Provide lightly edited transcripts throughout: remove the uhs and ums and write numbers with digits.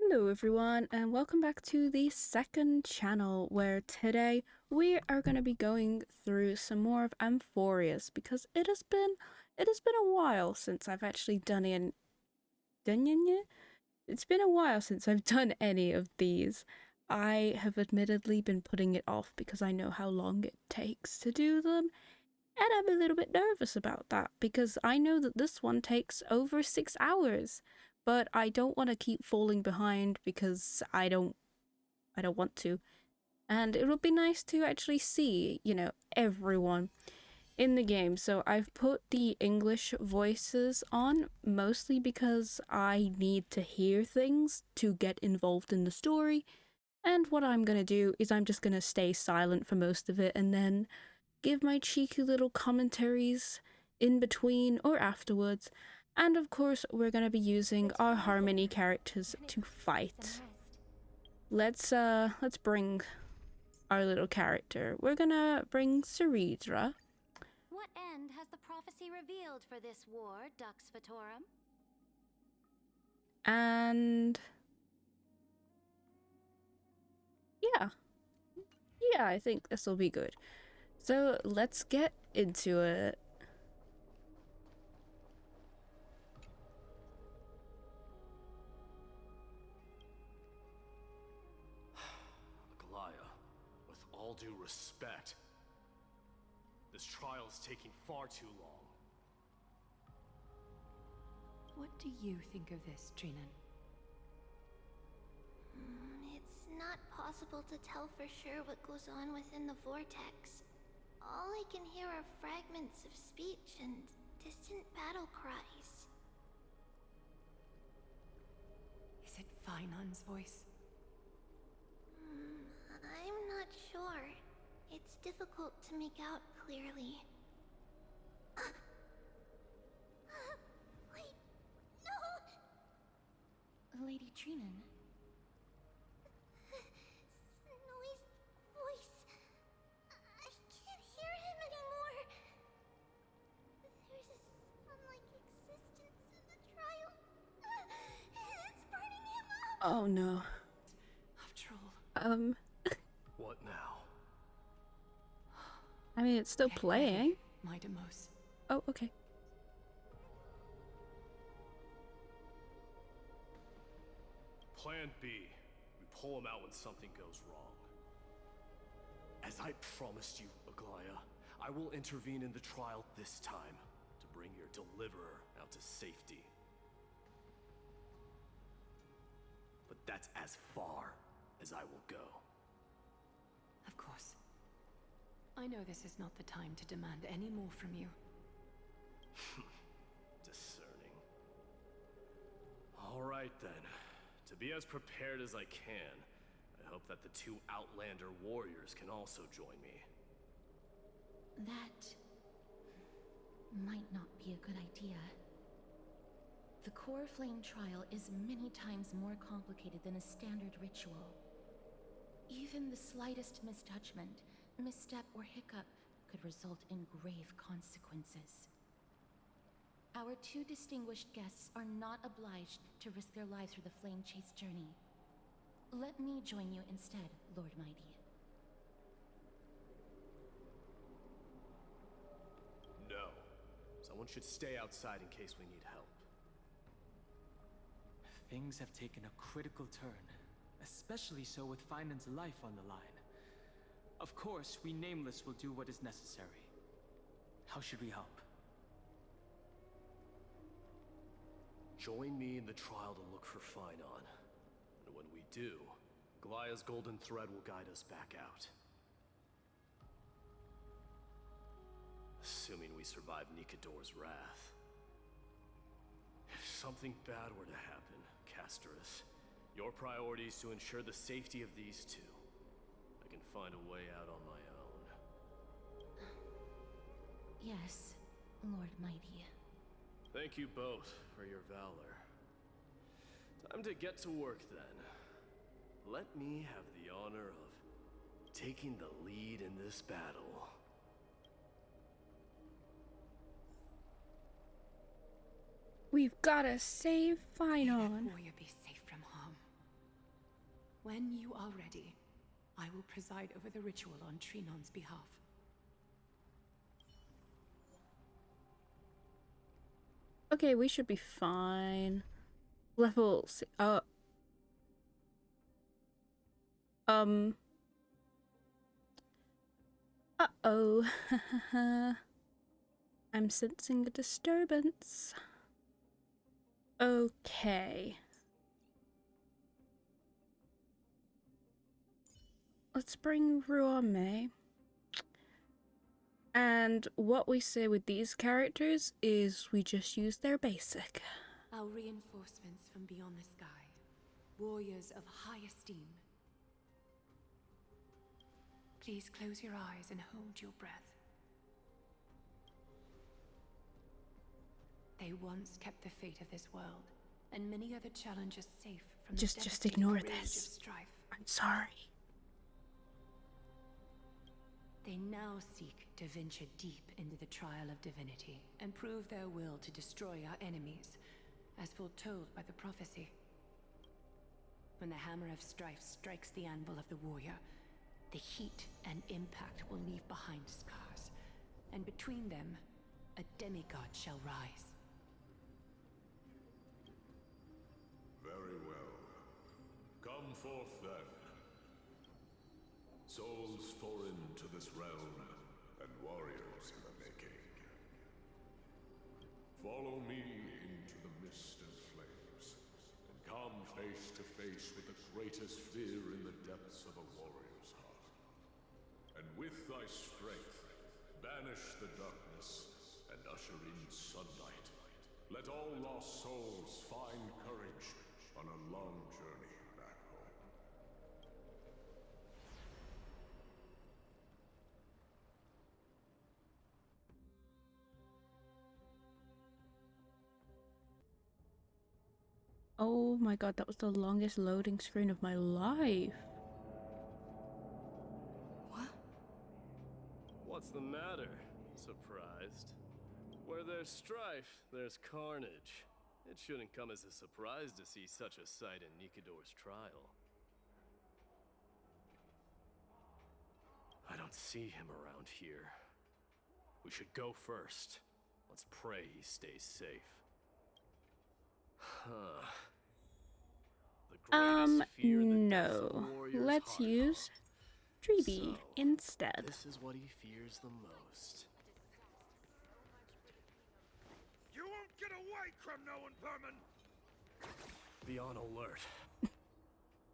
Hello everyone and welcome back to the second channel where today we are going to be going through some more of Amphoreus because it has been a while since I've actually it's been a while since I've done any of these. I have admittedly been putting it off because I know how long it takes to do them, and I'm a little bit nervous about that because I know that this one takes over 6 hours. But I don't want to keep falling behind because I don't want to. And it would be nice to actually see, everyone in the game. So I've put the English voices on mostly because I need to hear things to get involved in the story. And what I'm going to do is I'm just going to stay silent for most of it and then give my cheeky little commentaries in between or afterwards. And of course, we're going to be using our Harmony characters to fight. Let's bring our little character. We're gonna bring Ceridra. What end has the prophecy revealed for this war, Dux Vitorum? And yeah. Yeah, I think this will be good. So let's get into it. Aglaya, with all due respect, this trial is taking far too long. What do you think of this, Trinan? It's not possible to tell for sure what goes on within the vortex. All I can hear are fragments of speech and distant battle cries. Is it Finon's voice? I'm not sure. It's difficult to make out clearly. Wait, no! Lady Trinan. Snowy's voice. I can't hear him anymore. There's a sun-like existence in the trial. It's burning him up. Oh no. After all, What now? I mean, it's still get playing. ready, my Demos. Oh, okay. Plan B. We pull him out when something goes wrong. As I promised you, Aglaya, I will intervene in the trial this time to bring your deliverer out to safety. But that's as far as I will go. Of course. I know this is not the time to demand any more from you. Discerning. All right then. To be as prepared as I can, I hope that the two Outlander warriors can also join me. That might not be a good idea. The core flame trial is many times more complicated than a standard ritual. Even the slightest misjudgment, misstep, or hiccup could result in grave consequences. Our two distinguished guests are not obliged to risk their lives for the flame chase journey. Let me join you instead, Lord Mighty. No. Someone should stay outside in case we need help. Things have taken a critical turn, especially so with Finan's life on the line. Of course, we Nameless will do what is necessary. How should we help? Join me in the trial to look for Finon. And when we do, Aglaya's golden thread will guide us back out. Assuming we survive Nikador's wrath. If something bad were to happen, Casterus, your priority is to ensure the safety of these two. I can find a way out on my own. Yes, Lord Mighty. Thank you both for your valor. Time to get to work then. Let me have the honor of taking the lead in this battle. We've gotta save Finon. Warrior be safe from harm. When you are ready, I will preside over the ritual on Trinon's behalf. Okay, we should be fine. Level uh-oh. I'm sensing a disturbance. Okay. Let's bring Ruame. And what we say with these characters is we just use their basic. Our reinforcements from beyond the sky. Warriors of high esteem. Please close your eyes and hold your breath. They once kept the fate of this world, and many other challenges safe from the Just ignore devastating rage of this. strife. I'm sorry. They now seek to venture deep into the trial of divinity and prove their will to destroy our enemies, as foretold by the prophecy. When the hammer of strife strikes the anvil of the warrior, the heat and impact will leave behind scars, and between them, a demigod shall rise. Very well. Come forth then. Souls foreign to this realm, and warriors in the making. Follow me into the mist and flames, and come face to face with the greatest fear in the depths of a warrior's heart. And with thy strength, banish the darkness and usher in sunlight. Let all lost souls find courage on a long journey back home. Oh my god, that was the longest loading screen of my life. What? What's the matter? Surprised? Where there's strife, there's carnage. It shouldn't come as a surprise to see such a sight in Nikador's trial. I don't see him around here. We should go first. Let's pray he stays safe. Huh. The greatest fear in the depths of a No. warrior's Let's heart, use huh? Treeby So, instead. this is what he fears the most. You won't get away, Kremno and Vermin! Be on alert.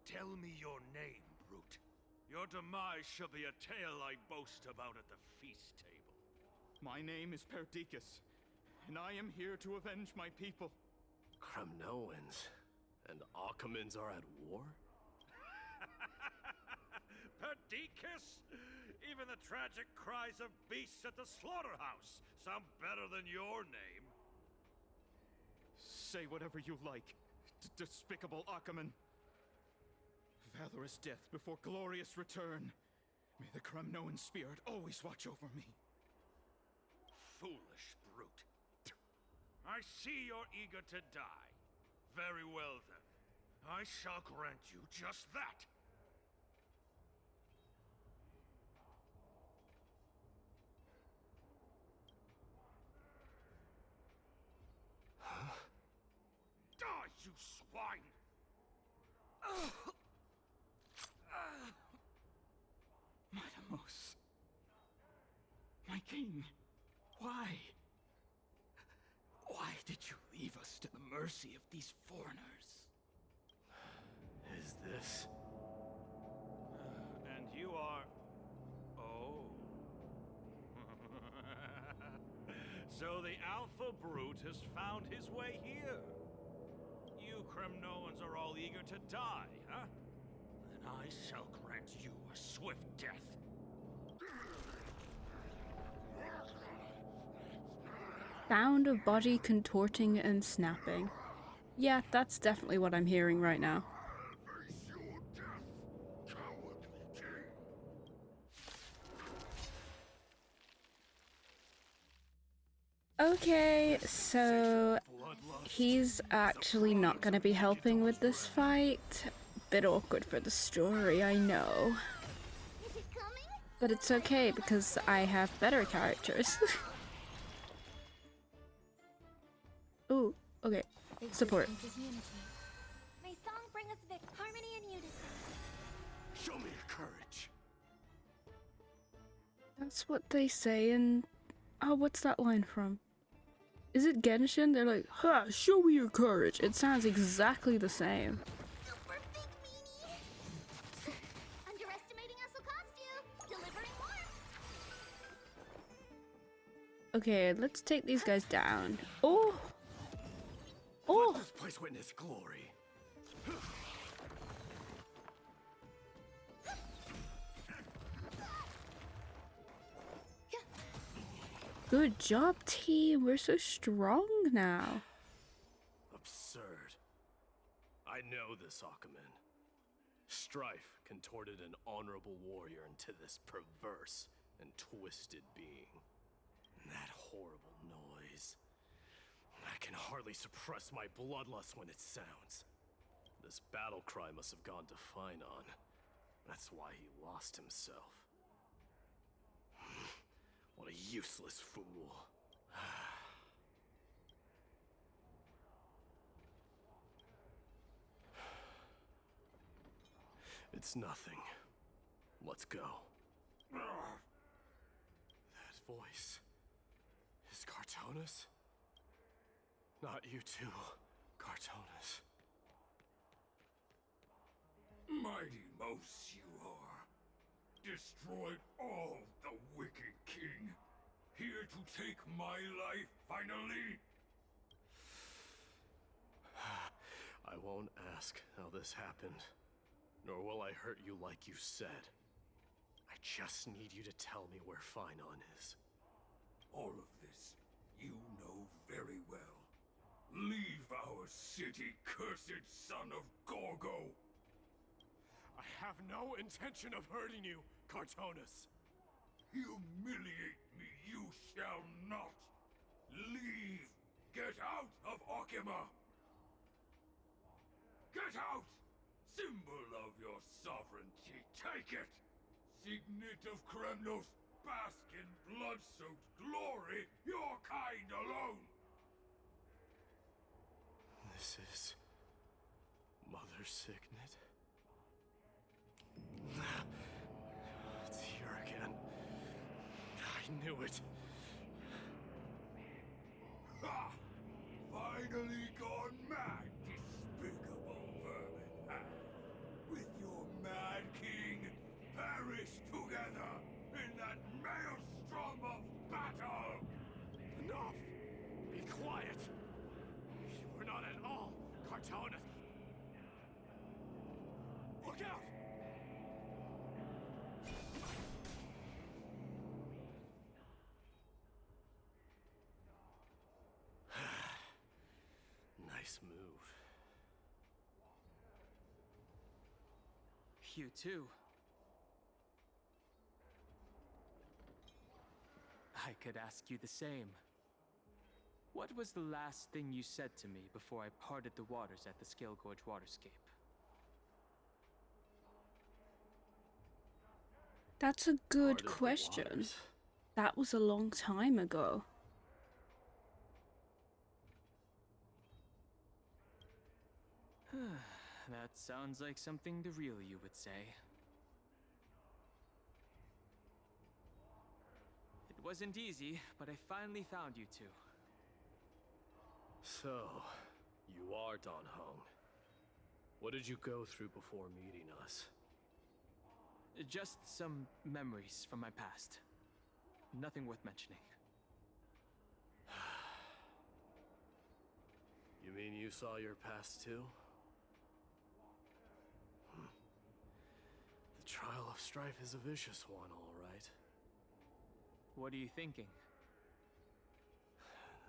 Tell me your name, brute. Your demise shall be a tale I boast about at the feast table. My name is Perdicus, and I am here to avenge my people. Kremnoans and Akamans are at war? Perdicus? Even the tragic cries of beasts at the slaughterhouse sound better than your name. Say whatever you like, despicable Akaman. Valorous death before glorious return. May the Kremnoan spirit always watch over me. Foolish brute. I see you're eager to die. Very well then. I shall grant you just that. Die, you swine! Matamos. My king. Why? Why did you leave us to the mercy of these foreigners? Is this? And you are... Oh. So the Alpha Brute has found his way here. You Kremnoans are all eager to die, huh? Then I shall grant you a swift death. Sound of body contorting and snapping. Yeah, that's definitely what I'm hearing right now. Face your death, cowardly king. Okay, so he's actually not going to be helping with this fight, bit awkward for the story, I know. Is it coming? But it's okay because I have better characters. Ooh, okay. Support. Existence is unity. May song bring us harmony and unity. Show me your courage. That's what they say in... Oh, what's that line from? Is it Genshin? They're like, ha, show me your courage. It sounds exactly the same. Super big meanie! Underestimating us will cost you. Delivering more. Okay, let's take these guys down. Oh! Oh! Let this place witness glory. Good job, team. We're so strong now. Absurd. I know this, Akumen. Strife contorted an honorable warrior into this perverse and twisted being. That horrible noise. I can hardly suppress my bloodlust when it sounds. This battle cry must have gone to Finon. That's why he lost himself. What a useless fool. It's nothing. Let's go. That voice is Cartonus? Not you too, Cartonus. Mighty Mos you are. Destroyed all the wicked king. Here to take my life, finally. I won't ask how this happened, nor will I hurt you like you said. I just need you to tell me where Finon is. All of this you know very well. Leave our city, cursed son of Gorgo. I have no intention of hurting you, Cartonus. Humiliate me you shall not. Leave. Get out of Okima. Get out! Symbol of your sovereignty, take it! Signet of Kremnos, bask in blood-soaked glory, your kind alone! This is... Mother Signet? It's here again. I knew it. Ha! Finally gone mad, despicable vermin. With your mad king, perish together in that maelstrom of battle! Enough! Be quiet! You are not at all Cartonus! Look out! Nice move. You too. I could ask you the same. What was the last thing you said to me before I parted the waters at the Scale Gorge waterscape? That's a good Part of the question. waters. That was a long time ago. That sounds like something the real you would say. It wasn't easy, but I finally found you two. So, you are Don Hong. What did you go through before meeting us? Just some memories from my past. Nothing worth mentioning. You mean you saw your past too? The trial of strife is a vicious one, all right. What are you thinking?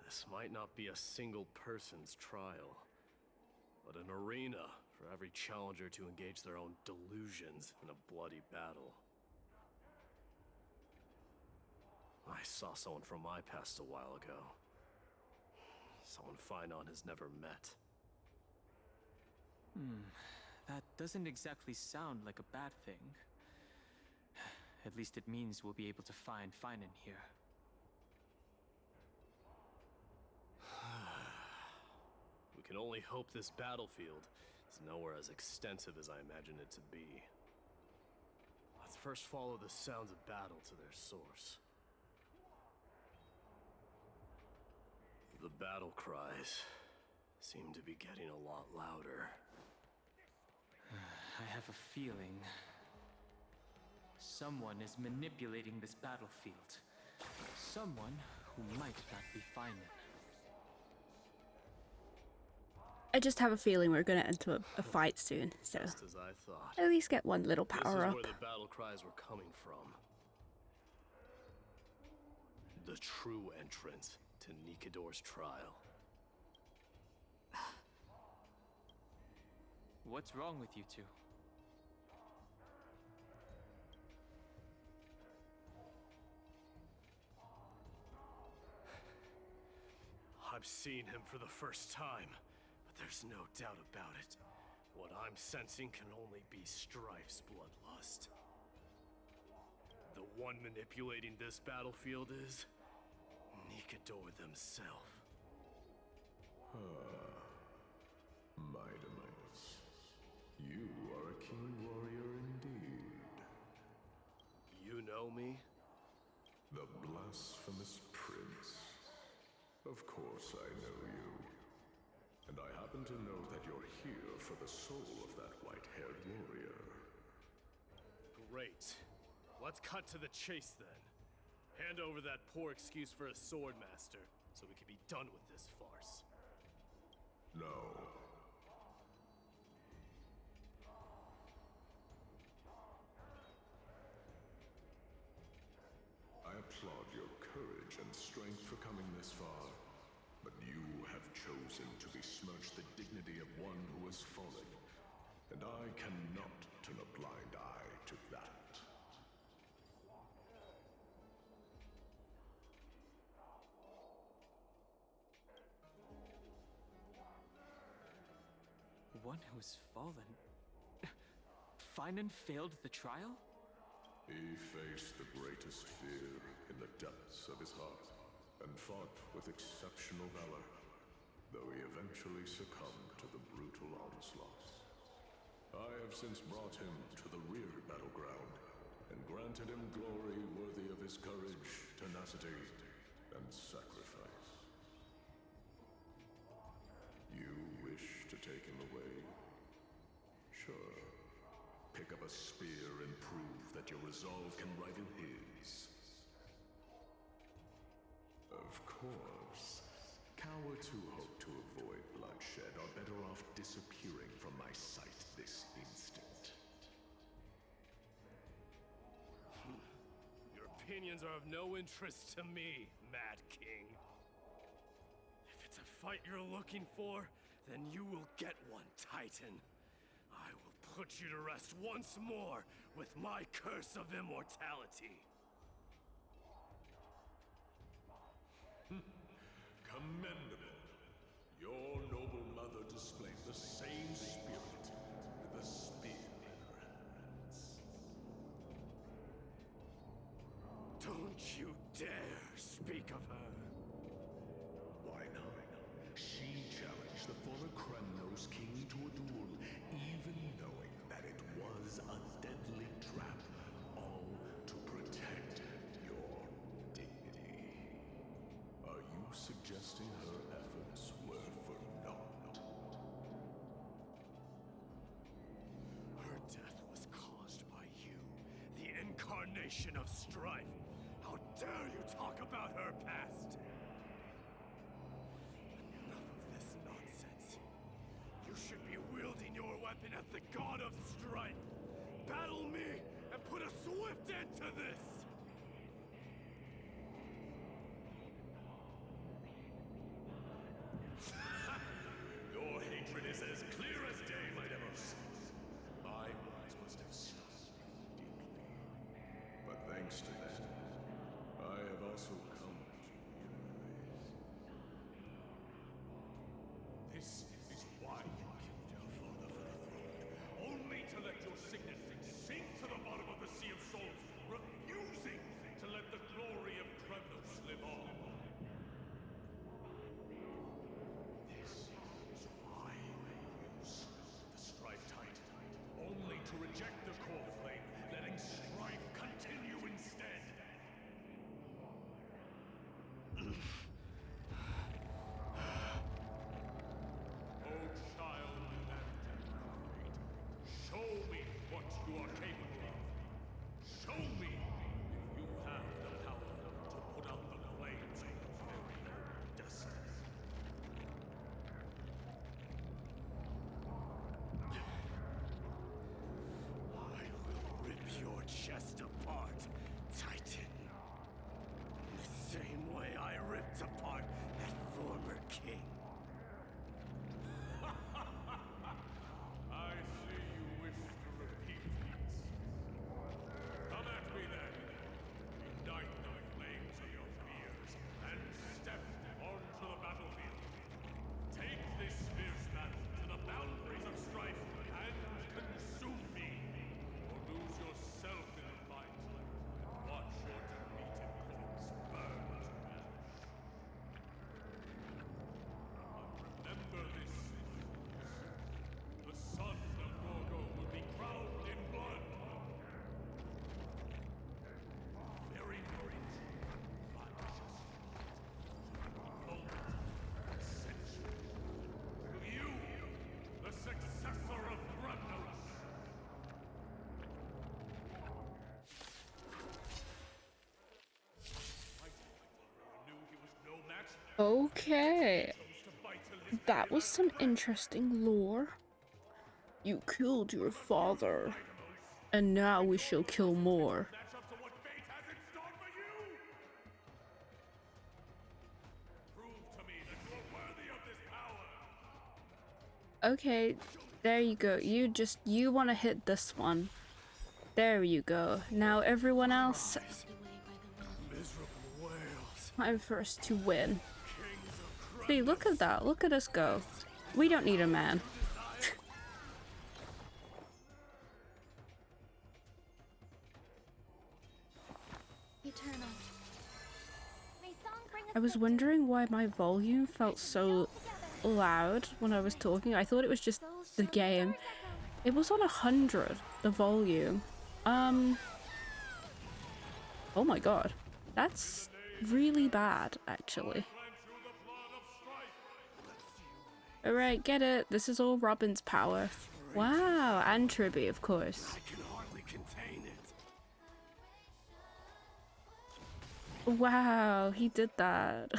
This might not be a single person's trial, but an arena for every challenger to engage their own delusions in a bloody battle. I saw someone from my past a while ago. Someone Finon has never met. That doesn't exactly sound like a bad thing. At least it means we'll be able to find Finan here. We can only hope this battlefield is nowhere as extensive as I imagine it to be. Let's first follow the sounds of battle to their source. The battle cries seem to be getting a lot louder. I have a feeling someone is manipulating this battlefield. Someone who might not be Finan. I just have a feeling we're gonna enter a fight soon, so Just as I thought. at least get one little This is power up. where the battle cries were coming from. The true entrance to Nikador's trial. What's wrong with you two? I've seen him for the first time, but there's no doubt about it. What I'm sensing can only be Strife's bloodlust. The one manipulating this battlefield is Nikador themselves. Mightimus, you are a keen warrior indeed. You know me? The blasphemous prince. Of course I know you. And I happen to know that you're here for the soul of that white-haired warrior. Great. Let's cut to the chase then. Hand over that poor excuse for a sword master, so we can be done with this farce. No. I applaud your courage and strength for coming this far, but you have chosen to besmirch the dignity of one who has fallen, and I cannot turn a blind eye to that. One who has fallen? Finan failed the trial? He faced the greatest fear in the depths of his heart, and fought with exceptional valor, though he eventually succumbed to the brutal onslaughts. I have since brought him to the rear battleground, and granted him glory worthy of his courage, tenacity, and sacrifice. You wish to take him away? Sure. Pick up a spear and prove that your resolve can rival his. Of course. Cowards who hope to avoid bloodshed are better off disappearing from my sight this instant. Your opinions are of no interest to me, Mad King. If it's a fight you're looking for, then you will get one, Titan. I will put you to rest once more with my curse of immortality. Commendable. Your noble mother displayed the same spirit with a spear in her hands. Don't you dare speak of her. Why not? She challenged the former Kremnos king to a duel, even knowing that it was a deadly trap, all to protect your dignity. Are you suggesting her efforts were for naught? Her death was caused by you, the incarnation of strife. How dare you talk about her past? Enough of this nonsense. You should be wielding your weapon at the god of strife. Battle me and put a swift end to this! Your hatred is as clear as day, my Demos. My words must have stung deeply. But thanks to them, I have also come to realize. This is why you killed your father for the throne. Okay. That was some interesting lore. You killed your father, and now we shall kill more. Match up to what fate has in store for you! Prove to me that you're worthy of this power! Okay, there you go. You want to hit this one. There you go. Now everyone else, Miserable whales. time for us to win. Kings of See, look at that. Look at us go. We don't need a man. Eternal. May song bring us I was victory. wondering why my volume felt so loud when I was talking. I thought it was just the game. It was on 100, the volume. Oh my god. That's really bad, actually. Alright, get it. This is all Robin's power. Wow, and Tribby, of course. I can hardly contain it. Wow, he did that.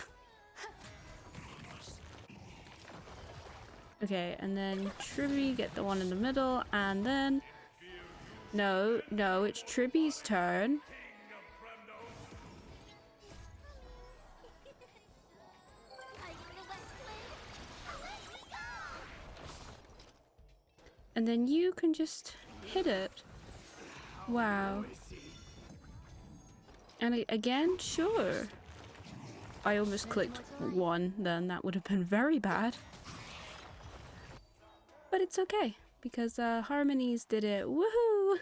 Okay, and then Tribby, get the one in the middle, and then... No, it's Tribby's turn. And then you can just hit it. Wow. And again, sure. I almost clicked 1, then that would have been very bad. But it's okay, because Harmonies did it. Woohoo!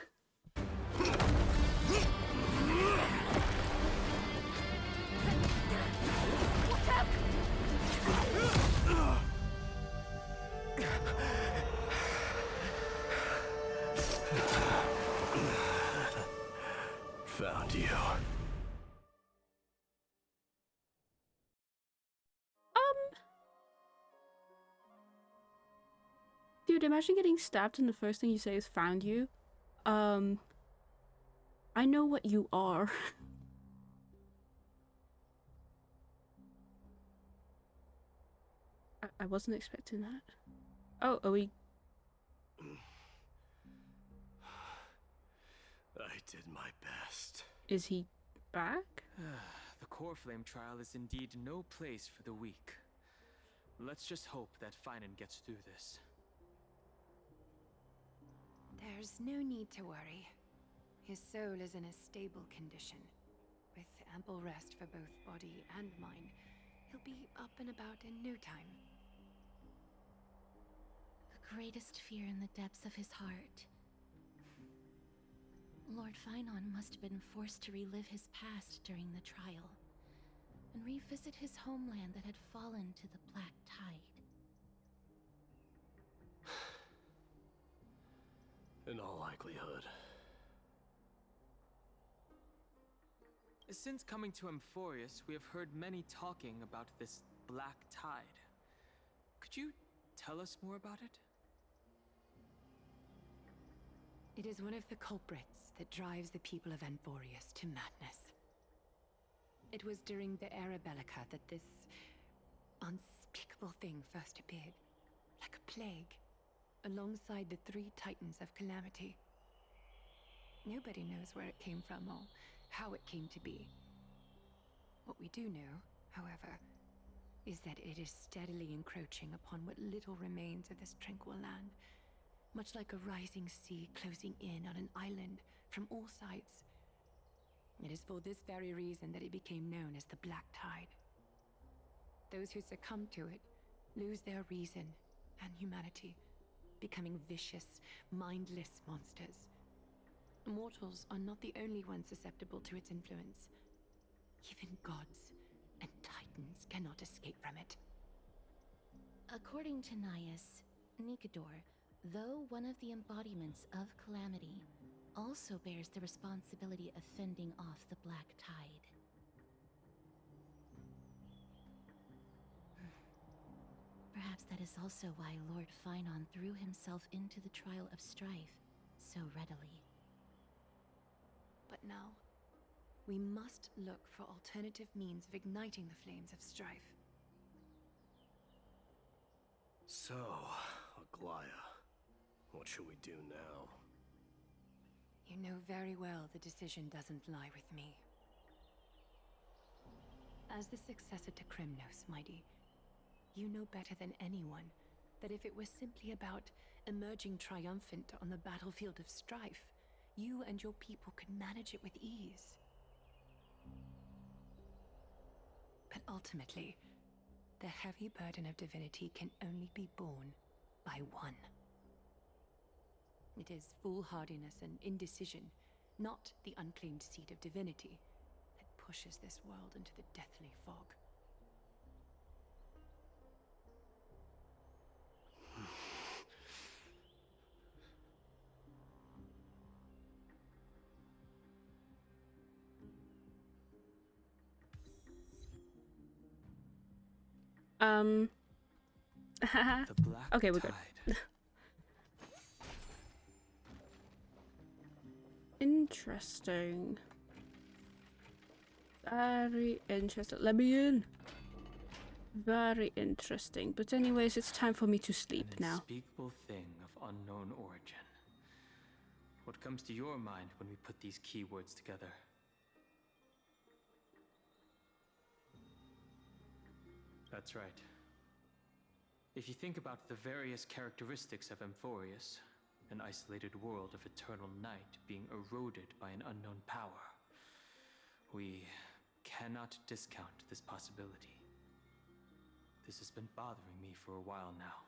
Found you. Dude, imagine getting stabbed and the first thing you say is found you. I know what you are. I wasn't expecting that. Oh, are we... I did my best. Is he back? The core flame trial is indeed no place for the weak. Let's just hope that Finan gets through this. There's no need to worry. His soul is in a stable condition. With ample rest for both body and mind, he'll be up and about in no time. The greatest fear in the depths of his heart. Lord Finon must have been forced to relive his past during the trial, and revisit his homeland that had fallen to the Black Tide. In all likelihood. Since coming to Amphoreus, we have heard many talking about this black tide. Could you tell us more about it? It is one of the culprits that drives the people of Amphoreus to madness. It was during the Era Bellica that this unspeakable thing first appeared, like a plague, alongside the 3 titans of calamity. Nobody knows where it came from or how it came to be. What we do know, however, is that it is steadily encroaching upon what little remains of this tranquil land, much like a rising sea closing in on an island from all sides. It is for this very reason that it became known as the Black Tide. Those who succumb to it lose their reason and humanity, becoming vicious, mindless monsters. Mortals are not the only ones susceptible to its influence. Even gods and titans cannot escape from it. According to Naias, Nikador, though one of the embodiments of calamity, also bears the responsibility of fending off the Black Tide. Perhaps that is also why Lord Finon threw himself into the trial of strife so readily. But now, we must look for alternative means of igniting the flames of strife. So, Aglaya, what should we do now? You know very well the decision doesn't lie with me. As the successor to Kremnos, Mighty, you know better than anyone that if it was simply about emerging triumphant on the battlefield of strife, you and your people could manage it with ease. But ultimately, the heavy burden of divinity can only be borne by one. It is foolhardiness and indecision, not the unclaimed seed of divinity, that pushes this world into the deathly fog. The black Okay, we're good. tide. Interesting. Very interesting. Let me in. Very interesting. But anyways, it's time for me to sleep An now. unspeakable thing of unknown origin. What comes to your mind when we put these keywords together? That's right. If you think about the various characteristics of Amphoreus, an isolated world of eternal night being eroded by an unknown power, we cannot discount this possibility. This has been bothering me for a while now.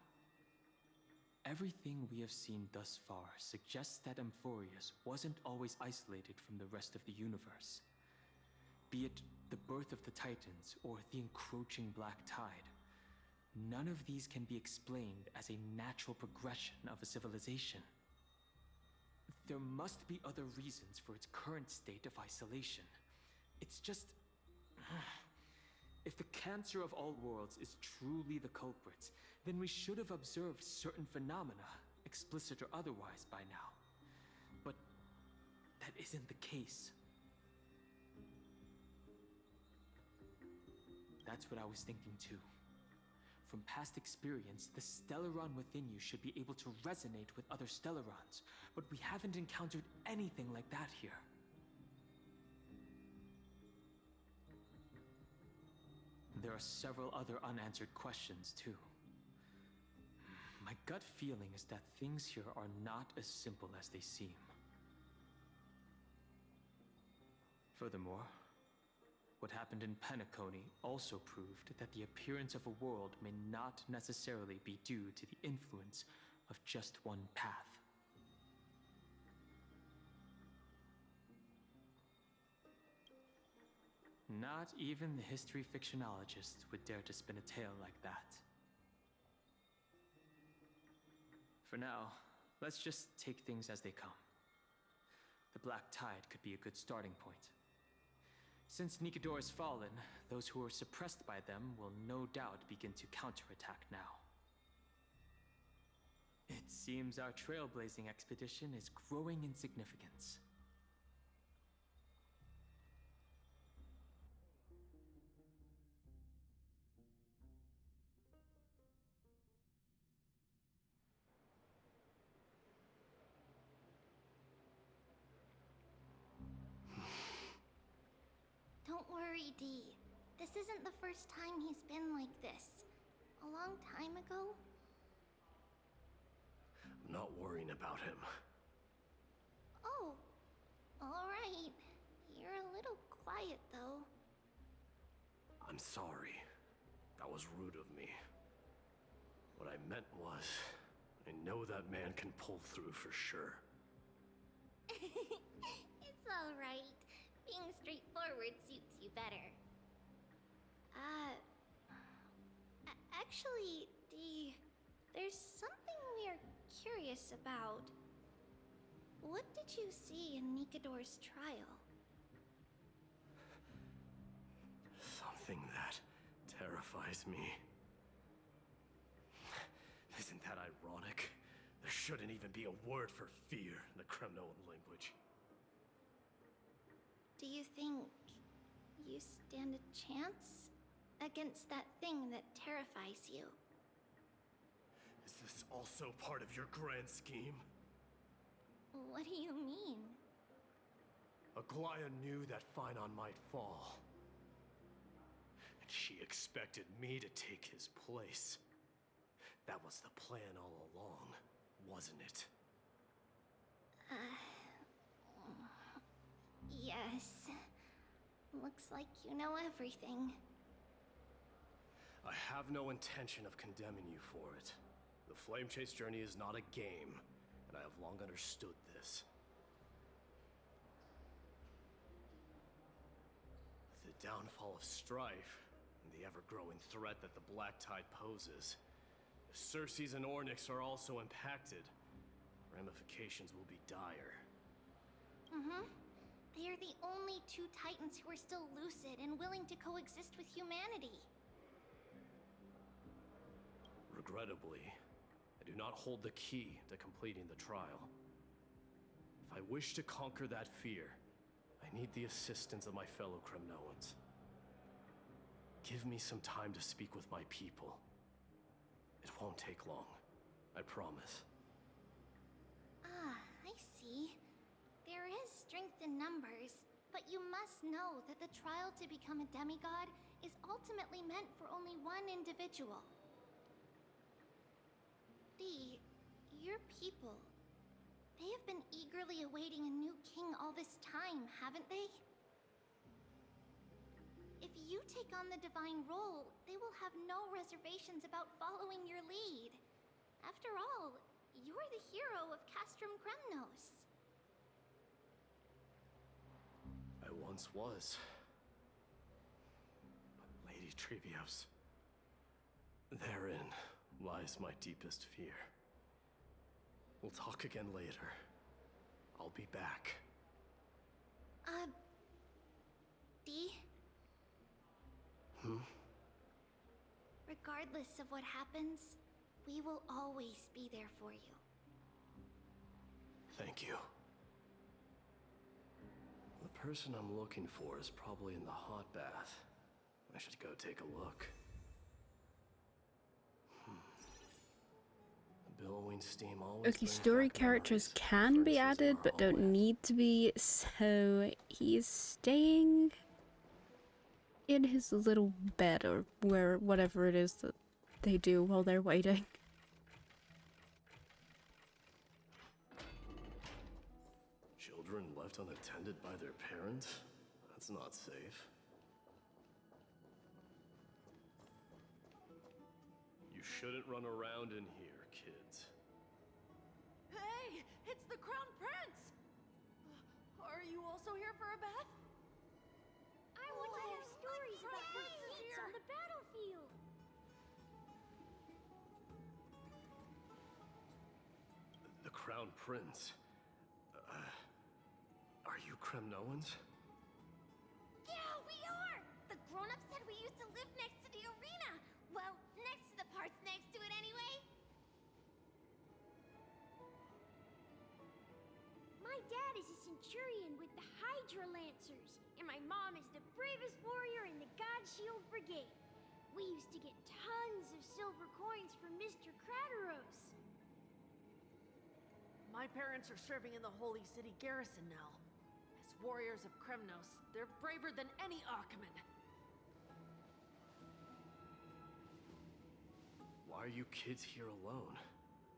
Everything we have seen thus far suggests that Amphoreus wasn't always isolated from the rest of the universe. Be it the birth of the Titans or the encroaching black tide, none of these can be explained as a natural progression of a civilization. There must be other reasons for its current state of isolation. It's just... If the cancer of all worlds is truly the culprit, then we should have observed certain phenomena, explicit or otherwise, by now. But that isn't the case. That's what I was thinking too. From past experience, the Stellaron within you should be able to resonate with other Stellarons, but we haven't encountered anything like that here. There are several other unanswered questions, too. My gut feeling is that things here are not as simple as they seem. Furthermore, what happened in Penacony also proved that the appearance of a world may not necessarily be due to the influence of just one path. Not even the history fictionologists would dare to spin a tale like that. For now, let's just take things as they come. The Black Tide could be a good starting point. Since Nikedor has fallen, those who were suppressed by them will no doubt begin to counterattack now. It seems our trailblazing expedition is growing in significance. Don't worry, Dee. This isn't the first time he's been like this. A long time ago? I'm not worrying about him. Oh, alright. You're a little quiet, though. I'm sorry. That was rude of me. What I meant was, I know that man can pull through for sure. It's alright. Being straightforward suits you better. Actually, Dee, there's something we're curious about. What did you see in Nikedor's trial? Something that terrifies me. Isn't that ironic? There shouldn't even be a word for fear in the Kremnoan language. Do you think you stand a chance against that thing that terrifies you? Is this also part of your grand scheme? What do you mean? Aglaya knew that Phynon might fall. And she expected me to take his place. That was the plan all along, wasn't it? Yes. Looks like you know everything. I have no intention of condemning you for it. The Flame Chase journey is not a game, and I have long understood this. The downfall of strife, and the ever-growing threat that the Black Tide poses. If Circes and Ornyx are also impacted, ramifications will be dire. They are the only two Titans who are still lucid and willing to coexist with humanity. Regrettably, I do not hold the key to completing the trial. If I wish to conquer that fear, I need the assistance of my fellow Kremnoans. Give me some time to speak with my people. It won't take long, I promise. Ah, I see. There is strength in numbers, but you must know that the trial to become a demigod is ultimately meant for only one individual. D, your people, they have been eagerly awaiting a new king all this time, haven't they? If you take on the divine role, they will have no reservations about following your lead. After all, you're the hero of Castrum Kremnos. I once was. But Lady Trebios, therein lies my deepest fear. We'll talk again later. I'll be back. D? Regardless of what happens, we will always be there for you. Thank you. The person I'm looking for is probably in the hot bath. I should go take a look. The billowing steam always Okay, brings story back characters memories. can be Friends added, are but don't always- need to be, so he's staying in his little bed, or where, whatever it is that they do while they're waiting. Children left unattended by their parents? That's not safe. You shouldn't run around in here, kids. Hey, it's the Crown Prince! Are you also here for a bath? I want to hear stories about feats on the battlefield. The Crown Prince. Are you Kremnoans? Yeah, we are! The grown-ups said we used to live next to the arena. Well, next to the parts next to it anyway. My dad is a centurion with the Hydra Lancers, and my mom is the bravest warrior in the God Shield Brigade. We used to get tons of silver coins from Mr. Crateros. My parents are serving in the Holy City garrison now. As warriors of Kremnos, they're braver than any Achaemen. Why are you kids here alone?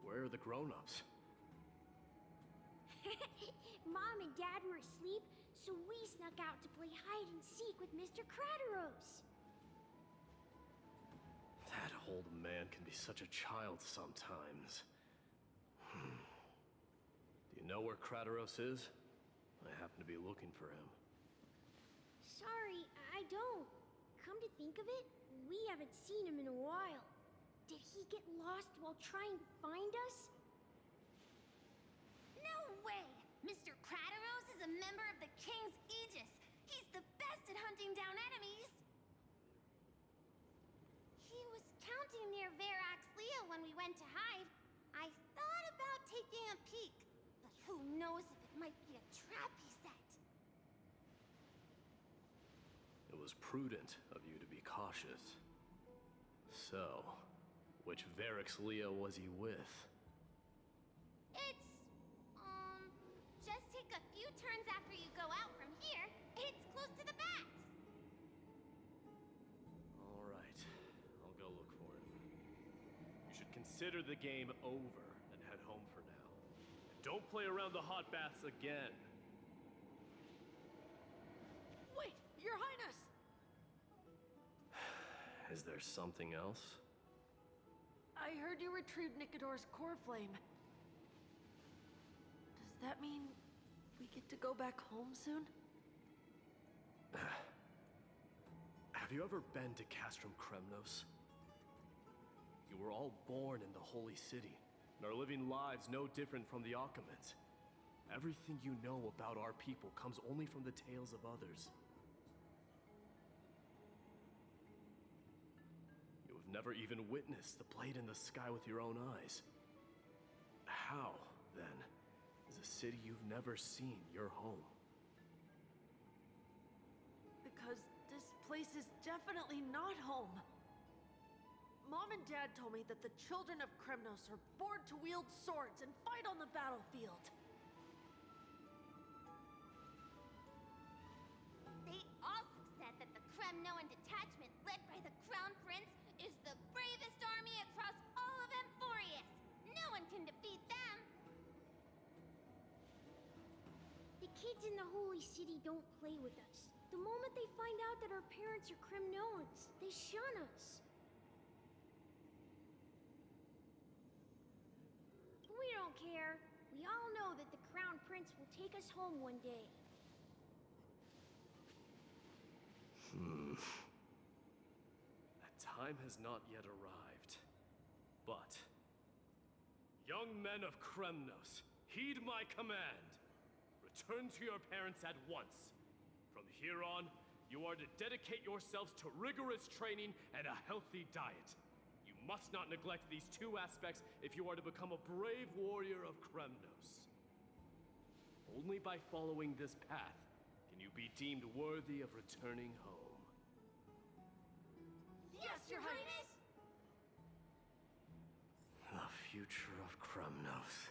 Where are the grown-ups? Mom and Dad were asleep, so we snuck out to play hide and seek with Mr. Crateros. That old man can be such a child sometimes. Do you know where Crateros is? I happen to be looking for him. Sorry, I don't. Come to think of it, we haven't seen him in a while. Did he get lost while trying to find us? No way! Mr. Crateros is a member of the King's Aegis. He's the best at hunting down enemies. He was counting near Verax Leo when we went to hide. I thought about taking a peek, but who knows if it might be a trap he set. It was prudent of you to be cautious. So, Which Varix Leo was he with? It's, just take a few turns after you go out from here. It's close to the backs. Alright, I'll go look for him. You should consider the game over and head home for now. Don't play around the hot baths again. Wait, Your Highness! Is there something else? I heard you retrieved Nicodor's core flame. Does that mean we get to go back home soon? Have you ever been to Castrum Kremnos? You were all born in the Holy City, and are living lives no different from the Achaemenids. Everything you know about our people comes only from the tales of others. You have never even witnessed the blade in the sky with your own eyes. How, then, is a city you've never seen your home? Because this place is definitely not home. Mom and Dad told me that the children of Kremnos are born to wield swords and fight on the battlefield. They also said that the Kremnoan detachment led by the Crown Prince is the bravest army across all of Amphoreus. No one can defeat them. The kids in the Holy City don't play with us. The moment they find out that our parents are Kremnoans, they shun us. We don't care. We all know that the Crown Prince will take us home one day. That time has not yet arrived. But, young men of Kremnos, heed my command. Return to your parents at once. From here on, you are to dedicate yourselves to rigorous training and a healthy diet. You must not neglect these two aspects if you are to become a brave warrior of Kremnos. Only by following this path can you be deemed worthy of returning home. Yes, Your Highness! The future of Kremnos.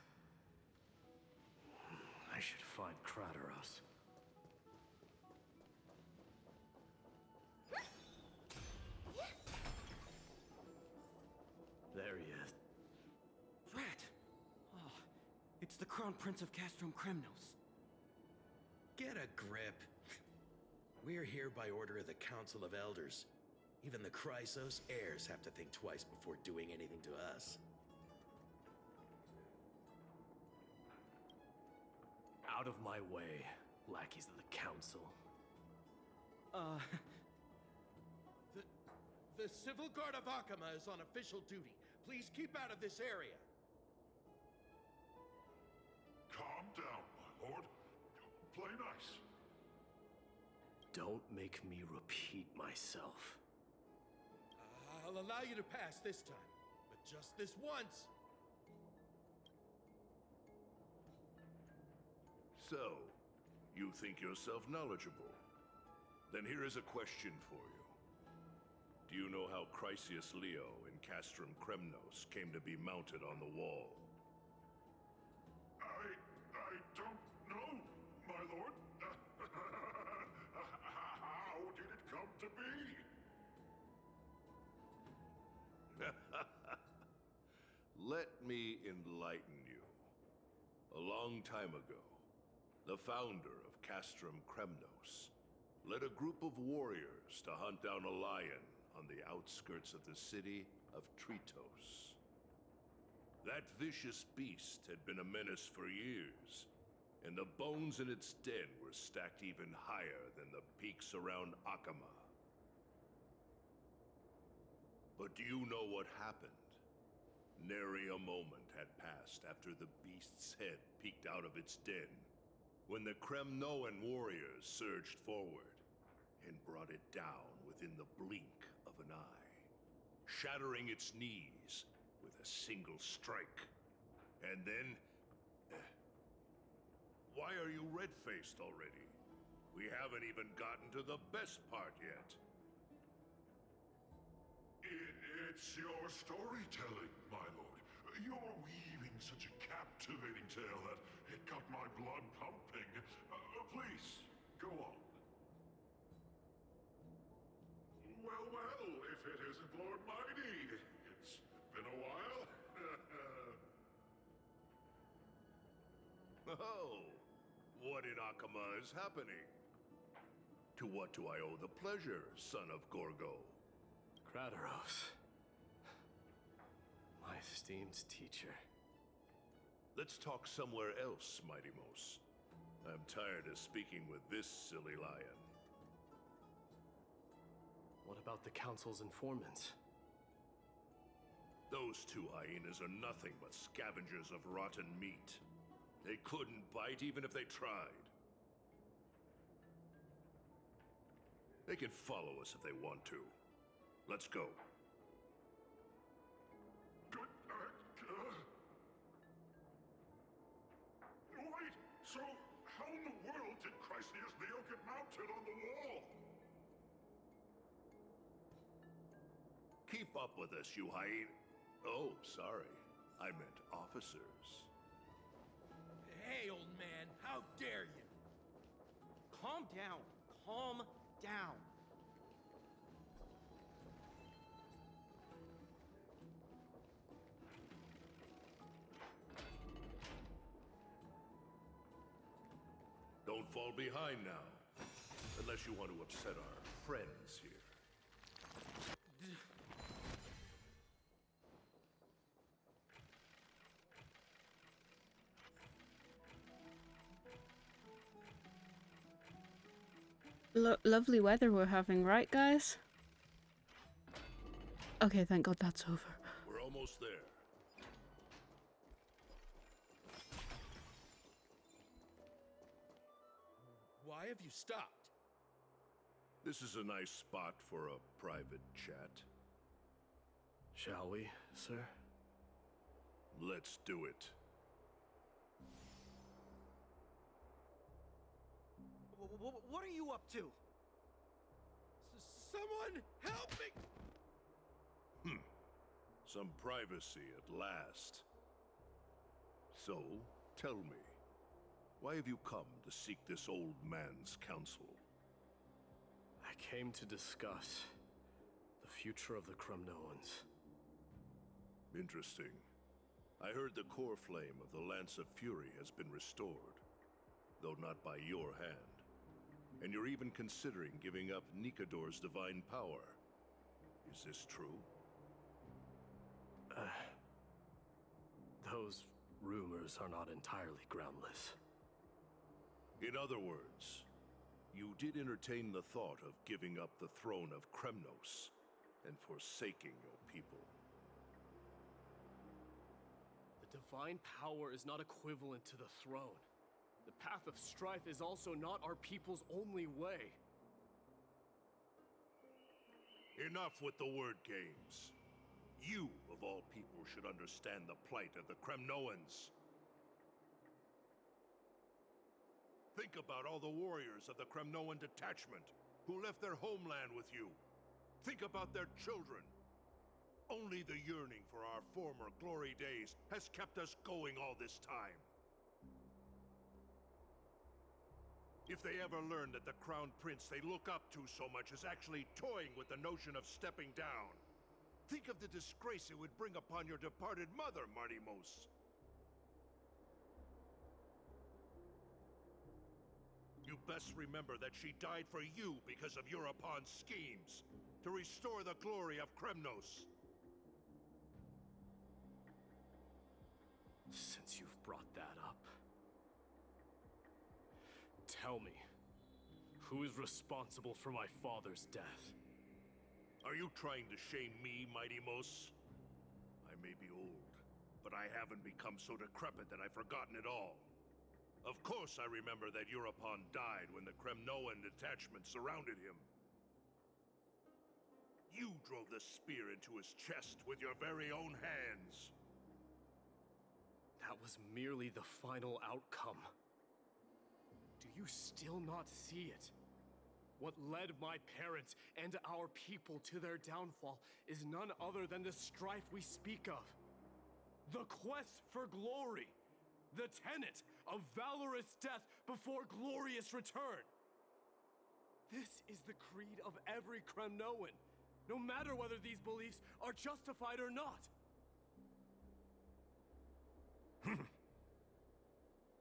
I should find Krateros. There he is. Rat! Oh, it's the Crown Prince of Castrum Kremnos. Get a grip. We're here by order of the Council of Elders. Even the Chrysos heirs have to think twice before doing anything to us. Out of my way, lackeys of the Council. The Civil Guard of Achaema is on official duty. Please keep out of this area. Calm down, my lord. Play nice. Don't make me repeat myself. I'll allow you to pass this time, but just this once. So, you think yourself knowledgeable? Then here is a question for you. Do you know how Chrysius Leo in Castrum Kremnos came to be mounted on the wall? I don't know, my lord. How did it come to be? Let me enlighten you. A long time ago, the founder of Castrum Kremnos led a group of warriors to hunt down a lion on the outskirts of the city of Tritos. That vicious beast had been a menace for years, and the bones in its den were stacked even higher than the peaks around Achaema. But do you know what happened? Nary a moment had passed after the beast's head peeked out of its den, when the Kremnoan warriors surged forward and brought it down within the blink of an eye, shattering its knees with a single strike. And then... why are you red-faced already? We haven't even gotten to the best part yet. It It's your storytelling, my lord. You're weaving such a captivating tale that it got my blood pumping. Please, go on. Well, well, if it isn't Lord Mighty. It's been a while. Oh, what in Akama is happening? To what do I owe the pleasure, son of Gorgo? Kratos. My esteemed teacher. Let's talk somewhere else, Mighty Mos. I'm tired of speaking with this silly lion. What about the Council's informants? Those two hyenas are nothing but scavengers of rotten meat. They couldn't bite even if they tried. They can follow us if they want to. Let's go. Wait, so how in the world did Chryseus Neo get mounted on the wall? Keep up with us, you hyena. Oh, sorry. I meant officers. Hey, old man, how dare you? Calm down. Calm down. Don't fall behind now. Unless you want to upset our friends here. Lovely weather we're having, right, guys? Okay, thank God that's over. We're almost there. Why have you stopped? This is a nice spot for a private chat. Shall we, sir? Let's do it. What are you up to? Someone help me! Some privacy at last. So, tell me, why have you come to seek this old man's counsel? I came to discuss the future of the Kremnoans. Interesting. I heard the core flame of the Lance of Fury has been restored, though not by your hand. And you're even considering giving up Nikador's divine power. Is this true? Those rumors are not entirely groundless. In other words, you did entertain the thought of giving up the throne of Kremnos and forsaking your people. The divine power is not equivalent to the throne. The path of strife is also not our people's only way. Enough with the word games. You, of all people, should understand the plight of the Kremnoans. Think about all the warriors of the Kremnoan detachment who left their homeland with you. Think about their children. Only the yearning for our former glory days has kept us going all this time. If they ever learn that the crown prince they look up to so much is actually toying with the notion of stepping down, think of the disgrace it would bring upon your departed mother, Mighty Mos. You best remember that she died for you because of Europon's schemes, to restore the glory of Kremnos. Since you've brought that up, tell me, who is responsible for my father's death? Are you trying to shame me, Mighty Mos? I may be old, but I haven't become so decrepit that I've forgotten it all. Of course I remember that Europon died when the Kremnoan detachment surrounded him. You drove the spear into his chest with your very own hands. That was merely the final outcome. Do you still not see it? What led my parents and our people to their downfall is none other than the strife we speak of. The quest for glory. The tenet of valorous death before glorious return. This is the creed of every Kremnoan, no matter whether these beliefs are justified or not.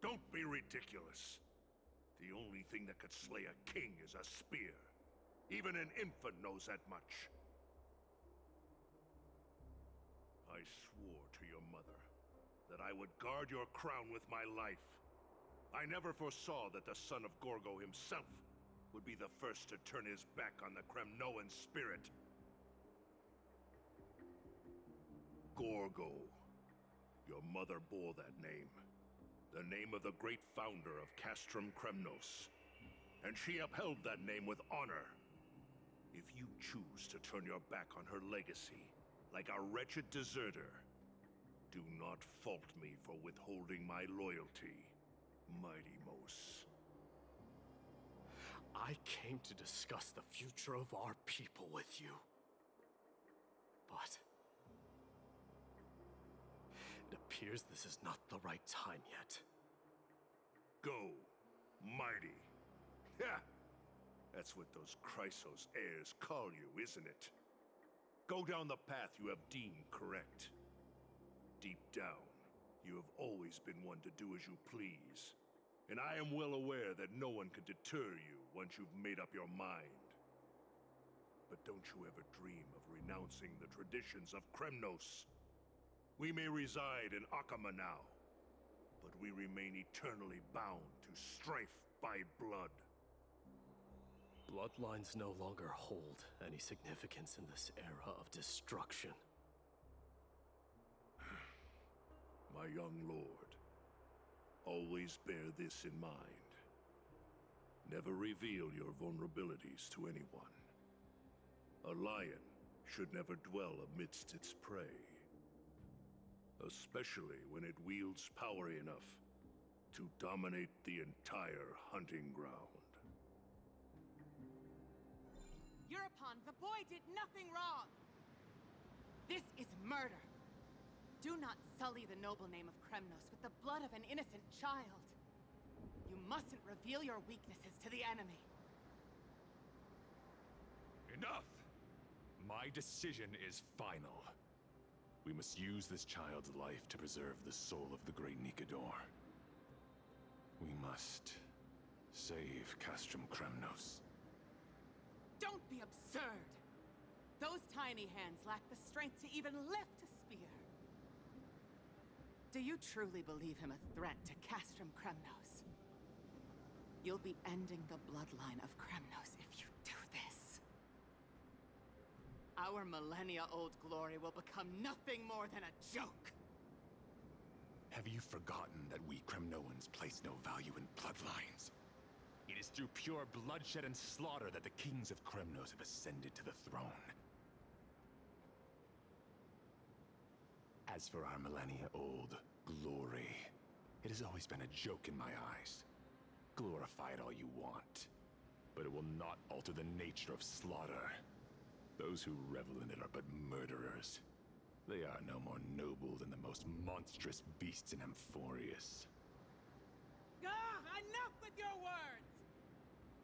Don't be ridiculous. The only thing that could slay a king is a spear. Even an infant knows that much. I swore to your mother that I would guard your crown with my life. I never foresaw that the son of Gorgo himself would be the first to turn his back on the Kremnoan spirit. Gorgo. Your mother bore that name. The name of the great founder of Castrum Kremnos. And she upheld that name with honor. If you choose to turn your back on her legacy, like a wretched deserter, do not fault me for withholding my loyalty, Mighty Mos. I came to discuss the future of our people with you. But it appears this is not the right time yet. Go, Mighty. Yeah, that's what those Chrysos heirs call you, isn't it? Go down the path you have deemed correct. Deep down, you have always been one to do as you please. And I am well aware that no one can deter you once you've made up your mind. But don't you ever dream of renouncing the traditions of Kremnos. We may reside in Akama now, but we remain eternally bound to strife by blood. Bloodlines no longer hold any significance in this era of destruction. My young lord, always bear this in mind. Never reveal your vulnerabilities to anyone. A lion should never dwell amidst its prey, especially when it wields power enough to dominate the entire hunting ground. Eurupon, the boy did nothing wrong! This is murder! Do not sully the noble name of Kremnos with the blood of an innocent child. You mustn't reveal your weaknesses to the enemy. Enough! My decision is final. We must use this child's life to preserve the soul of the great Nikador. We must save Castrum Kremnos. Don't be absurd! Those tiny hands lack the strength to even lift a spear. Do you truly believe him a threat to Castrum Kremnos? You'll be ending the bloodline of Kremnos if you do this. Our millennia-old glory will become nothing more than a joke. Have you forgotten that we Kremnoans place no value in bloodlines? It is through pure bloodshed and slaughter that the kings of Kremnos have ascended to the throne. As for our millennia-old glory, it has always been a joke in my eyes. Glorify it all you want, but it will not alter the nature of slaughter. Those who revel in it are but murderers. They are no more noble than the most monstrous beasts in Amphoreus. Enough with your words!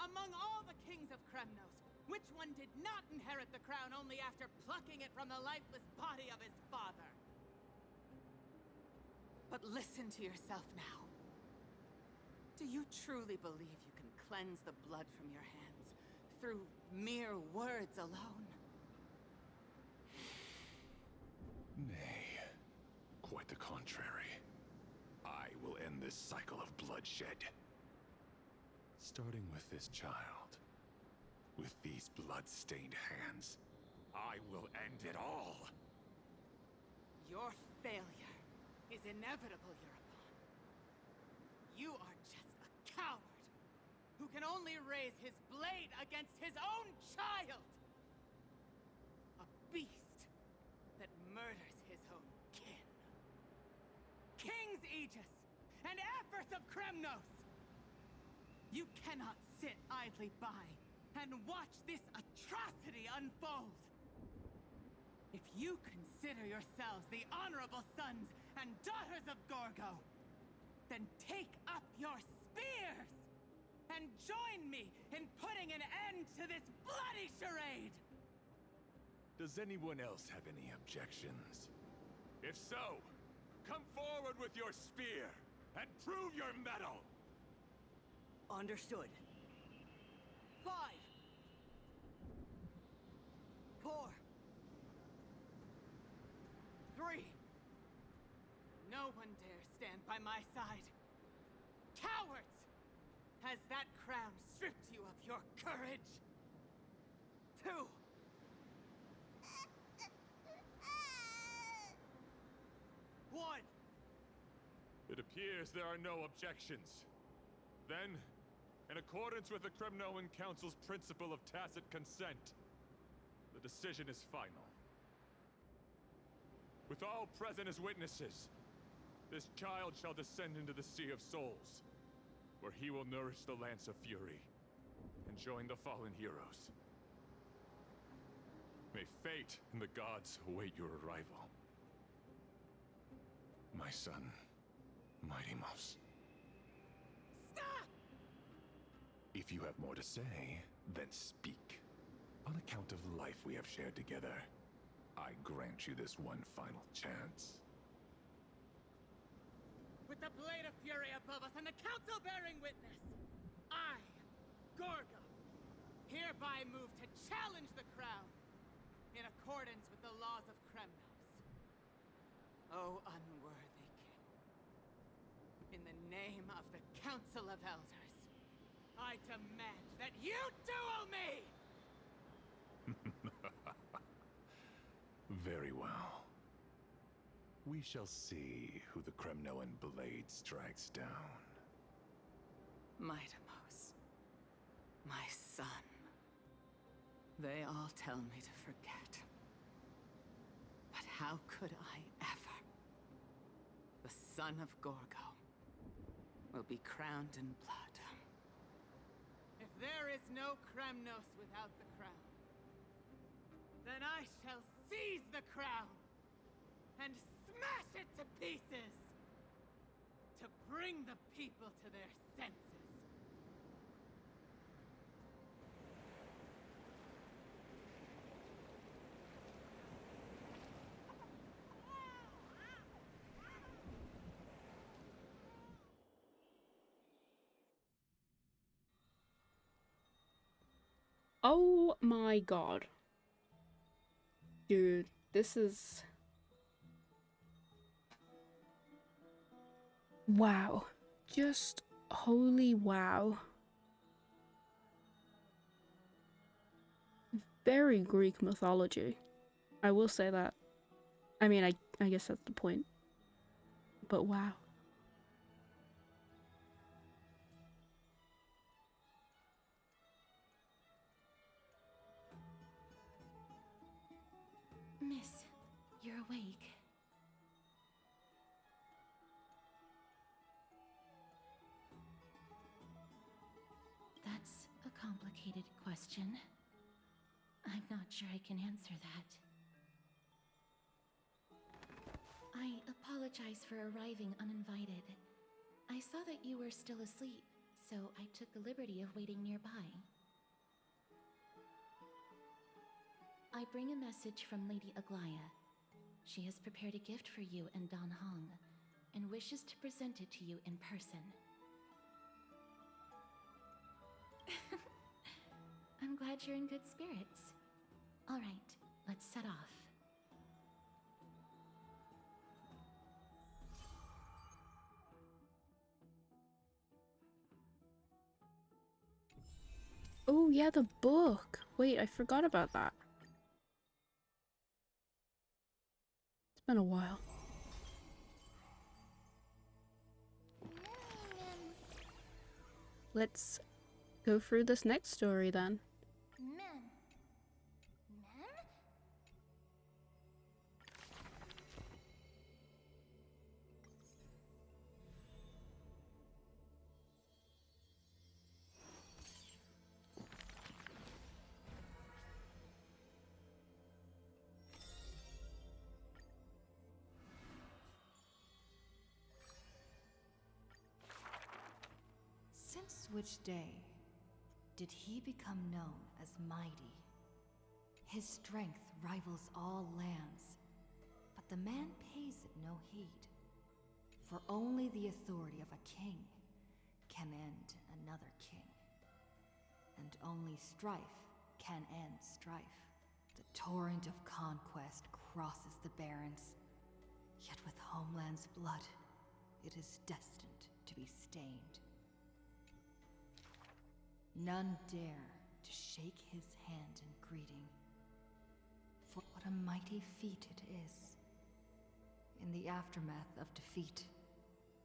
Among all the kings of Kremnos, which one did not inherit the crown only after plucking it from the lifeless body of his father? But listen to yourself now. Do you truly believe you can cleanse the blood from your hands through mere words alone? Nay, quite the contrary. I will end this cycle of bloodshed. Starting with this child. With these blood-stained hands, I will end it all! Your failure is inevitable, Eurupon. You are just a coward who can only raise his blade against his own child! A beast that murders his own kin. King's Aegis and Amphoreus of Kremnos! You cannot sit idly by and watch this atrocity unfold. If you consider yourselves the honorable sons and daughters of Gorgo, then take up your spears and join me in putting an end to this bloody charade! Does anyone else have any objections? If so, come forward with your spear and prove your mettle! Understood. 5, 4, 3. No one dare stand by my side. Cowards! Has that crown stripped you of your courage? 2. One. It appears there are no objections. Then, in accordance with the Kremnoan Council's principle of tacit consent, the decision is final. With all present as witnesses, this child shall descend into the Sea of Souls, where he will nourish the Lance of Fury and join the fallen heroes. May fate and the gods await your arrival. My son, Mightymouse. Stop! If you have more to say, then speak. On account of life we have shared together, I grant you this one final chance. With the blade of fury above us and the council bearing witness, I, Gorgo, hereby move to challenge the crown in accordance with the laws of Kremnos. O unworthy king, in the name of the Council of Elders, I demand that you duel me! Very well. We shall see who the Kremnoan blade strikes down. Mightymouse, my son. They all tell me to forget. But how could I ever? The son of Gorgo will be crowned in blood. If there is no Kremnos without the crown, then I shall seize the crown and smash it to pieces to bring the people to their senses. Oh my god. Dude, this is... wow. Just holy wow. Very Greek mythology. I will say that. I mean, I guess that's the point. But wow. Miss, you're awake. That's a complicated question. I'm not sure I can answer that. I apologize for arriving uninvited. I saw that you were still asleep, so I took the liberty of waiting nearby. I bring a message from Lady Aglaya. She has prepared a gift for you and Dan Hong, and wishes to present it to you in person. I'm glad you're in good spirits. All right, let's set off. Oh yeah, the book. Wait, I forgot about that. It's been a while. Let's go through this next story then. Mem. Mem? which day did he become known as mighty. His strength rivals all lands, but the man pays it no heed. For only the authority of a king can end another king. And only strife can end strife. The torrent of conquest crosses the barrens, yet with homeland's blood, it is destined to be stained. None dare to shake his hand in greeting, for what a mighty feat it is. In the aftermath of defeat,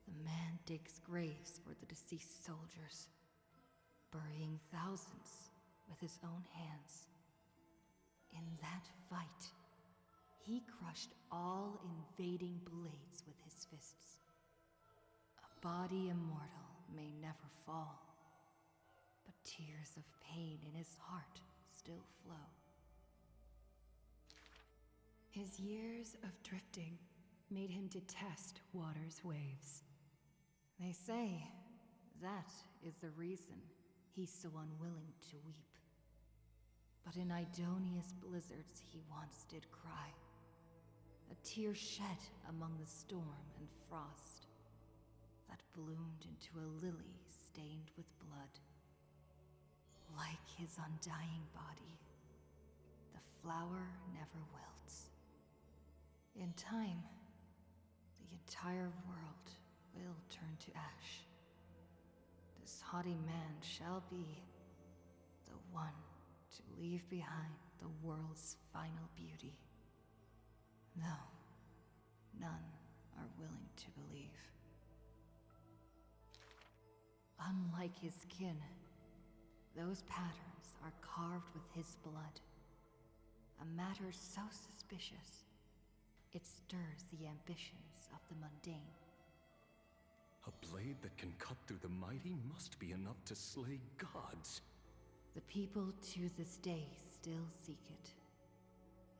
the man digs graves for the deceased soldiers, burying thousands with his own hands. In that fight, he crushed all invading blades with his fists. A body immortal may never fall, but tears of pain in his heart still flow. His years of drifting made him detest water's waves. They say that is the reason he's so unwilling to weep. But in Idonia's blizzards he once did cry, a tear shed among the storm and frost that bloomed into a lily stained with blood. Like his undying body, the flower never wilts. In time, the entire world will turn to ash. This haughty man shall be the one to leave behind the world's final beauty. Though none are willing to believe. Unlike his kin, those patterns are carved with his blood. A matter so suspicious, it stirs the ambitions of the mundane. A blade that can cut through the mighty must be enough to slay gods. The people to this day still seek it.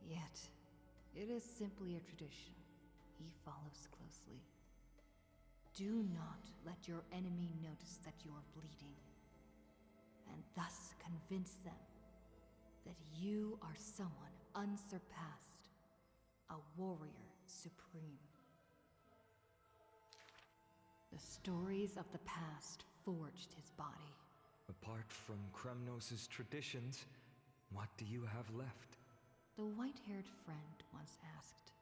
Yet, it is simply a tradition he follows closely. Do not let your enemy notice that you're bleeding, and thus convince them that you are someone unsurpassed, a warrior supreme. The stories of the past forged his body. Apart from Kremnos' traditions, what do you have left? The white-haired friend once asked.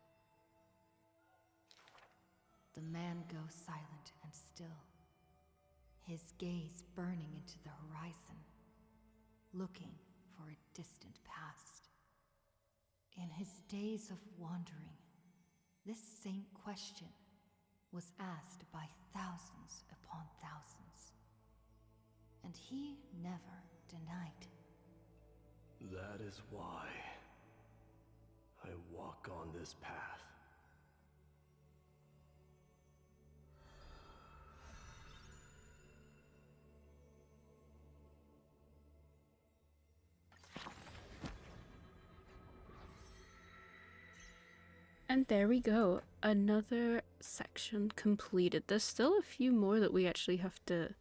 The man goes silent and still, his gaze burning into the horizon, looking for a distant past. In his days of wandering, this same question was asked by thousands upon thousands, and he never denied. That is why I walk on this path. And there we go. Another section completed. There's still a few more that we actually have to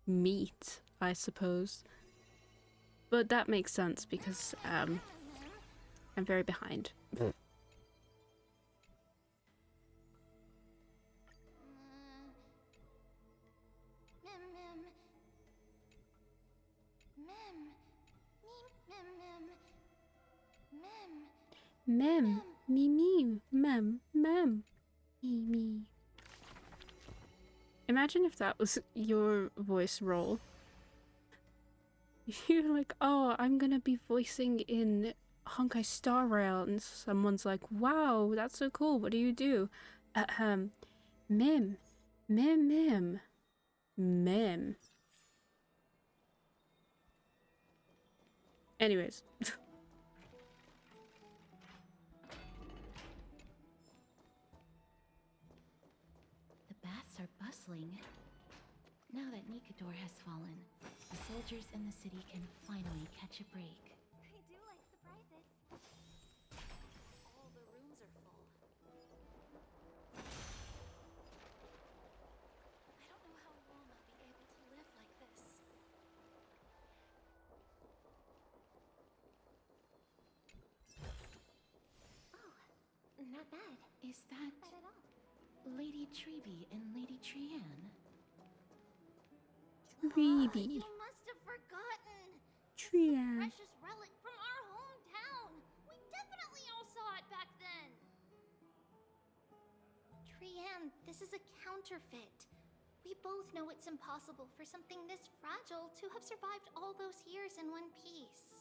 meet, I suppose. But that makes sense because I'm very behind. Mem, me, me, mem, mem, me, me. Imagine if that was your voice role. You're like, oh, I'm gonna be voicing in Honkai Star Rail, and someone's like, wow, that's so cool, what do you do? Mem, mem, mem, mem. Anyways. Baths are bustling. Now that Nikador has fallen, the soldiers in the city can finally catch a break. I do like surprises. All the rooms are full. I don't know how long I'll be able to live like this. Is that Lady Treby and Lady Trianne? Treby. You must have forgotten. Trianne. Precious relic from our hometown. We definitely all saw it back then. Trianne, this is a counterfeit. We both know it's impossible for something this fragile to have survived all those years in one piece.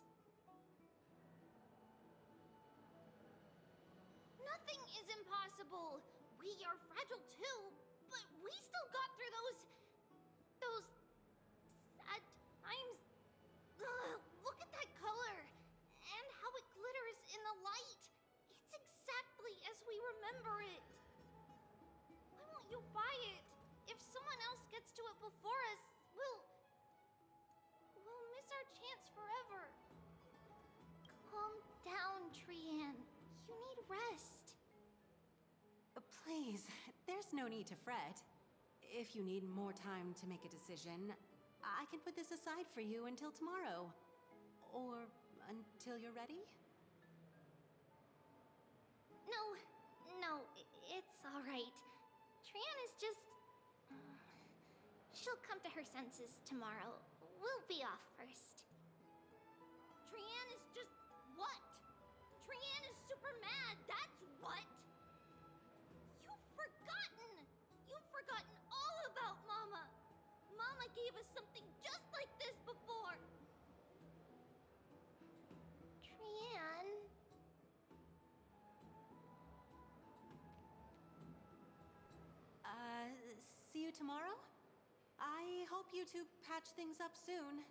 Nothing is impossible. We are fragile too, but we still got through those sad times. Ugh, look at that color and how it glitters in the light. It's exactly as we remember it. Why won't you buy it? If someone else gets to it before us, we'll miss our chance forever. Calm down, Trianne. You need rest. Please, there's no need to fret. If you need more time to make a decision, I can put this aside for you until tomorrow. Or until you're ready? No, it's all right. Trianne is just... She'll come to her senses tomorrow. We'll be off first. Trianne is just... what? Trianne is super mad, that's what! You've forgotten all about Mama! Mama gave us something just like this before! Trianne... See you tomorrow? I hope you two patch things up soon.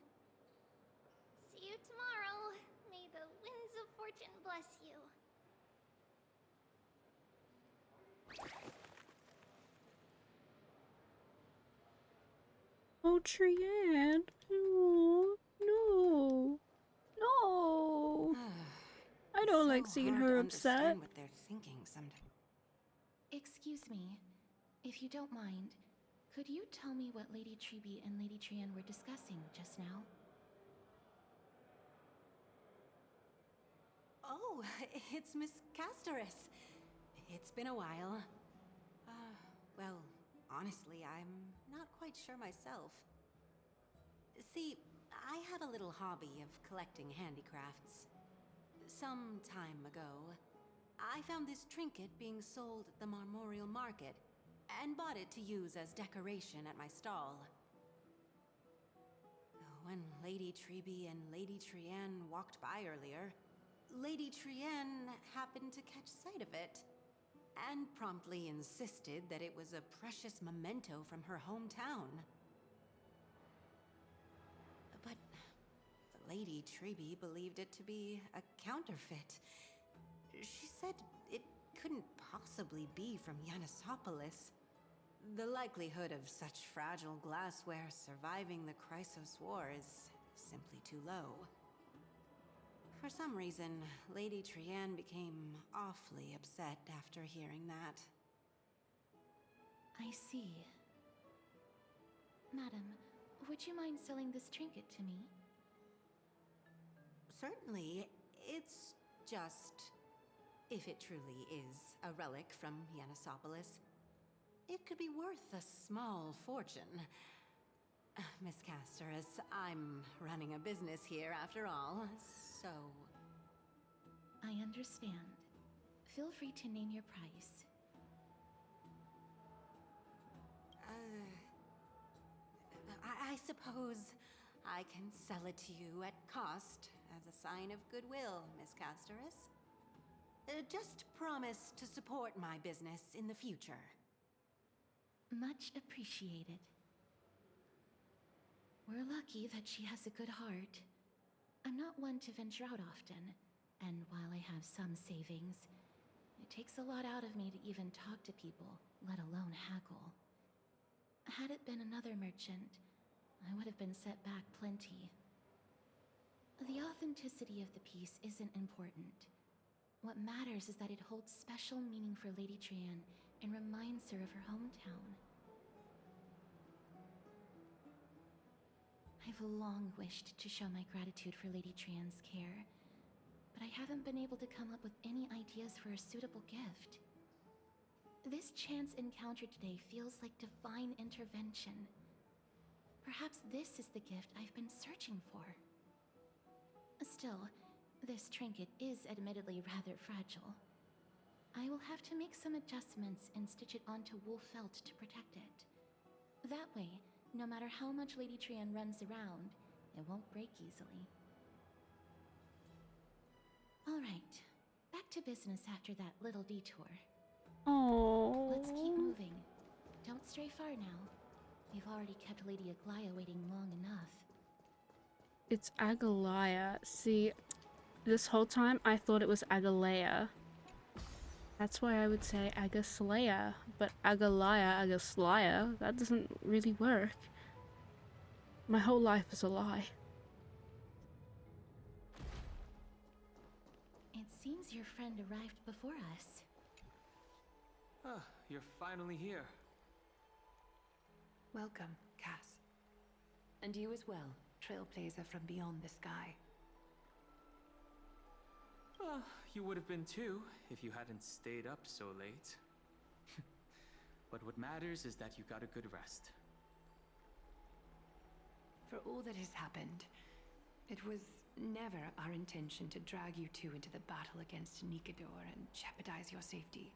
See you tomorrow. May the winds of fortune bless you. Oh, Trianne. Oh, no. No. I don't like seeing her upset. What they're thinking sometimes. Excuse me, if you don't mind, could you tell me what Lady Treby and Lady Trianne were discussing just now? Oh, it's Miss Castorus. It's been a while. Well, honestly, I'm not quite sure myself. See, I have a little hobby of collecting handicrafts. Some time ago, I found this trinket being sold at the Marmorial Market, and bought it to use as decoration at my stall. When Lady Treby and Lady Trianne walked by earlier, Lady Trianne happened to catch sight of it, and promptly insisted that it was a precious memento from her hometown. But Lady Treby believed it to be a counterfeit. She said it couldn't possibly be from Yanisopolis. The likelihood of such fragile glassware surviving the Chrysos War is simply too low. For some reason, Lady Trianne became awfully upset after hearing that. I see. Madam, would you mind selling this trinket to me? Certainly. It's just... if it truly is a relic from Yanisopolis, it could be worth a small fortune. Miss Castorus, I'm running a business here after all, so... I understand. Feel free to name your price. I suppose I can sell it to you at cost as a sign of goodwill, Miss Castorus. Just promise to support my business in the future. Much appreciated. We're lucky that she has a good heart. I'm not one to venture out often, and while I have some savings, it takes a lot out of me to even talk to people, let alone haggle. Had it been another merchant, I would have been set back plenty. The authenticity of the piece isn't important. What matters is that it holds special meaning for Lady Trianne and reminds her of her hometown. I've long wished to show my gratitude for Lady Trianne's care, but I haven't been able to come up with any ideas for a suitable gift. This chance encounter today feels like divine intervention. Perhaps this is the gift I've been searching for. Still, this trinket is admittedly rather fragile. I will have to make some adjustments and stitch it onto wool felt to protect it. That way, no matter how much Lady Trian runs around, it won't break easily. Alright, back to business after that little detour. Oh. Let's keep moving. Don't stray far now. We've already kept Lady Aglaya waiting long enough. It's Agalaya. See, this whole time I thought it was Agalea. That's why I would say Agaslaya, but Agalaya, Agaslaya, that doesn't really work. My whole life is a lie. It seems your friend arrived before us. Ah, you're finally here. Welcome, Cass. And you as well, trailblazer from beyond the sky. You would have been too, if you hadn't stayed up so late. But what matters is that you got a good rest. For all that has happened, it was never our intention to drag you two into the battle against Nikador and jeopardize your safety.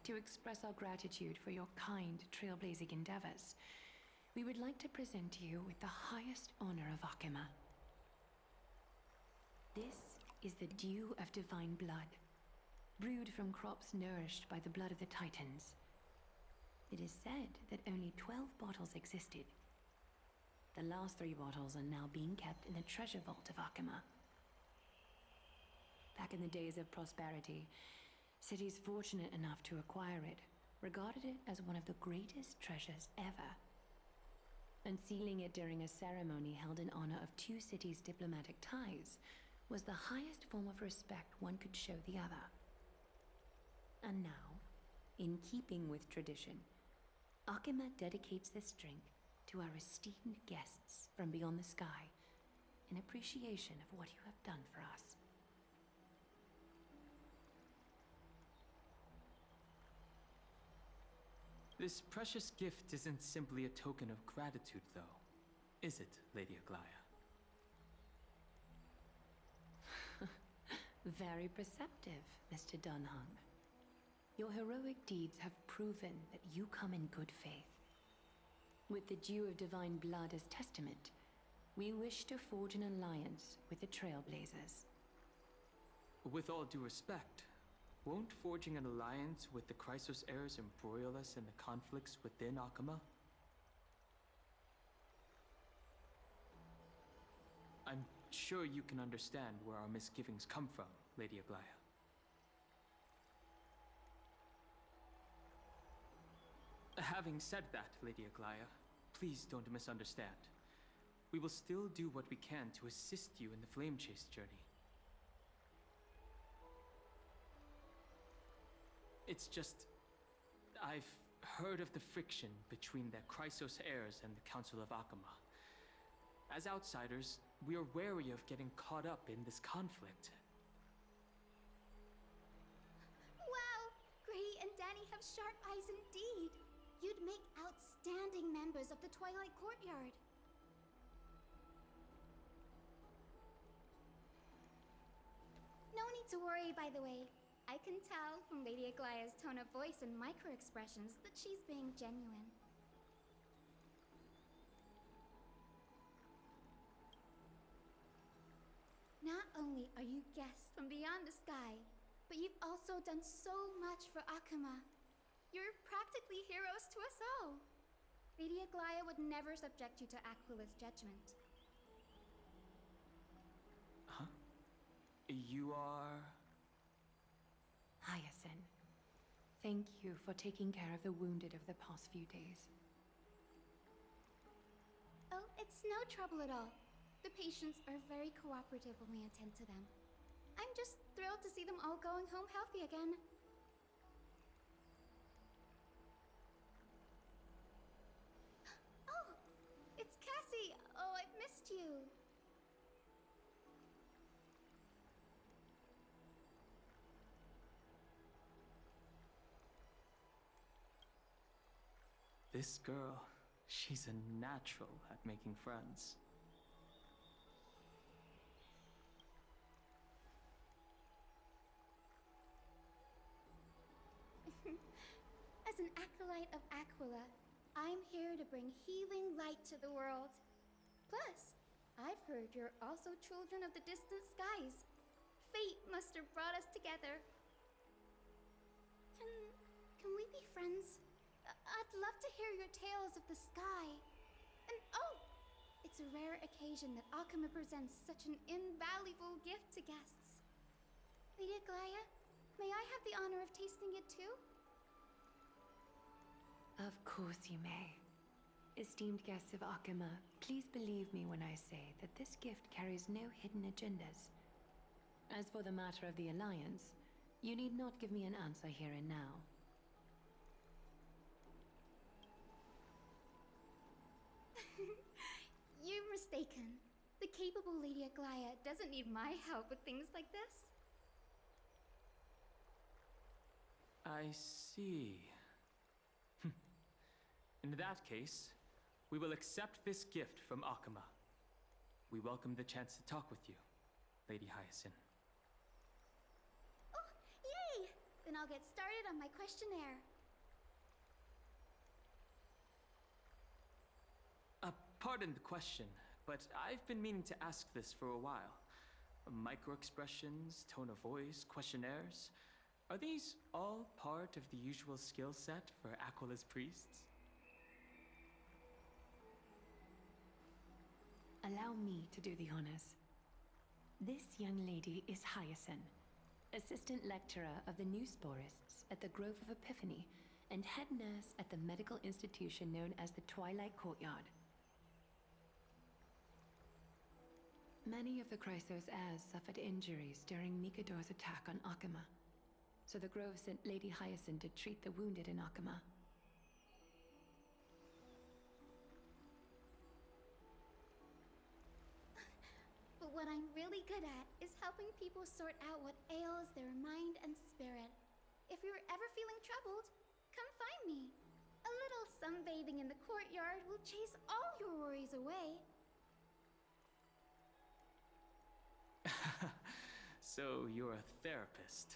To express our gratitude for your kind trailblazing endeavors, we would like to present you with the highest honor of Akima. This is the Dew of Divine Blood, brewed from crops nourished by the blood of the Titans. It is said that only 12 bottles existed. The last 3 bottles are now being kept in the treasure vault of Akima. Back in the days of prosperity, cities fortunate enough to acquire it regarded it as one of the greatest treasures ever. Unsealing it during a ceremony held in honor of 2 cities' diplomatic ties was the highest form of respect one could show the other. And now, in keeping with tradition, Akima dedicates this drink to our esteemed guests from beyond the sky in appreciation of what you have done for us. This precious gift isn't simply a token of gratitude, though, is it, Lady Aglaya? Very perceptive, Mr. Dunhung. Your heroic deeds have proven that you come in good faith. With the Dew of Divine Blood as testament, we wish to forge an alliance with the Trailblazers. With all due respect, won't forging an alliance with the Chrysos heirs embroil us in the conflicts within Akima? I'm sure you can understand where our misgivings come from, Lady Aglaya. Having said that, Lady Aglaya, please don't misunderstand. We will still do what we can to assist you in the Flame Chase journey. It's just, I've heard of the friction between the Chrysos heirs and the Council of Akima. As outsiders, we are wary of getting caught up in this conflict. Wow! Gray and Danny have sharp eyes indeed. You'd make outstanding members of the Twilight Courtyard. No need to worry, by the way. I can tell from Lady Aglaya's tone of voice and micro-expressions that she's being genuine. Not only are you guests from beyond the sky, but you've also done so much for Akima. You're practically heroes to us all. Lady Aglaya would never subject you to Aquila's judgment. Huh? You are... Hyacinth, thank you for taking care of the wounded of the past few days. Oh, it's no trouble at all. The patients are very cooperative when we attend to them. I'm just thrilled to see them all going home healthy again. Oh, it's Cassie! Oh, I've missed you. This girl, she's a natural at making friends. As an acolyte of Aquila, I'm here to bring healing light to the world. Plus, I've heard you're also children of the distant skies. Fate must have brought us together. Can we be friends? I'd love to hear your tales of the sky. And oh, it's a rare occasion that Akama presents such an invaluable gift to guests. Lady Aglaya, may I have the honor of tasting it too? Of course you may. Esteemed guests of Akama, please believe me when I say that this gift carries no hidden agendas. As for the matter of the Alliance, you need not give me an answer here and now. You're mistaken. The capable Lady Aglaya doesn't need my help with things like this. I see. In that case, we will accept this gift from Akama. We welcome the chance to talk with you, Lady Hyacinth. Oh, yay! Then I'll get started on my questionnaire. Pardon the question, but I've been meaning to ask this for a while. Micro-expressions, tone of voice, questionnaires, are these all part of the usual skill set for Aquila's priests? Allow me to do the honors. This young lady is Hyacinth, assistant lecturer of the new sporists at the Grove of Epiphany and head nurse at the medical institution known as the Twilight Courtyard. Many of the Chrysos heirs suffered injuries during Mikador's attack on Akama, so the Grove sent Lady Hyacinth to treat the wounded in Akama. But what I'm really good at is helping people sort out what ails their mind and spirit. If you're ever feeling troubled, come find me. A little sunbathing in the courtyard will chase all your worries away. So you're a therapist.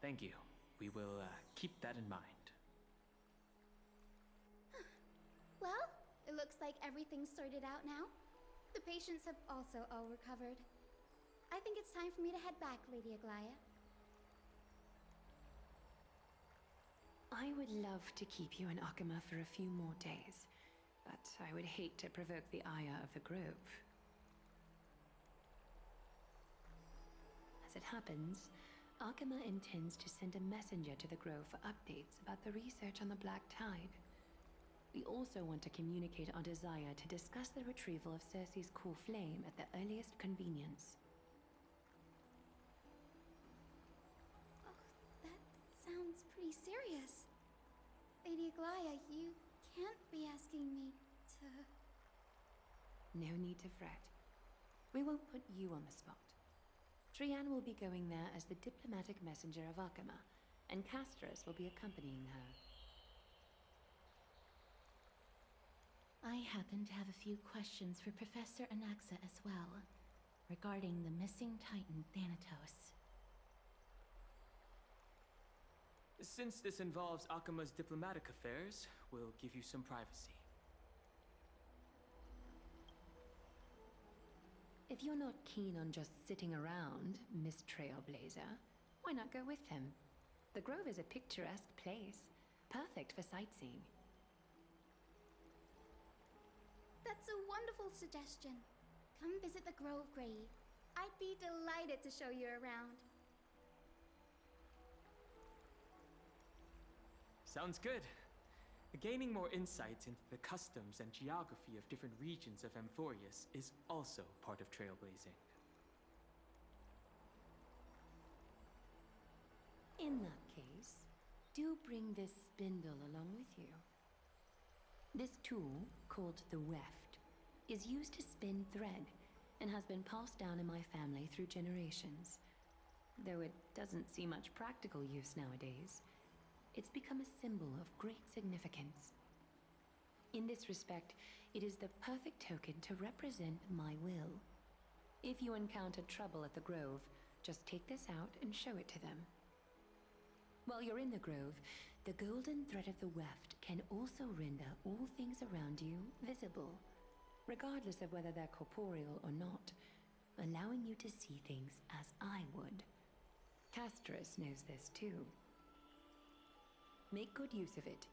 Thank you. We will keep that in mind. Well, it looks like everything's sorted out now. The patients have also all recovered. I think it's time for me to head back, Lady Aglaya. I would love to keep you in Akama for a few more days, but I would hate to provoke the ire of the Grove. As it happens, Akama intends to send a messenger to the Grove for updates about the research on the Black Tide. We also want to communicate our desire to discuss the retrieval of Circe's core flame at the earliest convenience. Oh, that sounds pretty serious. Lady Aglaya, you can't be asking me to... No need to fret. We won't put you on the spot. Trianne will be going there as the diplomatic messenger of Akama, and Castris will be accompanying her. I happen to have a few questions for Professor Anaxa as well, regarding the missing Titan Thanatos. Since this involves Akama's diplomatic affairs, we'll give you some privacy. If you're not keen on just sitting around, Miss Trailblazer, why not go with him? The Grove is a picturesque place, perfect for sightseeing. That's a wonderful suggestion. Come visit the Grove, Grey. I'd be delighted to show you around. Sounds good. Gaining more insights into the customs and geography of different regions of Amphoreus is also part of trailblazing. In that case, do bring this spindle along with you. This tool, called the weft, is used to spin thread and has been passed down in my family through generations. Though it doesn't see much practical use nowadays, it's become a symbol of great significance. In this respect, it is the perfect token to represent my will. If you encounter trouble at the Grove, just take this out and show it to them. While you're in the Grove, the golden thread of the weft can also render all things around you visible, regardless of whether they're corporeal or not, allowing you to see things as I would. Castrus knows this too. Make good use of it.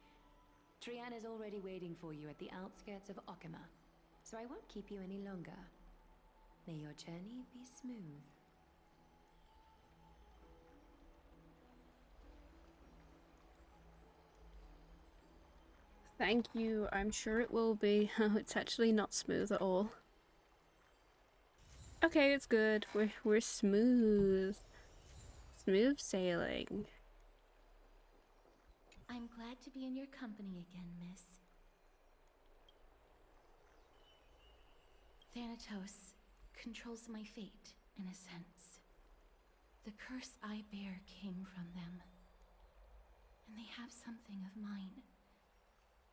Trian is already waiting for you at the outskirts of Okima, so I won't keep you any longer. May your journey be smooth. Thank you, I'm sure it will be. It's actually not smooth at all. Okay, it's good. We're smooth. Smooth sailing. I'm glad to be in your company again, miss. Thanatos controls my fate, in a sense. The curse I bear came from them. And they have something of mine.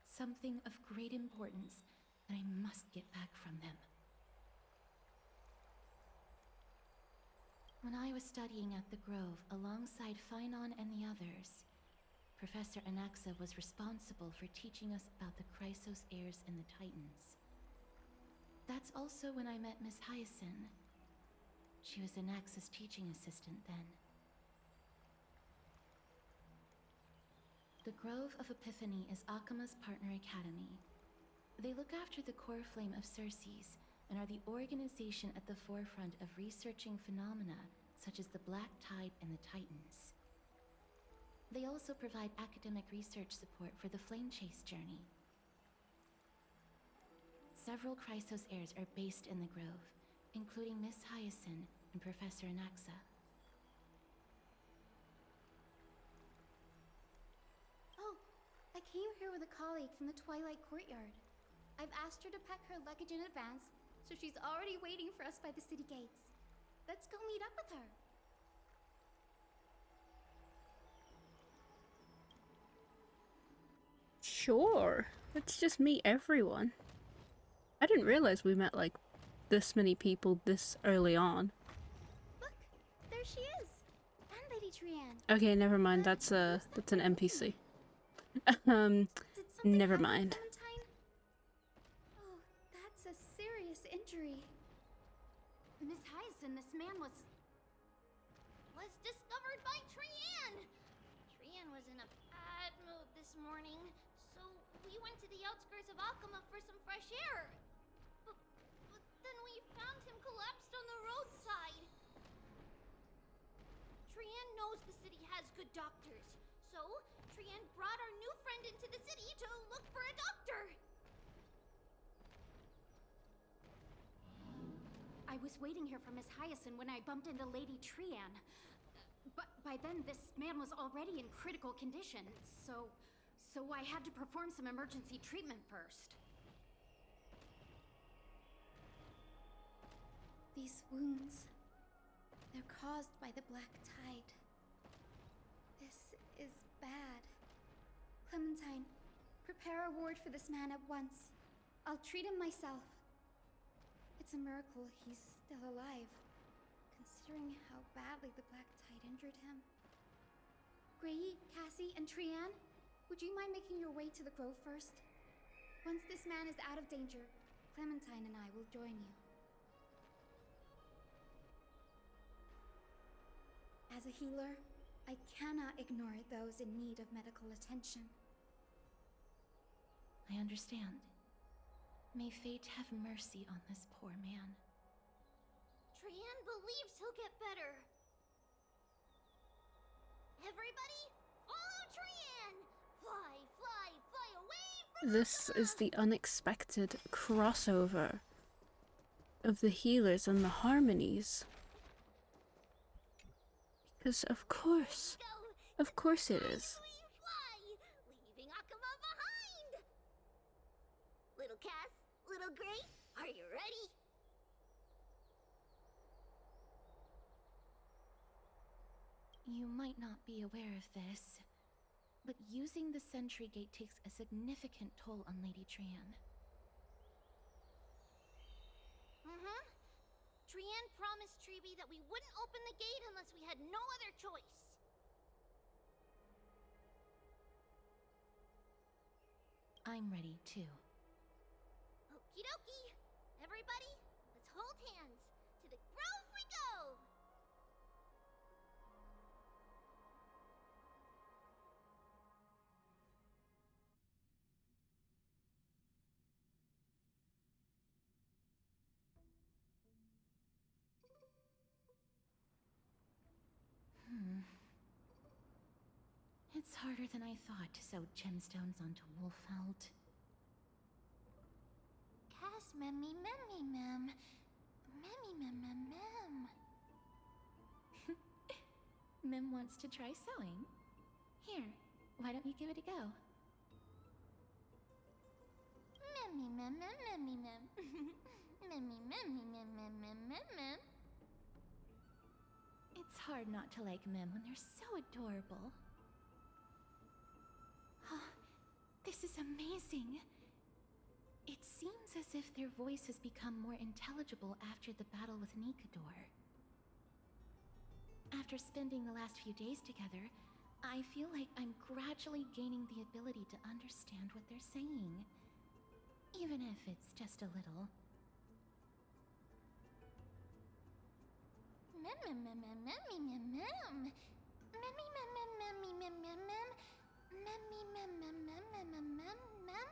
Something of great importance that I must get back from them. When I was studying at the Grove alongside Phynon and the others, Professor Anaxa was responsible for teaching us about the Chrysos heirs and the Titans. That's also when I met Miss Hyacinth. She was Anaxa's teaching assistant then. The Grove of Epiphany is Akima's partner academy. They look after the core flame of Circes and are the organization at the forefront of researching phenomena such as the Black Tide and the Titans. They also provide academic research support for the Flame Chase journey. Several Chrysos heirs are based in the Grove, including Miss Hyacinth and Professor Anaxa. Oh, I came here with a colleague from the Twilight Courtyard. I've asked her to pack her luggage in advance, so she's already waiting for us by the city gates. Let's go meet up with her. Sure. Let's just meet everyone. I didn't realize we met like this many people this early on. Look, there she is. And Lady Trian. Okay, never mind. That's an NPC. Never mind. Oh, that's a serious injury. Miss Hyacinth, this man was discovered by Trian. Trian was in a bad mood this morning, so we went to the outskirts of Akama for some fresh air. But then we found him collapsed on the roadside. Trian knows the city has good doctors, so Trian brought our new friend into the city to look for a doctor. I was waiting here for Miss Hyacinth when I bumped into Lady Trian. But by then, this man was already in critical condition, so I had to perform some emergency treatment first. These wounds, they're caused by the Black Tide. This is bad. Clementine, prepare a ward for this man at once. I'll treat him myself. It's a miracle he's still alive, considering how badly the Black Tide injured him. Grey, Cassie, and Trian, would you mind making your way to the Grove first? Once this man is out of danger, Clementine and I will join you. As a healer, I cannot ignore those in need of medical attention. I understand. May fate have mercy on this poor man. Trian believes he'll get better. Everybody, follow Trian! Fly, fly, fly away from This is the unexpected crossover of the healers and the harmonies. Because of course it is. leaving Akama behind! Little Cass, little Grey, are you ready? You might not be aware of this, But using the sentry gate takes a significant toll on Lady Trian. Mm-hmm. Trian promised Treeby that we wouldn't open the gate unless we had no other choice. I'm ready, too. Okie dokie. Everybody, let's hold hands. To the grove we go! It's harder than I thought to sew gemstones onto Wolfeld. Cass memmy memmy mem. Memmy mem mem mem. Mem wants to try sewing. Here, why don't you give it a go? Memmy mem mem memmy mem. Memmy memmy mem mem mem mem mem. It's hard not to like Mem when they're so adorable. Oh, this is amazing. It seems as if their voice has become more intelligible after the battle with Nikador. After spending the last few days together, I feel like I'm gradually gaining the ability to understand what they're saying. Even if it's just a little. Mem mem mem mem memmy mem mem. Memmy mem mem memmy mem mem mem. Memmy mem mem mem mem mem mem mem.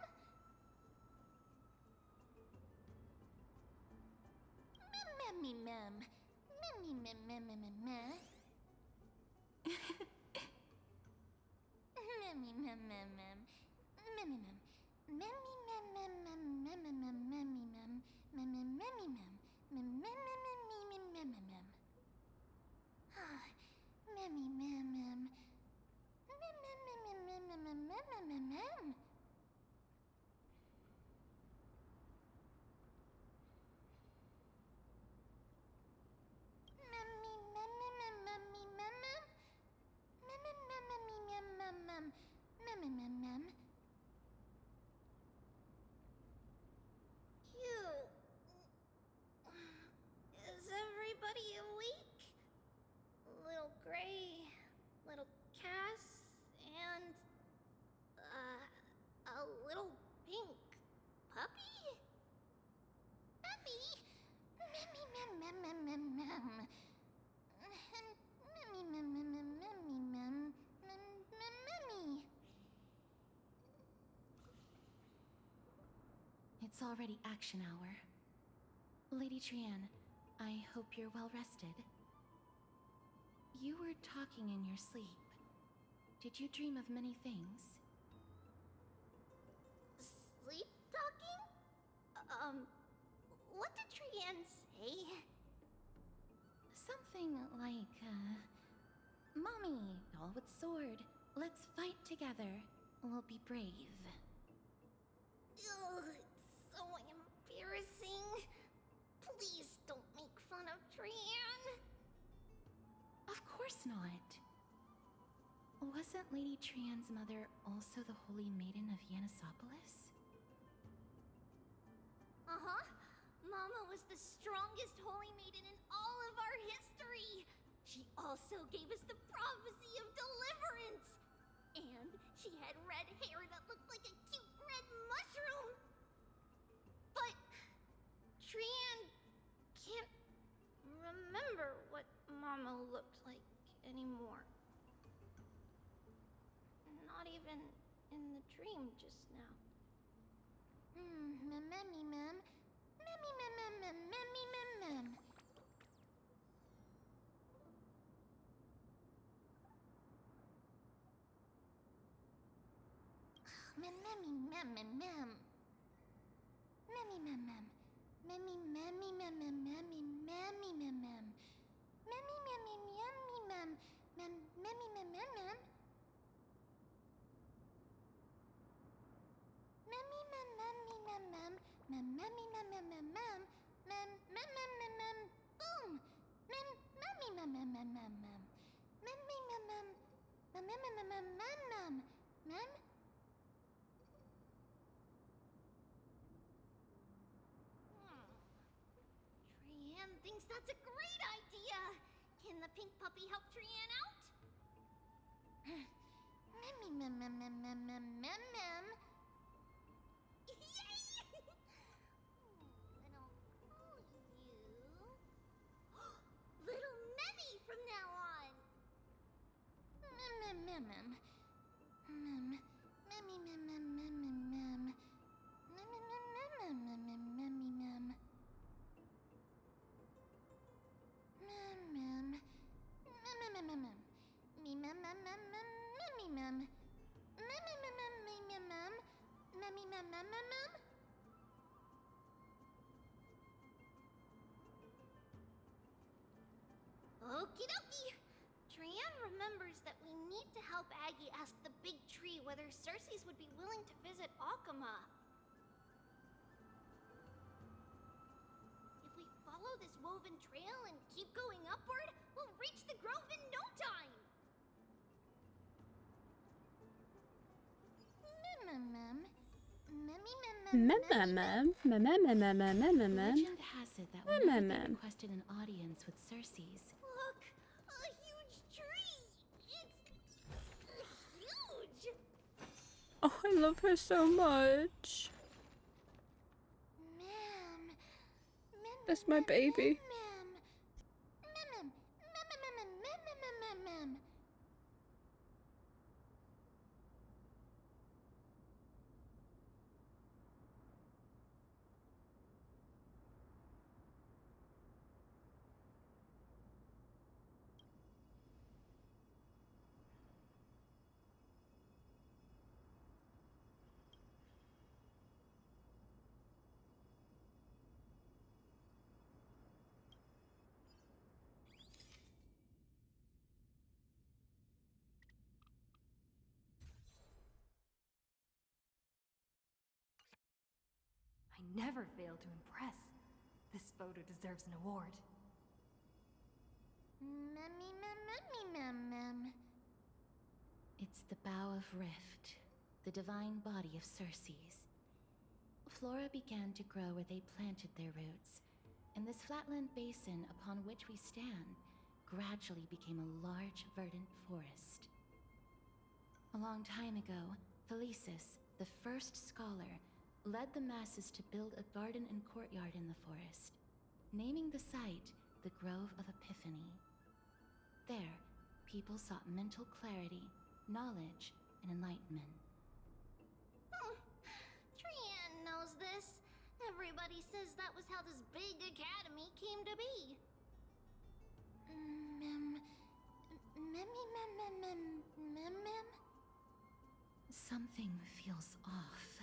Memmy mem. Memmy mem mem mem mem mem. Memmy mem mem mem. Memmy mem. Memmy mem mem mem mem mem mem memmy mem. Memmy memmy mem. Mem mem mem mem mem mem mem. Memmy mem mem. Mem mem mem mem mem mem mem mem mem mem. Memmy mem mem mem memmy mem mem. Mem mem mem memmy mem mem mem. Memmy mem mem. Is everybody awake? Little Gray, little Cass, and a little pink puppy? Puppy? Memmy mem mem mem mem mem. Memmy mem mem mem memmy mem. Mem mem memmy. It's already action hour. Lady Trian, I hope you're well rested. You were talking in your sleep. Did you dream of many things? Sleep talking? What did Trian say? Something like, Mommy, doll with sword, let's fight together. We'll be brave. Ugh, it's so embarrassing. Please don't make fun of Trian. Of course not. Wasn't Lady Trian's mother also the Holy Maiden of Yanisopolis? Uh-huh. Mama was the strongest holy maiden in all of our history. She also gave us the prophecy of deliverance. And she had red hair that looked like a cute red mushroom. But Trian can't remember what Mama looked like anymore. Not even in the dream just now. Memmy mem. Memmy mem mem mem memmy mem mem. Memmy mem mem mem. Memmy mem mem. Memmy memmy mem mem memmy memmy mem mem. Memmy memmy memmy mem. Mem memmy mem mem mem. Memmy mem memmy mem mem. Mem memmy mem mem mem mem. Mem mem mem mem mem. Boom. Mem memmy mem mem mem mem mem. Memmy mem mem. Mem mem mem mem mem mem. Mem? Trianne thinks that's a great idea! Can the pink puppy help Trianne out? Mem. Yay! And I'll call you... Little Memmy from now on! Mem. Okie dokie! Trianne remembers that we need to help Aggie ask the big tree whether Cersei's would be willing to visit Akama. If we follow this woven trail and keep going upward, we'll reach the grove in no time! Legend has it that whenever they requested an audience with Cersei's, Look! A huge tree! It's huge! Oh, I love her so much. That's my baby. I never fail to impress. This photo deserves an award. it's the Bough of Rift, the divine body of Cersei's. Flora began to grow where they planted their roots, and this flatland basin upon which we stand gradually became a large, verdant forest. A long time ago, Thelesis, the first scholar, led the masses to build a garden and courtyard in the forest, naming the site the Grove of Epiphany. There, people sought mental clarity, knowledge, and enlightenment. Trianne knows this. Everybody says that was how this big academy came to be. Something feels off.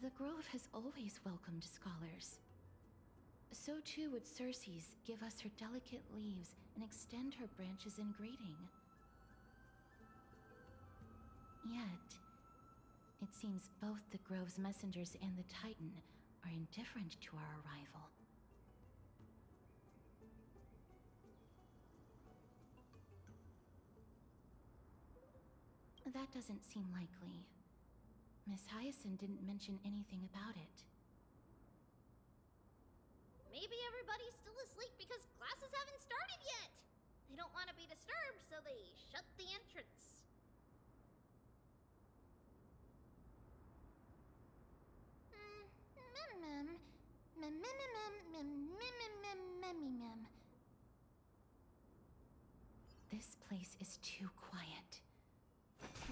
The Grove has always welcomed scholars. So too would Cersei's give us her delicate leaves and extend her branches in greeting. Yet, it seems both the Grove's messengers and the Titan are indifferent to our arrival. That doesn't seem likely. Miss Hyacinth didn't mention anything about it. Maybe everybody's still asleep because classes haven't started yet. They don't want to be disturbed, so they shut the entrance. This place is too quiet.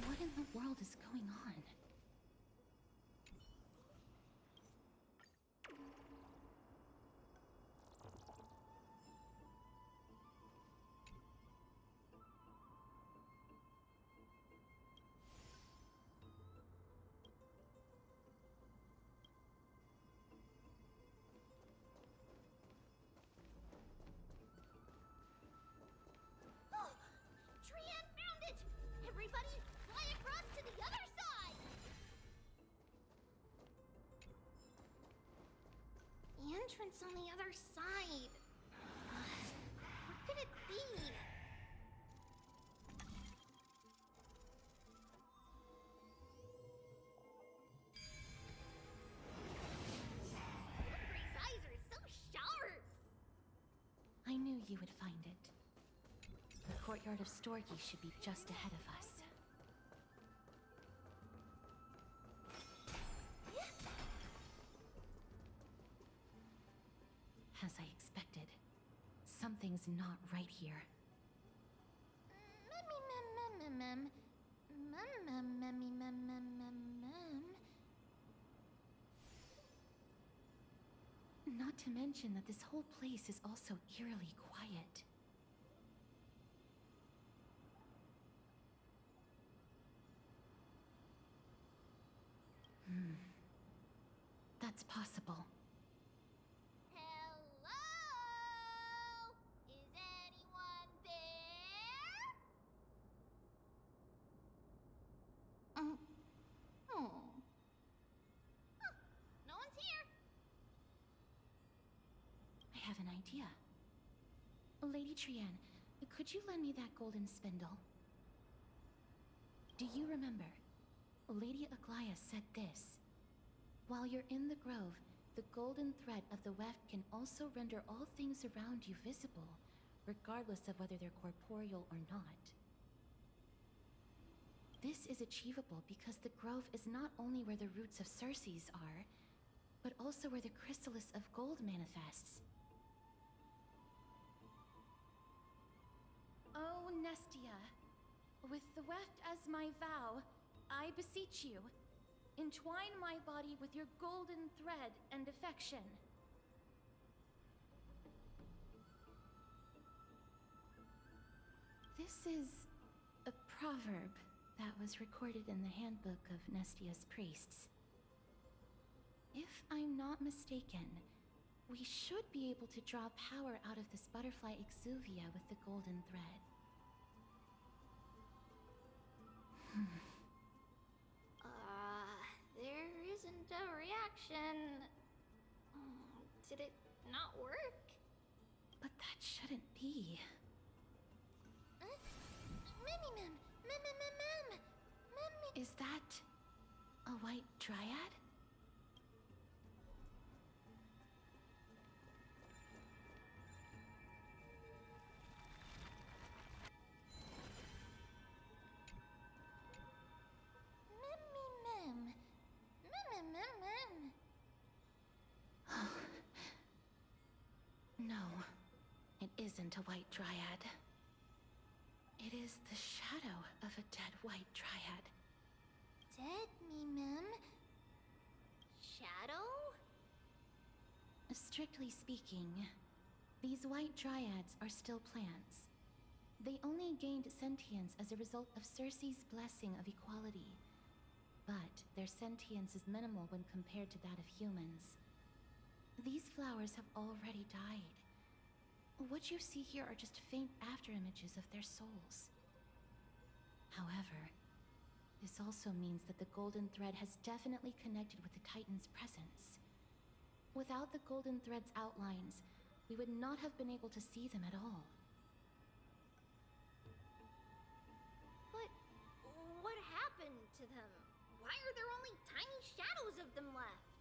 What in the world is going on? Trianne found it! Everybody, fly across to the other side! The entrance on the other side. What could it be? he would find it. The courtyard of Storgi should be just ahead of us. As I expected, something's not right here. Not to mention that this whole place is also eerily quiet. That's possible. Hello? Is anyone there? No one's here. I have an idea. Lady Trian, could you lend me that golden spindle? Do you remember? Lady Aglaia said this. While you're in the grove, the golden thread of the weft can also render all things around you visible, regardless of whether they're corporeal or not. This is achievable because the grove is not only where the roots of Circes are, but also where the chrysalis of gold manifests. Oh, Nestia, with the weft as my vow, I beseech you, entwine my body with your golden thread and affection. This is a proverb that was recorded in the handbook of Nestia's priests. If I'm not mistaken, we should be able to draw power out of this butterfly exuvia with the golden thread. There isn't a reaction. Did it not work? But that shouldn't be. Is that a white dryad? No, it isn't a white dryad. It is the shadow of a dead white dryad. Dead Shadow? Strictly speaking, these white dryads are still plants. They only gained sentience as a result of Circe's blessing of equality. But their sentience is minimal when compared to that of humans. These flowers have already died. What you see here are just faint afterimages of their souls. However, this also means that the golden thread has definitely connected with the Titan's presence. Without the golden thread's outlines, we would not have been able to see them at all. But what happened to them? Why are there only tiny shadows of them left?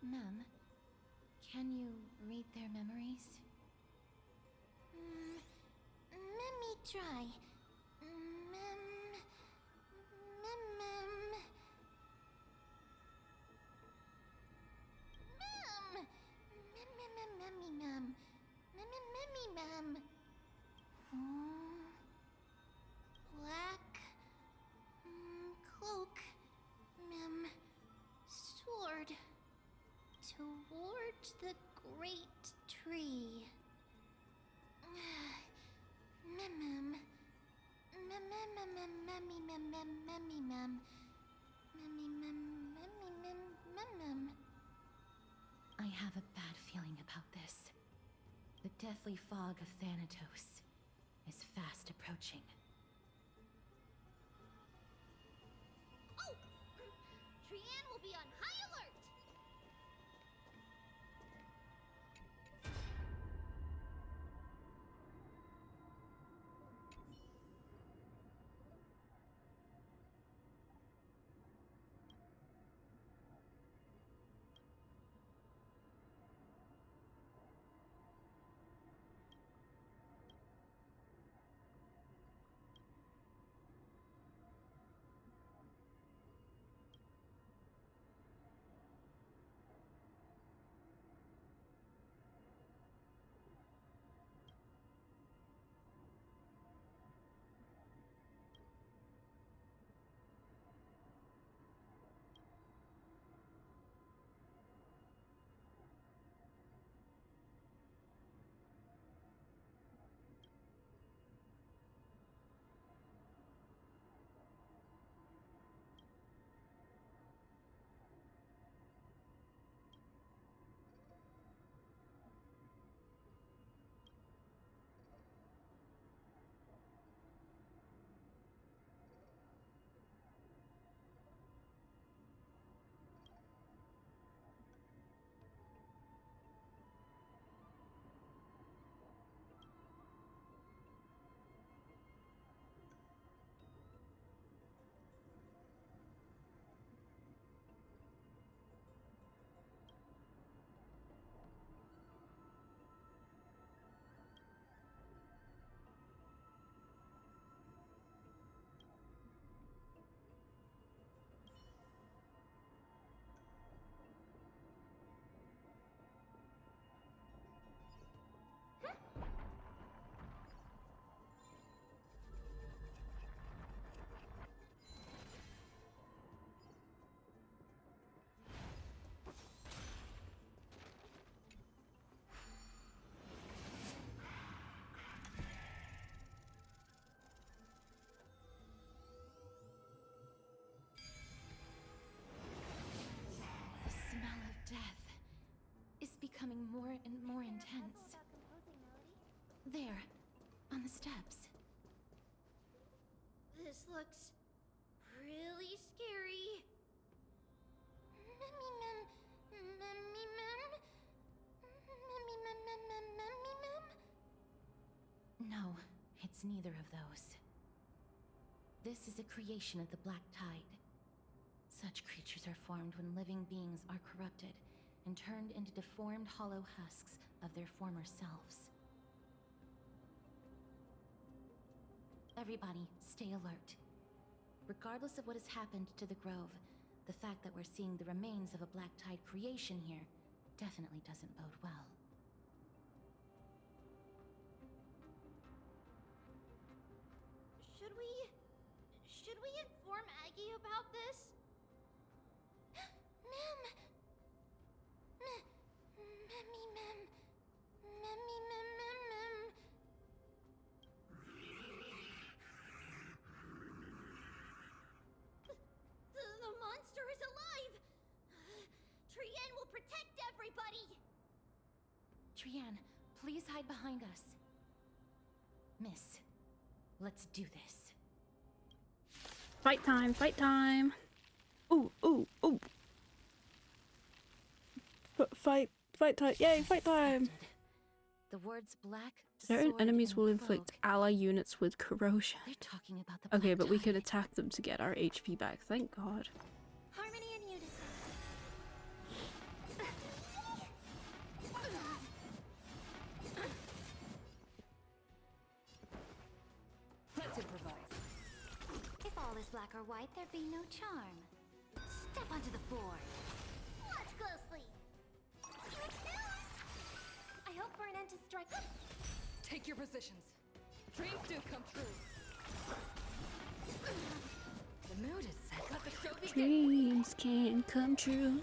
Mem, can you read their memories? Let me try. Black cloak, sword toward the great tree. I have a bad feeling about this. The deathly fog of Thanatos is fast approaching. Oh! Trian will be on high alert! becoming more and more intense. There, on the steps. This looks really scary. Memmy mem, memmy mem, memmy mem mem mem memmy mem. No, it's neither of those. This is a creation of the Black Tide. Such creatures are formed when living beings are corrupted and turned into deformed hollow husks of their former selves. Everybody, stay alert. Regardless of what has happened to the Grove, the fact that we're seeing the remains of a Black Tide creation here definitely doesn't bode well. Should we inform Aggie about this? Mem! Memmy mem. Memmy mem mem mem. The monster is alive! Trienne will protect everybody! Trienne, please hide behind us. Miss, let's do this. Fight time, fight time. Ooh, ooh, ooh. Fight time. Yay, fight time. The words black Certain sword enemies and will cloak. inflict ally units with corrosion. They're talking about the Okay, Black but we Tide. could attack them to get our HP back. Thank God. Harmony and unison. Let's improvise. If all is black or white, there'd be no charm. Step onto the board. Watch closely. I hope for an end to strike. Take your positions. Dreams do come true. The mood is set. Let the show begin. Dreams can come true.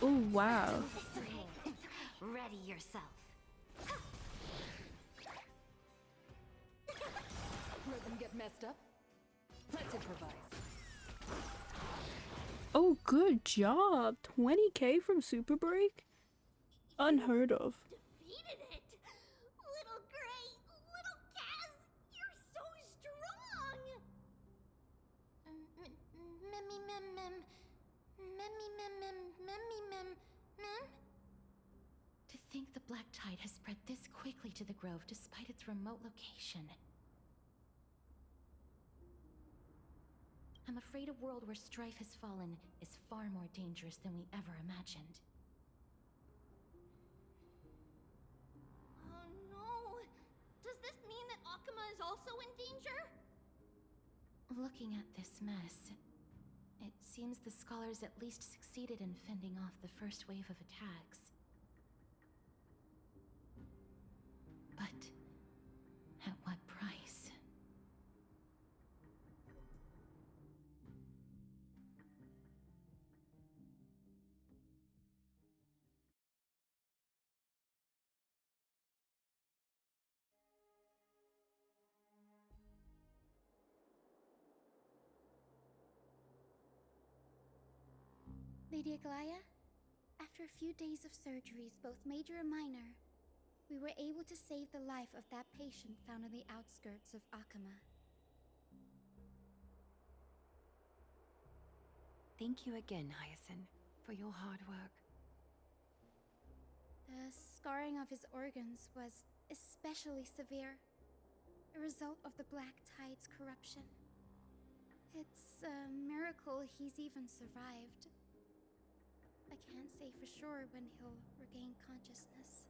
Oh wow. It's okay. Ready yourself. Rhythm get messed up. Let's improvise. Oh, good job. 20k from Super Break? Unheard of. Defeated it! Little Gray, little Kaz, you're so strong! Memmy mem mem. Memmy mem mem. Memmy mem mem. To think the Black Tide has spread this quickly to the Grove despite its remote location. I'm afraid a world where strife has fallen is far more dangerous than we ever imagined. Oh no! Does this mean that Akuma is also in danger? Looking at this mess, it seems the scholars at least succeeded in fending off the first wave of attacks. But at what price? Lady Aglaya, after a few days of surgeries, both major and minor, we were able to save the life of that patient found on the outskirts of Akuma. Thank you again, Hyacinth, for your hard work. The scarring of his organs was especially severe, a result of the Black Tide's corruption. It's a miracle he's even survived. I can't say for sure when he'll regain consciousness.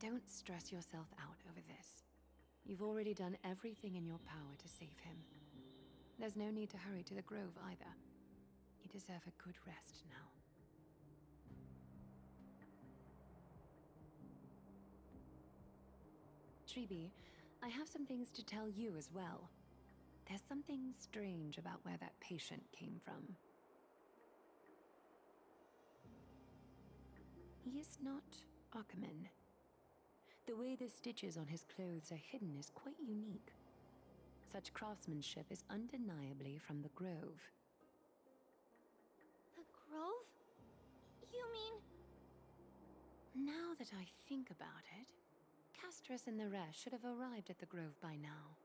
Don't stress yourself out over this. You've already done everything in your power to save him. There's no need to hurry to the Grove either. You deserve a good rest now. Tribi, I have some things to tell you as well. There's something strange about where that patient came from. He is not Akuman. The way the stitches on his clothes are hidden is quite unique. Such craftsmanship is undeniably from the Grove. The Grove? You mean... Now that I think about it, Castrus and the rest should have arrived at the grove by now.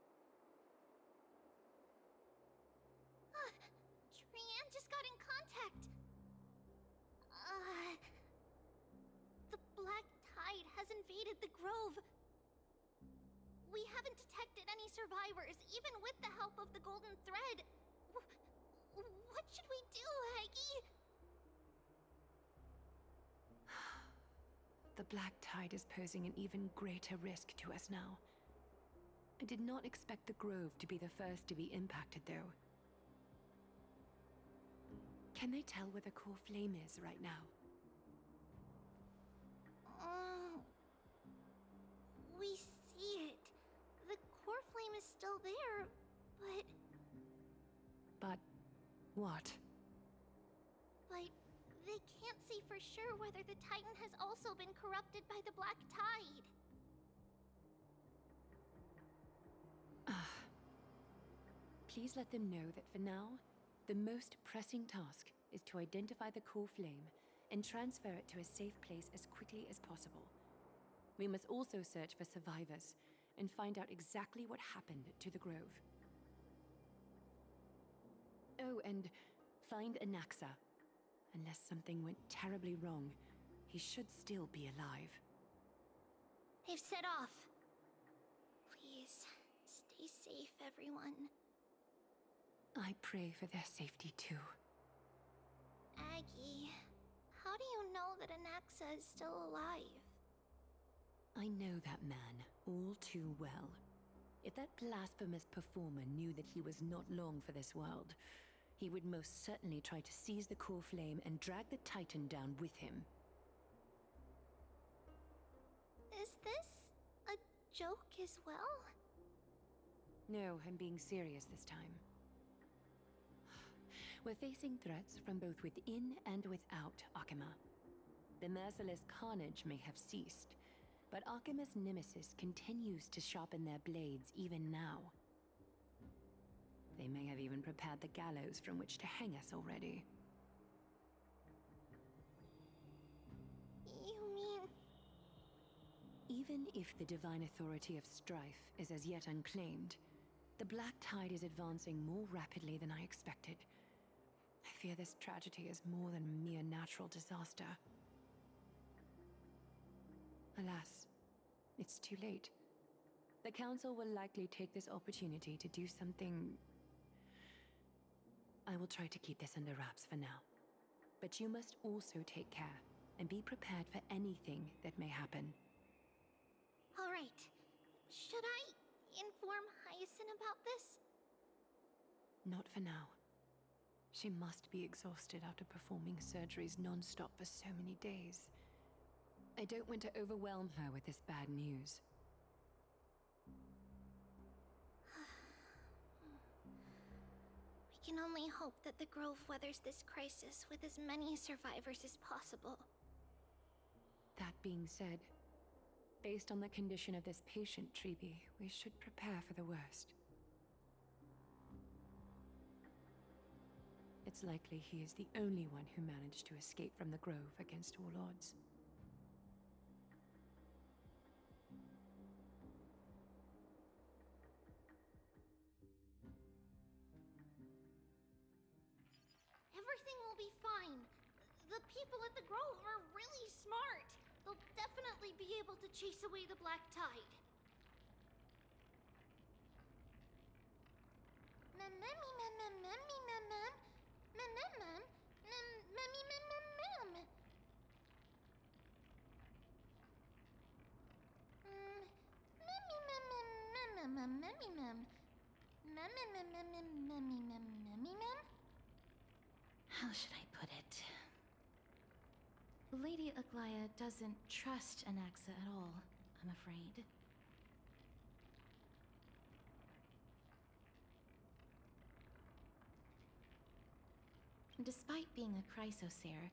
Trianne just got in contact. The black tide has invaded the grove. We haven't detected any survivors, even with the help of the golden thread. What should we do, Aggie? The black tide is posing an even greater risk to us now. I did not expect the grove to be the first to be impacted, though. Can they tell where the core flame is right now? We see it. The core flame is still there, but... But what? But they can't see for sure whether the Titan has also been corrupted by the black tide. Please let them know that for now, the most pressing task is to identify the core flame and transfer it to a safe place as quickly as possible. We must also search for survivors and find out exactly what happened to the grove. Oh, and find Anaxa. Unless something went terribly wrong, he should still be alive. They've set off. Please, stay safe, everyone. I pray for their safety too. Aggie, how do you know that Anaxa is still alive? I know that man all too well. If that blasphemous performer knew that he was not long for this world, he would most certainly try to seize the core flame and drag the Titan down with him. Is this a joke as well? No, I'm being serious this time. We're facing threats from both within and without Akima. The merciless carnage may have ceased, but Akima's nemesis continues to sharpen their blades even now. They may have even prepared the gallows from which to hang us already. You mean... Even if the divine authority of strife is as yet unclaimed, the black tide is advancing more rapidly than I expected. I fear this tragedy is more than a mere natural disaster. Alas, it's too late. The Council will likely take this opportunity to do something... I will try to keep this under wraps for now. But you must also take care and be prepared for anything that may happen. All right. Should I inform Hyacinth about this? Not for now. She must be exhausted after performing surgeries non-stop for so many days. I don't want to overwhelm her with this bad news. We can only hope that the Grove weathers this crisis with as many survivors as possible. That being said, based on the condition of this patient, Tribi, we should prepare for the worst. It's likely he is the only one who managed to escape from the Grove against all odds. Everything will be fine. The people at the Grove are really smart. They'll definitely be able to chase away the black tide. How should I put it? Lady Aglaia doesn't trust Anaxa at all, I'm afraid. Despite being a chrysosere,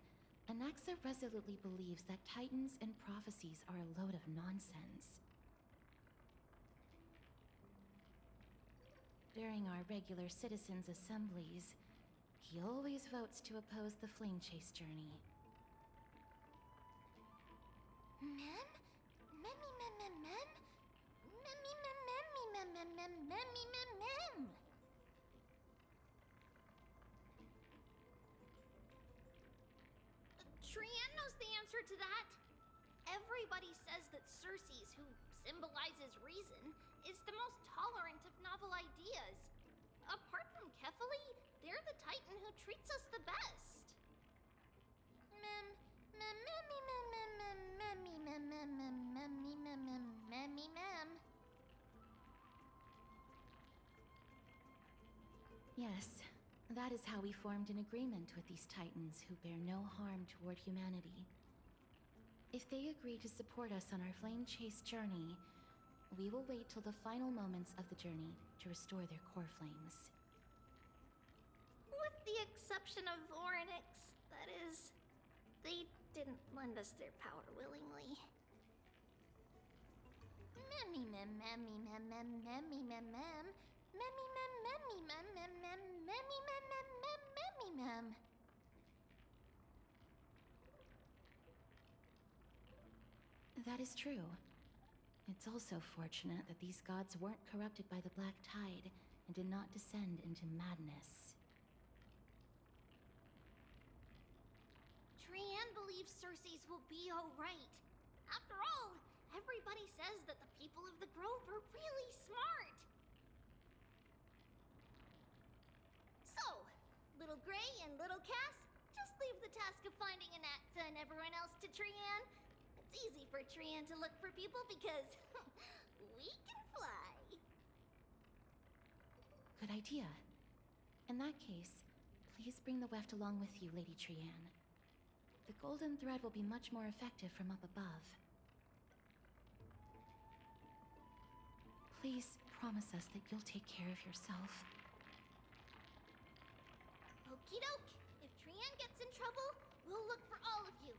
Anaxa resolutely believes that titans and prophecies are a load of nonsense. During our regular citizens' assemblies, he always votes to oppose the Flame Chase journey. Mem? Memmy mem mem mem? Memmy mem memmy mem mem mem memmy mem mem. Trian knows the answer to that. Everybody says that Circes, who symbolizes reason, is the most tolerant of novel ideas. Apart from Kefali, they're the Titan who treats us the best. Mem, mem, memmy, mem, mem, mem, memmy, mem, mem, mem, memmy, mem, mem, memmy, mem. Yes, that is how we formed an agreement with these Titans who bear no harm toward humanity. If they agree to support us on our flame chase journey, we will wait till the final moments of the journey to restore their core flames. With the exception of Orynyx, that is. They didn't lend us their power willingly. Memmy mem memmy mem mem memmy mem mem. Memmy mem memmy mem mem mem memmy mem mem mem memmy mem. That is true. It's also fortunate that these gods weren't corrupted by the Black Tide and did not descend into madness. Trian believes Circes will be alright. After all, everybody says that the people of the Grove are really smart. So, Little Gray and Little Cass, just leave the task of finding Anaxa and everyone else to Trian. It's easy for Trian to look for people because we can fly. Good idea. In that case, please bring the weft along with you, Lady Trian. The golden thread will be much more effective from up above. Please promise us that you'll take care of yourself. Okie doke. If Trian gets in trouble, we'll look for all of you.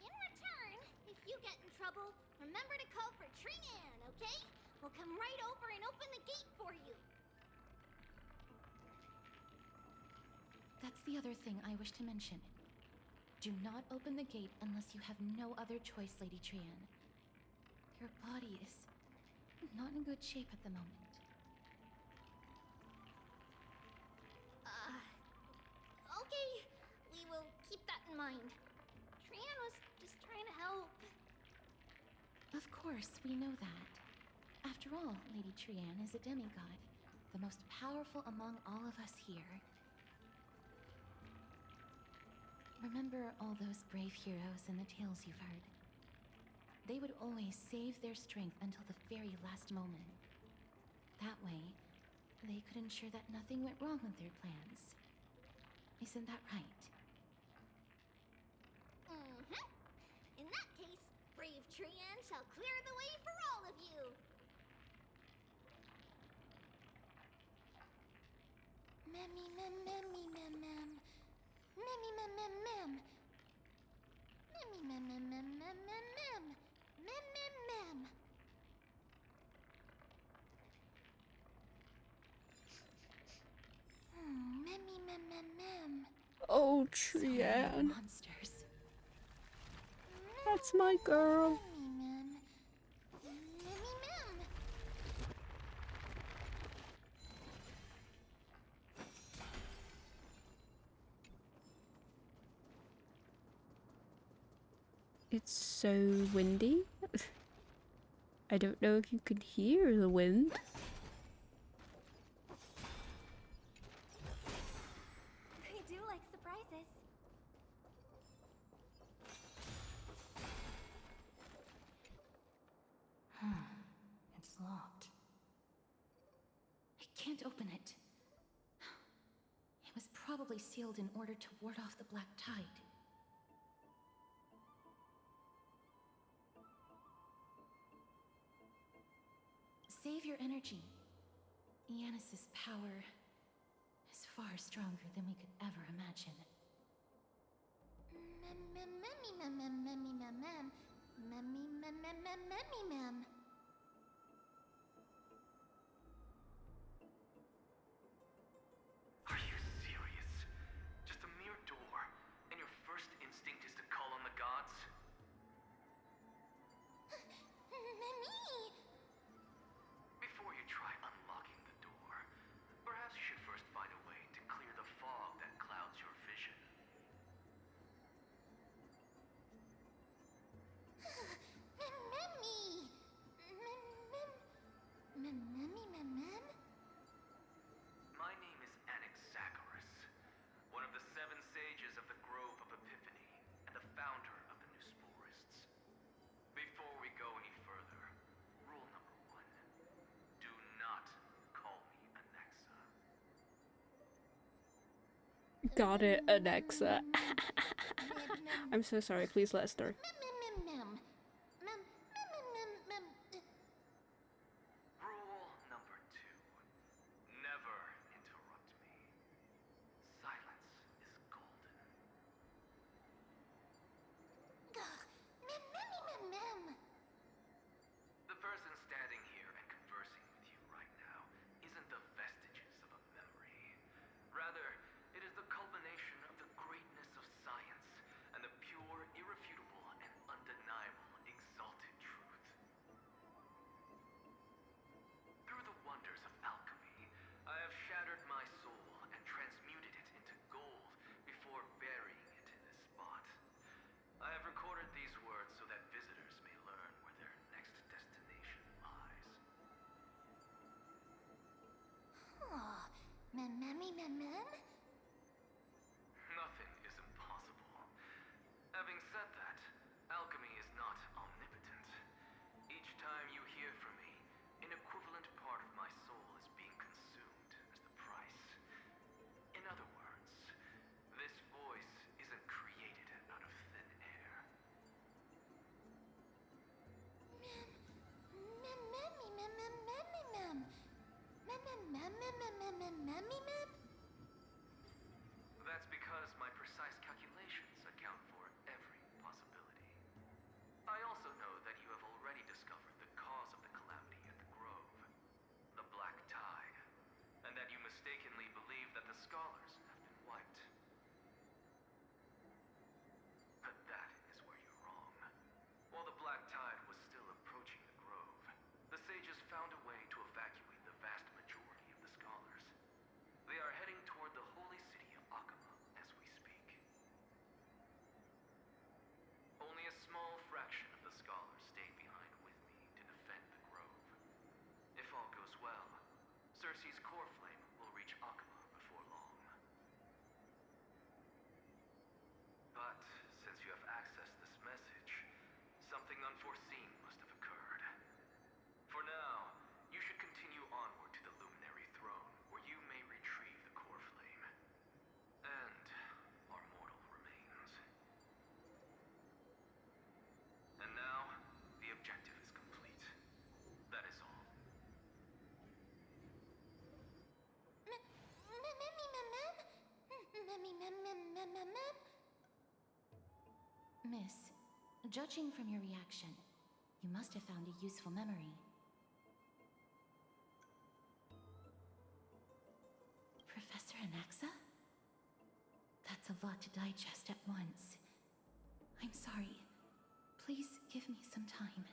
In return, if you get in trouble, remember to call for Trian, okay? We'll come right over and open the gate for you. That's the other thing I wish to mention. Do not open the gate unless you have no other choice, Lady Trian. Your body is not in good shape at the moment. Okay. We will keep that in mind. Trian was just trying to help. Of course, we know that. After all, Lady Trian is a demigod, the most powerful among all of us here. Remember all those brave heroes and the tales you've heard. They would always save their strength until the very last moment. That way, they could ensure that nothing went wrong with their plans. Isn't that right? Mm-hmm. In that case, brave Trian shall clear the way for all of you. Memmy mem memmy mem mem. Memmy mem mem mem. Memmy mem mem mem mem mem mem. Mem mem mem. Memmy mem mem mem. Oh, Trian. Monsters. That's my girl. Memmy mem. It's so windy. I don't know if you can hear the wind. I do like surprises. It's locked. I can't open it. It was probably sealed in order to ward off the Black Tide. Save your energy. Yanis's power is far stronger than we could ever imagine. Memmy mem mem memmy mem mem. Memmy mem mem mem memmy mem. Are you serious? Just a mere door, and your first instinct is to call on the gods? Got it, Alexa. I'm so sorry, please let us through. Rule number 2. Never interrupt me. Silence is golden. The person standing here and conversing with you right now isn't the vestiges of a memory. Rather, it is the culmination of the greatness of science and the pure, irrefutable, and undeniable exalted truth. Through the wonders of alchemy, I have shattered my soul and transmuted it into gold before burying it in this spot. I have recorded these words so that visitors may learn where their next destination lies. Oh, mem. Nothing is impossible. Having said that, alchemy is not omnipotent. Each time you hear from me, an equivalent part of my soul is being consumed as the price. In other words, this voice isn't created out of thin air. That's because my precise calculations account for every possibility. I also know that you have already discovered the cause of the calamity at the Grove, the Black Tide, and that you mistakenly believe that the scholars have been wiped. But that is where you're wrong. While the Black Tide was still approaching the Grove, the sages found a way to evacuate the vast majority of the scholars. They are heading toward the holy city of Akama as we speak. Only a small fraction of the scholars stayed behind with me to defend the Grove. If all goes well, Cersei's core flame will reach Akama before long. But since you have accessed this message, something unforeseen must have occurred. For now, you should continue onward to the Luminary Throne, where you may retrieve the core flame. And our mortal remains. And now, the objective is complete. That is all. Miss, judging from your reaction, you must have found a useful memory. Professor Anaxa? That's a lot to digest at once. I'm sorry. Please give me some time.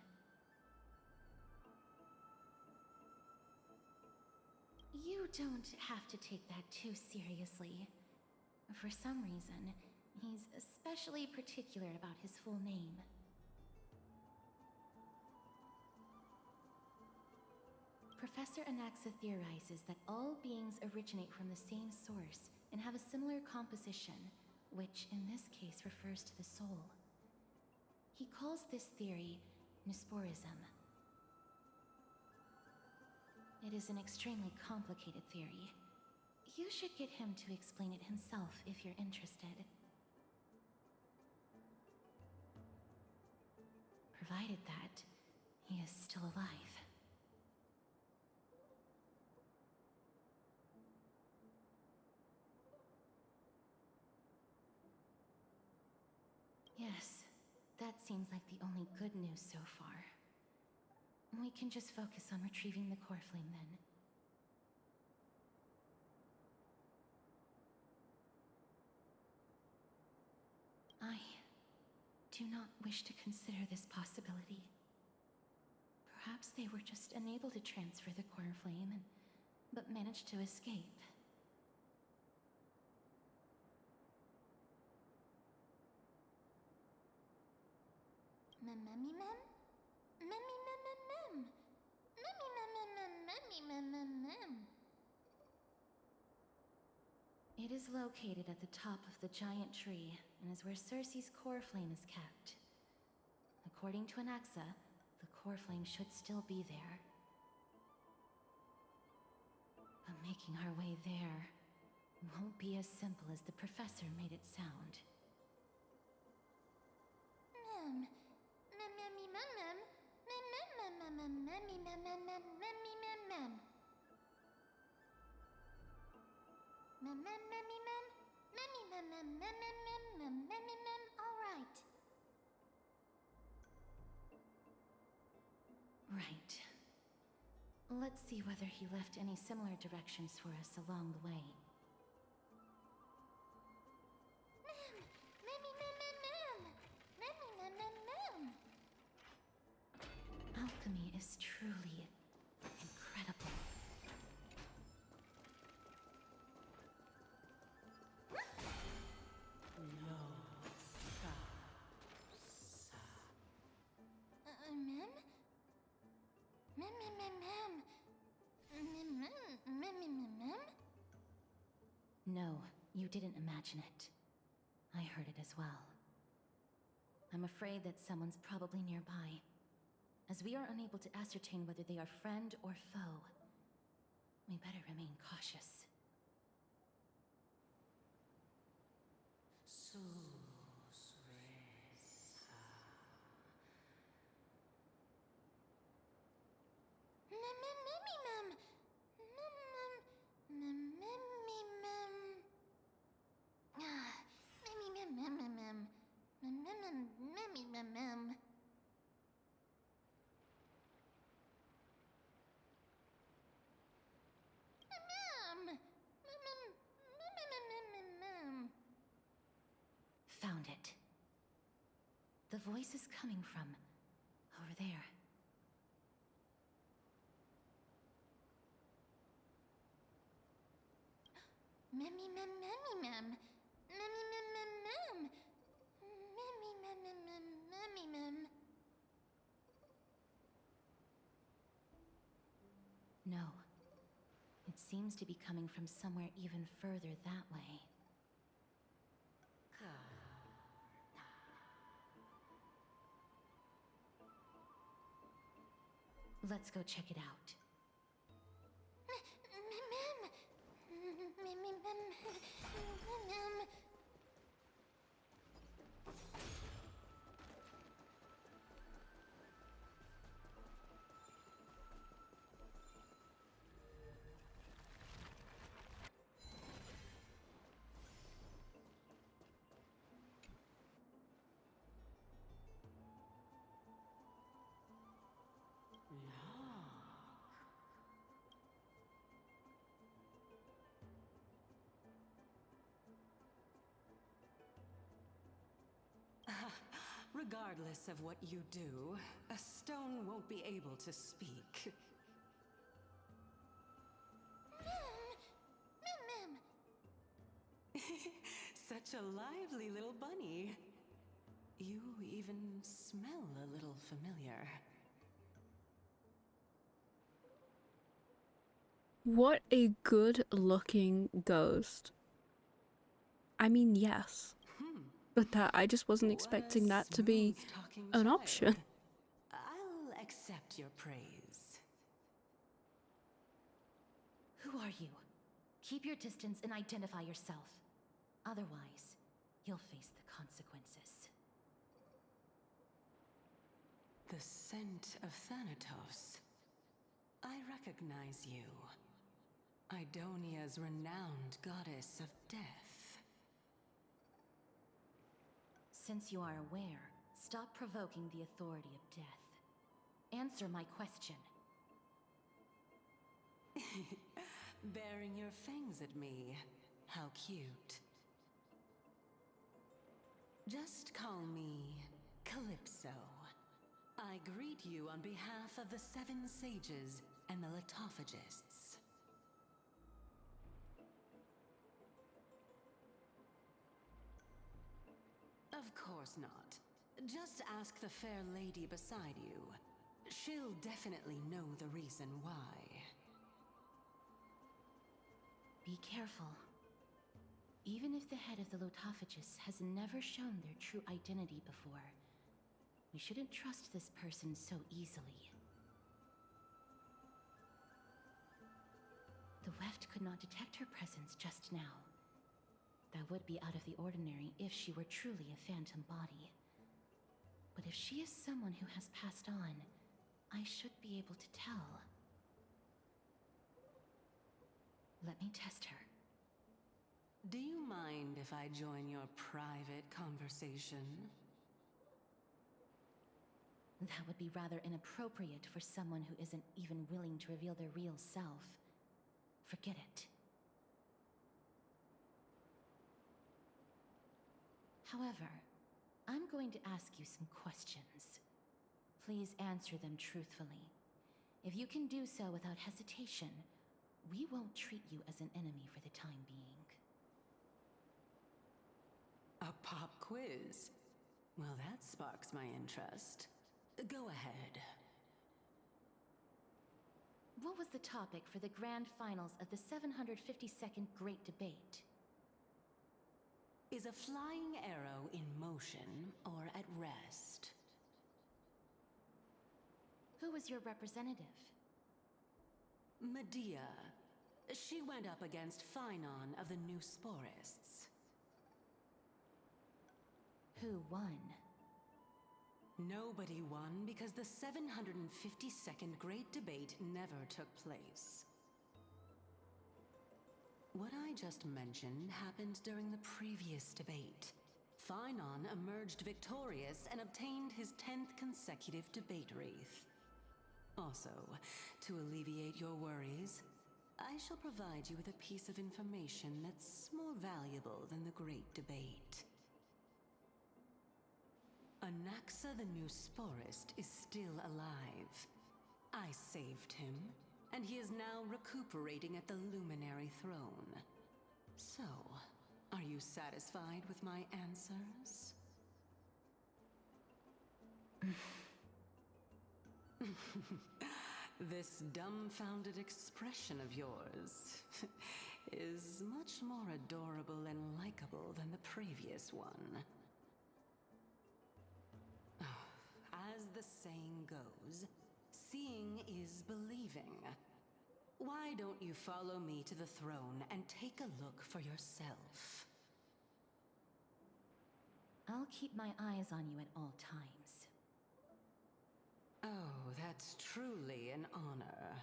You don't have to take that too seriously. For some reason, he's especially particular about his full name. Professor Anaxa theorizes that all beings originate from the same source and have a similar composition, which in this case refers to the soul. He calls this theory Nesporism. It is an extremely complicated theory. You should get him to explain it himself if you're interested. Provided that he is still alive. Yes, that seems like the only good news so far. We can just focus on retrieving the core flame then. I do not wish to consider this possibility. Perhaps they were just unable to transfer the core flame, but managed to escape. It is located at the top of the giant tree and is where Cersei's core flame is kept. According to Anaxa, the core flame should still be there. But making our way there won't be as simple as the professor made it sound. All right. Right. Let's see whether he left any similar directions for us along the way. Alchemy is truly incredible. No, you didn't imagine it. I heard it as well. I'm afraid that someone's probably nearby. As we are unable to ascertain whether they are friend or foe, we better remain cautious. Found it. The voice is coming from over there. No. It seems to be coming from somewhere even further that way. Let's go check it out. Regardless of what you do, a stone won't be able to speak. Such a lively little bunny. You even smell a little familiar. What a good-looking ghost. I mean, yes. But that I just wasn't expecting that to be an option. I'll accept your praise. Who are you? Keep your distance and identify yourself. Otherwise, you'll face the consequences. The scent of Thanatos. I recognize you. Idonia's renowned goddess of death. Since you are aware, stop provoking the authority of death. Answer my question. Baring your fangs at me. How cute. Just call me Calypso. I greet you on behalf of the Seven Sages and the Litophagists. Of course not. Just ask the fair lady beside you. She'll definitely know the reason why. Be careful. Even if the head of the Litophagists has never shown their true identity before, we shouldn't trust this person so easily. The Weft could not detect her presence just now. That would be out of the ordinary if she were truly a phantom body. But if she is someone who has passed on, I should be able to tell. Let me test her. Do you mind if I join your private conversation? That would be rather inappropriate for someone who isn't even willing to reveal their real self. Forget it. However, I'm going to ask you some questions. Please answer them truthfully. If you can do so without hesitation, we won't treat you as an enemy for the time being. A pop quiz? Well, that sparks my interest. Go ahead. What was the topic for the grand finals of the 752nd Great Debate? Is a flying arrow in motion or at rest? Who was your representative? Medea. She went up against Phynon of the New Sporists. Who won? Nobody won because the 752nd Great Debate never took place. What I just mentioned happened during the previous debate. Phynon emerged victorious and obtained his 10th consecutive debate wreath. Also, to alleviate your worries, I shall provide you with a piece of information that's more valuable than the Great Debate. Anaxa the New Sporist is still alive. I saved him, and he is now recuperating at the Luminary Throne. So, are you satisfied with my answers? This dumbfounded expression of yours is much more adorable and likable than the previous one. As the saying goes, seeing is believing. Why don't you follow me to the throne and take a look for yourself? I'll keep my eyes on you at all times. Oh, that's truly an honor.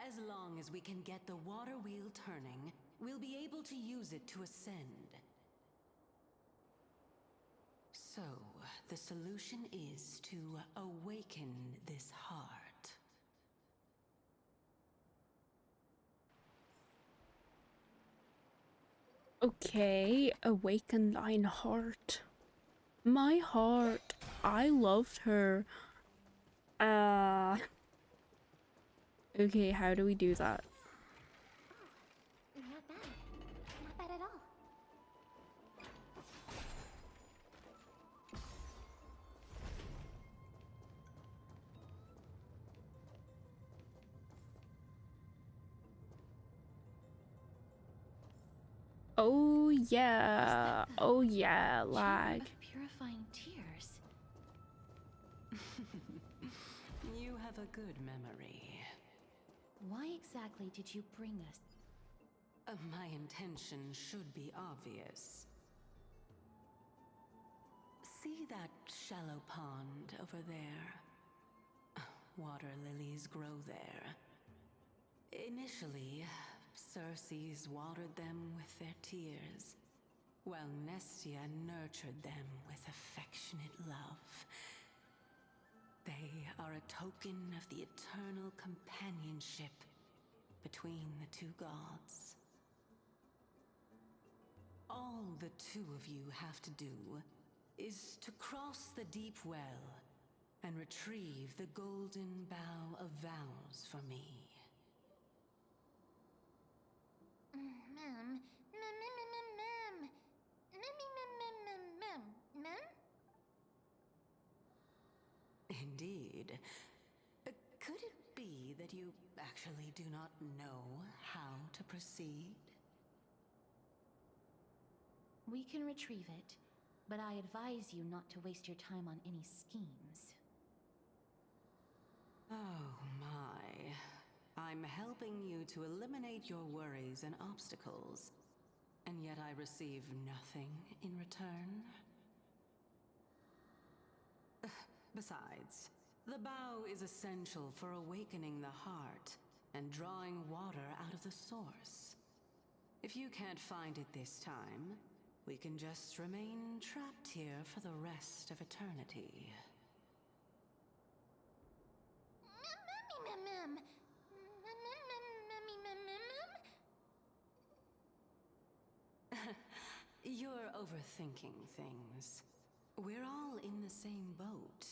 As long as we can get the water wheel turning, we'll be able to use it to ascend. So, the solution is to awaken this heart. Okay, awaken thine heart. My heart. I loved her. Okay, how do we do that? Not bad. Not bad at all. Oh yeah. Oh yeah, lag. Chamber of purifying tears. You have a good memory. Why exactly did you bring us? My intention should be obvious. See that shallow pond over there? Water lilies grow there. Initially, Circes watered them with their tears, while Nestia nurtured them with affectionate love. They are a token of the eternal companionship between the two gods. All the two of you have to do is to cross the deep well and retrieve the golden bough of vows for me. Mem. Indeed. Could it be that you actually do not know how to proceed? We can retrieve it, but I advise you not to waste your time on any schemes. Oh my. I'm helping you to eliminate your worries and obstacles, and yet I receive nothing in return? Besides, the bow is essential for awakening the heart and drawing water out of the source. If you can't find it this time, we can just remain trapped here for the rest of eternity. You're overthinking things. We're all in the same boat.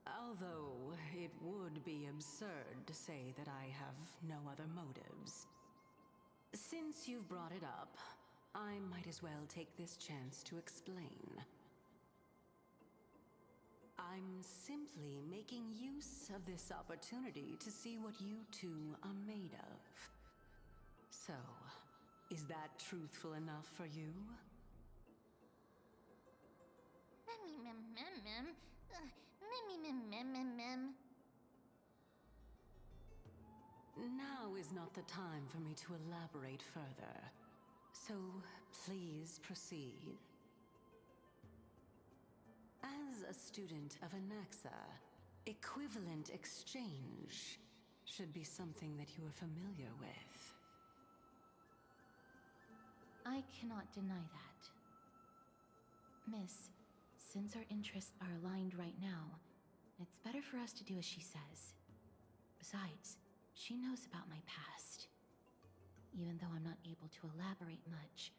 Although, it would be absurd to say that I have no other motives. Since you've brought it up, I might as well take this chance to explain. I'm simply making use of this opportunity to see what you two are made of. So, is that truthful enough for you? Now is not the time for me to elaborate further. So, please proceed. As a student of Anaxa, equivalent exchange should be something that you are familiar with. I cannot deny that. Miss, since our interests are aligned right now, it's better for us to do as she says. Besides, she knows about my past. Even though I'm not able to elaborate much,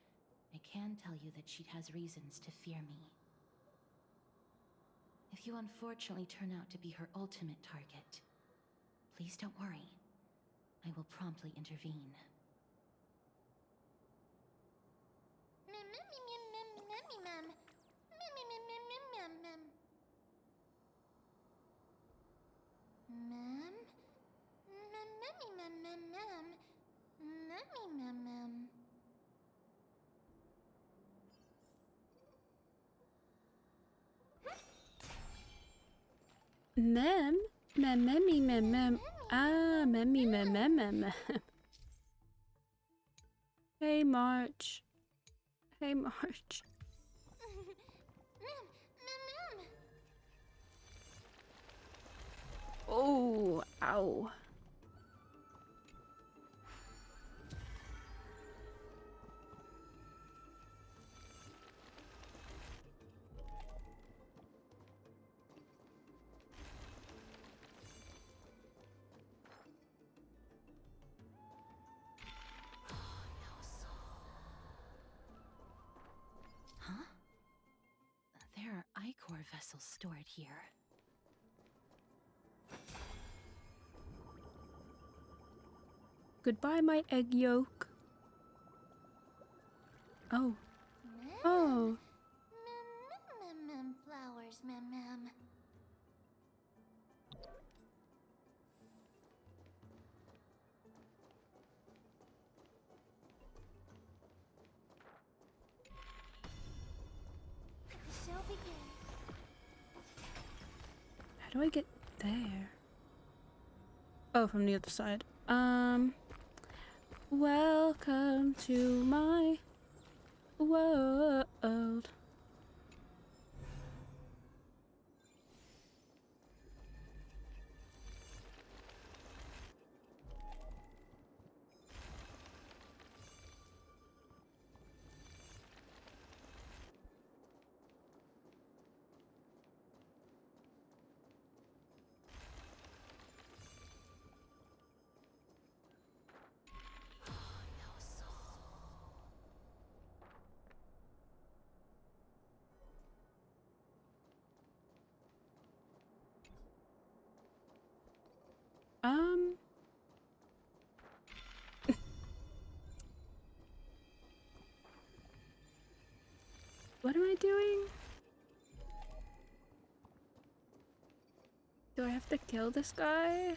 I can tell you that she has reasons to fear me. If you unfortunately turn out to be her ultimate target, please don't worry. I will promptly intervene. Mem? Mem. Ah, mem. Hey, March. Hey, March. Oh, ow. Huh? There are ichor vessels stored here. Goodbye, my egg yolk. Oh. Oh. Flowers, mem. The show begins. How do I get there? Oh, from the other side. Welcome to my world. What am I doing? Do I have to kill this guy?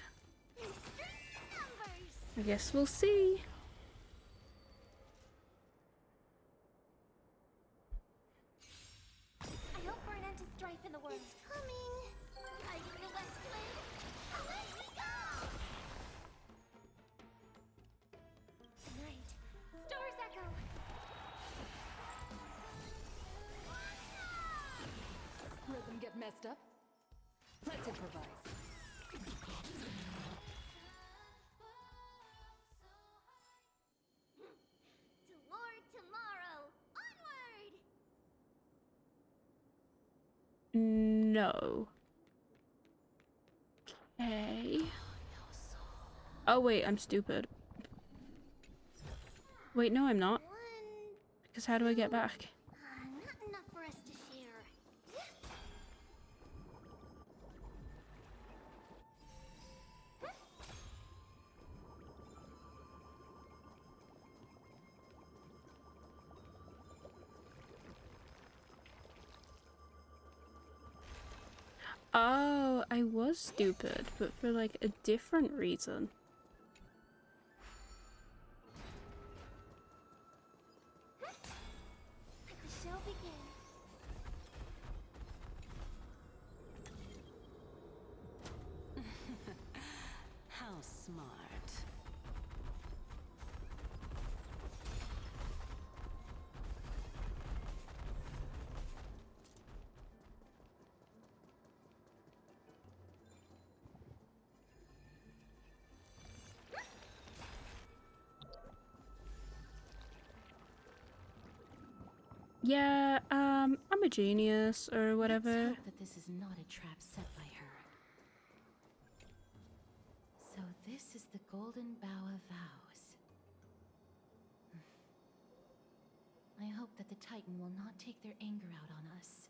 I guess we'll see. I hope for an end to strife in the world. It's coming. I didn't know dressed up. Let's improvise. To Lord tomorrow, onward! No. Okay. Oh wait, I'm stupid. Wait, no I'm not. Because how do I get back? Not enough for us to share. Oh, I was stupid, but for like a different reason. Let the show begin. How smart. Yeah, I'm a genius or whatever. Let's hope that this is not a trap set by her. So this is the Golden Bough of Vows. I hope that the Titan will not take their anger out on us.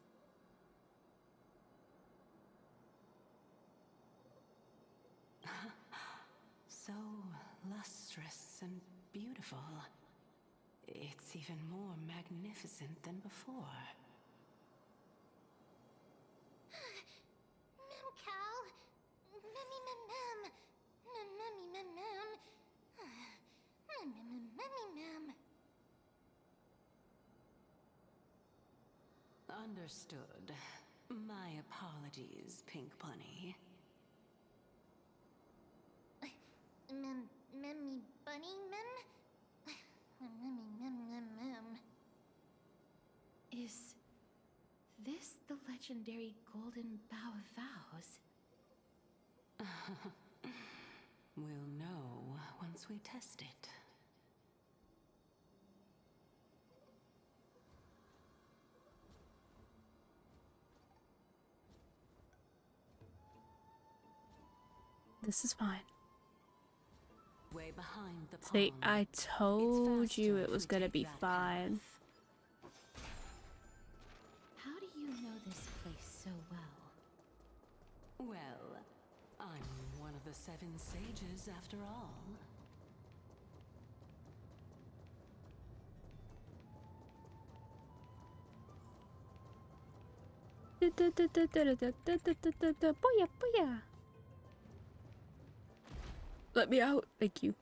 So lustrous and beautiful. It's even more magnificent than before. Memcal. Memmy mem mem. Memmy mem mem. Memmy mem. Understood. My apologies, Pink Bunny. Memmy bunny mem. Memmy mem mem mem. Is this the legendary Golden Bough of Vows? We'll know once we test it. This is fine. Way behind the See, pond. I told you it was gonna be fine. How do you know this place so well? Well, I'm one of the 7 sages after all. Booyah, booyah. Let me out. Thank you.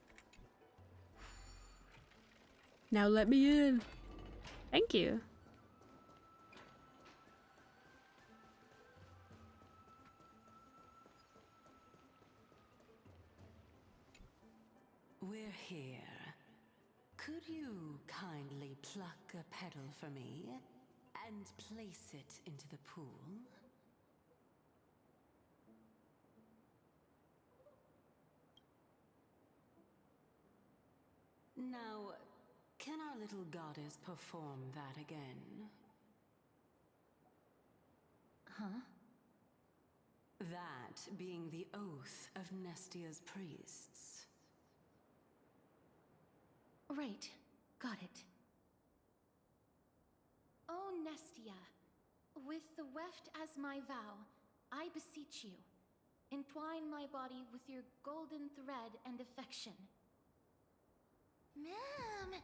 Now let me in. Thank you. We're here. Could you kindly pluck a petal for me and place it into the pool? Now, can our little goddess perform that again? Huh? That being the oath of Nestia's priests. Right. Got it. O Nestia, with the weft as my vow, I beseech you, entwine my body with your golden thread and affection. Mem.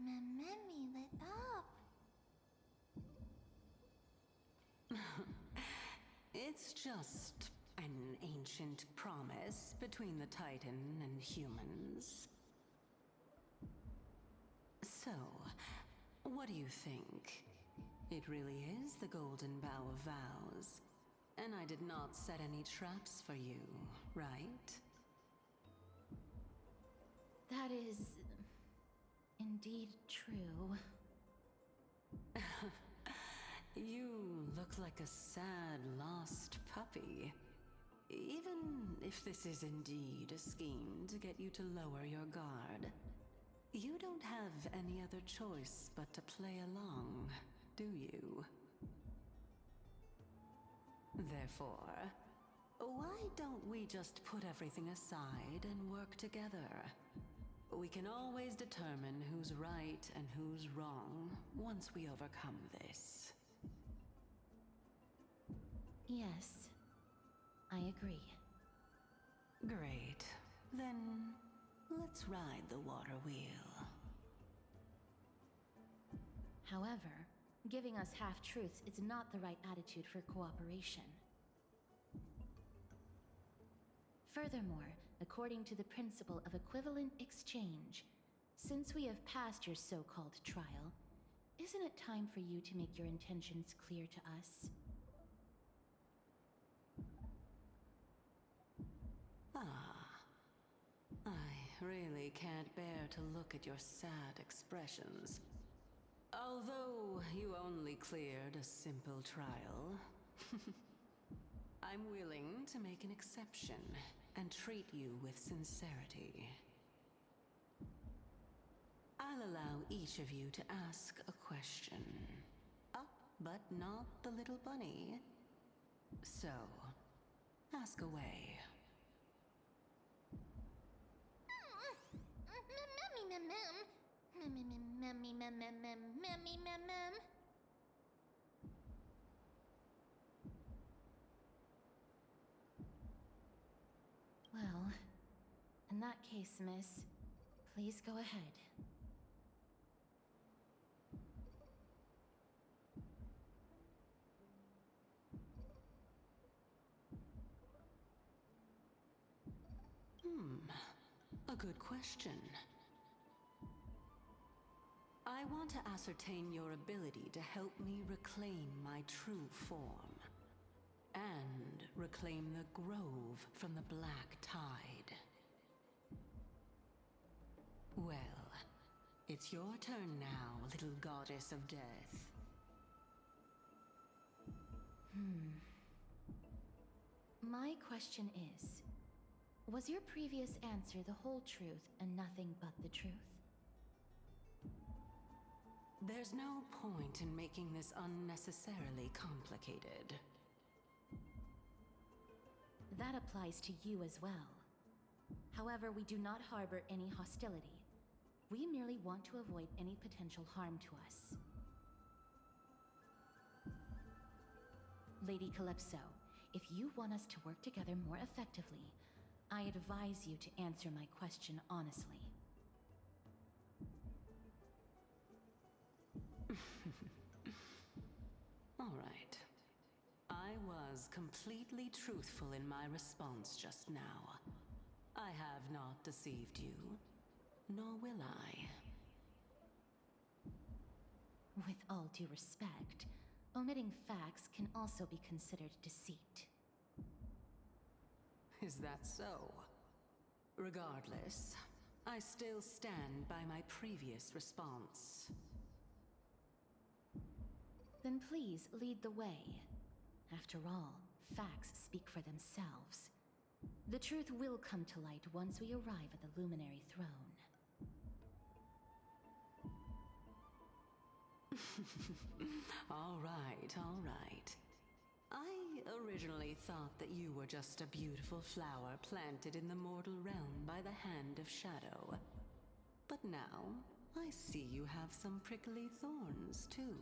Memmy lit up. It's just an ancient promise between the Titan and humans. So, what do you think? It really is the Golden Bough of Vows. And I did not set any traps for you, right? That is indeed true. You look like a sad, lost puppy. Even if this is indeed a scheme to get you to lower your guard, you don't have any other choice but to play along, do you? Therefore, why don't we just put everything aside and work together? We can always determine who's right and who's wrong once we overcome this. Yes, I agree. Great. Then, let's ride the water wheel. However, giving us half-truths is not the right attitude for cooperation. Furthermore, according to the principle of equivalent exchange, since we have passed your so-called trial, isn't it time for you to make your intentions clear to us? I really can't bear to look at your sad expressions. Although you only cleared a simple trial, I'm willing to make an exception and treat you with sincerity. I'll allow each of you to ask a question. Up, but not the little bunny. So, ask away. Well, in that case, miss, please go ahead. A good question. I want to ascertain your ability to help me reclaim my true form. And reclaim the grove from the black tide. Well, it's your turn now, little goddess of death. My question is, was your previous answer the whole truth and nothing but the truth? There's no point in making this unnecessarily complicated. That applies to you as well. However, we do not harbor any hostility. We merely want to avoid any potential harm to us. Lady Calypso, if you want us to work together more effectively, I advise you to answer my question honestly. All right. I was completely truthful in my response just now. I have not deceived you, nor will I. With all due respect, omitting facts can also be considered deceit. Is that so? Regardless, I still stand by my previous response. Then please lead the way. After all, facts speak for themselves. The truth will come to light once we arrive at the Luminary Throne. All right, all right. I originally thought that you were just a beautiful flower planted in the mortal realm by the hand of shadow. But now, I see you have some prickly thorns, too.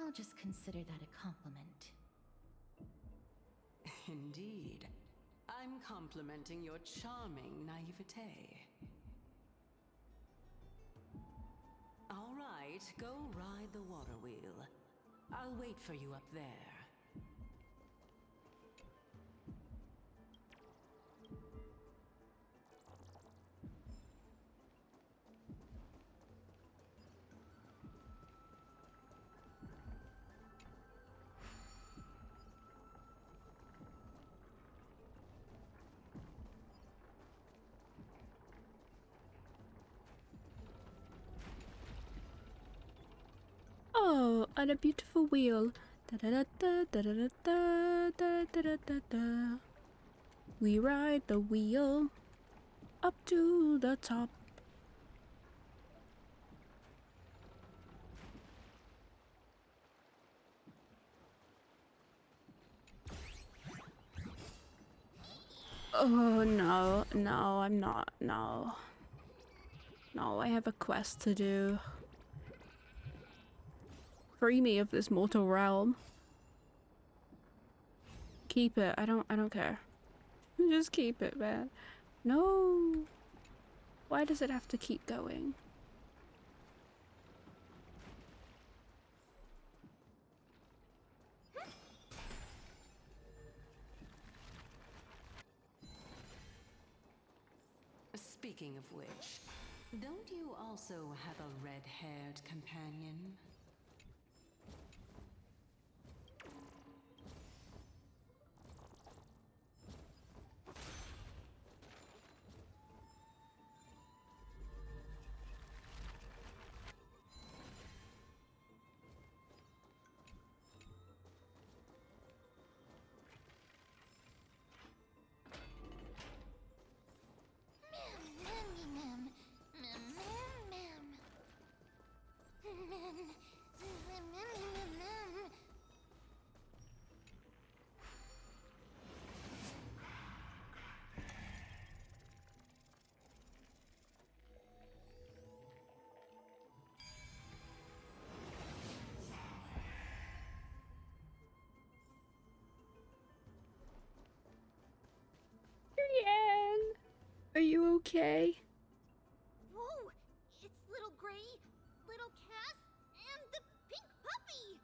I'll just consider that a compliment. Indeed. I'm complimenting your charming naivete. All right, go ride the water wheel. I'll wait for you up there. on a beautiful wheel. Da da da da da da da da da da da da. We ride the wheel up to the top. Oh no, no, I'm not. No. No, I have a quest to do. Free me of this mortal realm. Keep it. I don't care. Just keep it, man. No. Why does it have to keep going? Speaking of which, don't you also have a red-haired companion? Brienne! Are you okay? Whoa! It's little Gray, little Cass, and the pink puppy!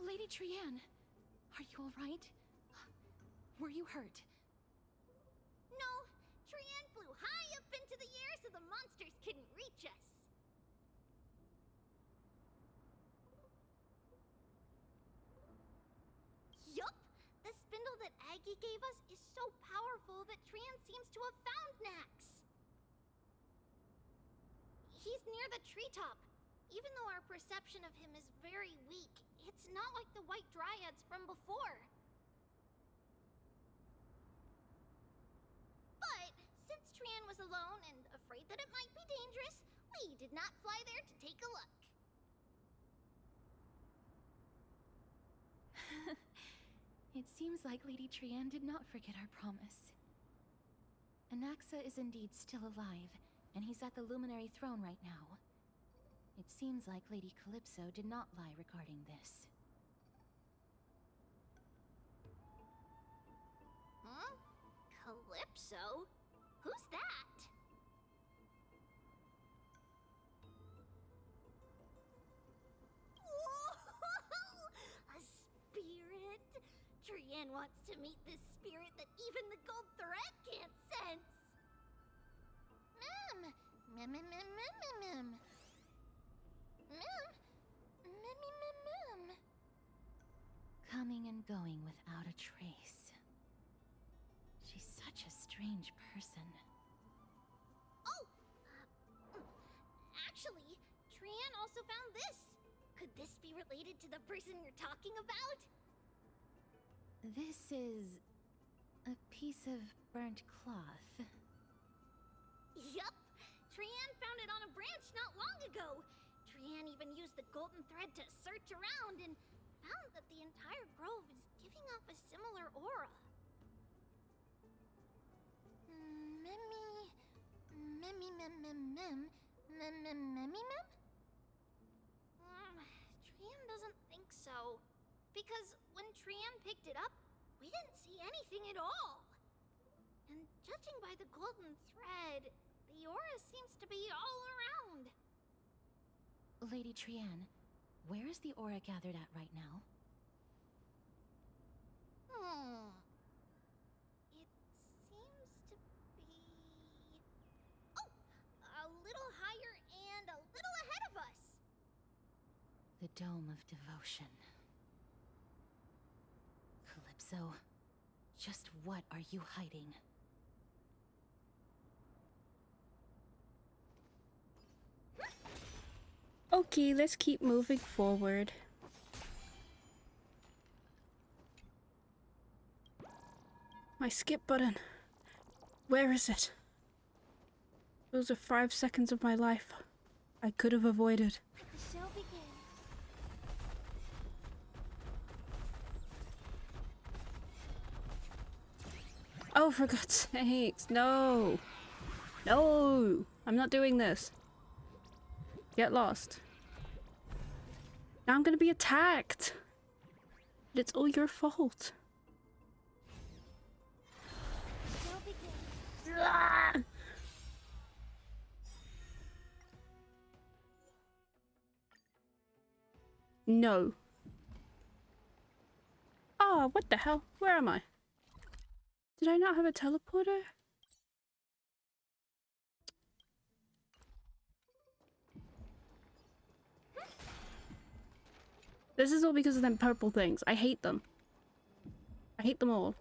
Lady Trianne, are you alright? Were you hurt? No, Trianne flew high up into the air so the monsters couldn't reach us. Yup! The spindle that Aggie gave us is so powerful that Trianne seems to have found Nax. He's near the treetop. Even though our perception of him is very weak, it's not like the White Dryads from before. But since Trianne was alone and afraid that it might be dangerous, we did not fly there to take a look. It seems like Lady Trianne did not forget our promise. Anaxa is indeed still alive, and he's at the Luminary Throne right now. It seems like Lady Calypso did not lie regarding this. Huh? Calypso? Who's that? Whoa! A spirit? Trianne wants to meet this spirit that even the gold thread can't sense. Mem! Mem, mem, mem, mem, mem, mem. Mem? Mem, mem, mem, mem. Coming and going without a trace. She's such a strange person. Oh! Actually, Trianne also found this. Could this be related to the person you're talking about? This is a piece of burnt cloth. Yup! Trianne found it on a branch not long ago. Trianne even used the golden thread to search around and found that the entire grove is giving off a similar aura. Memmy... Memmy mem mem mem... Mem mem memmy mem? Trianne doesn't think so. Because when Trianne picked it up, we didn't see anything at all. And judging by the golden thread, the aura seems to be all around. Lady Trianne, where is the aura gathered at right now? It seems to be... Oh! A little higher and a little ahead of us! The Dome of Devotion. Calypso, Just what are you hiding? Okay, let's keep moving forward. My skip button. Where is it? Those are 5 seconds of my life I could have avoided. The show begins. Oh, for God's sakes, no! No! I'm not doing this. Get lost. Now I'm gonna be attacked! It's all your fault. The show begins. Ah! No. Ah, what the hell? Where am I? Did I not have a teleporter? This is all because of them purple things. I hate them. I hate them all.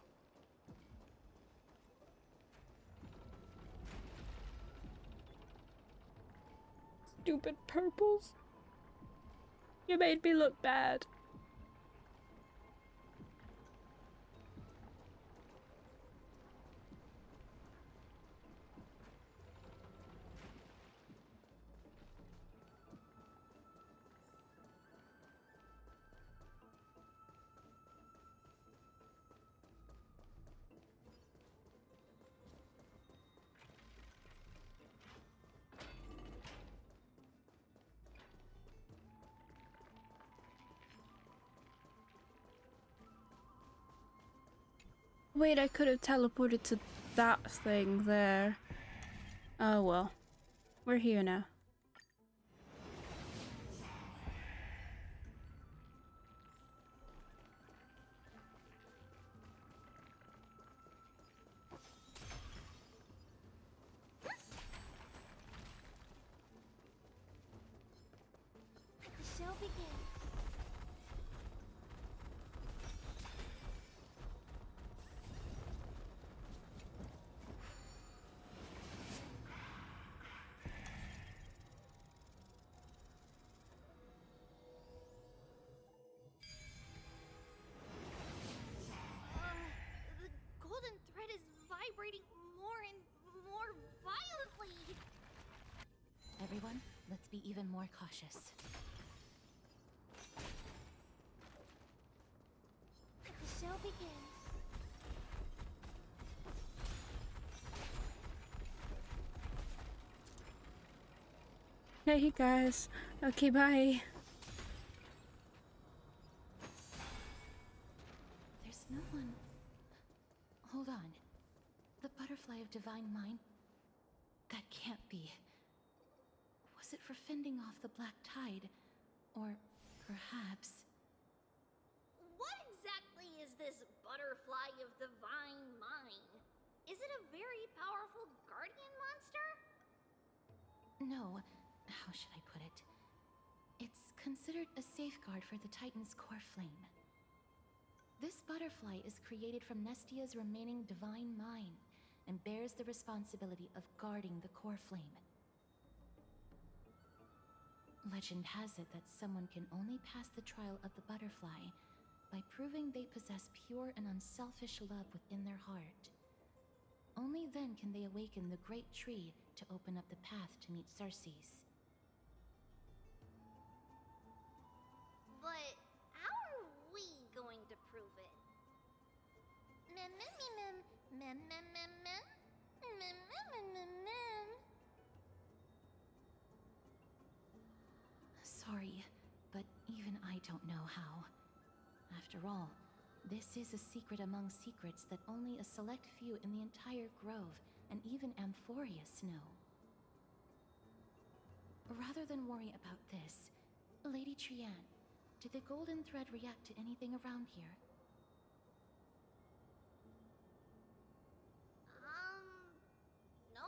Stupid purples. You made me look bad. Wait, I could have teleported to that thing there. Oh well. We're here now. The show begins. The golden thread is vibrating more and more violently. Everyone, let's be even more cautious. The show begins. Hey guys. Okay, bye. There's no one. Hold on. The butterfly of divine mind? That can't be. Was it for fending off the black tide? Or perhaps... What exactly is this butterfly of divine mind? Is it a very powerful guardian monster? No. How should I put it? It's considered a safeguard for the Titan's core flame. This butterfly is created from Nestia's remaining divine mind and bears the responsibility of guarding the core flame. Legend has it that someone can only pass the trial of the butterfly by proving they possess pure and unselfish love within their heart. Only then can they awaken the great tree to open up the path to meet Circes. But how are we going to prove it? Mem mem mem mem mem mem mem mem mem mem mem mem. Sorry, but even I don't know how. After all, this is a secret among secrets that only a select few in the entire grove and even Amphoreus know. Rather than worry about this, Lady Trianne, did the golden thread react to anything around here? No.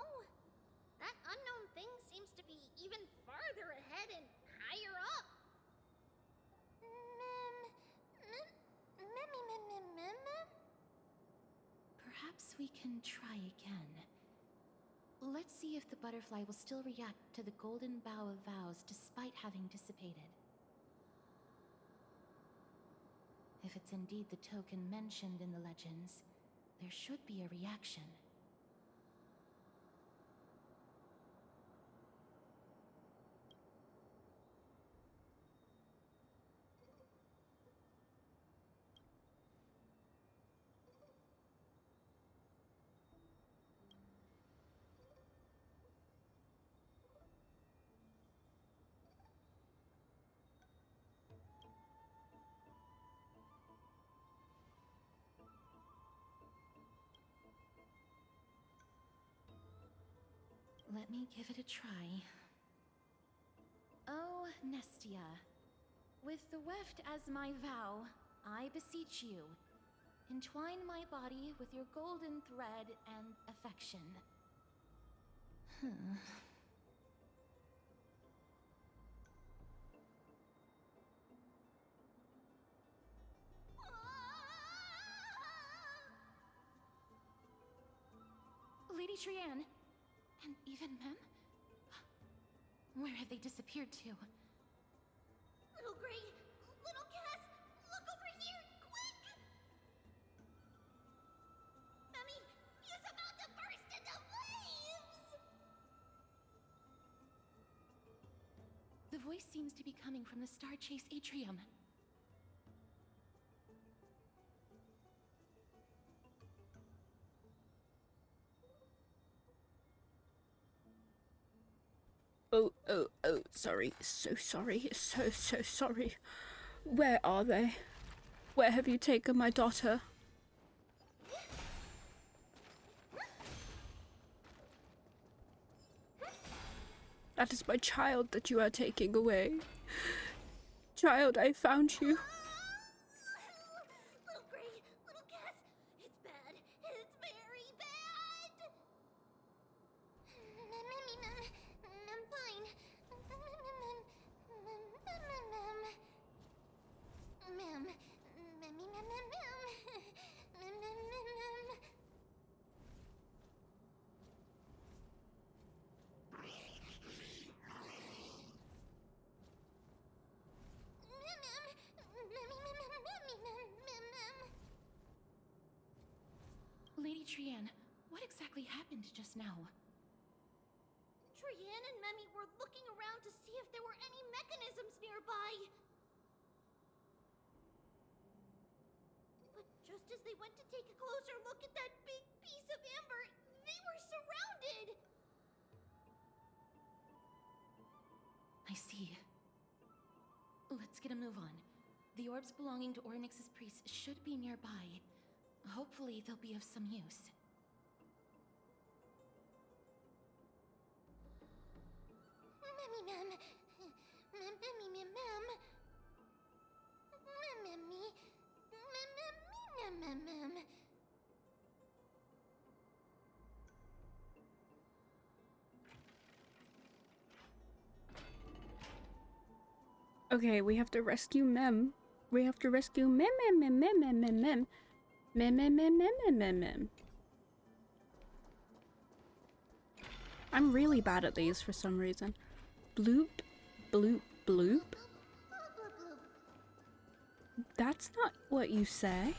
That unknown thing seems to be even farther ahead and higher up. Mem, mem, mem, mem, mem, mem, mem. we can try again. Let's see if the butterfly will still react to the golden bough of vows despite having dissipated. If it's indeed the token mentioned in the legends, there should be a reaction. Let me give it a try. Oh, Nestia. With the weft as my vow, I beseech you, entwine my body with your golden thread and affection. Lady Trianne, and even Mem? Where have they disappeared to? Little Gray, little Cass, look over here, quick! Mummy, he's about to burst into flames! The voice seems to be coming from the Star Chase atrium. Oh, sorry. So sorry. So sorry. Where are they? Where have you taken my daughter? That is my child that you are taking away. Child, I found you. Little Gray, little Cass, it's bad. It's very bad! I'm fine. Lady Trianne, what exactly happened just now? Trianne and Memmy were looking around to see if there were any mechanisms nearby. But just as they went to take a closer look at that big piece of amber, they were surrounded! I see. Let's get a move on. The orbs belonging to Ornyx's priests should be nearby. Hopefully they'll be of some use. Memmy Mem. Memmy Mem. Memmy. Mem. Okay, we have to rescue Mem. We have to rescue Mem. I'm really bad at these for some reason. Bloop, bloop, bloop. That's not what you say.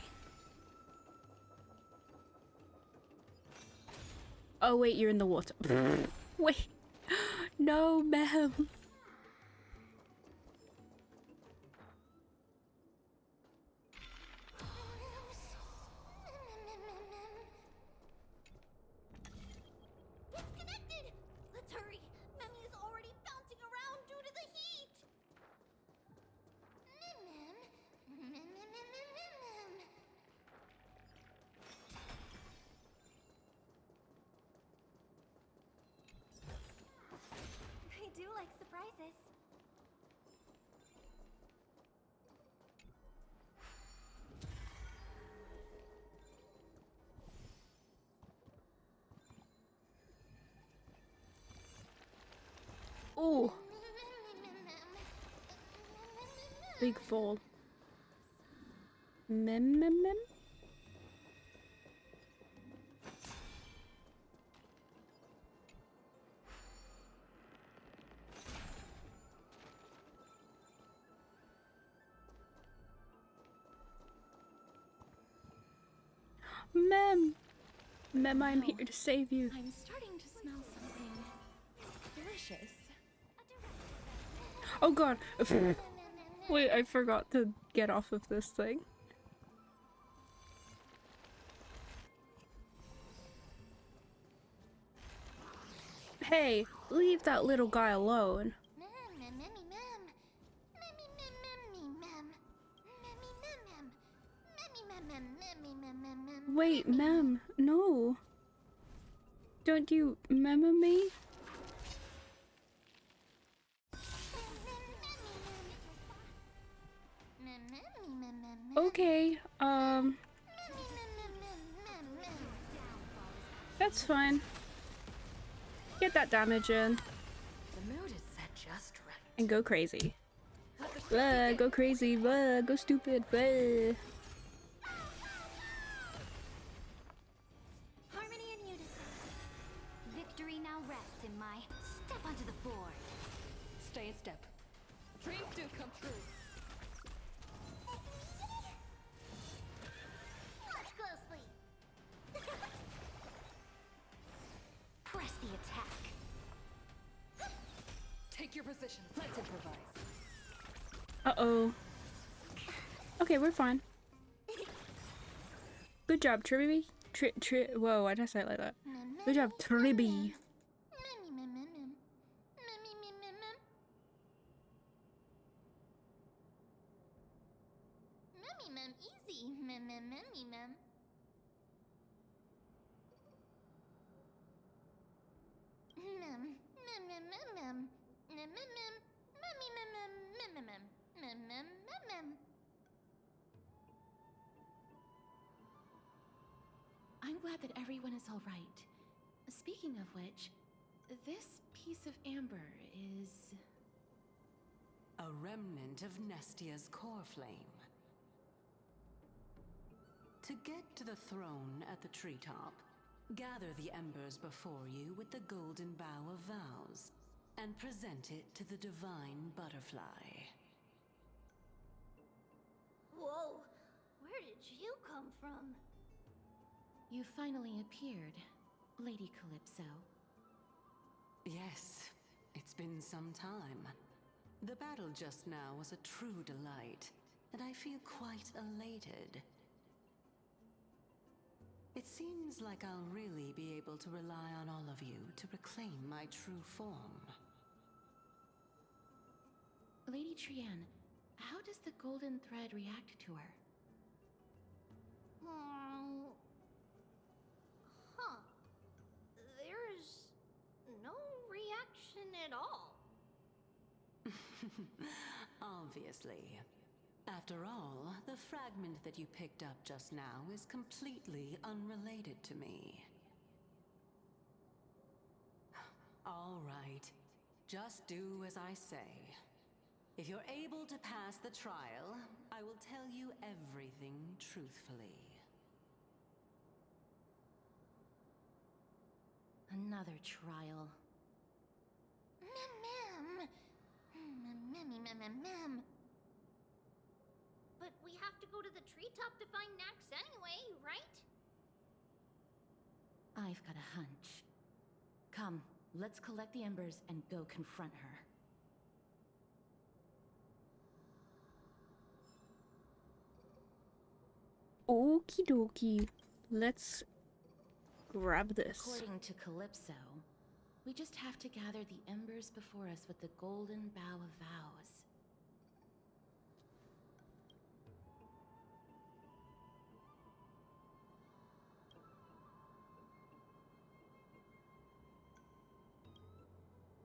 Oh wait, you're in the water. Wait. No, Mem. Disconnected! Let's hurry! Memmy is already bouncing around due to the heat! I do like surprises. Ooh. Big fall. Mem. Mem! Mem, I'm here to save you. I'm starting to smell something delicious. Oh god! Wait, I forgot to get off of this thing. Hey, leave that little guy alone. Wait, Mem, no. Don't you remember me? Okay, that's fine. Get that damage in. The mood is set just right. And go crazy. Go crazy, go stupid, Harmony and unison. Victory now rests in my step onto the board. Stay in step. Dreams do come true. Watch closely. Press the attack. Take your position. Let's improvise. Uh-oh. Okay, we're fine. Good job, Tribby. Whoa, why did I say it like that? Good job, Tribby. Easy. Mem. I'm glad that everyone is all right. Speaking of which, this piece of amber is... A remnant of Nestia's core flame. To get to the throne at the treetop, gather the embers before you with the golden bough of vows, and present it to the divine butterfly. Whoa, where did you come from? You finally appeared, Lady Calypso. Yes, it's been some time. The battle just now was a true delight, and I feel quite elated. It seems like I'll really be able to rely on all of you to reclaim my true form. Lady Trienne, how does the golden thread react to her? There's no reaction at all. Obviously. After all, the fragment that you picked up just now is completely unrelated to me. All right. Just do as I say. If you're able to pass the trial, I will tell you everything truthfully. Another trial. Mem. But we have to go to the treetop to find Nax anyway, right? I've got a hunch. Come, let's collect the embers and go confront her. Okie dokie. Let's grab this. According to Calypso, we just have to gather the embers before us with the golden bough of vows.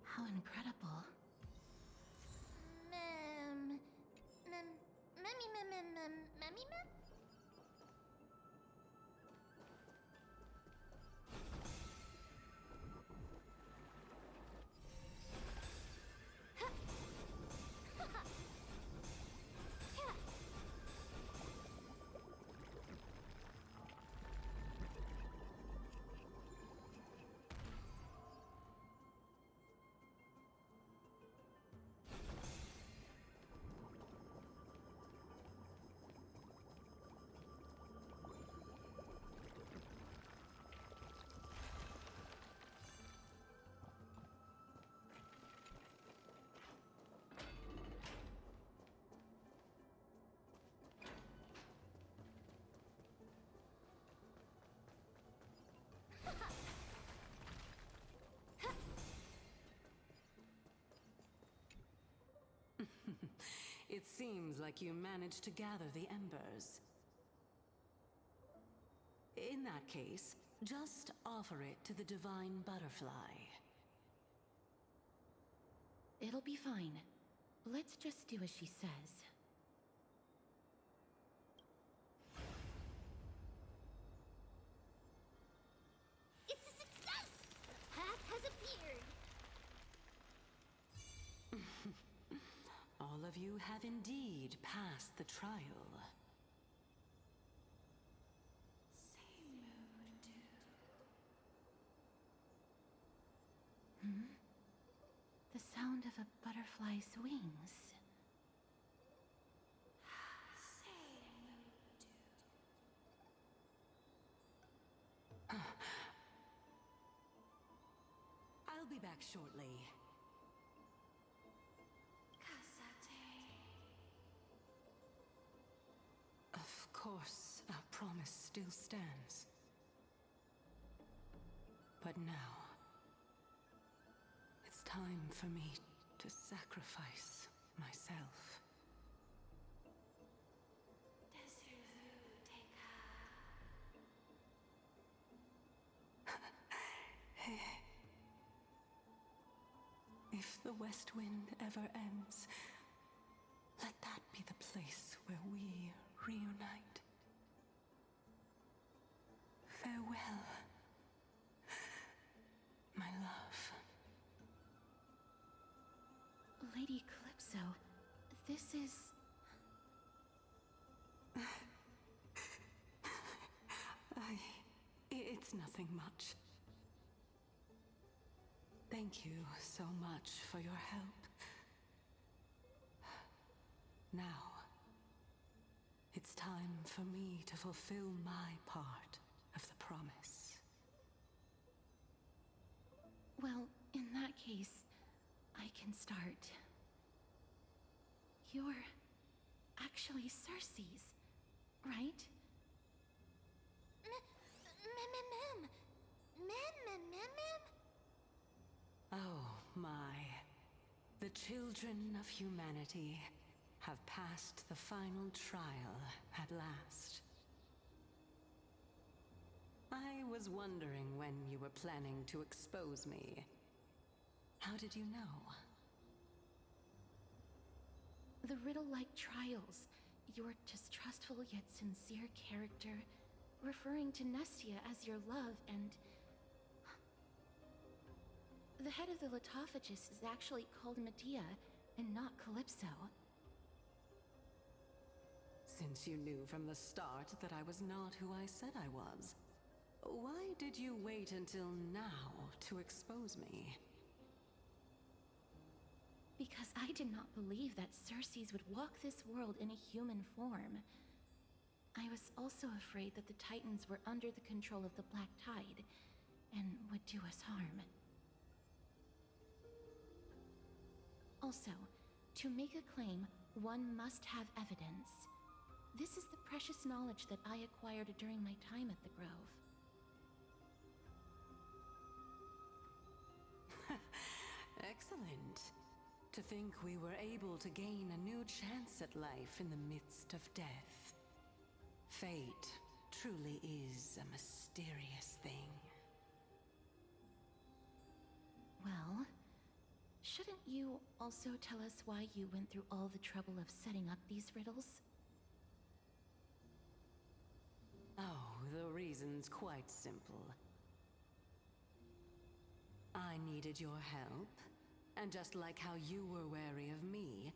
How incredible. Memmy? It seems like you managed to gather the embers. In that case, just offer it to the divine butterfly. It'll be fine. Let's just do as she says. It's a success! Path has appeared! All of you have indeed passed the trial. The sound of a butterfly's wings. I'll be back shortly. Of course, our promise still stands. But now, it's time for me to sacrifice myself. If the West Wind ever ends, let that be the place where we reunite. Farewell, my love. Lady Calypso, this is... It's nothing much. Thank you so much for your help. Now, it's time for me to fulfill my part of the promise. Well, in that case, I can start. You're actually Cersei's, right? Oh my. The children of humanity have passed the final trial at last. I was wondering when you were planning to expose me. How did you know? The riddle-like trials, your distrustful yet sincere character, referring to Nestia as your love, and... The head of the Litophagus is actually called Medea, and not Calypso. Since you knew from the start that I was not who I said I was, why did you wait until now to expose me? Because I did not believe that Cersei's would walk this world in a human form. I was also afraid that the Titans were under the control of the Black Tide, and would do us harm. Also, to make a claim, one must have evidence. This is the precious knowledge that I acquired during my time at the Grove. Excellent. To think we were able to gain a new chance at life in the midst of death. Fate truly is a mysterious thing. Well, shouldn't you also tell us why you went through all the trouble of setting up these riddles? Oh, the reason's quite simple. I needed your help, and just like how you were wary of me,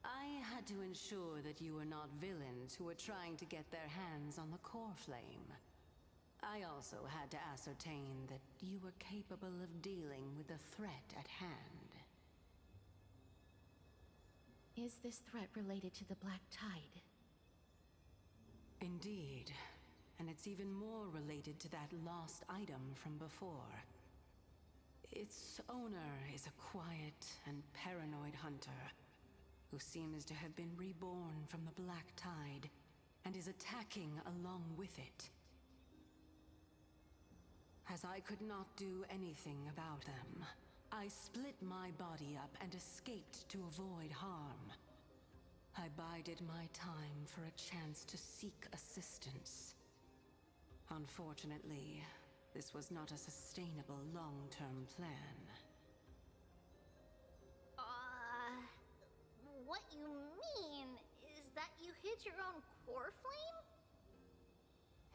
I had to ensure that you were not villains who were trying to get their hands on the core flame. I also had to ascertain that you were capable of dealing with the threat at hand. Is this threat related to the Black Tide? Indeed, and it's even more related to that lost item from before. Its owner is a quiet and paranoid hunter who seems to have been reborn from the Black Tide and is attacking along with it. As I could not do anything about them, I split my body up and escaped to avoid harm. I bided my time for a chance to seek assistance. Unfortunately, this was not a sustainable long-term plan. What you mean is that you hid your own core flame?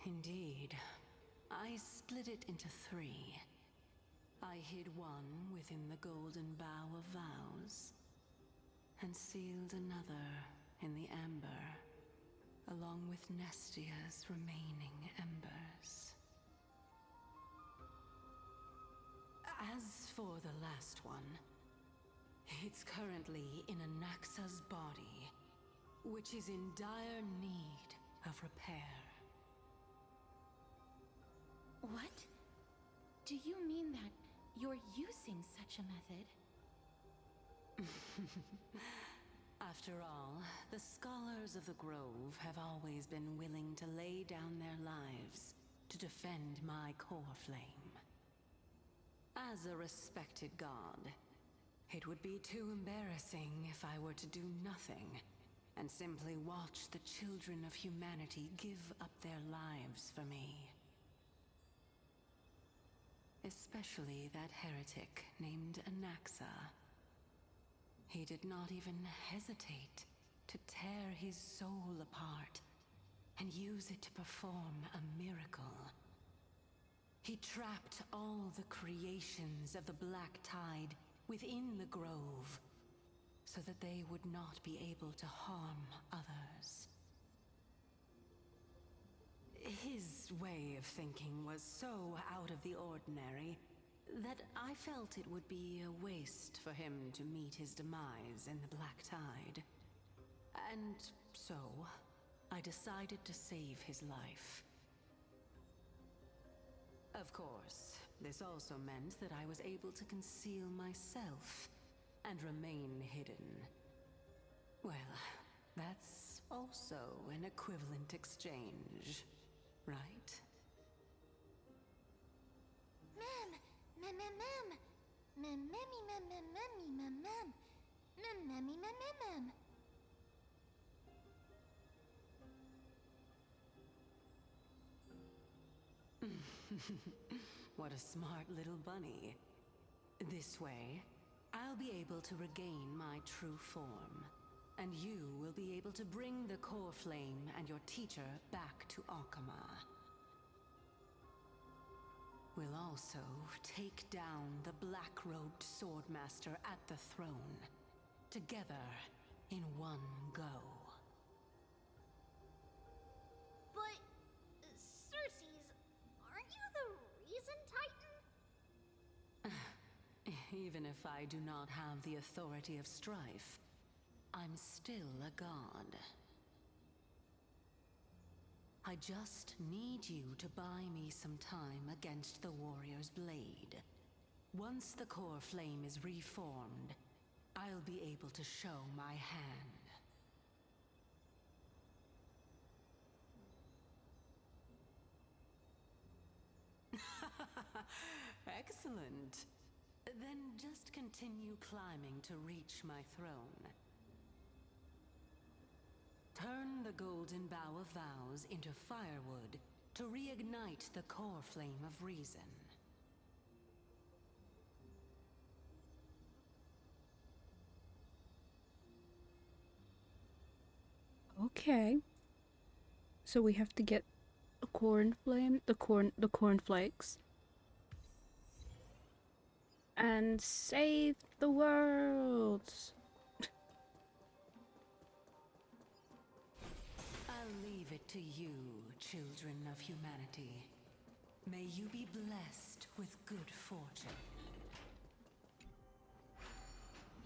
Indeed. I split it into 3. I hid one within the Golden Bough of Vows, and sealed another in the Amber, along with Nestia's remaining embers. As for the last one, it's currently in Anaxa's body, which is in dire need of repair. What? Do you mean that you're using such a method? After all, the scholars of the Grove have always been willing to lay down their lives to defend my core flame. As a respected god, it would be too embarrassing if I were to do nothing and simply watch the children of humanity give up their lives for me. Especially that heretic named Anaxa. He did not even hesitate to tear his soul apart and use it to perform a miracle. He trapped all the creations of the Black Tide within the Grove, so that they would not be able to harm others. His way of thinking was so out of the ordinary that I felt it would be a waste for him to meet his demise in the Black Tide. And so, I decided to save his life. Of course, this also meant that I was able to conceal myself and remain hidden. Well, that's also an equivalent exchange, right? Mem! Mem mem mem! Mem memmy mem mem memmy mem mem! Mem memmy mem mem mem! What a smart little bunny. This way, I'll be able to regain my true form, and you will be able to bring the core flame and your teacher back to Akama. We'll also take down the black-robed swordmaster at the throne, together in one go. But, Circes, aren't you the reason Titan? Even if I do not have the authority of strife, I'm still a god. I just need you to buy me some time against the warrior's blade. Once the core flame is reformed, I'll be able to show my hand. Excellent. Then just continue climbing to reach my throne. Turn the Golden Bough of Vows into firewood to reignite the core flame of reason. Okay. So we have to get a corn flame, the cornflakes, and save the world. I'll leave it to you, children of humanity. May you be blessed with good fortune.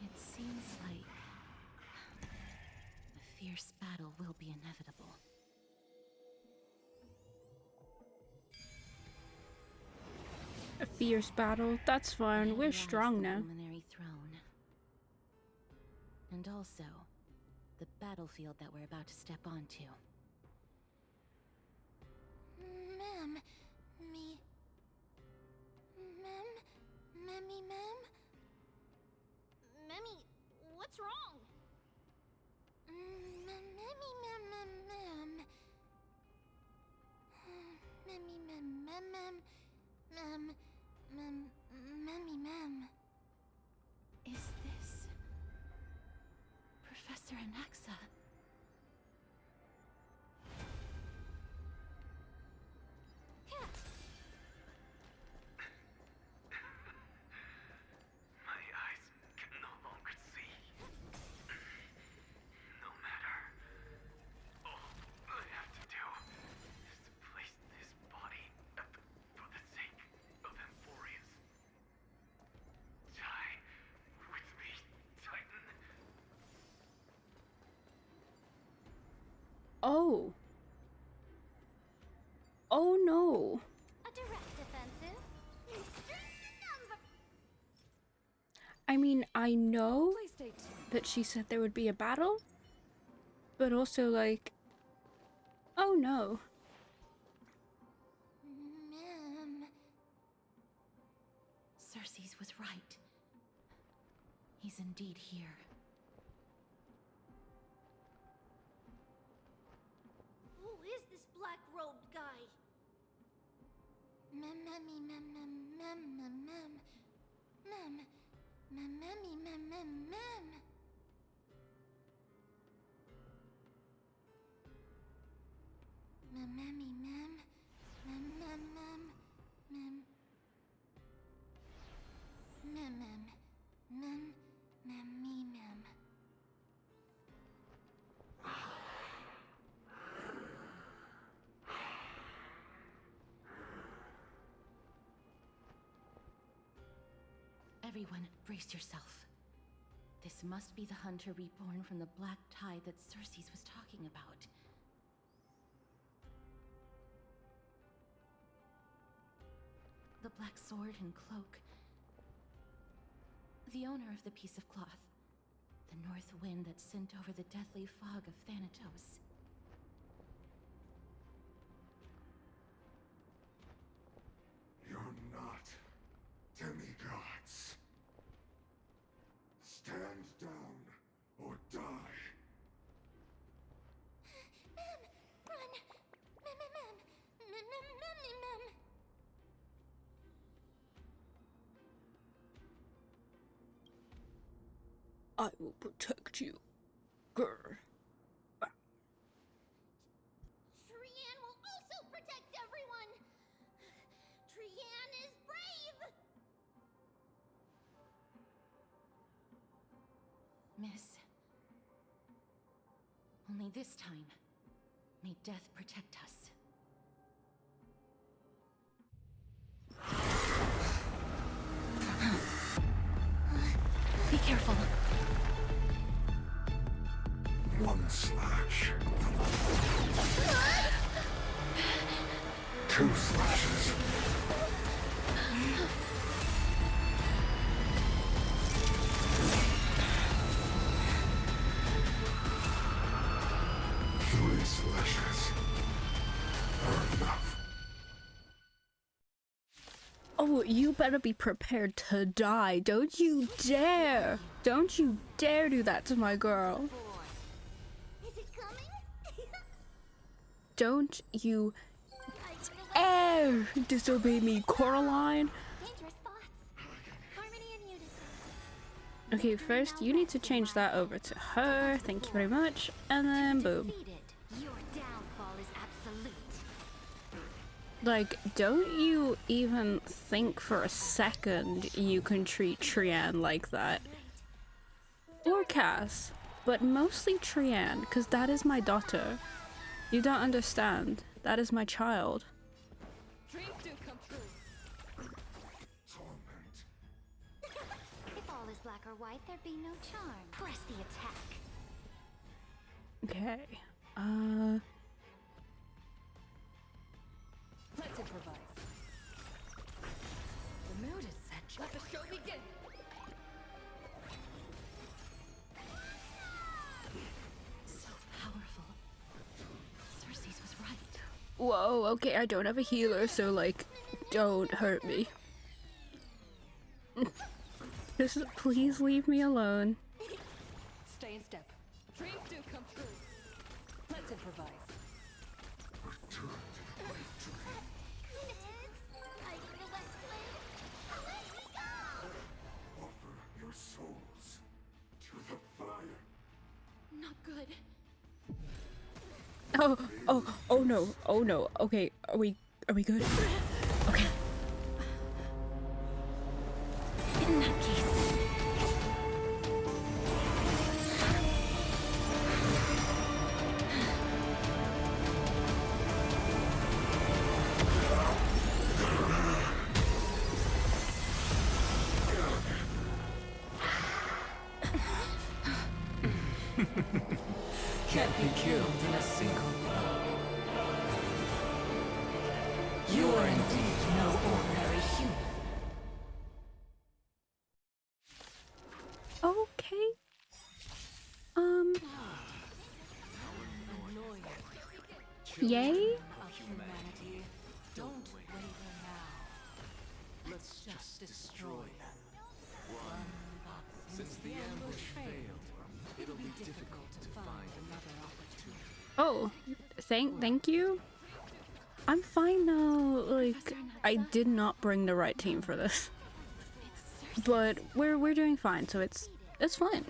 It seems like a fierce battle will be inevitable. A fierce battle, that's fine. We're strong now. Luminary throne. And also, the battlefield that we're about to step onto. Mem, me. Mem, memmy mem? Memmy, what's wrong? Is this Professor Anaxa? My eyes can no longer see. No matter. All I have to do is to place this body for the sake of Amphoreus. Die with me, Titan. Oh. Oh no. A direct offensive. I mean, I know that she said there would be a battle, but also like, oh no. Cersei's was right. He's indeed here. Who is this black-robed guy? Everyone, brace yourself. This must be the hunter reborn from the black tide that Cersei's was talking about. The black sword and cloak. The owner of the piece of cloth. The north wind that sent over the deathly fog of Thanatos. You're not demigods. Stand down or die. Run! I will protect you. Grr. Trian will also protect everyone! Trian is brave! Miss. Only this time, may death protect us. Be careful. One slash. Two slashes. Three slashes. Are enough. Oh, you better be prepared to die. Don't you dare. Don't you dare do that to my girl. Is it coming? Don't you dare disobey me, Coraline. Dangerous thoughts. Harmony and unison. Okay, first you need to change that over to her. Thank you very much. And then boom. Your downfall is absolute. Like, don't you even think for a second you can treat Trian like that. Or Cass, but mostly Trian, because that is my daughter. You don't understand. That is my child. Dreams do come true. If all is black or white, there'd be no charm. Press the attack. Okay. Let's improvise. The mood is set. Let the show begin. So powerful. Cersei's was right. Whoa, okay, I don't have a healer, so like, don't hurt me. Just please leave me alone. Stay in step. Dreams do come true. Let's improvise. Offer your souls to the fire. Not good. Oh no, oh no. Okay, are we good? Okay. In that case. Can't be killed in a single blow. You are indeed no ordinary human. Okay. Yay? Of humanity. Don't waver now. Let's just destroy them. One. Since the ambush failed, it'll be difficult to find another opportunity. Oh, thank you. I'm fine now. Like, I did not bring the right team for this, but we're doing fine, so it's fine.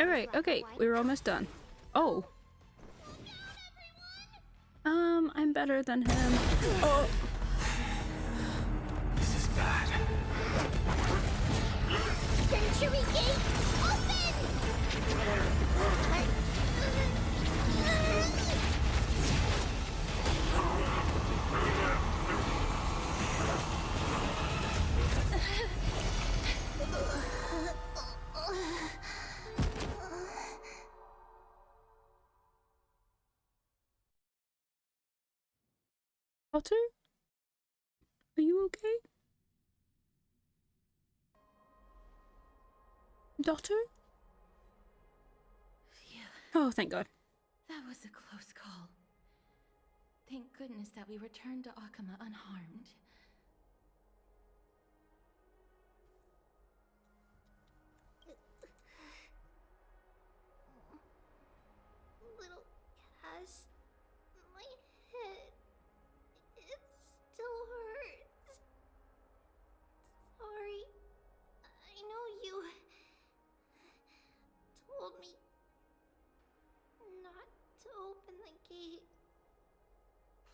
Alright, okay, we're almost done. Oh. I'm better than him. Oh. This is bad. Century Gate, open! Potter? Are you okay? Daughter? Phew. Oh, thank God. That was a close call. Thank goodness that we returned to Akama unharmed. Little Cass, my head, it still hurts. Sorry, I know you told me not to open the gate.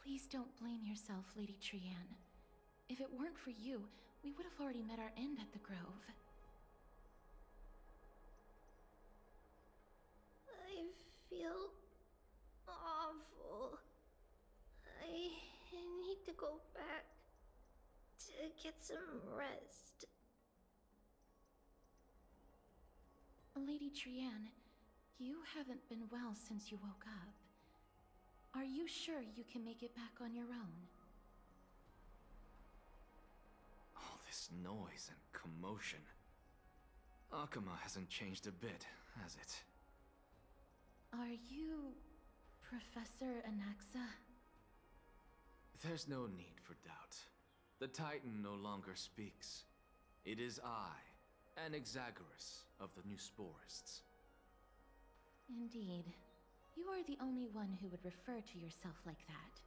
Please don't blame yourself, Lady Trianne. If it weren't for you, we would have already met our end at the Grove. I feel awful. I need to go back to get some rest. Lady Trianne, you haven't been well since you woke up. Are you sure you can make it back on your own? All this noise and commotion. Akama hasn't changed a bit, has it? Are you Professor Anaxa? There's no need for doubt. The Titan no longer speaks. It is I, Anaxagoras of the New Sporists. Indeed. You are the only one who would refer to yourself like that.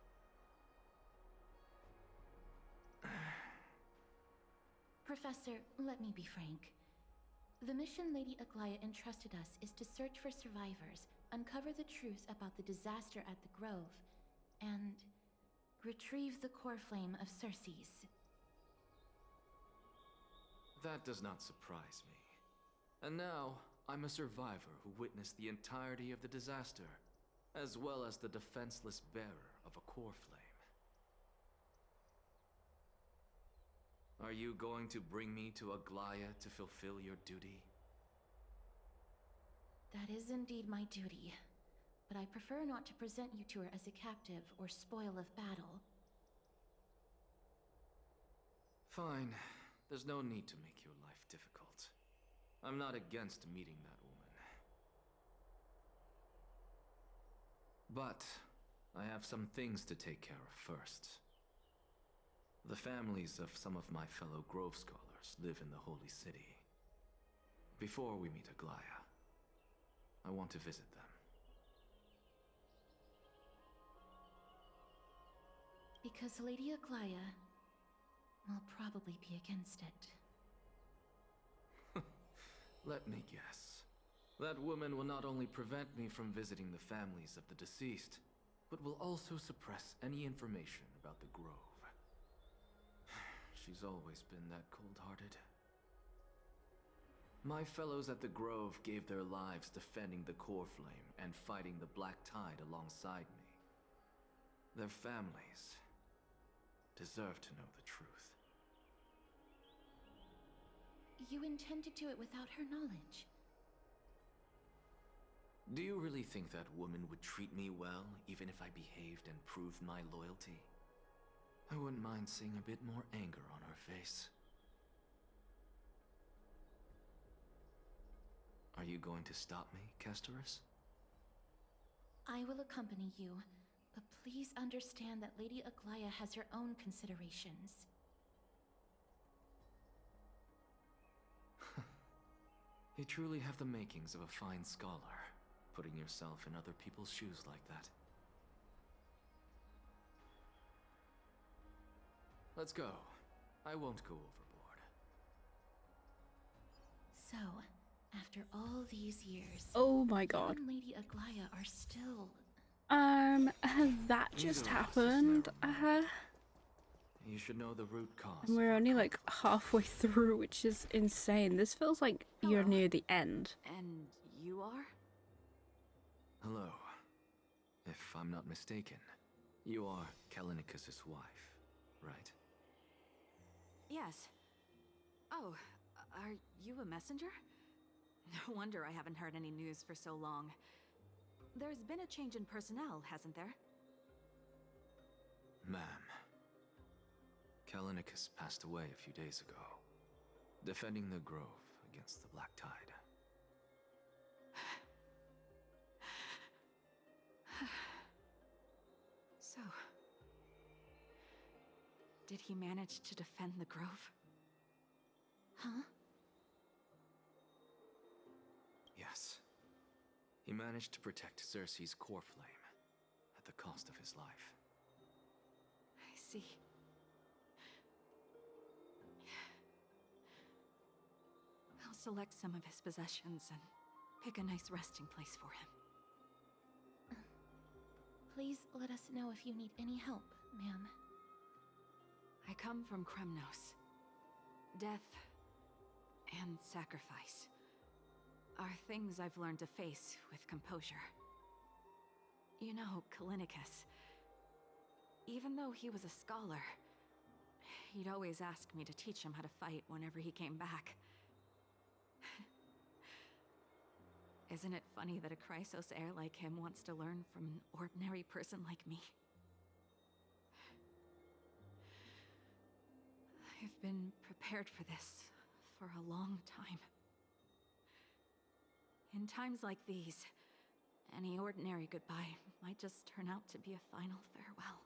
Professor, let me be frank. The mission Lady Aglaya entrusted us is to search for survivors, uncover the truth about the disaster at the Grove, and retrieve the core flame of Circes. That does not surprise me. And now, I'm a survivor who witnessed the entirety of the disaster, as well as the defenseless bearer of a core flame. Are you going to bring me to Aglaya to fulfill your duty? That is indeed my duty, but I prefer not to present you to her as a captive or spoil of battle. Fine. There's no need to make your life difficult. I'm not against meeting that woman. But I have some things to take care of first. The families of some of my fellow Grove Scholars live in the Holy City. Before we meet Aglaya, I want to visit them. Because Lady Aglaya will probably be against it. Let me guess. That woman will not only prevent me from visiting the families of the deceased, but will also suppress any information about the Grove. She's always been that cold-hearted. My fellows at the Grove gave their lives defending the Core Flame and fighting the Black Tide alongside me. Their families deserve to know the truth. You intend to do it without her knowledge? Do you really think that woman would treat me well, even if I behaved and proved my loyalty? I wouldn't mind seeing a bit more anger on her face. Are you going to stop me, Castorus? I will accompany you, but please understand that Lady Aglaya has her own considerations. You truly have the makings of a fine scholar, putting yourself in other people's shoes like that. Let's go. I won't go overboard. So, after all these years, Oh my god. you and Lady Aglaya are still... That just happened. You should know the root cause. And we're only like halfway through, which is insane. This feels like you're near the end. And you are? Hello. If I'm not mistaken, you are Kalinicus's wife, right? Yes. Oh, are you a messenger? No wonder I haven't heard any news for so long. There's been a change in personnel, hasn't there? Ma'am, Kalinicus passed away a few days ago, defending the Grove against the Black Tide. So, did he manage to defend the Grove? Huh? Yes. He managed to protect Cersei's core flame at the cost of his life. I see. I'll select some of his possessions and pick a nice resting place for him. Please let us know if you need any help, ma'am. I come from Kremnos. Death and sacrifice are things I've learned to face with composure. You know, Kalinicus, even though he was a scholar, he'd always ask me to teach him how to fight whenever he came back. Isn't it funny that a Chrysos heir like him wants to learn from an ordinary person like me? I've been prepared for this for a long time. In times like these, any ordinary goodbye might just turn out to be a final farewell.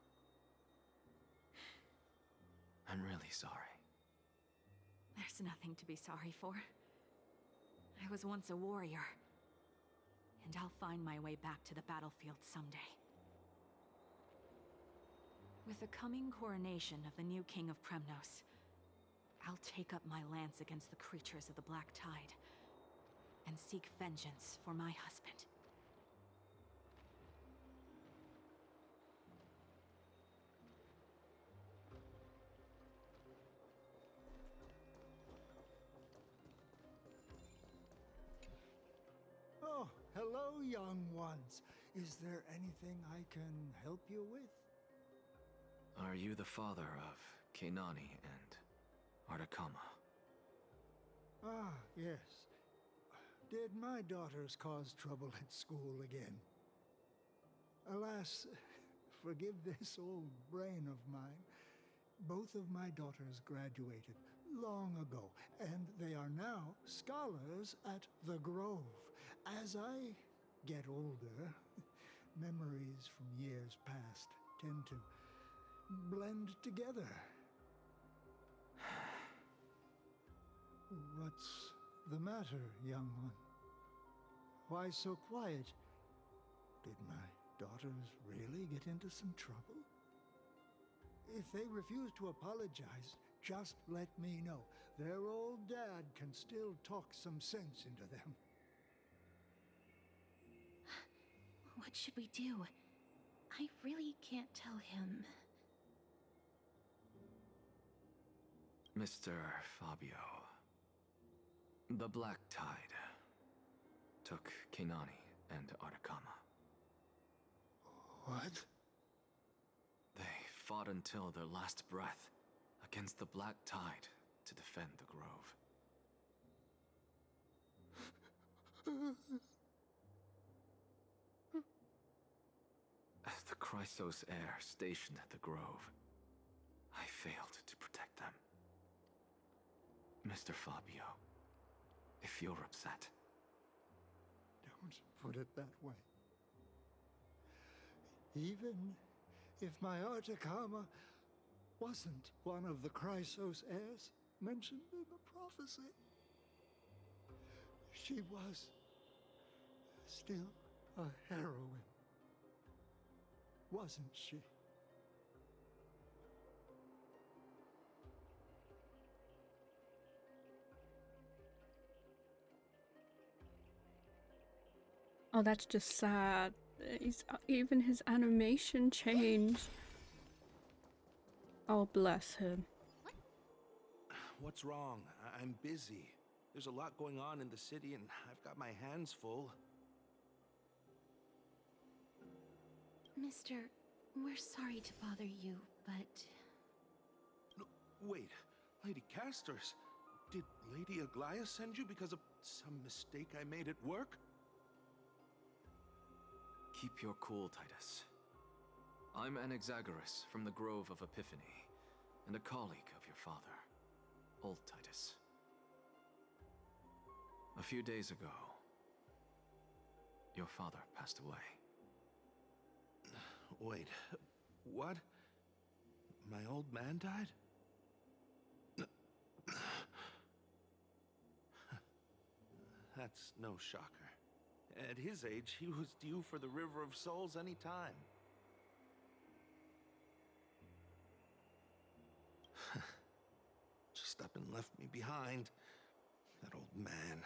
I'm really sorry. There's nothing to be sorry for. I was once a warrior, and I'll find my way back to the battlefield someday. With the coming coronation of the new king of Kremnos, I'll take up my lance against the creatures of the Black Tide and seek vengeance for my husband. Oh, hello, young ones. Is there anything I can help you with? Are you the father of Kenani and Ardakama? Ah, yes. Did my daughters cause trouble at school again? Alas, forgive this old brain of mine. Both of my daughters graduated long ago, and they are now scholars at the Grove. As I get older, memories from years past tend to blend together. What's the matter, young one? Why so quiet? Did my daughters really get into some trouble? If they refuse to apologize, just let me know. Their old dad can still talk some sense into them. What should we do? I really can't tell him. Mr. Fabio, the Black Tide took Kenani and Artakama. What? They fought until their last breath against the Black Tide to defend the Grove. As the Chrysos heir stationed at the Grove, I failed to protect them. Mr. Fabio, if you're upset... Don't put it that way. Even if my Artakama wasn't one of the Chrysos heirs mentioned in the prophecy, she was still a heroine, wasn't she? Oh, that's just sad. Even his animation changed. Oh, bless him. What's wrong? I'm busy. There's a lot going on in the city, and I've got my hands full. Mister, we're sorry to bother you, but... No, wait, Lady Casters, did Lady Aglaia send you because of some mistake I made at work? Keep your cool, Titus. I'm Anaxagoras from the Grove of Epiphany, and a colleague of your father, Old Titus. A few days ago, your father passed away. Wait, what? My old man died? That's no shocker. At his age, he was due for the River of Souls any time. Just up and left me behind. That old man.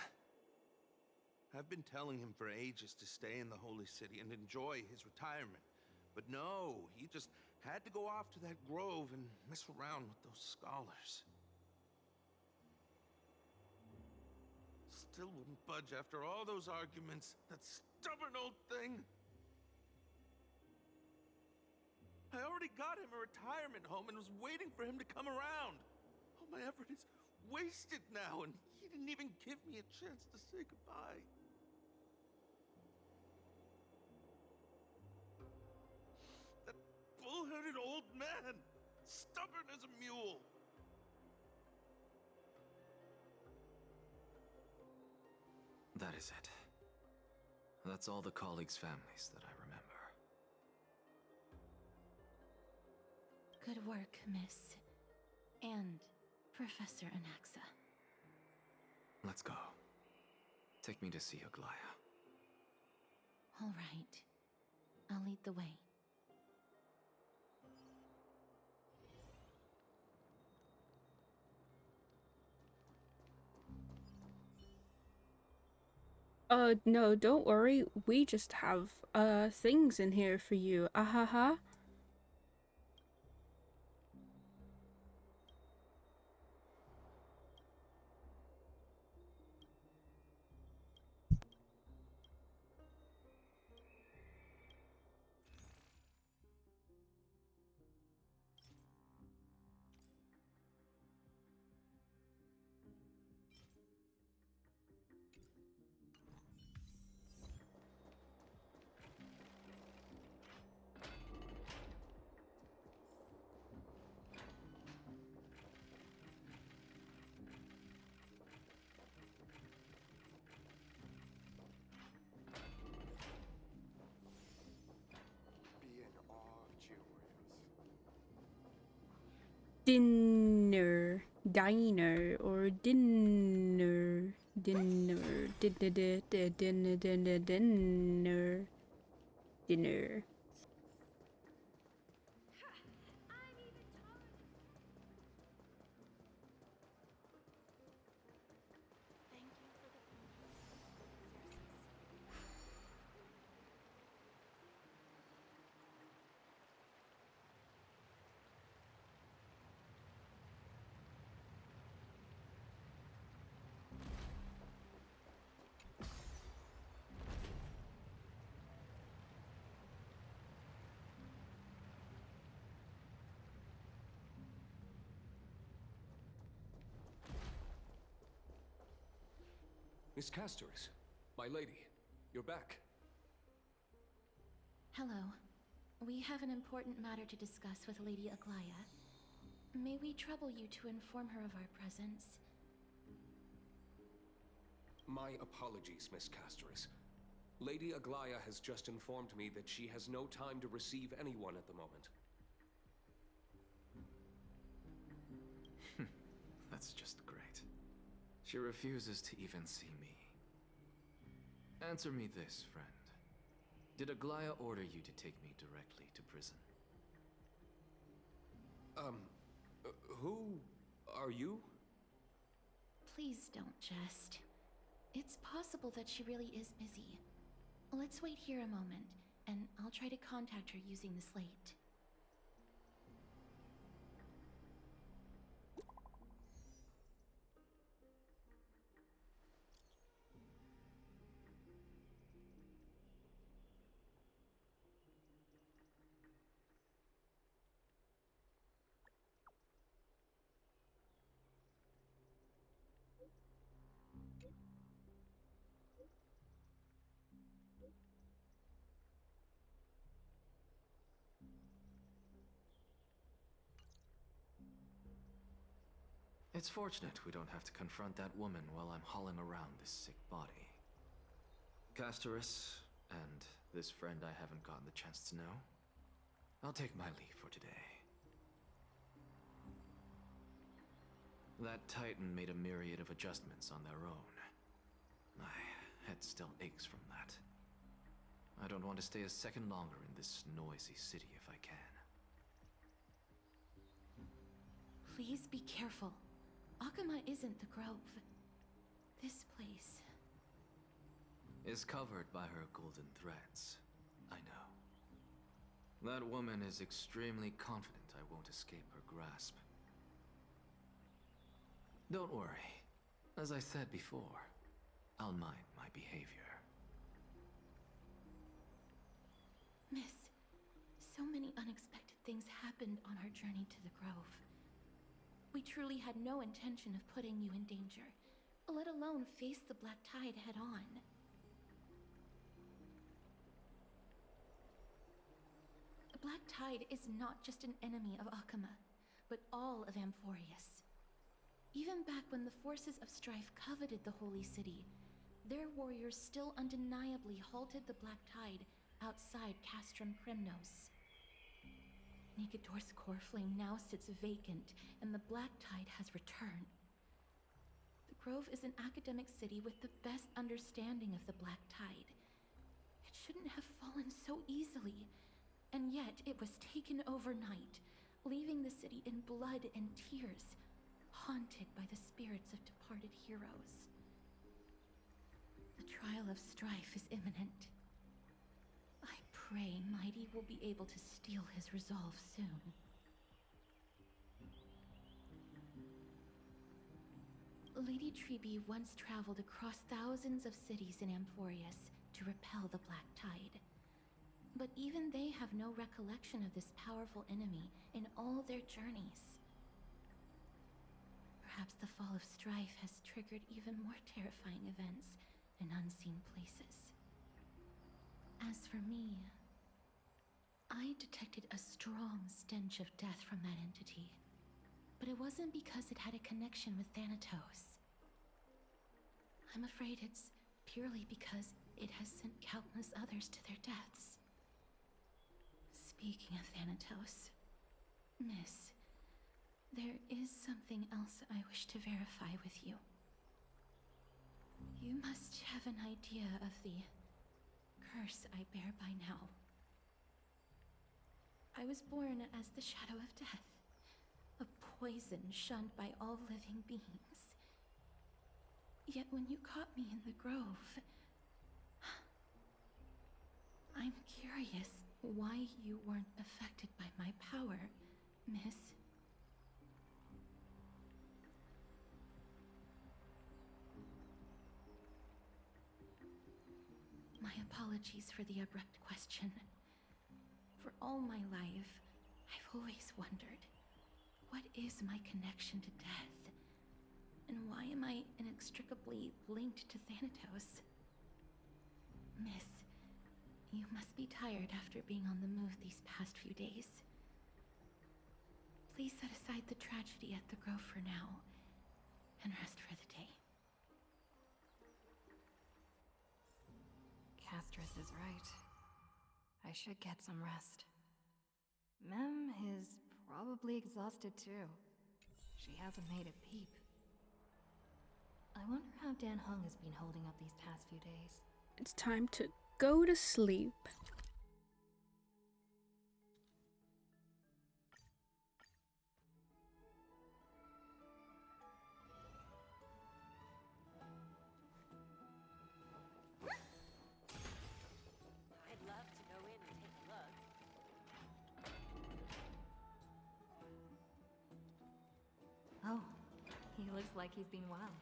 I've been telling him for ages to stay in the Holy City and enjoy his retirement. But no, he just had to go off to that grove and mess around with those scholars. Still wouldn't budge after all those arguments. That stubborn old thing. I already got him a retirement home and was waiting for him to come around. All my effort is wasted now, and he didn't even give me a chance to say goodbye. That bull-headed old man, stubborn as a mule. That is it. That's all the colleagues' families that I remember. Good work, Miss. And Professor Anaxa. Let's go. Take me to see Aglaia. All right. I'll lead the way. No, don't worry. We just have, things in here for you. Ahaha. Dinner. Diner. Or dinner. Dinner. Dinner. Dinner. Dinner. Dinner. Dinner. Miss Castorus, my lady, you're back. Hello. We have an important matter to discuss with Lady Aglaya. May we trouble you to inform her of our presence? My apologies, Miss Castorus. Lady Aglaya has just informed me that she has no time to receive anyone at the moment. That's just great. She refuses to even see me. Answer me this, friend. Did Aglaya order you to take me directly to prison? Who are you? Please don't jest. It's possible that she really is busy. Let's wait here a moment, and I'll try to contact her using the slate. It's fortunate we don't have to confront that woman while I'm hauling around this sick body. Castorus, and this friend I haven't gotten the chance to know, I'll take my leave for today. That Titan made a myriad of adjustments on their own. My head still aches from that. I don't want to stay a second longer in this noisy city if I can. Please be careful. Akama isn't the Grove. This place is covered by her golden threads. I know. That woman is extremely confident I won't escape her grasp. Don't worry. As I said before, I'll mind my behavior. Miss, so many unexpected things happened on our journey to the Grove. We truly had no intention of putting you in danger, let alone face the Black Tide head-on. The Black Tide is not just an enemy of Akama, but all of Amphoreus. Even back when the forces of strife coveted the Holy City, their warriors still undeniably halted the Black Tide outside Castrum Crymnos. Nigador's core flame now sits vacant, and the Black Tide has returned. The Grove is an academic city with the best understanding of the Black Tide. It shouldn't have fallen so easily, and yet it was taken overnight, leaving the city in blood and tears, haunted by the spirits of departed heroes. The trial of strife is imminent. I pray Mighty will be able to steel his resolve soon. Lady Treeby once traveled across thousands of cities in Amphoreus to repel the Black Tide. But even they have no recollection of this powerful enemy in all their journeys. Perhaps the fall of strife has triggered even more terrifying events in unseen places. As for me, I detected a strong stench of death from that entity, but it wasn't because it had a connection with Thanatos. I'm afraid it's purely because it has sent countless others to their deaths. Speaking of Thanatos, Miss, There is something else I wish to verify with you. You must have an idea of the curse I bear by now. I was born as the shadow of death, a poison shunned by all living beings. Yet when you caught me in the grove, I'm curious why you weren't affected by my power, miss. My apologies for the abrupt question. For all my life, I've always wondered, what is my connection to death? And why am I inextricably linked to Thanatos? Miss, you must be tired after being on the move these past few days. Please set aside the tragedy at the Grove for now, and rest for the day. Castris is right. I should get some rest. Mem is probably exhausted too. She hasn't made a peep. I wonder how Dan Hung has been holding up these past few days. It's time to go to sleep. I'd love to go in and take a look. Oh, he looks like he's been well.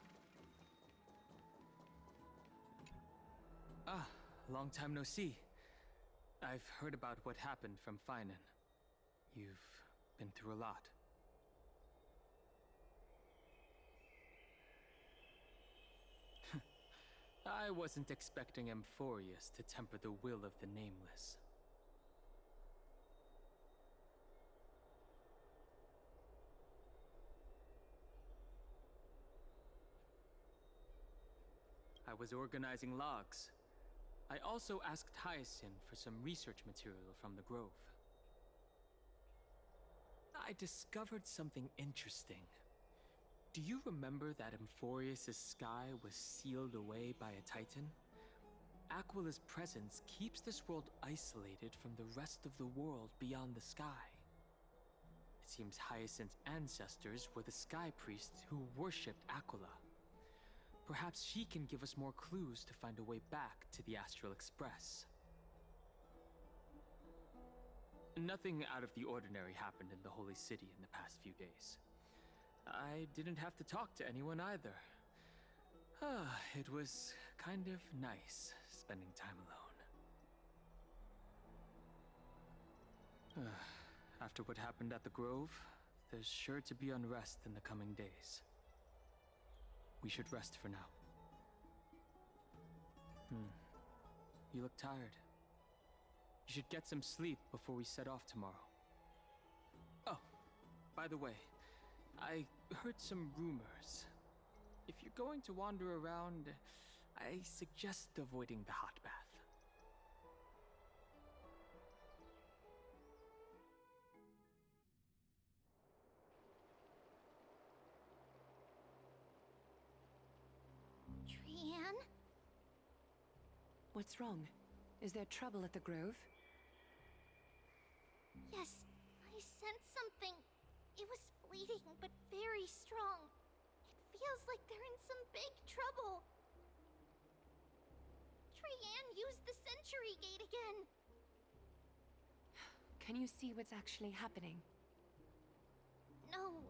Ah, long time no see. I've heard about what happened from Finan. You've been through a lot. I wasn't expecting Amphoreus to temper the will of the Nameless. I was organizing logs. I also asked Hyacinth for some research material from the Grove. I discovered something interesting. Do you remember that Amphoreus' sky was sealed away by a Titan? Aquila's presence keeps this world isolated from the rest of the world beyond the sky. It seems Hyacinth's ancestors were the Sky Priests who worshipped Aquila. Perhaps she can give us more clues to find a way back to the Astral Express. Nothing out of the ordinary happened in the Holy City in the past few days. I didn't have to talk to anyone either. It was kind of nice spending time alone. After what happened at the Grove, there's sure to be unrest in the coming days. We should rest for now. You look tired. You should get some sleep before we set off tomorrow. Oh, by the way, I heard some rumors. If you're going to wander around, I suggest avoiding the hot bath. Trian? What's wrong? Is there trouble at the Grove? Yes, I sensed something. It was fleeting, but very strong. It feels like they're in some big trouble. Trian used the Century Gate again. Can you see what's actually happening? No,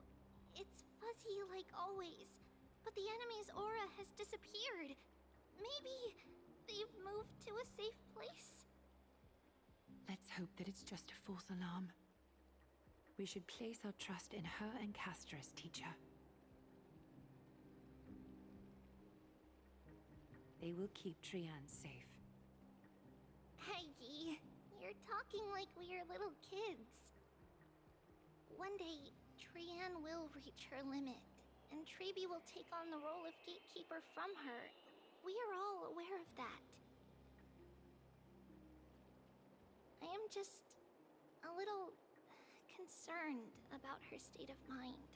it's fuzzy like always. But the enemy's aura has disappeared. Maybe they've moved to a safe place? Let's hope that it's just a false alarm. We should place our trust in her and Castris, teacher. They will keep Trian safe. Peggy, you're talking like we are little kids. One day, Trian will reach her limit, and Treeby will take on the role of gatekeeper from her. We are all aware of that. I am just a little concerned about her state of mind.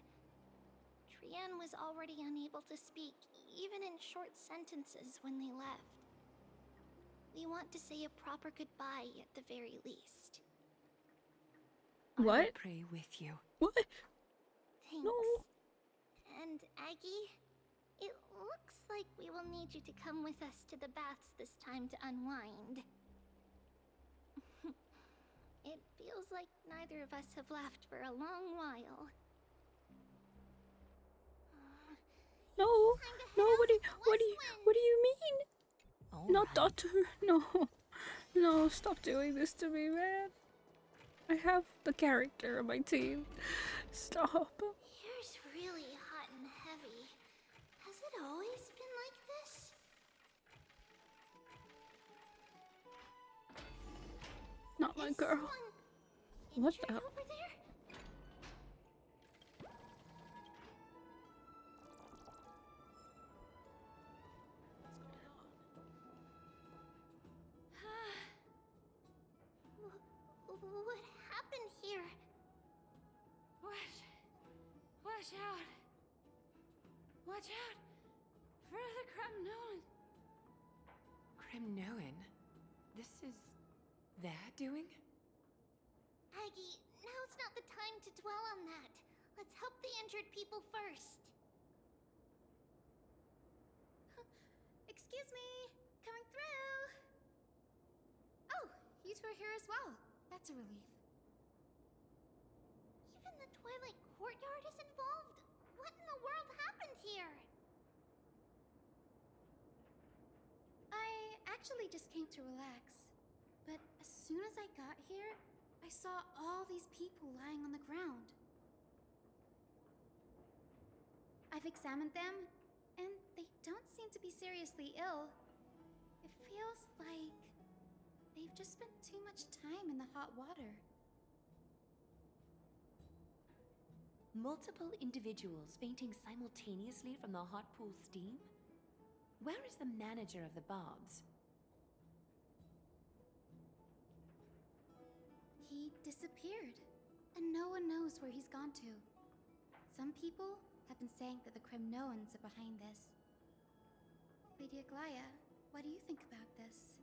Trienne was already unable to speak, even in short sentences when they left. We want to say a proper goodbye at the very least. I will What? pray with you. What? Thanks. No. And Aggie, it looks like we will need you to come with us to the baths this time to unwind. It feels like neither of us have laughed for a long while. No, what do you mean? Not Doctor, no. No, stop doing this to me, man. I have the character on my team. Stop. Here's really hot and heavy. Has it always been like this? Not my girl. What the hell? Over there? What happened here? Watch out! Watch out! For the Cremnoan! Cremnoan? This is their doing? Aggie, now's not the time to dwell on that. Let's help the injured people first. Excuse me! Coming through! Oh, you two are here as well. That's a relief. Even the Twilight Courtyard is involved? What in the world happened here? I actually just came to relax. But as soon as I got here, I saw all these people lying on the ground. I've examined them, and they don't seem to be seriously ill. It feels like they've just spent too much time in the hot water. Multiple individuals fainting simultaneously from the hot pool steam? Where is the manager of the baths? He disappeared, and no one knows where he's gone to. Some people have been saying that the Cremnoans are behind this. Lady Aglaya, what do you think about this?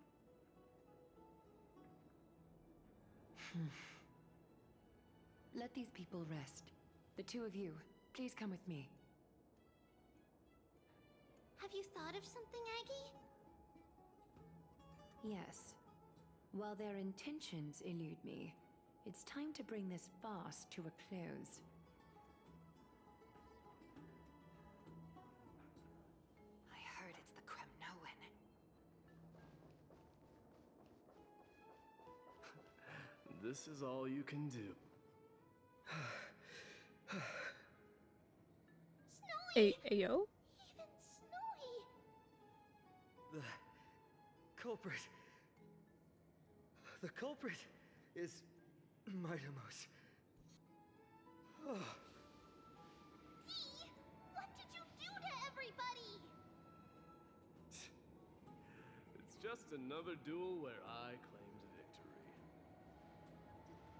Let these people rest. The two of you, please come with me. Have you thought of something, Aggie? Yes. While their intentions elude me, it's time to bring this farce to a close. I heard it's the Cremnoan. This is all you can do. Snowy! Ayo? Even Snowy! The culprit is Mightimos. Oh. Dee, what did you do to everybody? It's just another duel where I claimed victory.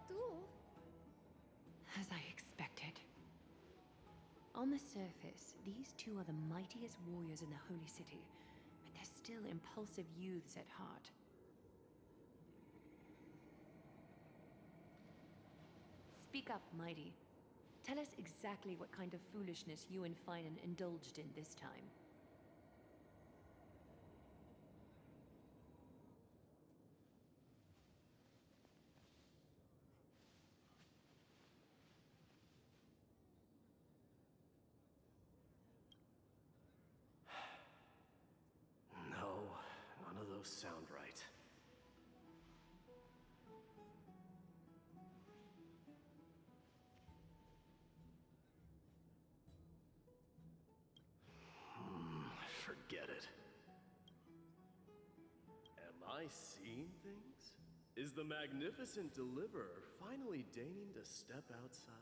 Duel? As I expected. On the surface, these two are the mightiest warriors in the Holy City, but they're still impulsive youths at heart. Speak up, Mighty. Tell us exactly what kind of foolishness you and Finan indulged in this time. No, none of those sound right. Forget it. Am I seeing things? Is the magnificent deliverer finally deigning to step outside?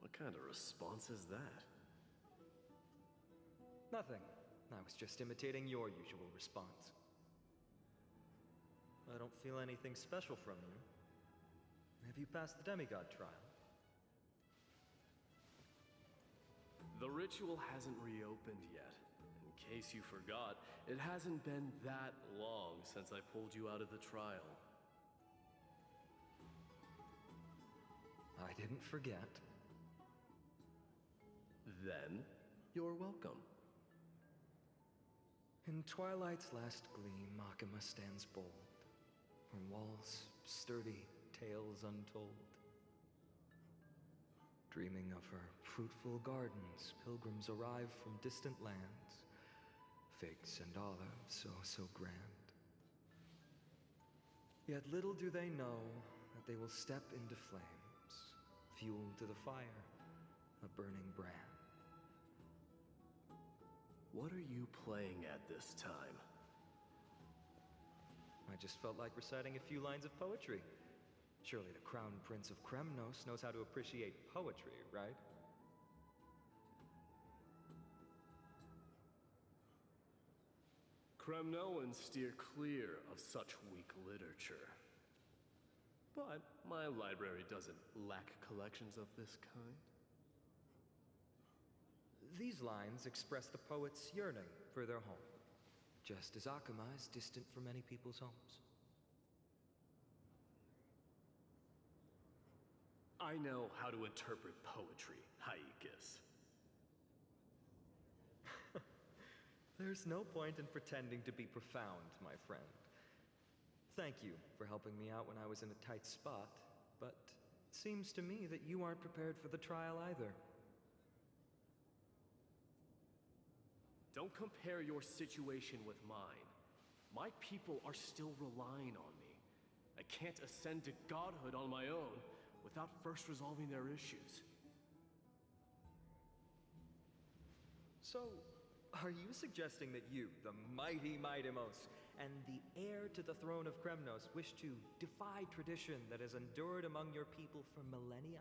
What kind of response is that? Nothing. I was just imitating your usual response. I don't feel anything special from you. Have you passed the demigod trial? The ritual hasn't reopened yet. In case you forgot, it hasn't been that long since I pulled you out of the trial. I didn't forget. Then, you're welcome. In twilight's last gleam, Makima stands bold. Her walls sturdy, tales untold. Dreaming of her fruitful gardens, pilgrims arrive from distant lands. Figs and olives, so grand. Yet little do they know that they will step into flames, fuel to the fire, a burning brand. What are you playing at this time? I just felt like reciting a few lines of poetry. Surely the Crown Prince of Kremnos knows how to appreciate poetry, right? Kremnoans steer clear of such weak literature. But my library doesn't lack collections of this kind. These lines express the poet's yearning for their home, just as Akama is distant from many people's homes. I know how to interpret poetry, Haikis. There's no point in pretending to be profound, my friend. Thank you for helping me out when I was in a tight spot, but it seems to me that you aren't prepared for the trial either. Don't compare your situation with mine. My people are still relying on me. I can't ascend to godhood on my own without first resolving their issues. So, are you suggesting that you, the mighty Mightimos, and the heir to the throne of Kremnos, wish to defy tradition that has endured among your people for millennia?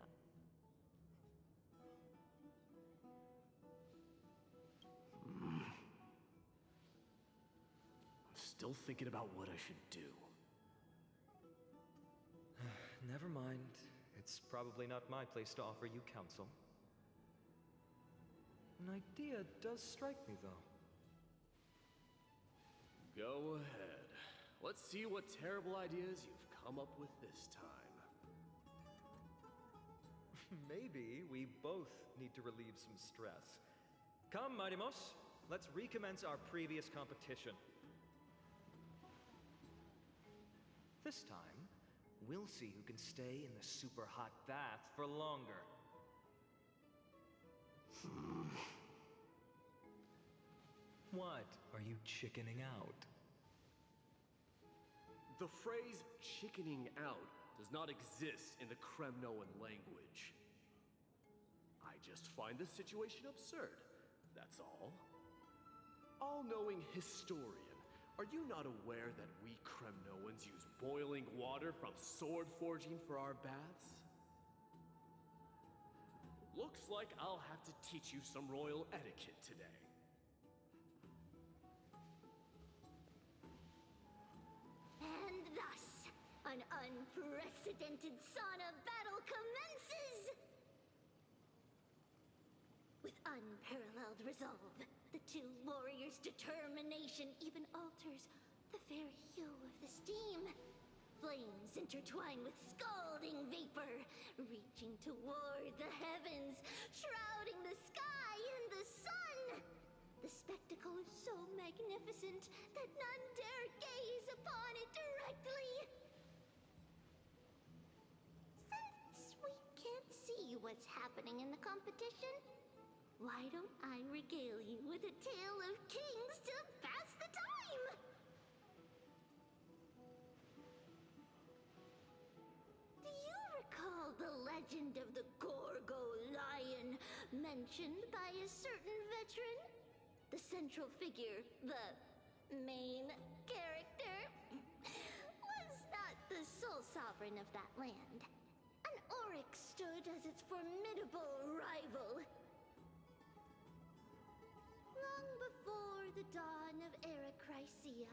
I'm still thinking about what I should do. Never mind. It's probably not my place to offer you counsel. An idea does strike me, though. Go ahead. Let's see what terrible ideas you've come up with this time. Maybe we both need to relieve some stress. Come, Mightimos, let's recommence our previous competition. This time, we'll see who can stay in the super hot bath for longer. What? Are you chickening out? The phrase chickening out does not exist in the Kremnoan language. I just find the situation absurd, that's all. All-knowing historian, are you not aware that we Kremnoans use boiling water from sword forging for our baths? Looks like I'll have to teach you some royal etiquette today. And thus, an unprecedented sauna battle commences! With unparalleled resolve, the two warriors' determination even alters the very hue of the steam. Flames intertwine with scalding vapor, reaching toward the heavens, shrouding the sky and the sun. The spectacle is so magnificent that none dare gaze upon it directly. Since we can't see what's happening in the competition, why don't I regale you with a tale of kings to pass the time? Do you recall the legend of the Gorgo lion mentioned by a certain veteran? The central figure, the main character, was not the sole sovereign of that land. An oryx stood as its formidable rival. Long before the dawn of Era Chrysia,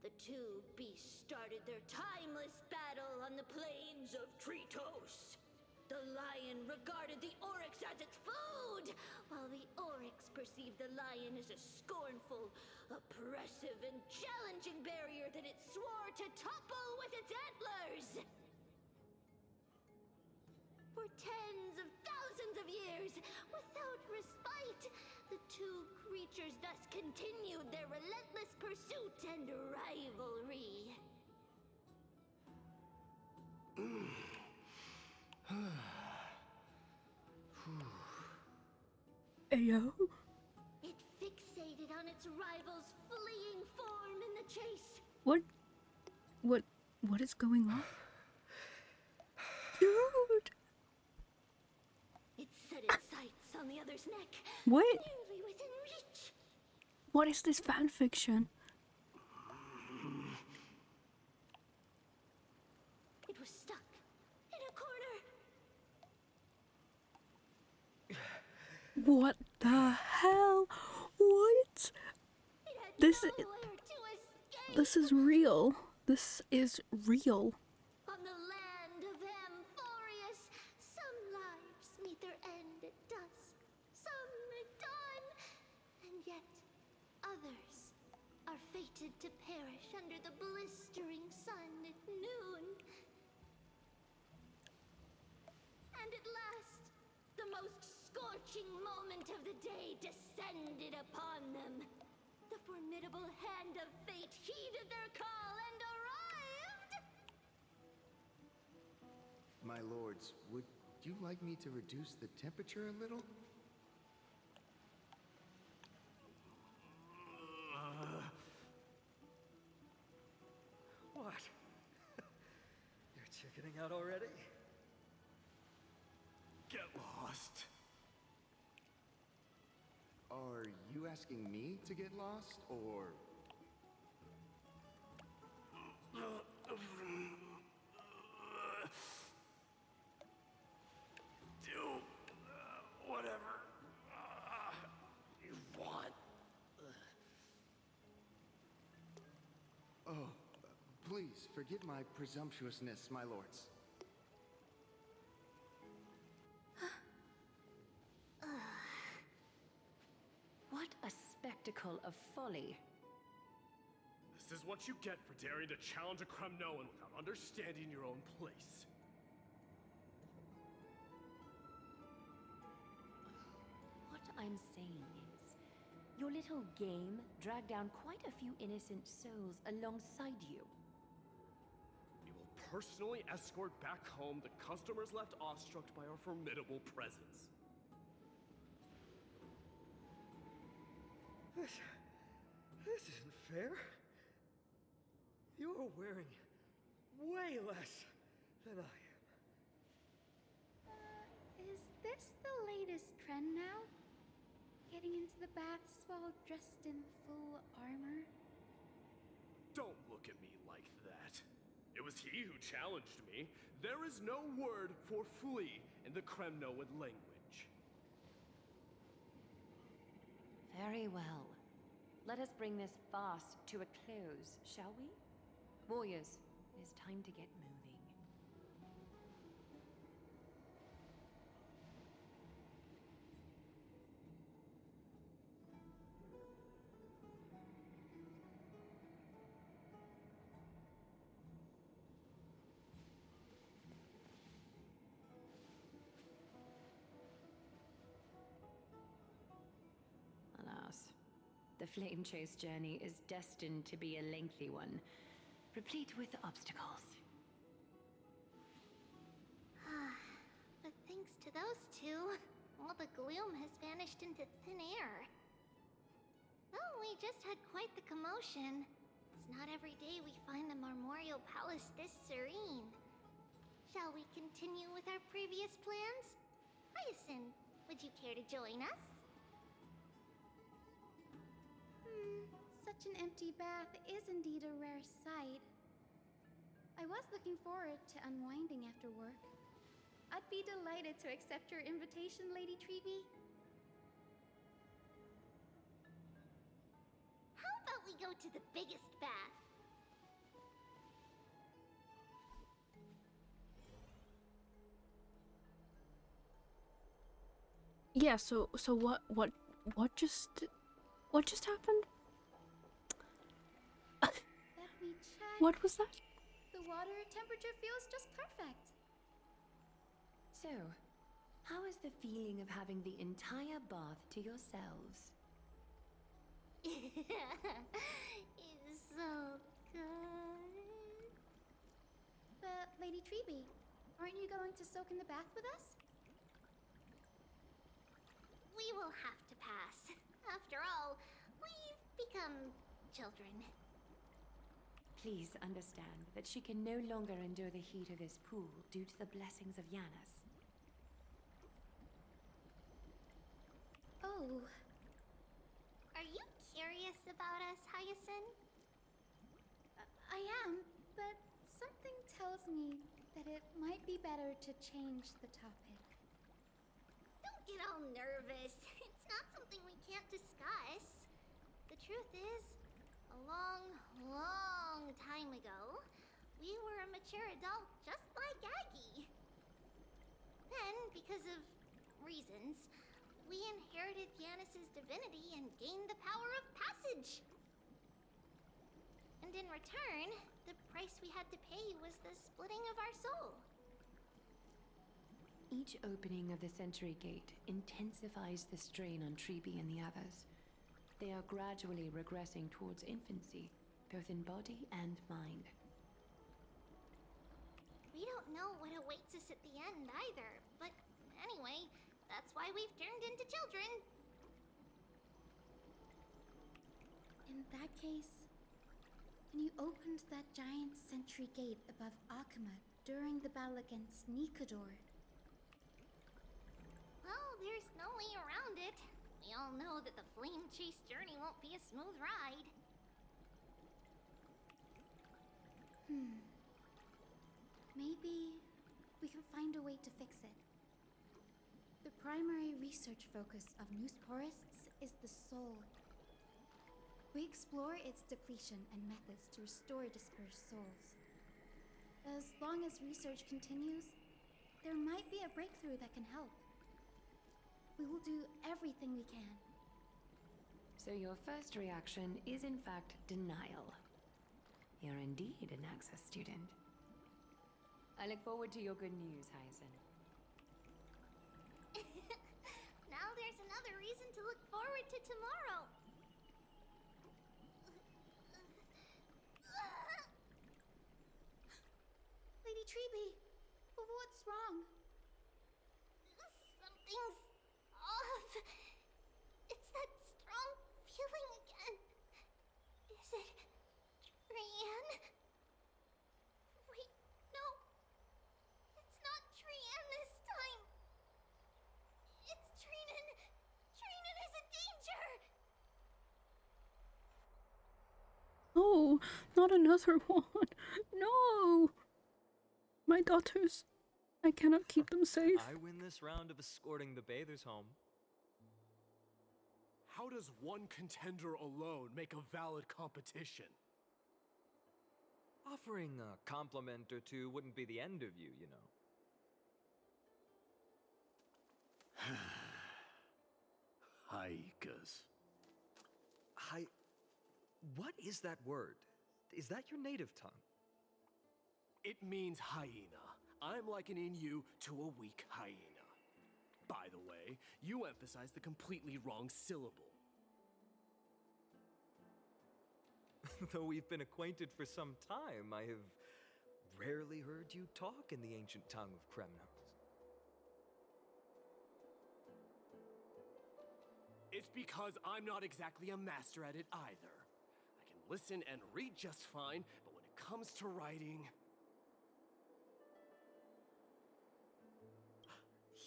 The two beasts started their timeless battle on the plains of Tritos. The lion regarded the oryx as its food, while the oryx perceived the lion as a scornful, oppressive, and challenging barrier that it swore to topple with its antlers. For tens of thousands of years, without respite, the two creatures thus continued their relentless pursuit and rivalry. Ayo. It fixated on its rival's fleeing form in the chase. What is going on? Dude! It set its sights on the other's neck. What? Nearly within reach. What is this fan fiction? It was stuck in a corner. What the hell? What? This is real. This is real. On the land of Amphoreus, some lives meet their end at dusk, some at dawn, and yet others are fated to perish under the blistering sun at noon. And at last, the most scorching moment of the day descended upon them. The formidable hand of fate heeded their call and arrived! My lords, would you like me to reduce the temperature a little? What? You're chickening out already? Get lost. Are you asking me to get lost, or... Do whatever you want. Oh, please, forgive my presumptuousness, my lords. What a spectacle of folly. This is what you get for daring to challenge a Kremnoan without understanding your own place. What I'm saying is, your little game dragged down quite a few innocent souls alongside you. We will personally escort back home the customers left awestruck by our formidable presence. This isn't fair. You're wearing way less than I am. Is this the latest trend now? Getting into the baths while dressed in full armor? Don't look at me like that. It was he who challenged me. There is no word for flee in the Kremnoan language. Very well. Let us bring this farce to a close, shall we? Warriors, it is time to get moving. Alas, the Flame Chase journey is destined to be a lengthy one, replete with obstacles. But thanks to those two, all the gloom has vanished into thin air. Well, we just had quite the commotion. It's not every day we find the Marmorial Palace this serene. Shall we continue with our previous plans? Hyacinth, would you care to join us? Such an empty bath is indeed a rare sight. I was looking forward to unwinding after work. I'd be delighted to accept your invitation, Lady Treevee. How about we go to the biggest bath? Yeah, so what just happened? Let me check. What was that? The water temperature feels just perfect. So, how is the feeling of having the entire bath to yourselves? It's so good. But, Lady Treby, aren't you going to soak in the bath with us? We will have to pass. After all, we've become children. Please understand that she can no longer endure the heat of this pool due to the blessings of Yanis. Oh. Are you curious about us, Hyacinth? I am, but something tells me that it might be better to change the topic. Don't get all nervous. It's not something we can't discuss. The truth is, a long, long time ago, we were a mature adult just like Aggie. Then, because of reasons, we inherited Yanis's divinity and gained the power of passage. And in return, the price we had to pay was the splitting of our soul. Each opening of the Century Gate intensifies the strain on Treby and the others. They are gradually regressing towards infancy, both in body and mind. We don't know what awaits us at the end either, but anyway, that's why we've turned into children. In that case, when you opened that giant sentry gate above Akama during the battle against Nikador. Well, there's no way around it. We all know that the flame chase journey won't be a smooth ride. Maybe we can find a way to fix it. The primary research focus of Amphoreus is the soul. We explore its depletion and methods to restore dispersed souls. As long as research continues, there might be a breakthrough that can help. We will do everything we can. So your first reaction is in fact denial. You're indeed an Access student. I look forward to your good news, Hyacinth. Now there's another reason to look forward to tomorrow. Lady Treby, what's wrong? Something's off. It's that strong feeling again. Is it Trian? Wait, no. It's not Trian this time. It's Trinan. Trinan is in danger. Oh, not another one. No! My daughters. I cannot keep them safe. I win this round of escorting the bathers home. How does one contender alone make a valid competition? Offering a compliment or two wouldn't be the end of you, you know. Haikas. What is that word? Is that your native tongue? It means hyena. I'm likening you to a weak hyena. By the way, you emphasize the completely wrong syllable. Though we've been acquainted for some time, I have rarely heard you talk in the ancient tongue of Kremnos. It's because I'm not exactly a master at it either. I can listen and read just fine, but when it comes to writing...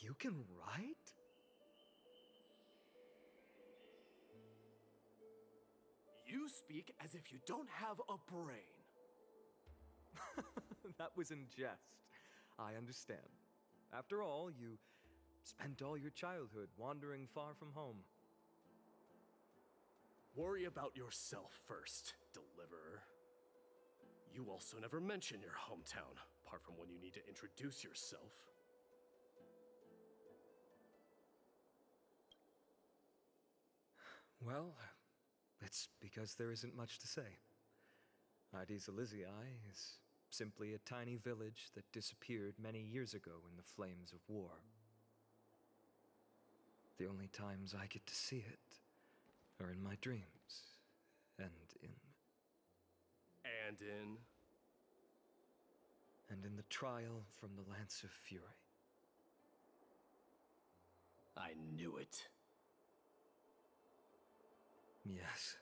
You can write? You speak as if you don't have a brain. That was in jest. I understand. After all, you spent all your childhood wandering far from home. Worry about yourself first, Deliverer. You also never mention your hometown, apart from when you need to introduce yourself. Well, it's because there isn't much to say. Ides Elysiae is simply a tiny village that disappeared many years ago in the flames of war. The only times I get to see it are in my dreams, and in... And in? And in the trial from the Lance of Fury. I knew it. Yes.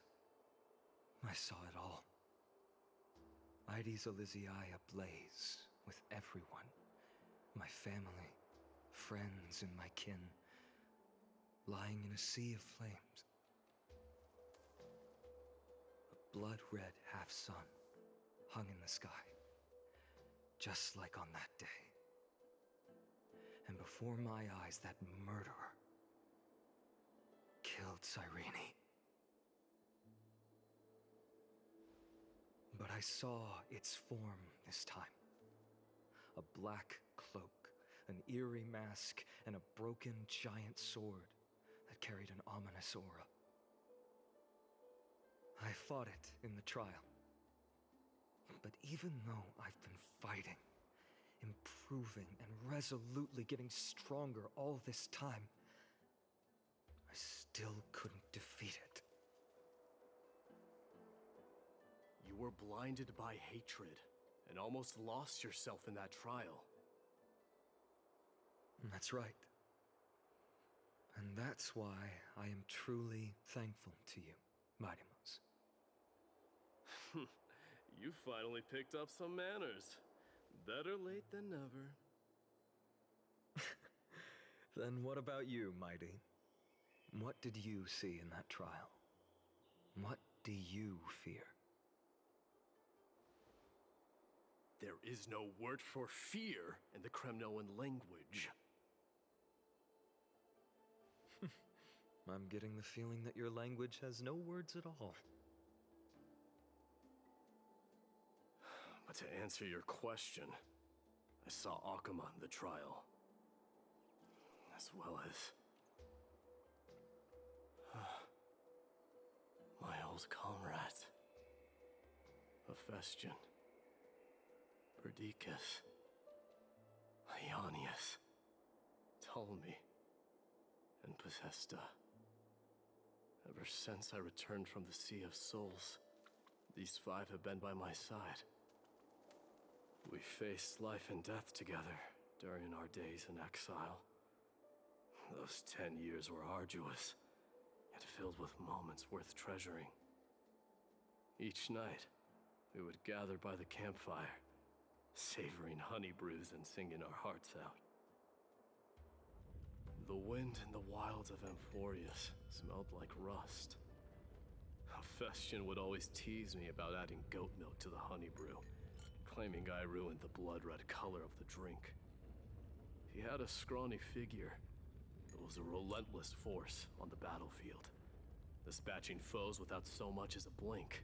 I saw it all. Ides Elysiae ablaze with everyone. My family, friends, and my kin, lying in a sea of flames. A blood-red half-sun hung in the sky, just like on that day. And before my eyes, that murderer killed Cyrene. But I saw its form this time. A black cloak, an eerie mask, and a broken giant sword that carried an ominous aura. I fought it in the trial. But even though I've been fighting, improving, and resolutely getting stronger all this time, I still couldn't defeat it. You were blinded by hatred and almost lost yourself in that trial. That's right. And that's why I am truly thankful to you, Mightymouse. You finally picked up some manners. Better late than never. Then what about you, Mighty? What did you see in that trial? What do you fear? There is no word for fear in the Kremnoan language. I'm getting the feeling that your language has no words at all. But to answer your question, I saw Akuma in the trial. As well as... my old comrades. Hephaestion. Perdiccas. Ionius. Ptolemy. And Possesta. Ever since I returned from the Sea of Souls, these five have been by my side. We faced life and death together during our days in exile. Those 10 years were arduous, yet filled with moments worth treasuring. Each night, we would gather by the campfire, savoring honey brews and singing our hearts out. The wind in the wilds of Amphoreus smelled like rust. Hephaestion would always tease me about adding goat milk to the honey brew, claiming I ruined the blood-red color of the drink. He had a scrawny figure, but was a relentless force on the battlefield, dispatching foes without so much as a blink.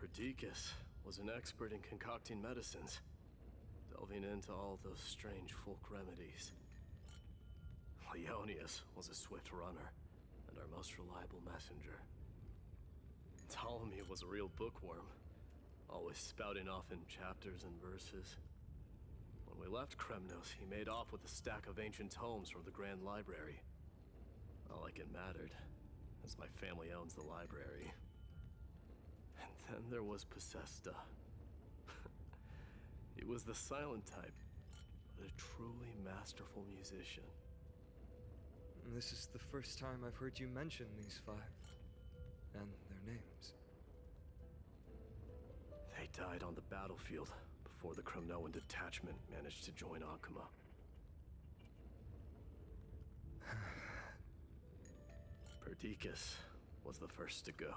Perdiccas was an expert in concocting medicines, delving into all those strange folk remedies. Ionius was a swift runner, and our most reliable messenger. Ptolemy was a real bookworm, always spouting off in chapters and verses. When we left Kremnos, he made off with a stack of ancient tomes from the Grand Library. Not like it mattered, as my family owns the library. And then there was Possesta. He was the silent type, but a truly masterful musician. This is the first time I've heard you mention these five, and their names. They died on the battlefield before the Kremnoan detachment managed to join Akuma. Perdiccas was the first to go.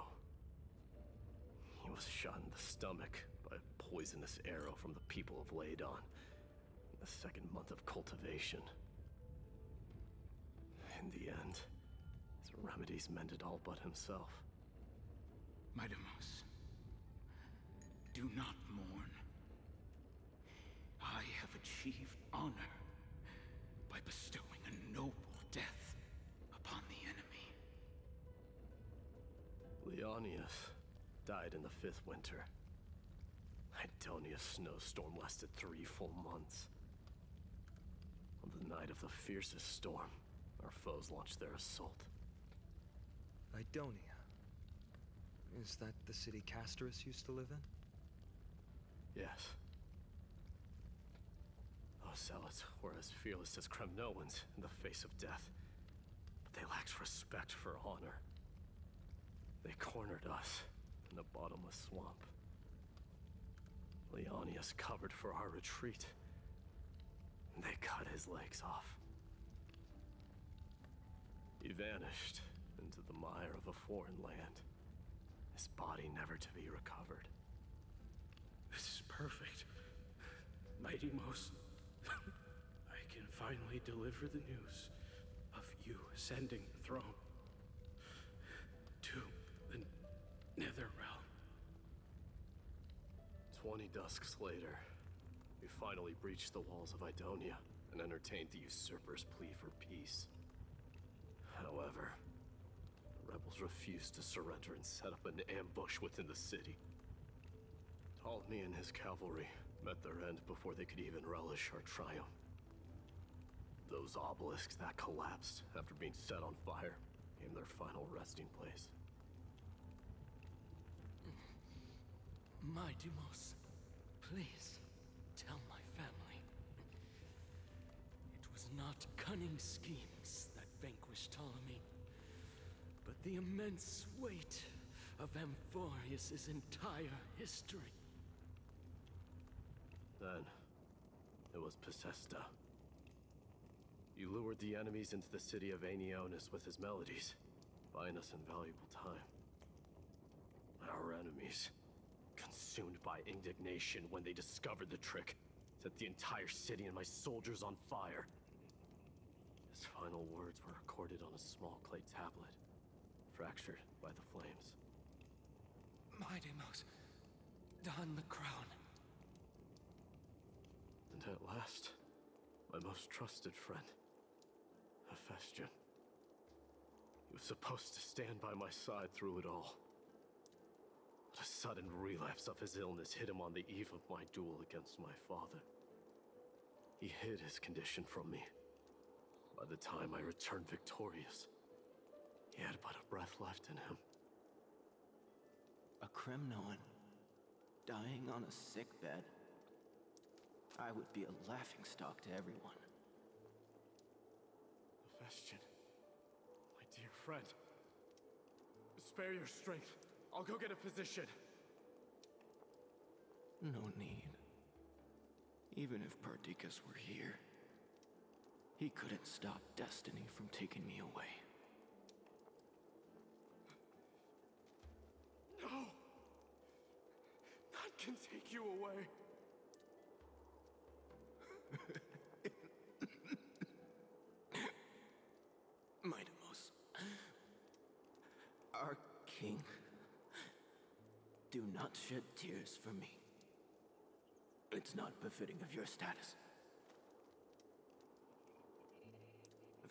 He was shot in the stomach by a poisonous arrow from the people of Ladon in the second month of cultivation. In the end, his remedies mended all but himself. Mightymouse, do not mourn. I have achieved honor by bestowing a noble death upon the enemy. Amphoreus died in the 5th winter. Idonia's snowstorm lasted 3 full months. On the night of the fiercest storm, our foes launched their assault. Idonia. Is that the city Castorus used to live in? Yes. Those zealots were as fearless as Kremnoans in the face of death, but they lacked respect for honor. They cornered us in a bottomless swamp. Leonius covered for our retreat, and they cut his legs off. He vanished into the mire of a foreign land, his body never to be recovered. This is perfect. Mighty Mos, I can finally deliver the news of you ascending the throne to the Netherrealm. 20 dusks later, we finally breached the walls of Idonia and entertained the usurper's plea for peace. However, the rebels refused to surrender and set up an ambush within the city. Ptolemy and his cavalry met their end before they could even relish our triumph. Those obelisks that collapsed after being set on fire became their final resting place. Mighty Mos, please tell my family. It was not cunning schemes that vanquished Ptolemy, but the immense weight of Amphoreus' entire history. Then, it was Pacesta. He lured the enemies into the city of Aenionis with his melodies, buying us invaluable time. Our enemies, consumed by indignation when they discovered the trick, set the entire city and my soldiers on fire. His final words were recorded on a small clay tablet, fractured by the flames. Mighty Mos, don the crown. And at last, my most trusted friend, Hephaestion. He was supposed to stand by my side through it all. But a sudden relapse of his illness hit him on the eve of my duel against my father. He hid his condition from me. By the time I returned victorious, he had but a breath left in him. A Kremnoan dying on a sickbed. I would be a laughingstock to everyone. Hephaestion, my dear friend. Spare your strength. I'll go get a physician. No need. Even if Perdiccas were here, he couldn't stop destiny from taking me away. No! None can take you away. Mightimos, our king, do not shed tears for me. It's not befitting of your status.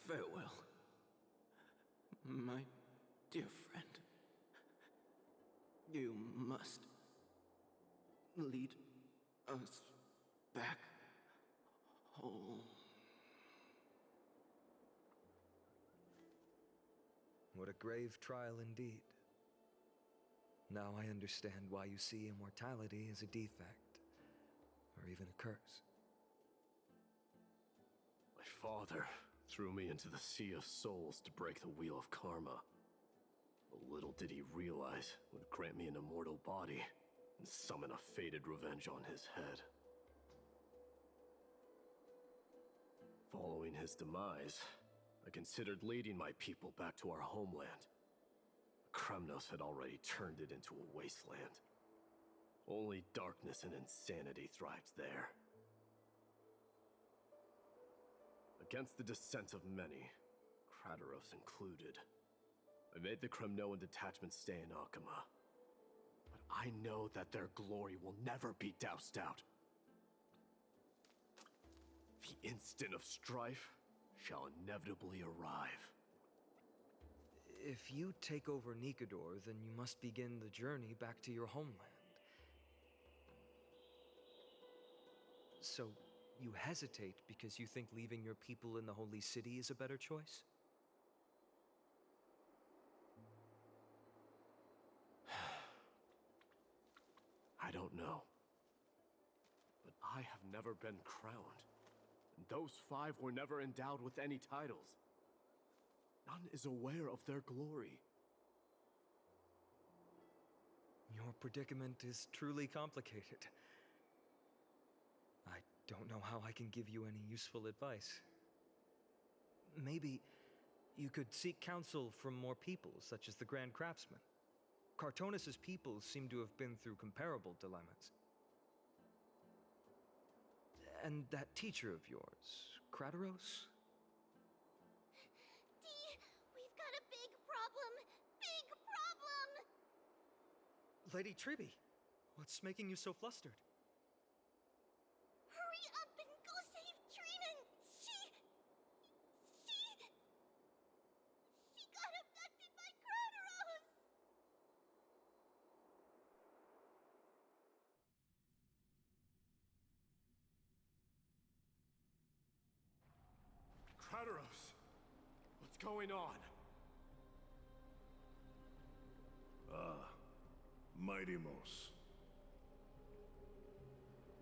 Farewell, my dear friend. You must lead us back home. What a grave trial indeed. Now I understand why you see immortality as a defect, or even a curse. My father threw me into the sea of souls to break the wheel of karma. But little did he realize it would grant me an immortal body and summon a fated revenge on his head. Following his demise, I considered leading my people back to our homeland. Kremnos had already turned it into a wasteland. Only darkness and insanity thrived there. Against the dissent of many, Krateros included, I made the Kremnoan detachment stay in Akama. But I know that their glory will never be doused out. The instant of strife shall inevitably arrive. If you take over Nikador, then you must begin the journey back to your homeland. So, you hesitate because you think leaving your people in the Holy City is a better choice? I don't know. But I have never been crowned. And those 5 were never endowed with any titles. None is aware of their glory. Your predicament is truly complicated. I don't know how I can give you any useful advice. Maybe you could seek counsel from more peoples, such as the Grand Craftsman. Cartonis' peoples seem to have been through comparable dilemmas. And that teacher of yours, Krateros? Dee, we've got a big problem! Big problem! Lady Tribby, what's making you so flustered? Hurry up and go save Trinan! She got abducted by Krateros! Krateros! What's going on? Mightimos.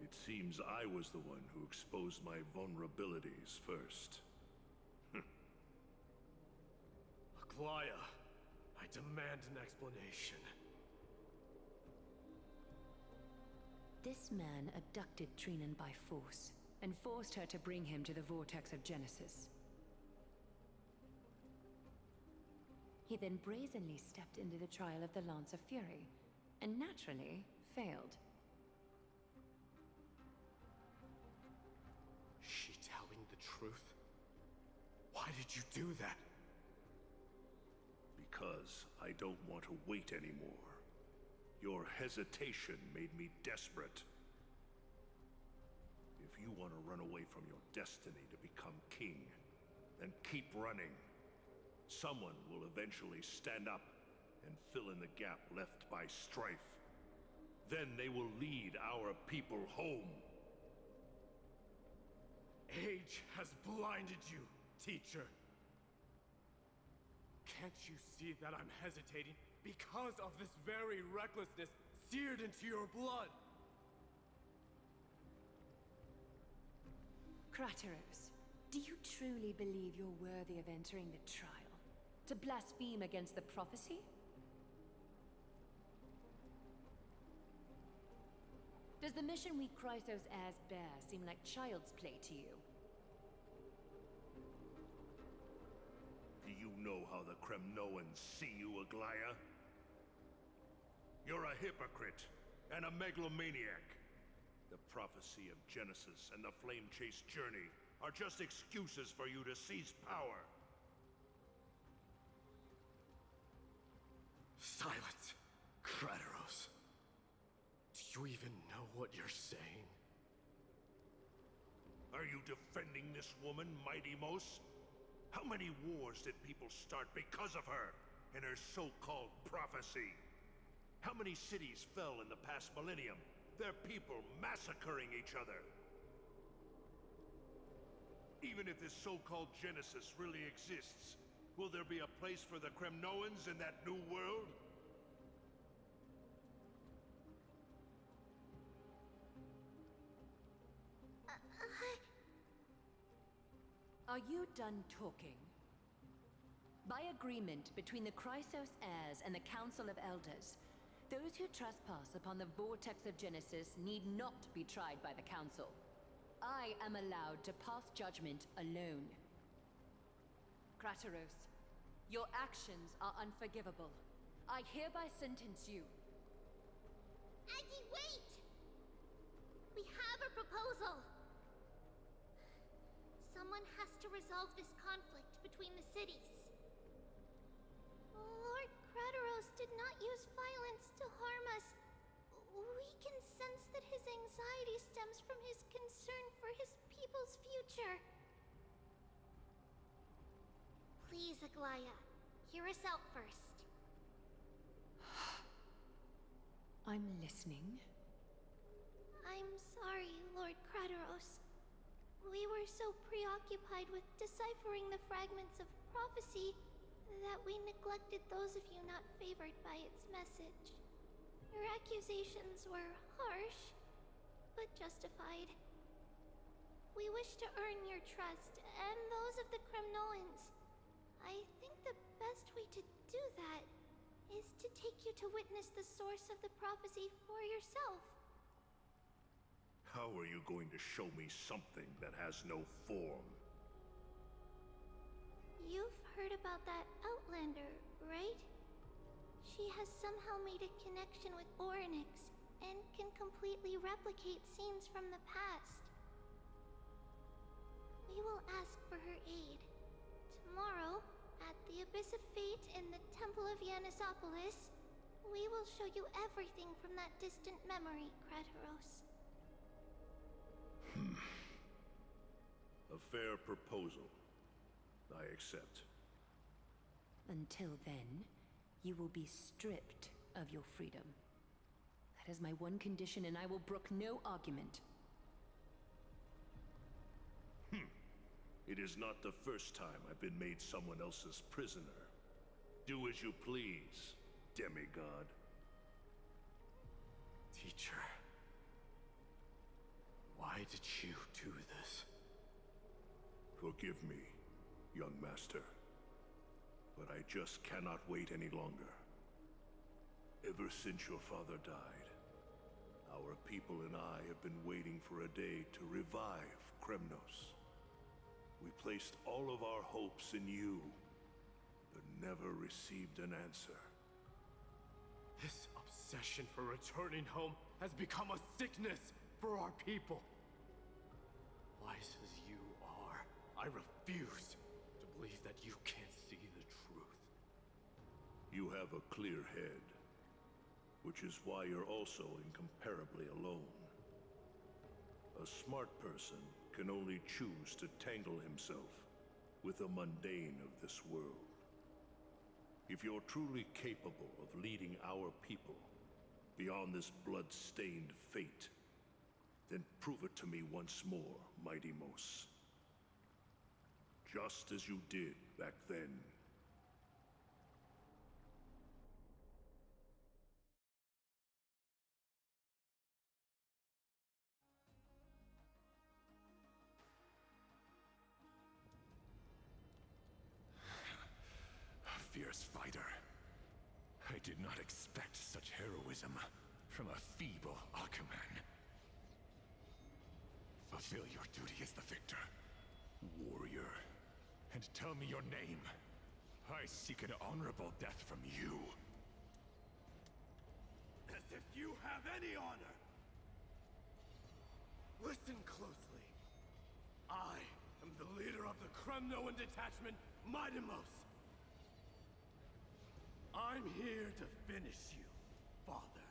It seems I was the one who exposed my vulnerabilities first. Aglaya, I demand an explanation. This man abducted Trinan by force and forced her to bring him to the vortex of Genesis. He then brazenly stepped into the trial of the Lance of Fury, and naturally failed. She telling the truth? Why did you do that? Because I don't want to wait anymore. Your hesitation made me desperate. If you want to run away from your destiny to become king, then keep running. Someone will eventually stand up and fill in the gap left by strife. Then they will lead our people home. Age has blinded you, teacher. Can't you see that I'm hesitating because of this very recklessness seared into your blood? Krateros, do you truly believe you're worthy of entering the trial? To blaspheme against the prophecy? Does the mission we Chrysos heirs bear seem like child's play to you? Do you know how the Kremnoans see you, Aglaya? You're a hypocrite and a megalomaniac. The prophecy of Genesis and the Flame Chase journey are just excuses for you to seize power. Silence, Krateros. Do you even know what you're saying? Are you defending this woman, Mightimos? How many wars did people start because of her and her so-called prophecy? How many cities fell in the past millennium? Their people massacring each other. Even if this so-called Genesis really exists, will there be a place for the Kremnoans in that new world? Are you done talking? By agreement between the Chrysos heirs and the Council of Elders, those who trespass upon the Vortex of Genesis need not be tried by the Council. I am allowed to pass judgment alone. Krateros, your actions are unforgivable. I hereby sentence you. Aggie, wait! We have a proposal! Someone has to resolve this conflict between the cities. Lord Krateros did not use violence to harm us. We can sense that his anxiety stems from his concern for his people's future. Please, Aglaya. hear us out first. I'm listening. I'm sorry, Lord Krateros. We were so preoccupied with deciphering the fragments of prophecy that we neglected those of you not favored by its message. Your accusations were harsh, but justified. We wish to earn your trust, and those of the Kremnoans. I think the best way to do that is to take you to witness the source of the prophecy for yourself. How are you going to show me something that has no form? You've heard about that Outlander, right? She has somehow made a connection with Orynyx and can completely replicate scenes from the past. We will ask for her aid. Tomorrow, at the Abyss of Fate in the Temple of Yanisopolis, we will show you everything from that distant memory, Krateros. A fair proposal. I accept. Until then, you will be stripped of your freedom. That is my one condition, and I will brook no argument. It is not the first time I've been made someone else's prisoner. Do as you please, demigod. Teacher, why did you do this? Forgive me, young master. But I just cannot wait any longer. Ever since your father died, our people and I have been waiting for a day to revive Kremnos. We placed all of our hopes in you, but never received an answer. This obsession for returning home has become a sickness for our people. Wise as you are, I refuse to believe that you can't see the truth. You have a clear head, which is why you're also incomparably alone. A smart person can only choose to tangle himself with the mundane of this world. If you're truly capable of leading our people beyond this blood-stained fate, then prove it to me once more, Mighty Mos. Just as you did back then. A fierce fighter. I did not expect such heroism from a feeble Akuman. Fulfill your duty as the victor, warrior, and tell me your name. I seek an honorable death from you. As if you have any honor! Listen closely. I am the leader of the Kremnoan detachment, Midamos. I'm here to finish you, Father.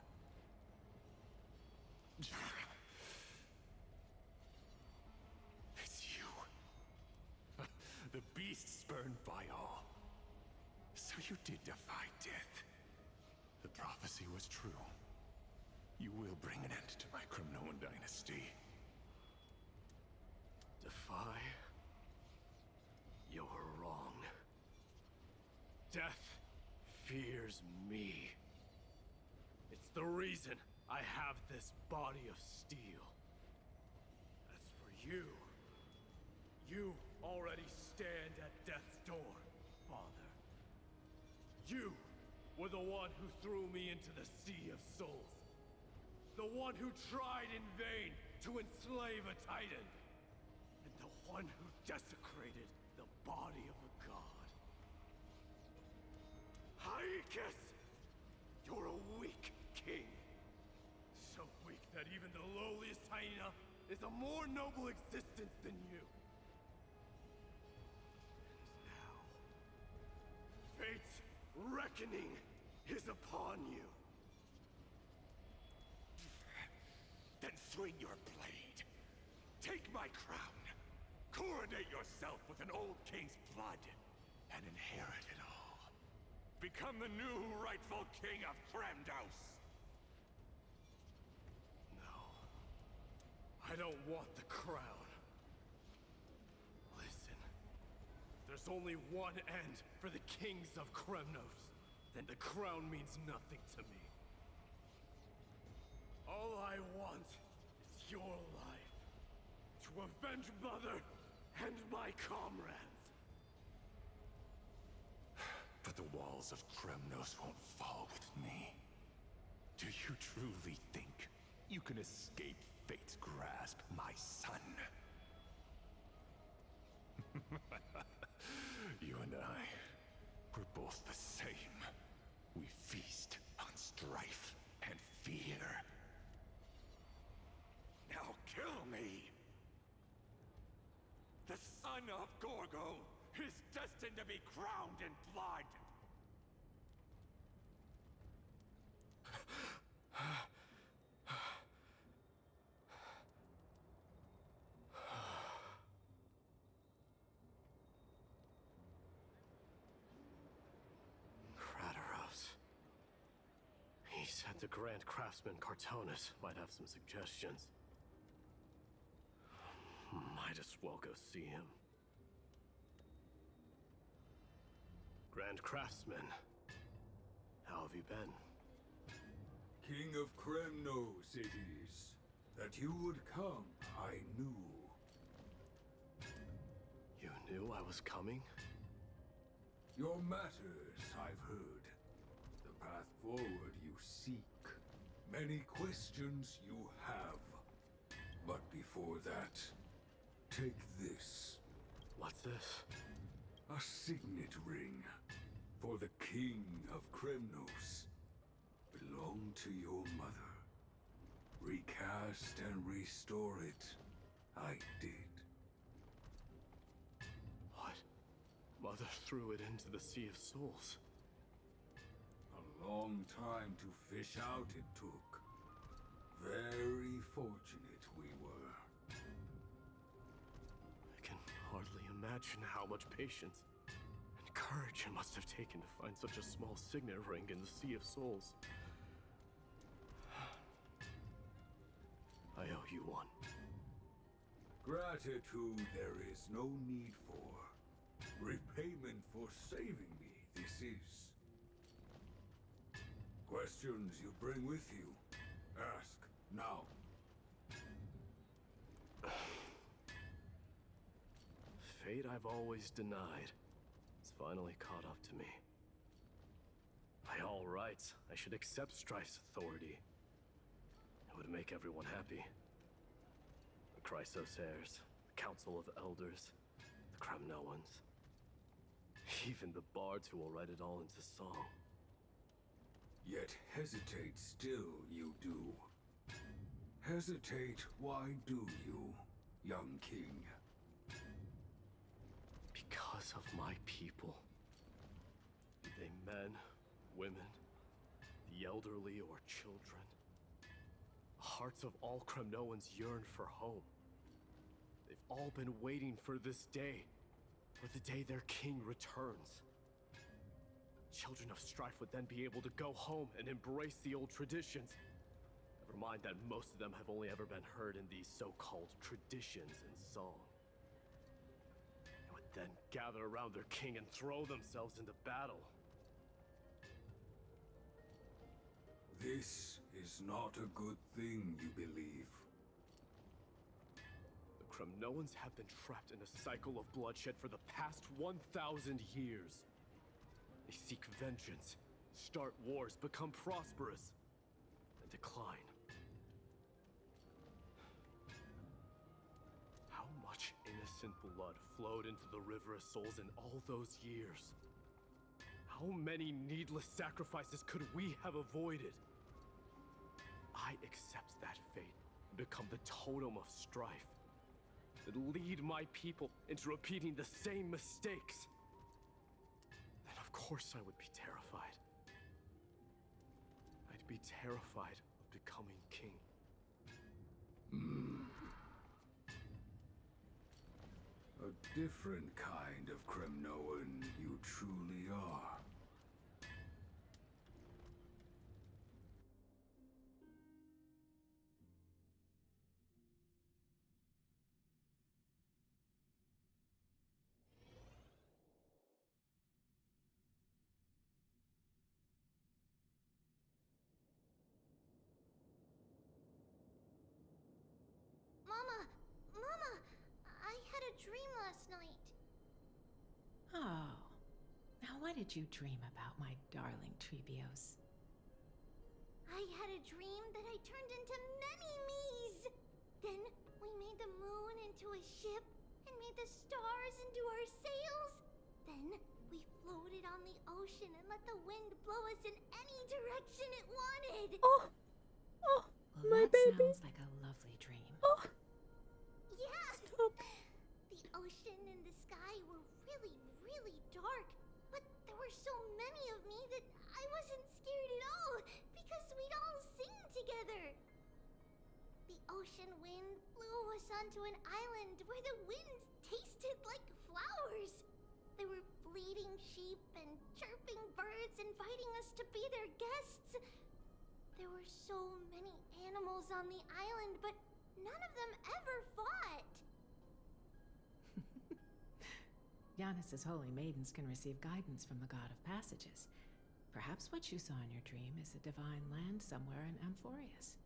It's you. The beast spurned by all. So you did defy death. The prophecy was true. You will bring an end to my Kremnoan dynasty. Defy? You're wrong. Death fears me. It's the reason I have this body of steel. As for you, you already stand at death's door, Father. You were the one who threw me into the Sea of Souls. The one who tried in vain to enslave a Titan. And the one who desecrated the body of a god. Haikis! You're a weak king. So weak that even the lowliest hyena is a more noble existence than you. And now, fate's reckoning is upon you. Then swing your blade. Take my crown. Coronate yourself with an old king's blood. And inherit it all. Become the new rightful king of Kremnos! No. I don't want the crown. Listen. There's only one end for the kings of Kremnos. Then the crown means nothing to me. All I want is your life. To avenge Mother and my comrades. But the walls of Kremnos won't fall with me. Do you truly think you can escape fate's grasp, my son? You and I, we're both the same. We feast on strife and fear. Now kill me! The son of Gorgo is destined to be crowned in blood! He said the Grand Craftsman Cartonus might have some suggestions. Might as well go see him. Grand Craftsman, how have you been? King of Kremnos it is. That you would come, I knew. You knew I was coming? Your matters, I've heard. The path forward you seek. Many questions you have. But before that, take this. What's this? A signet ring. For the King of Kremnos. Belonged to your mother. Recast and restore it. I did. What? Mother threw it into the Sea of Souls. A long time to fish out it took. Very fortunate we were. I can hardly imagine how much patience and courage it must have taken to find such a small signet ring in the Sea of Souls. I owe you one. Gratitude there is no need for. Repayment for saving me, this is. Questions you bring with you? Ask, now. Fate I've always denied. It's finally caught up to me. By all rights, I should accept Strife's authority. It would make everyone happy. The Chrysos heirs, the Council of Elders, the Kremnoans. Even the bards who will write it all into song. Yet hesitate still you do. Hesitate, why do you, young king? Because of my people. Be they men, women, the elderly, or children. The hearts of all Kremnoans yearn for home. They've all been waiting for this day. For the day their king returns. Children of Strife would then be able to go home and embrace the old traditions. Never mind that most of them have only ever been heard in these so-called traditions and song. They would then gather around their king and throw themselves into battle. This is not a good thing, you believe. The Kremnoans have been trapped in a cycle of bloodshed for the past 1,000 years. They seek vengeance, start wars, become prosperous, and decline. How much innocent blood flowed into the River of Souls in all those years? How many needless sacrifices could we have avoided? I accept that fate and become the totem of strife. That lead my people into repeating the same mistakes. Then of course I would be terrified. I'd be terrified of becoming king. A different kind of Kremnoan you truly are. What did you dream about, my darling Trebios? I had a dream that I turned into many me's. Then we made the moon into a ship and made the stars into our sails. Then we floated on the ocean and let the wind blow us in any direction it wanted. Oh, well, my that baby. Sounds like a lovely dream. Oh, yeah. stop. The ocean and the sky were really, really dark, but there were so many of me that I wasn't scared at all because we'd all sing together. The ocean wind blew us onto an island where the wind tasted like flowers. There were bleating sheep and chirping birds inviting us to be their guests. There were so many animals on the island, but none of them ever fought. Yanis's holy maidens can receive guidance from the god of passages. Perhaps what you saw in your dream is a divine land somewhere in Amphoreus.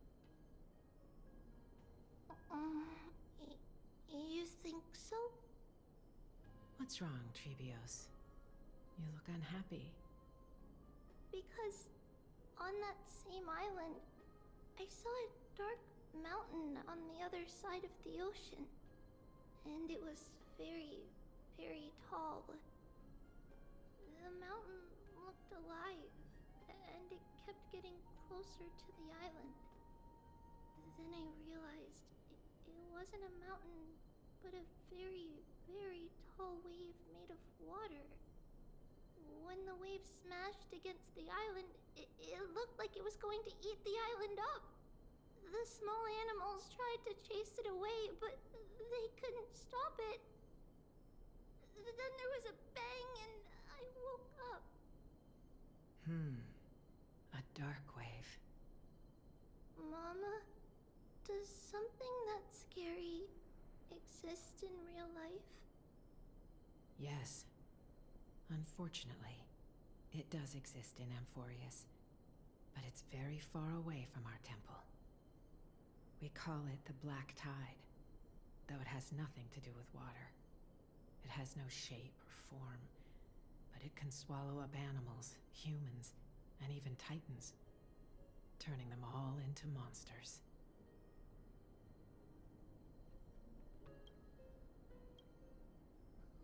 You think so? What's wrong, Trebios? You look unhappy. Because on that same island, I saw a dark mountain on the other side of the ocean. And it was very, very tall. The mountain looked alive, and it kept getting closer to the island. Then I realized it wasn't a mountain, but a very, very tall wave made of water. When the wave smashed against the island, it looked like it was going to eat the island up. The small animals tried to chase it away, but they couldn't stop it. Then there was a bang and I woke up. A dark wave. Mama, does something that scary exist in real life? Yes. Unfortunately, it does exist in Amphoreus, but it's very far away from our temple. We call it the Black Tide, though it has nothing to do with water. It has no shape or form, but it can swallow up animals, humans, and even titans, turning them all into monsters.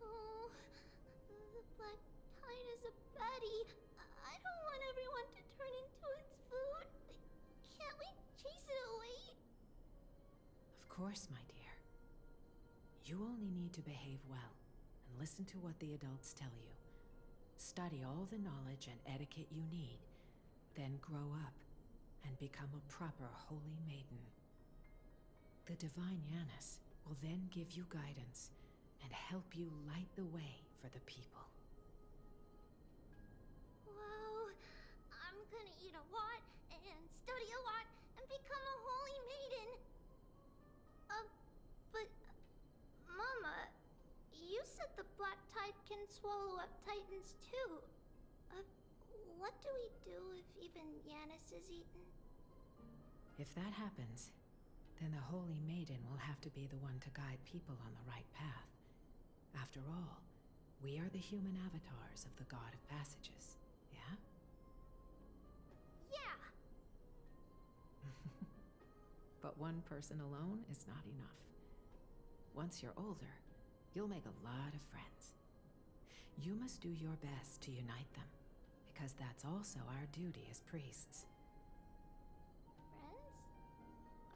Oh, the Black Tide is a baddie. I don't want everyone to turn into its food. Can't we chase it away? Of course, my dear. You only need to behave well and listen to what the adults tell you. Study all the knowledge and etiquette you need, then grow up and become a proper holy maiden. The divine Yanis will then give you guidance and help you light the way for the people. Wow, I'm gonna eat a lot and study a lot and become a holy maiden. But Mama, you said the Black Tide can swallow up titans too. What do we do if even Yanis is eaten? If that happens, then the holy maiden will have to be the one to guide people on the right path. After all, we are the human avatars of the god of passages, yeah? Yeah! But one person alone is not enough. Once you're older, you'll make a lot of friends. You must do your best to unite them, because that's also our duty as priests. Friends?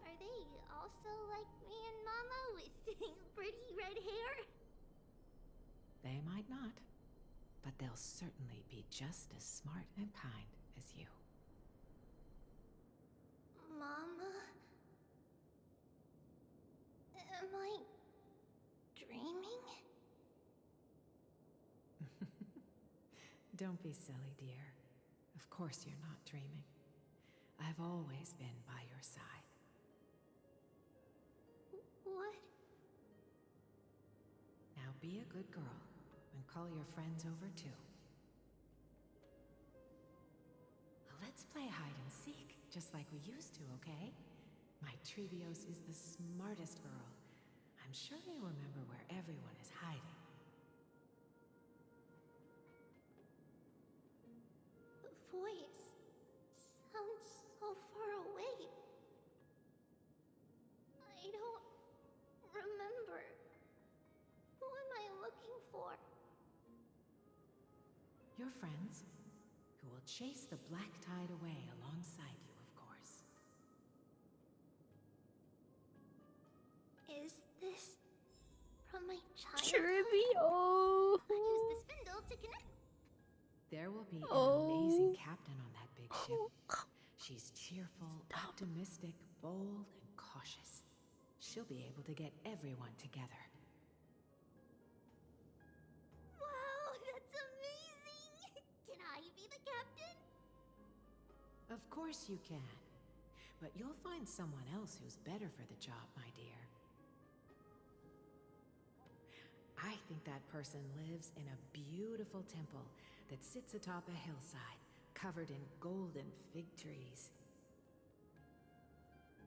Are they also like me and Mama with pretty red hair? They might not, but they'll certainly be just as smart and kind as you. Mama? Am I dreaming? Don't be silly, dear. Of course you're not dreaming. I've always been by your side. What? Now be a good girl and call your friends over too. Let's play hide and seek, just like we used to, okay? My Trebios is the smartest girl. I'm sure you remember where everyone is hiding. Your friends, who will chase the black tide away alongside you, of course. Is this from my child? Trivio! Use the spindle to connect. There will be an Oh. amazing captain on that big ship. She's cheerful, optimistic, bold, and cautious. She'll be able to get everyone together. Wow, that's amazing! Can I be the captain? Of course you can. But you'll find someone else who's better for the job, my dear. I think that person lives in a beautiful temple that sits atop a hillside, covered in golden fig trees.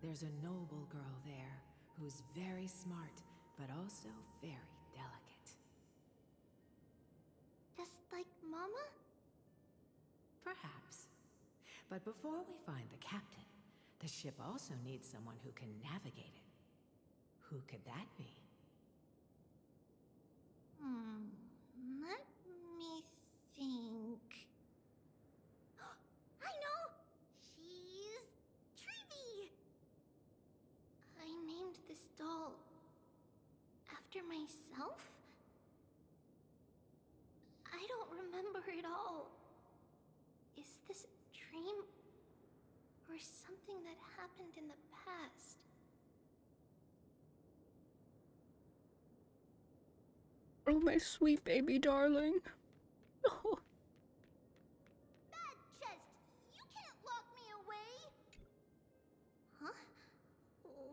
There's a noble girl there who's very smart, but also very delicate. Just like Mama? Perhaps. But before we find the captain, the ship also needs someone who can navigate it. Who could that be? Let me think. I know! She's Trivy! I named this doll after myself? I don't remember it all. Is this a dream? Or something that happened in the past? Oh, my sweet baby darling. Oh. Bad chest! You can't lock me away! Huh?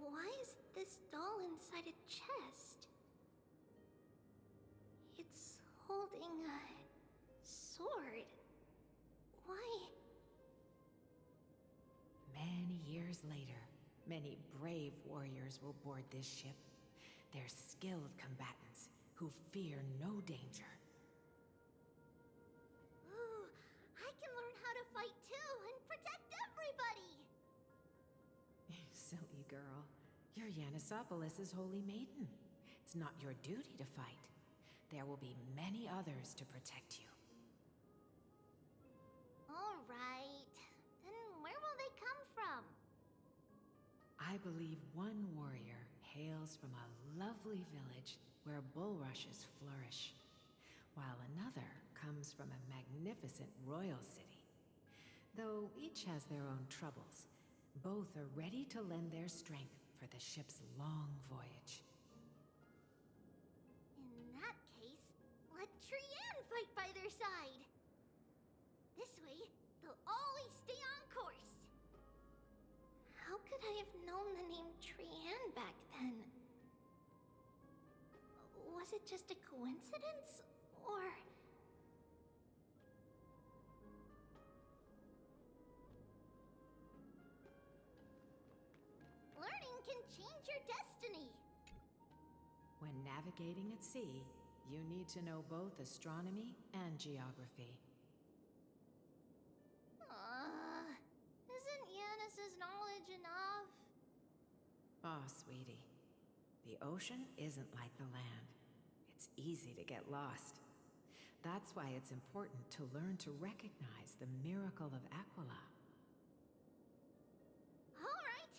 Why is this doll inside a chest? It's holding a sword. Why? Many years later, many brave warriors will board this ship. They're skilled combatants who fear no danger. Ooh, I can learn how to fight too and protect everybody! Silly girl. You're Yanisopoulos' holy maiden. It's not your duty to fight. There will be many others to protect you. Alright. Then where will they come from? I believe one warrior hails from a lovely village where bulrushes flourish, while another comes from a magnificent royal city. Though each has their own troubles, both are ready to lend their strength for the ship's long voyage. In that case, let Trianne fight by their side. This way, they'll always stay on course. How could I have known the name Trianne back then? Was it just a coincidence? Or... Learning can change your destiny. When navigating at sea, you need to know both astronomy and geography. Isn't Yanis's knowledge enough? Oh, sweetie. The ocean isn't like the land. It's easy to get lost. That's why it's important to learn to recognize the miracle of Aquila. Alright.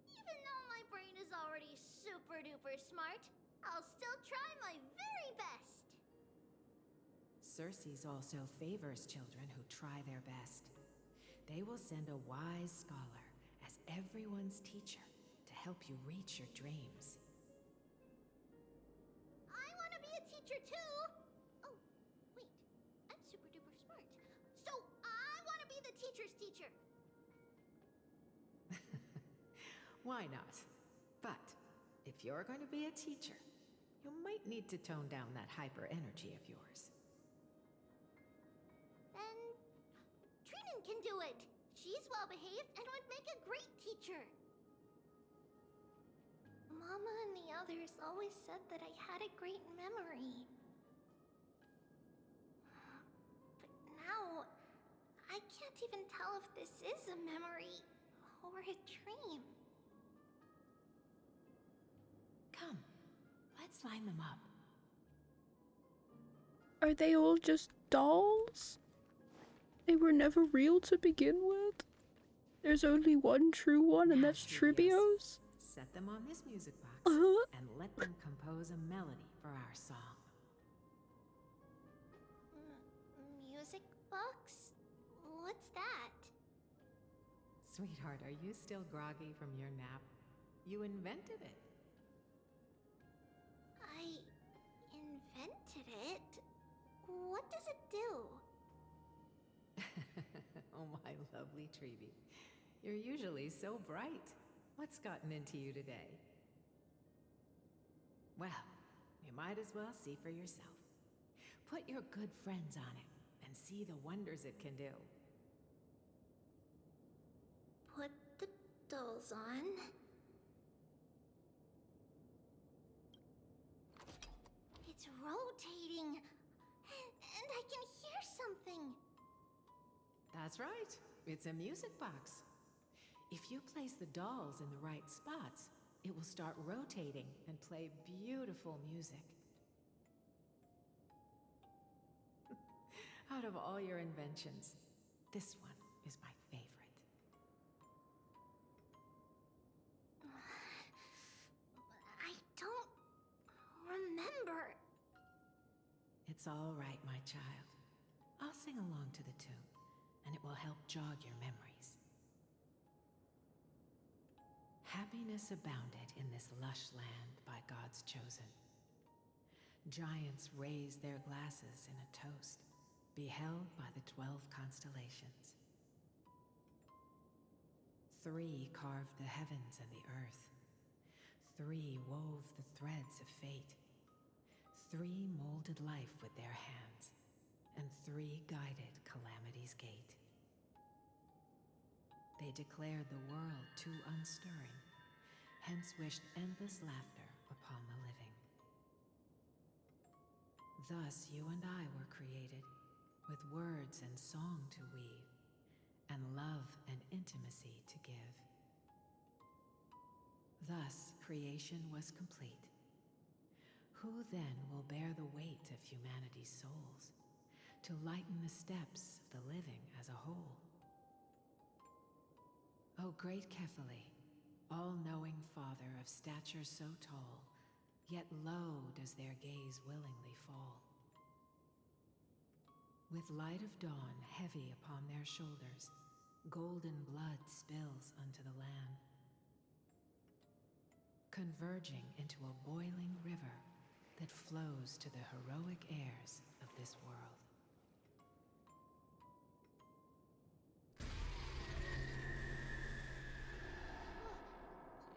Even though my brain is already super duper smart, I'll still try my very best. Circe also favors children who try their best. They will send a wise scholar as everyone's teacher to help you reach your dreams. I want to be a teacher too! Oh, wait. I'm super duper smart. So I want to be the teacher's teacher! Why not? But if you're going to be a teacher, you might need to tone down that hyper energy of yours. Then Trinan can do it. She's well behaved and would make a great teacher. Mama and the others always said that I had a great memory. But now, I can't even tell if this is a memory or a dream. Come, let's line them up. Are they all just dolls? They were never real to begin with. There's only one true one, and that's Trivios. Set them on this music box and let them compose a melody for our song. Music box? What's that? Sweetheart, are you still groggy from your nap? You invented it. I invented it? What does it do? Oh, my lovely Treevee. You're usually so bright. What's gotten into you today? Well, you might as well see for yourself. Put your good friends on it and see the wonders it can do. Put the dolls on. It's rotating. And I can hear something. That's right. It's a music box. If you place the dolls in the right spots, it will start rotating and play beautiful music. Out of all your inventions, this one is my favorite. I don't remember. It's all right, my child. I'll sing along to the tune, and it will help jog your memories. Happiness abounded in this lush land by God's chosen. Giants raised their glasses in a toast, beheld by the 12 constellations. 3 carved the heavens and the earth. 3 wove the threads of fate. 3 molded life with their hands, and 3 guided calamity's gate. They declared the world too unstirring, hence wished endless laughter upon the living. Thus you and I were created, with words and song to weave, and love and intimacy to give. Thus creation was complete. Who then will bear the weight of humanity's souls, to lighten the steps of the living as a whole? O great Kephale, all-knowing Father of stature so tall, yet low does their gaze willingly fall. With light of dawn heavy upon their shoulders, golden blood spills unto the land, converging into a boiling river that flows to the heroic heirs of this world.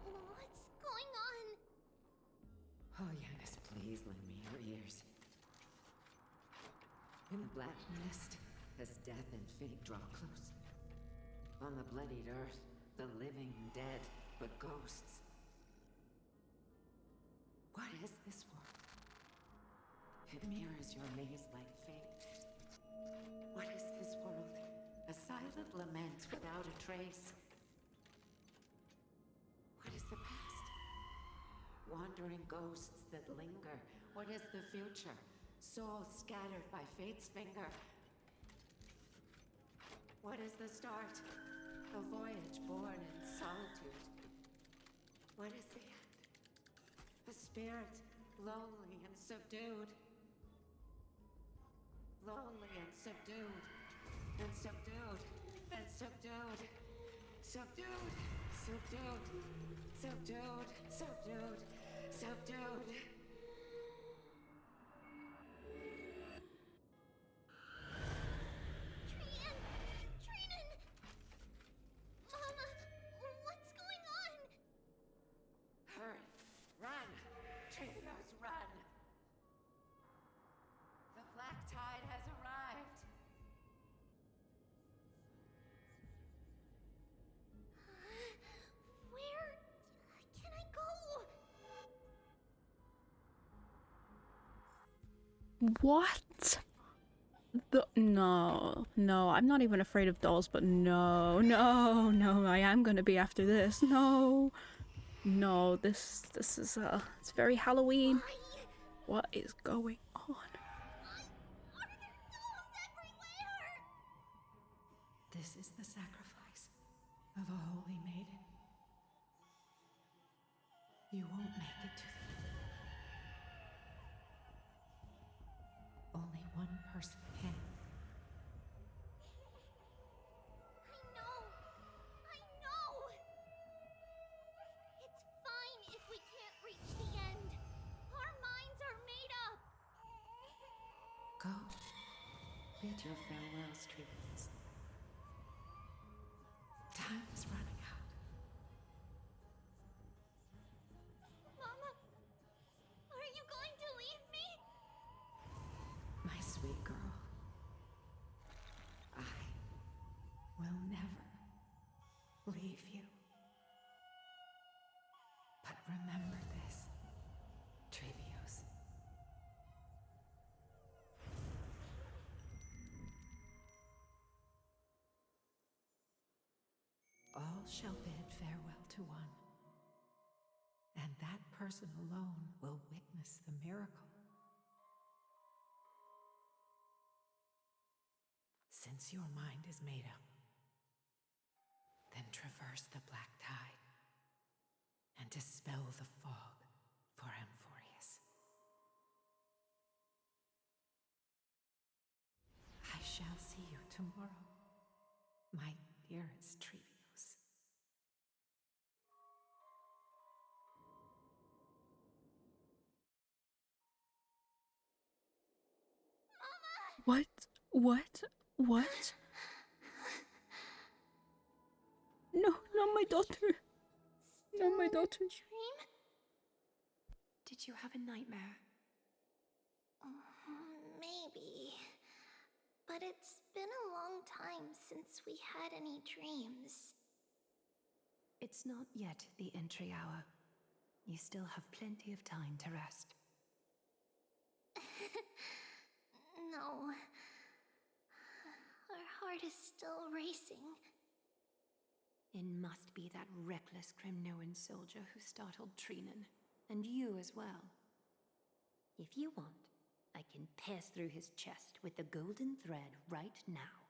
What's going on? Oh yes, please lend me your ears. In the black mist, as death and fate draw close. On the bloodied earth, the living and dead, but ghosts. What is this world? It mirrors your maze-like fate. What is this world? A silent lament without a trace. What is the past? Wandering ghosts that linger. What is the future? Souls scattered by fate's finger. What is the start? A voyage born in solitude. What is the end? A spirit, lonely and subdued. Lonely and subdued. And subdued. And subdued. Subdued. Subdued. Subdued. Subdued. Subdued. Mama, what's going on? Hurry! Run! Trivios, run! The black tide has arrived! Where can I go? What? No, I'm not even afraid of dolls, but no, I am gonna be after this. No, this is it's very Halloween. What is going on? This is the sacrifice of a holy maiden. You won't make it to the... Only one person can. I know! It's fine if we can't reach the end. Our minds are made up. Go. Bid your farewells, Trivius. Time is running out. Mama, are you going to leave me? My sweet girl. I will never leave you. But remember this, Trevios. All shall bid farewell to one, and that person alone will witness the miracle. Since your mind is made up, then traverse the black tide and dispel the fog for Amphoreus. I shall see you tomorrow, my dearest Trevios. What? What? What? No, not my daughter. Not my daughter. Dream? Did you have a nightmare? Maybe. But it's been a long time since we had any dreams. It's not yet the entry hour. You still have plenty of time to rest. No. Our heart is still racing. It must be that reckless Kremnoan soldier who startled Trinan. And you as well. If you want, I can pierce through his chest with the golden thread right now.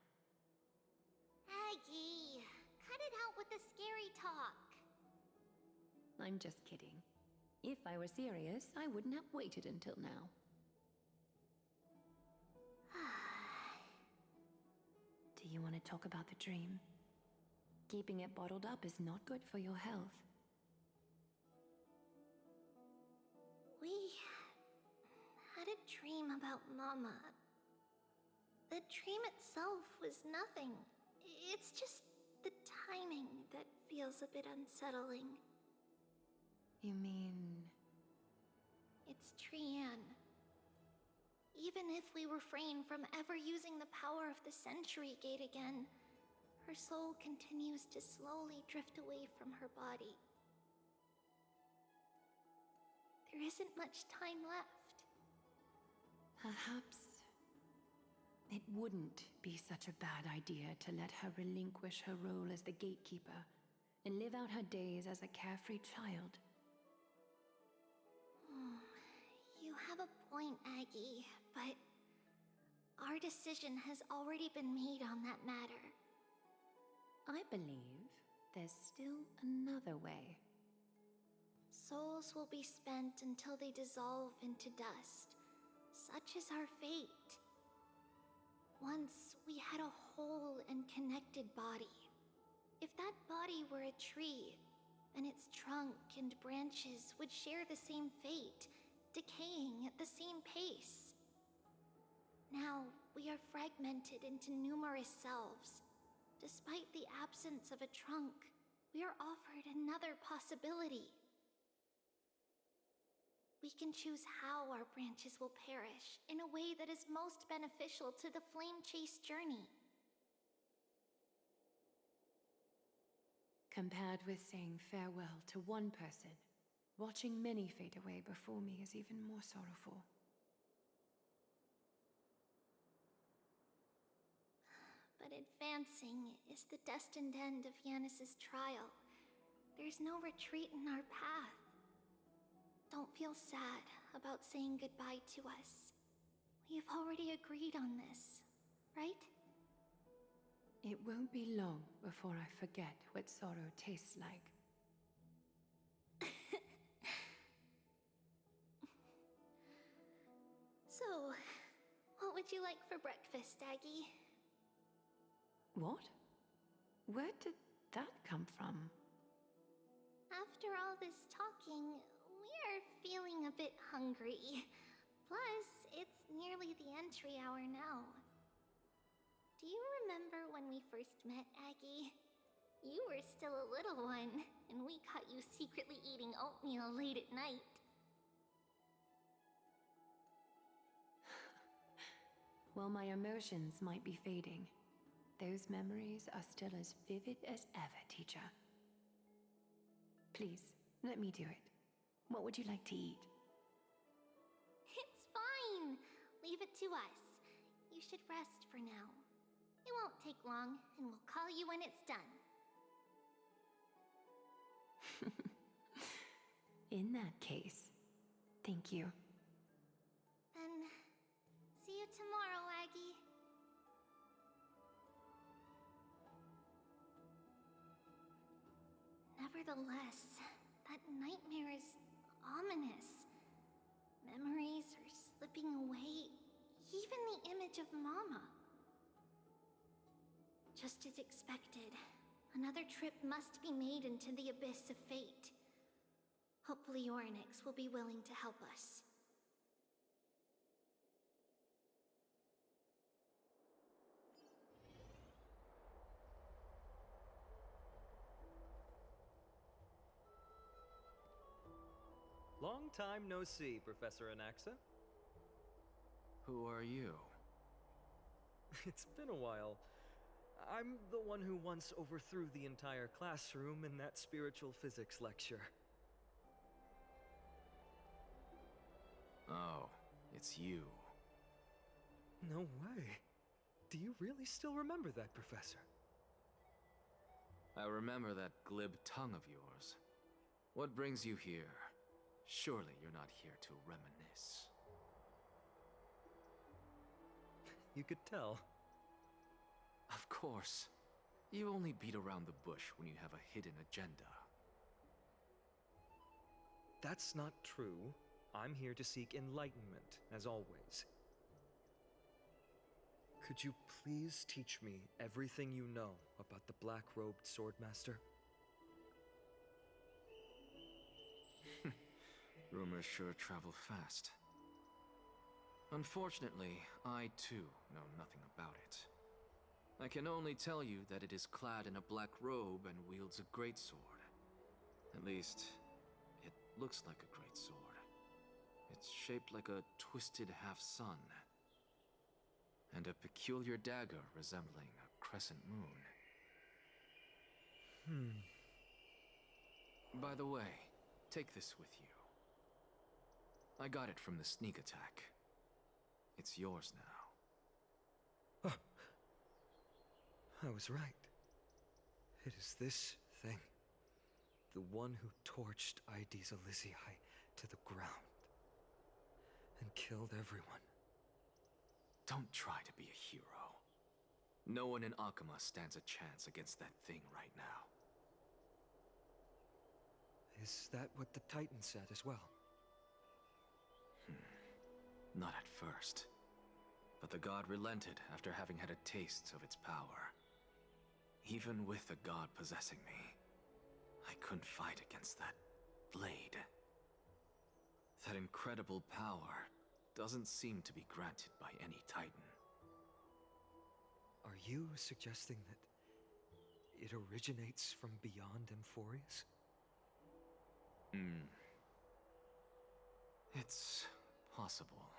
Aggie, cut it out with the scary talk. I'm just kidding. If I were serious, I wouldn't have waited until now. Do you want to talk about the dream? Keeping it bottled up is not good for your health. We had a dream about Mama. The dream itself was nothing. It's just the timing that feels a bit unsettling. You mean... It's Trian. Even if we refrain from ever using the power of the Century Gate again, her soul continues to slowly drift away from her body. There isn't much time left. Perhaps it wouldn't be such a bad idea to let her relinquish her role as the gatekeeper and live out her days as a carefree child. You have a point, Aggie, but our decision has already been made on that matter. I believe there's still another way. Souls will be spent until they dissolve into dust. Such is our fate. Once we had a whole and connected body. If that body were a tree, then its trunk and branches would share the same fate, decaying at the same pace. Now, we are fragmented into numerous selves. Despite the absence of a trunk, we are offered another possibility. We can choose how our branches will perish in a way that is most beneficial to the Flame Chase journey. Compared with saying farewell to one person, watching many fade away before me is even more sorrowful. But advancing is the destined end of Yanis's trial. There's no retreat in our path. Don't feel sad about saying goodbye to us. We've already agreed on this, right? It won't be long before I forget what sorrow tastes like. So, what would you like for breakfast, Aggie? What? Where did that come from? After all this talking, we are feeling a bit hungry. Plus, it's nearly the entry hour now. Do you remember when we first met, Aggie? You were still a little one, and we caught you secretly eating oatmeal late at night. While my emotions might be fading, those memories are still as vivid as ever, teacher. Please, let me do it. What would you like to eat? It's fine! Leave it to us. You should rest for now. It won't take long, and we'll call you when it's done. In that case, thank you. Then, see you tomorrow, Aggie. Nevertheless, that nightmare is ominous. Memories are slipping away, even the image of Mama. Just as expected, another trip must be made into the abyss of fate. Hopefully Orynyx will be willing to help us. Long time no see, Professor Anaxa. Who are you? It's been a while. I'm the one who once overthrew the entire classroom in that spiritual physics lecture. Oh, it's you. No way. Do you really still remember that, Professor? I remember that glib tongue of yours. What brings you here? Surely you're not here to reminisce. You could tell. Of course. You only beat around the bush when you have a hidden agenda. That's not true. I'm here to seek enlightenment, as always. Could you please teach me everything you know about the black-robed swordmaster? Rumors sure travel fast. Unfortunately, I too know nothing about it. I can only tell you that it is clad in a black robe and wields a greatsword. At least, it looks like a greatsword. It's shaped like a twisted half-sun, and a peculiar dagger resembling a crescent moon. By the way, take this with you. I got it from the sneak attack. It's yours now. I was right. It is this thing. The one who torched Aedes Elysiae to the ground. And killed everyone. Don't try to be a hero. No one in Akama stands a chance against that thing right now. Is that what the Titan said as well? Not at first. But the god relented after having had a taste of its power. Even with the god possessing me, I couldn't fight against that blade. That incredible power doesn't seem to be granted by any Titan. Are you suggesting that it originates from beyond Amphoreus? It's possible.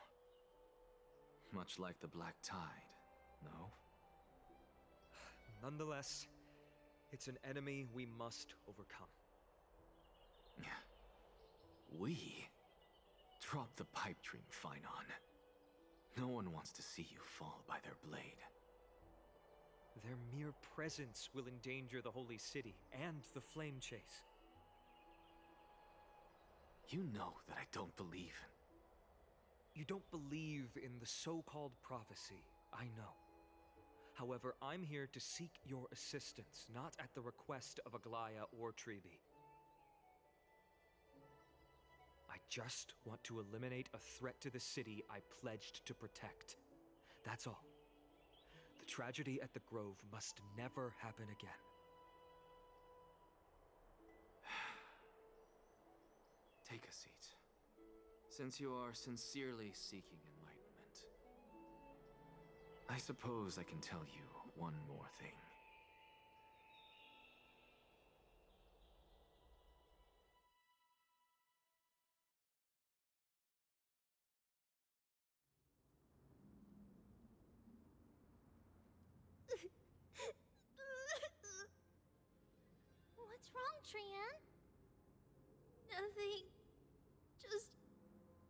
Much like the Black Tide, no? Nonetheless, it's an enemy we must overcome. We? Drop the pipe dream, Phynon. No one wants to see you fall by their blade. Their mere presence will endanger the Holy City and the Flame Chase. You know that I don't believe in... You don't believe in the so-called prophecy, I know. However, I'm here to seek your assistance, not at the request of Aglaya or Treeby. I just want to eliminate a threat to the city I pledged to protect. That's all. The tragedy at the Grove must never happen again. Take a seat. Since you are sincerely seeking enlightenment, I suppose I can tell you one more thing. What's wrong, Trian? Nothing. Just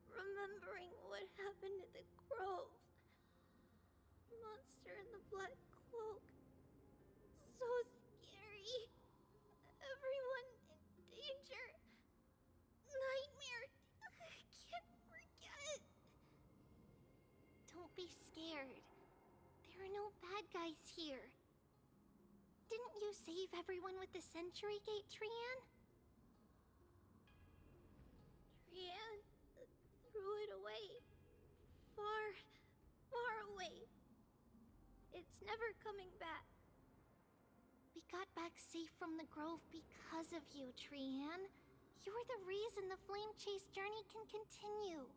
remembering what happened at the Grove. Monster in the black cloak. So scary. Everyone in danger. Nightmare. I can't forget. Don't be scared. There are no bad guys here. Didn't you save everyone with the Century Gate, Trian? Trian threw it away. Far, far away. It's never coming back. We got back safe from the Grove because of you, Trian. You're the reason the Flame Chase journey can continue.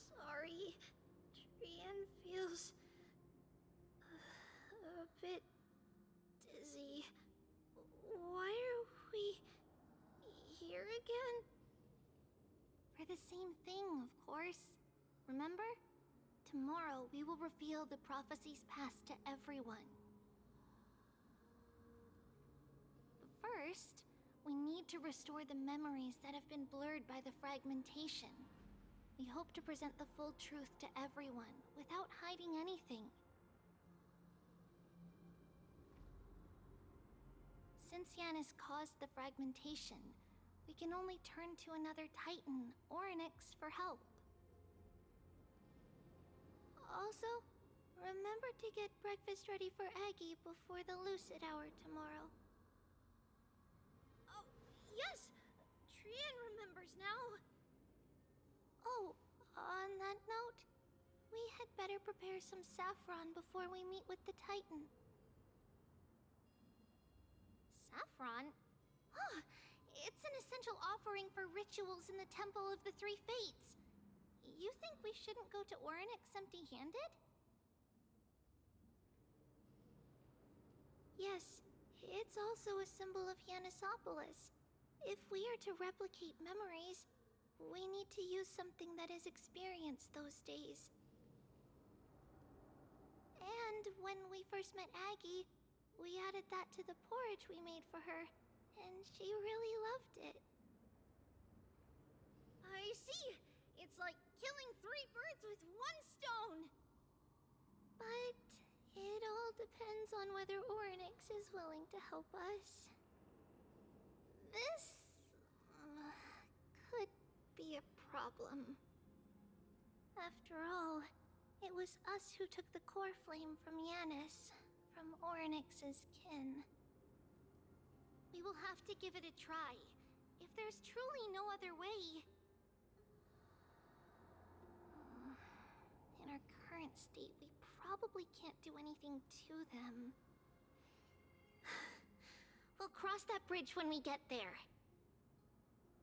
Sorry. Trian feels a bit dizzy. Why are we here again? For the same thing, of course. Remember? Tomorrow we will reveal the prophecies past to everyone. But first, we need to restore the memories that have been blurred by the fragmentation. We hope to present the full truth to everyone, without hiding anything. Since Yanis caused the fragmentation, we can only turn to another Titan, Orynyx, for help. Also, remember to get breakfast ready for Aggie before the Lucid Hour tomorrow. Oh, yes! Trian remembers now! Oh, on that note, we had better prepare some saffron before we meet with the Titan. Saffron? Huh, it's an essential offering for rituals in the Temple of the Three Fates. You think we shouldn't go to Orynyx empty-handed? Yes, it's also a symbol of Yanisopolis. If we are to replicate memories, we need to use something that has experienced those days. And when we first met Aggie, we added that to the porridge we made for her, and she really loved it. I see! It's like killing 3 birds with 1 stone! But it all depends on whether Orynyx is willing to help us. This could be a problem. After all, it was us who took the core flame from Yanis, from Orynyx's kin. We will have to give it a try. If there's truly no other way... In our current state, we probably can't do anything to them. We'll cross that bridge when we get there.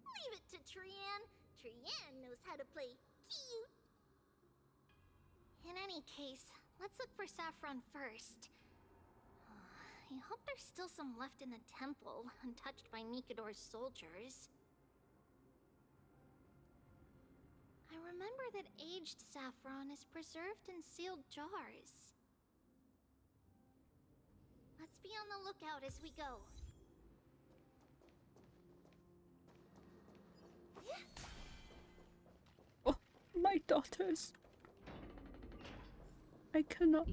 Leave it to Trian. Trian knows how to play cute. In any case, let's look for saffron first. I hope there's still some left in the temple, untouched by Mikador's soldiers. I remember that aged saffron is preserved in sealed jars. Let's be on the lookout as we go. Oh, my daughters. I cannot.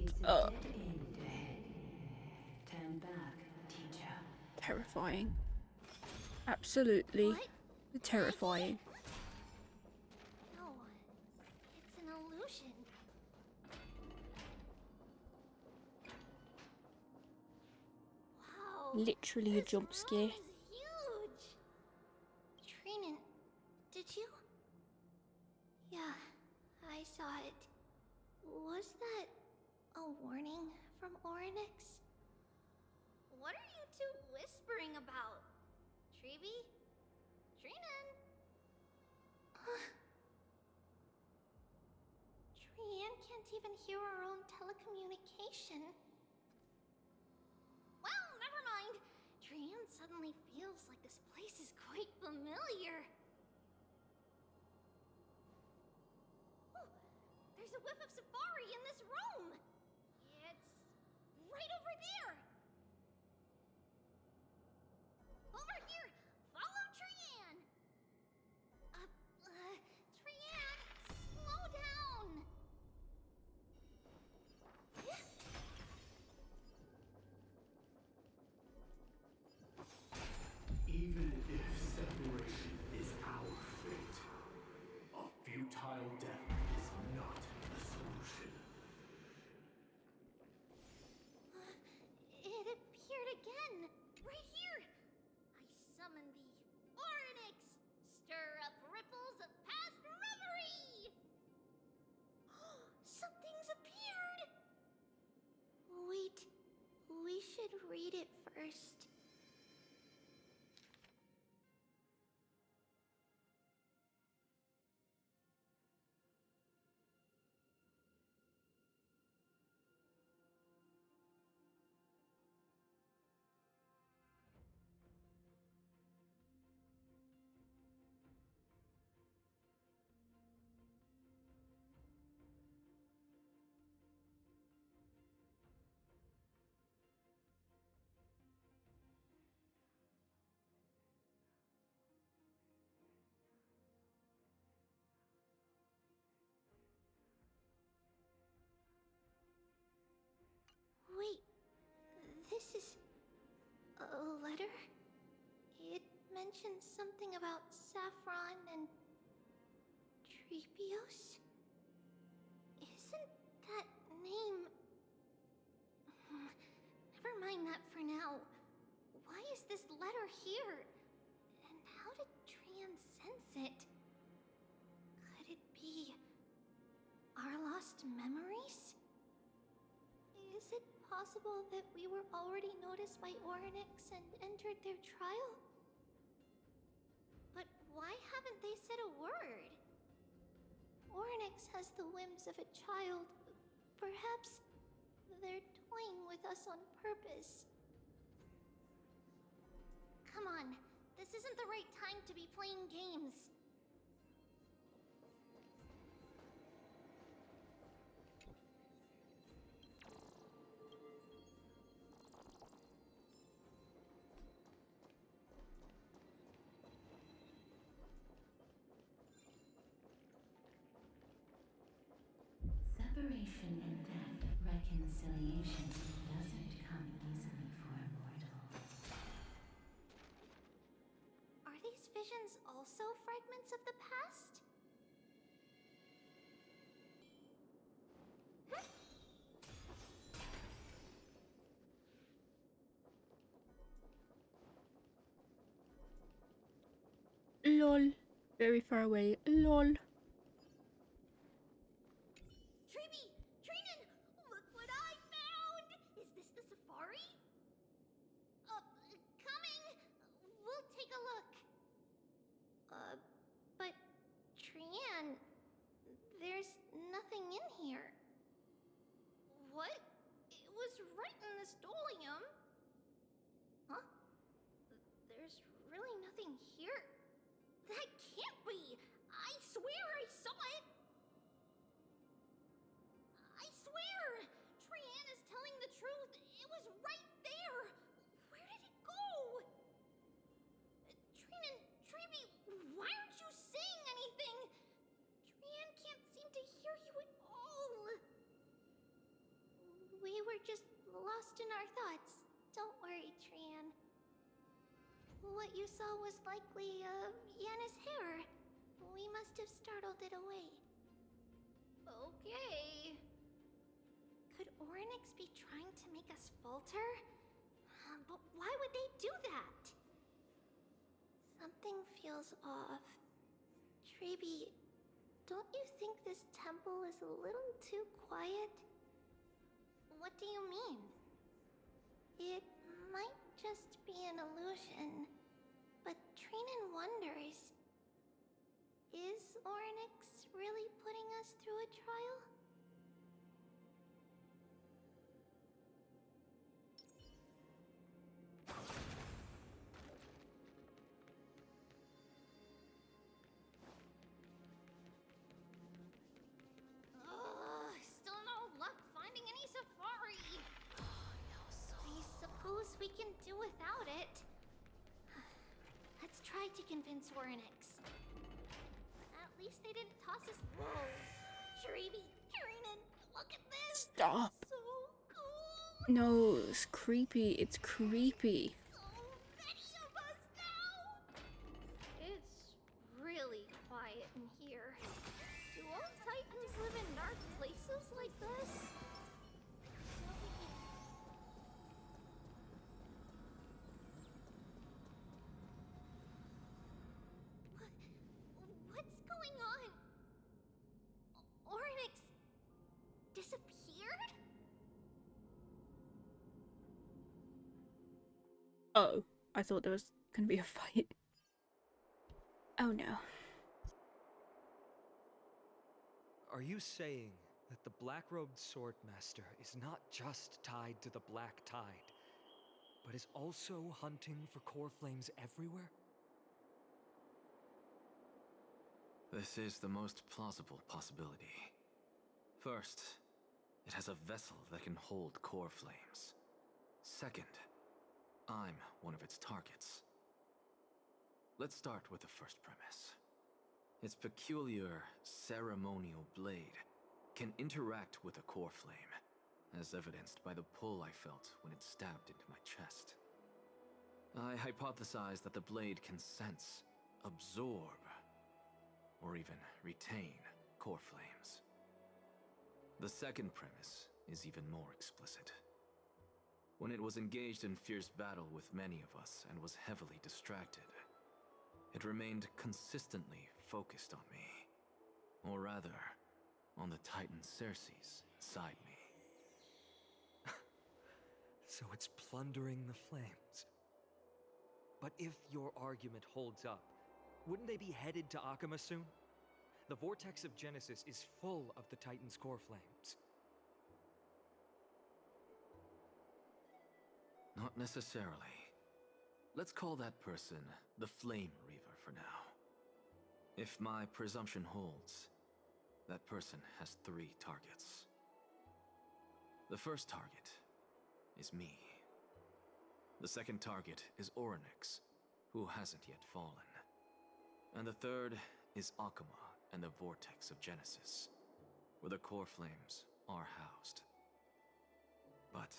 Turn back, teacher. Terrifying. Absolutely terrifying. No, it's an solution. Wow. Literally a this jump scare. room is huge. Trinan, did you? Yeah, I saw it. Was that a warning from Orynyx? What are you two whispering about? Treeby? Trinan? Trian can't even hear our own telecommunication. Well, never mind. Trian suddenly feels like this place is quite familiar. Oh, there's a whiff of safari in this room. It's right over there. Over here! Follow Trian! Trian, slow down! Even if separation is our fate, a futile death is not a solution. It appeared again! Right here! I summon thee, Orynyx! Stir up ripples of past reverie! Something's appeared! Wait, we should read it first. Wait, this is a letter? It mentions something about Saffron and Trepios? Isn't that name... Never mind that for now. Why is this letter here? And how did Trian sense it? Could it be our lost memories? Is it possible that we were already noticed by Orynyx and entered their trial? But why haven't they said a word? Orynyx has the whims of a child. Perhaps they're toying with us on purpose. Come on, this isn't the right time to be playing games. Separation and death, reconciliation doesn't come easily for a mortal. Are these visions also fragments of the past? LOL. Very far away. LOL. Treeby! Trinan! Look what I found! Is this the safari? Coming! We'll take a look. But Trian, there's nothing in here. What? It was right in this dolium. Huh? There's really nothing here. That can't be! I swear I saw it! I swear! Trian is telling the truth. It was right there! Where did it go? Trinan, Treeby, why aren't you saying anything? Trian can't seem to hear you at all. We were just lost in our thoughts. Don't worry, Trian. What you saw was likely, Yanna's hair. We must have startled it away. Okay. Could Oryx be trying to make us falter? But why would they do that? Something feels off. Treeby, don't you think this temple is a little too quiet? What do you mean? It might just be an illusion, but Trinan wonders, is Oryx really putting us through a trial? Still no luck finding any safari. I suppose we can do without it. Let's try to convince Oryx. At least they didn't toss us. Whoa, Treeby, Trinan, look at this. Stop. So cool. No, it's creepy. It's creepy. Many of us now. It's really quiet in here. Do all Titans live in dark places like this? What's going on? Oryx disappeared? Oh, I thought there was gonna be a fight. Oh no. Are you saying that the black-robed swordmaster is not just tied to the Black Tide, but is also hunting for core flames everywhere? This is the most plausible possibility. First, it has a vessel that can hold core flames. Second, I'm one of its targets. Let's start with the first premise. Its peculiar ceremonial blade can interact with a core flame, as evidenced by the pull I felt when it stabbed into my chest. I hypothesize that the blade can sense, absorb, or even retain core flames. The second premise is even more explicit. When it was engaged in fierce battle with many of us and was heavily distracted, it remained consistently focused on me. Or rather, on the Titan Cersei's inside me. So it's plundering the flames. But if your argument holds up, wouldn't they be headed to Akama soon? The vortex of Genesis is full of the Titan's core flames. Not necessarily. Let's call that person the Flame Reaver for now. If my presumption holds, that person has 3 targets. The first target is me. The second target is Oryx, who hasn't yet fallen. And the third is Akama and the Vortex of Genesis, where the core flames are housed. But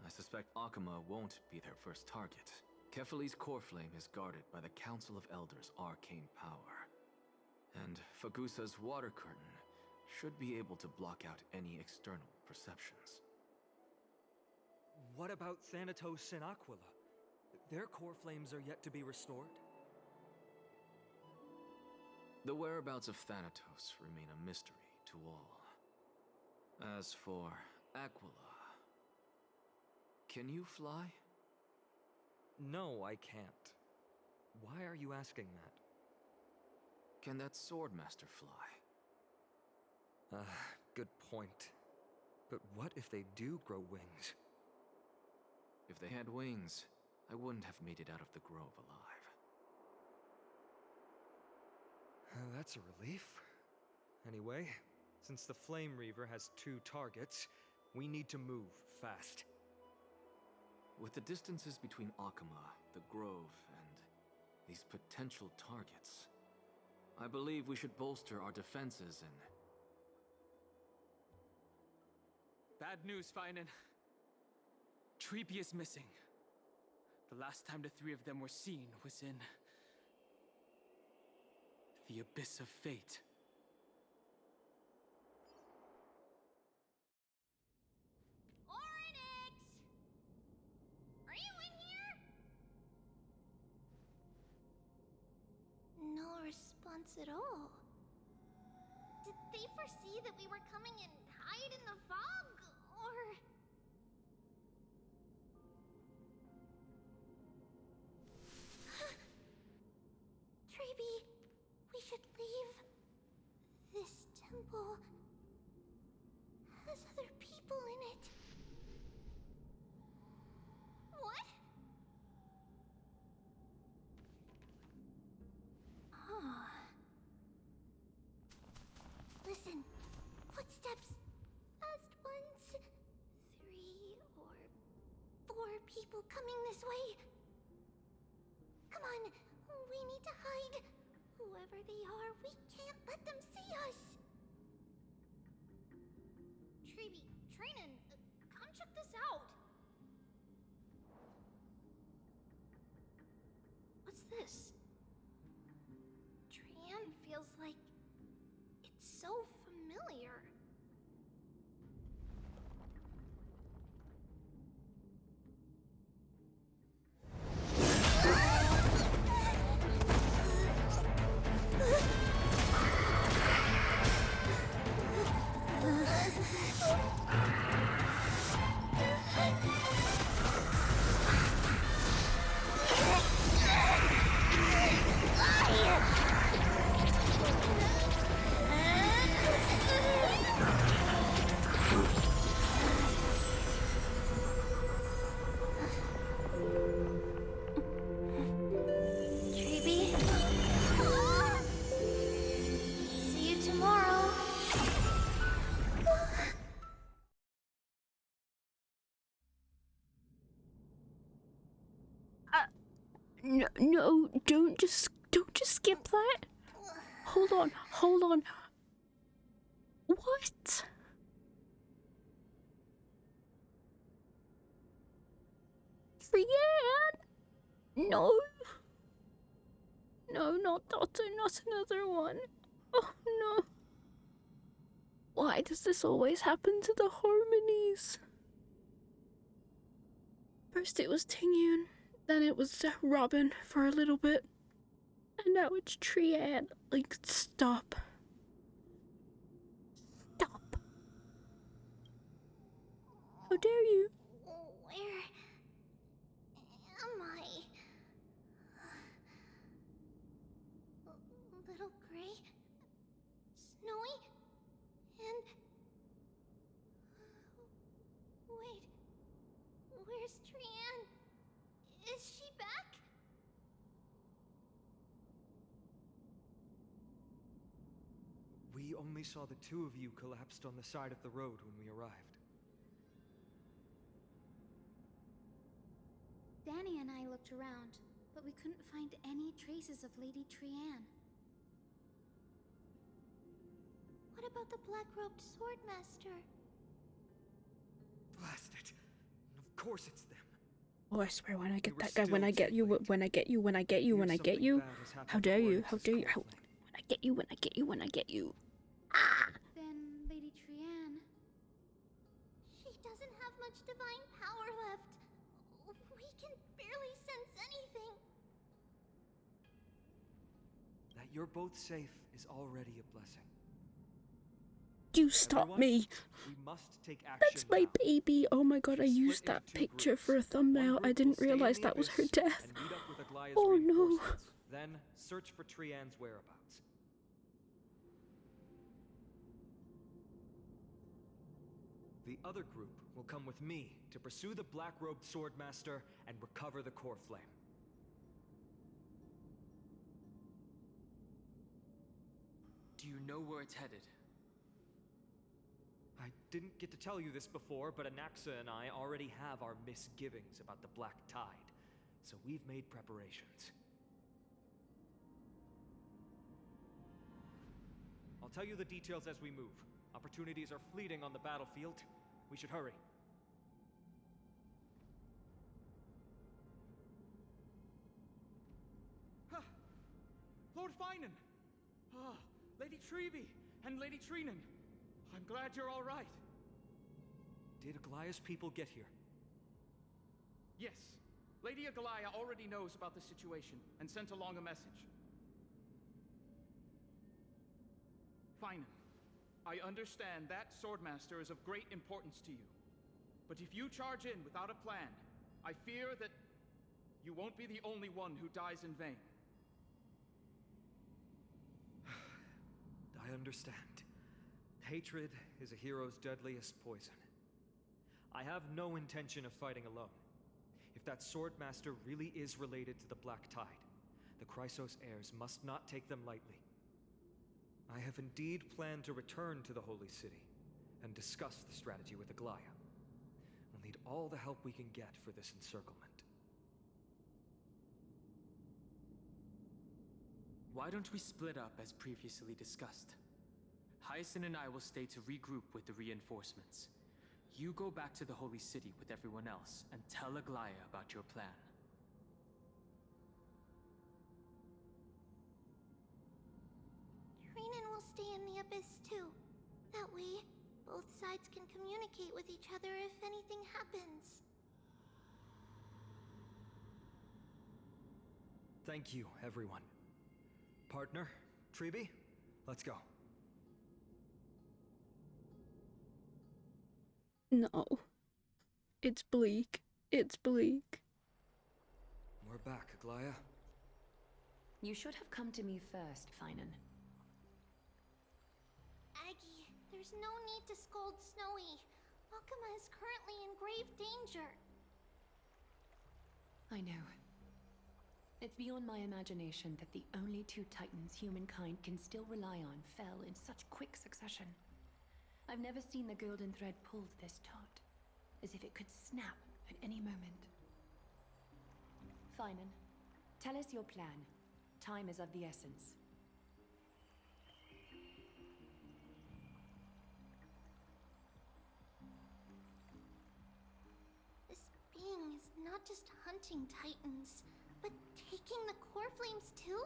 I suspect Akama won't be their first target. Kefali's core flame is guarded by the Council of Elders' arcane power. And Fagusa's water curtain should be able to block out any external perceptions. What about Thanatos and Aquila? Their core flames are yet to be restored? The whereabouts of Thanatos remain a mystery to all. As for Aquila, can you fly? No, I can't. Why are you asking that? Can that Swordmaster fly? Good point. But what if they do grow wings? If they had wings, I wouldn't have made it out of the grove alive. That's a relief. Anyway, since the Flame Reaver has 2 targets, we need to move fast. With the distances between Akama, the grove, and these potential targets, I believe we should bolster our defenses and... Bad news, Finan. Treeby is missing. The last time the 3 of them were seen was in... the Abyss of Fate. response at all. Did they foresee that we were coming and hide in the fog, or... Treeby, we should leave. This temple has other people in it. What? Oh. Listen, footsteps. Fast ones. 3 or 4 people coming this way. Come on, we need to hide. Whoever they are, we can't let them see us. Treeby, Trinan, come check this out. What's this? Trian feels like it's so familiar. Treeby? See you tomorrow. No, don't just skip that. Hold on. What? Brienne? No. No, not Daughter, not another one. Oh no. Why does this always happen to the harmonies? First it was Tingyun, then it was Robin for a little bit, and now it's Trian. Like, stop. Stop. How dare you? Where am I? Little Gray? Snowy? And... Wait. Where's Trian? Is she back? We only saw the two of you collapsed on the side of the road when we arrived. Danny and I looked around, but we couldn't find any traces of Lady Trian. What about the black-robed swordmaster? Blast it! Of course it's them. Oh, I swear, when I get that guy, when I get you, how dare you, when I get you. Then Lady Trian... She doesn't have much divine power left. We can barely sense anything. That you're both safe is already a blessing. You stop me. We must take action. That's my baby. Oh my god, I used that picture for a thumbnail. I didn't realize that was her death. Oh no. Then search for Trian's whereabouts. The other group will come with me to pursue the black-robed swordmaster and recover the core flame. Do you know where it's headed? I didn't get to tell you this before, but Anaxa and I already have our misgivings about the Black Tide, so we've made preparations. I'll tell you the details as we move. Opportunities are fleeting on the battlefield. We should hurry. Lord Finan! Ah, Lady Treeby and Lady Trinan. I'm glad you're all right. Did Aglaya's people get here? Yes. Lady Aglaya already knows about the situation and sent along a message. Finan, I understand that Swordmaster is of great importance to you. But if you charge in without a plan, I fear that you won't be the only one who dies in vain. I understand. Hatred is a hero's deadliest poison. I have no intention of fighting alone. If that Swordmaster really is related to the Black Tide, the Chrysos heirs must not take them lightly. I have indeed planned to return to the Holy City and discuss the strategy with Aglaya. We'll need all the help we can get for this encirclement. Why don't we split up as previously discussed? Hyacinth and I will stay to regroup with the reinforcements. You go back to the Holy City with everyone else and tell Aglaya about your plan. Renan will stay in the Abyss too. That way, both sides can communicate with each other if anything happens. Thank you, everyone. Partner, Treeby, let's go. No. It's bleak. It's bleak. We're back, Aglaya. You should have come to me first, Finan. Aggie, there's no need to scold Snowy. Akuma is currently in grave danger. I know. It's beyond my imagination that the only two titans humankind can still rely on fell in such quick succession. I've never seen the golden thread pulled this taut, as if it could snap at any moment. Finan, tell us your plan. Time is of the essence. This being is not just hunting titans, but taking the core flames too?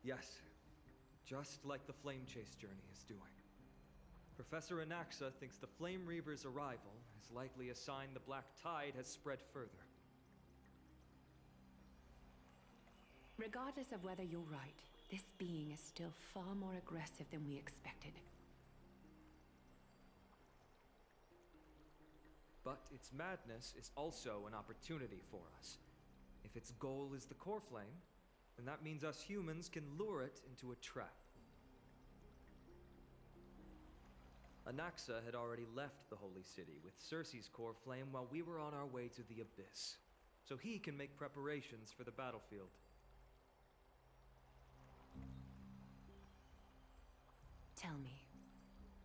Yes, just like the Flame Chase journey is doing. Professor Anaxa thinks the Flame Reaver's arrival is likely a sign the Black Tide has spread further. Regardless of whether you're right, this being is still far more aggressive than we expected. But its madness is also an opportunity for us. If its goal is the core flame, then that means us humans can lure it into a trap. Anaxa had already left the Holy City with Circe's core flame while we were on our way to the Abyss, so he can make preparations for the battlefield. Tell me,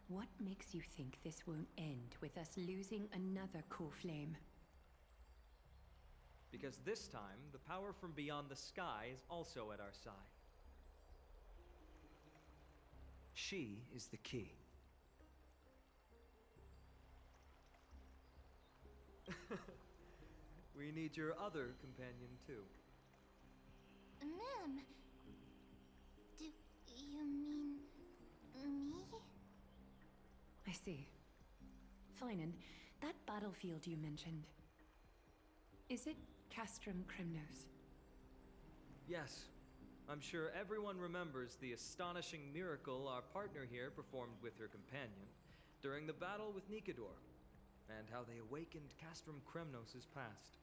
what makes you think this won't end with us losing another core flame? Because this time, the power from beyond the sky is also at our side. She is the key. We need your other companion too. Ma'am, do you mean me? I see. Finan, that battlefield you mentioned, is it Castrum Kremnos? Yes. I'm sure everyone remembers the astonishing miracle our partner here performed with her companion during the battle with Nikador, and how they awakened Castrum Kremnos' past.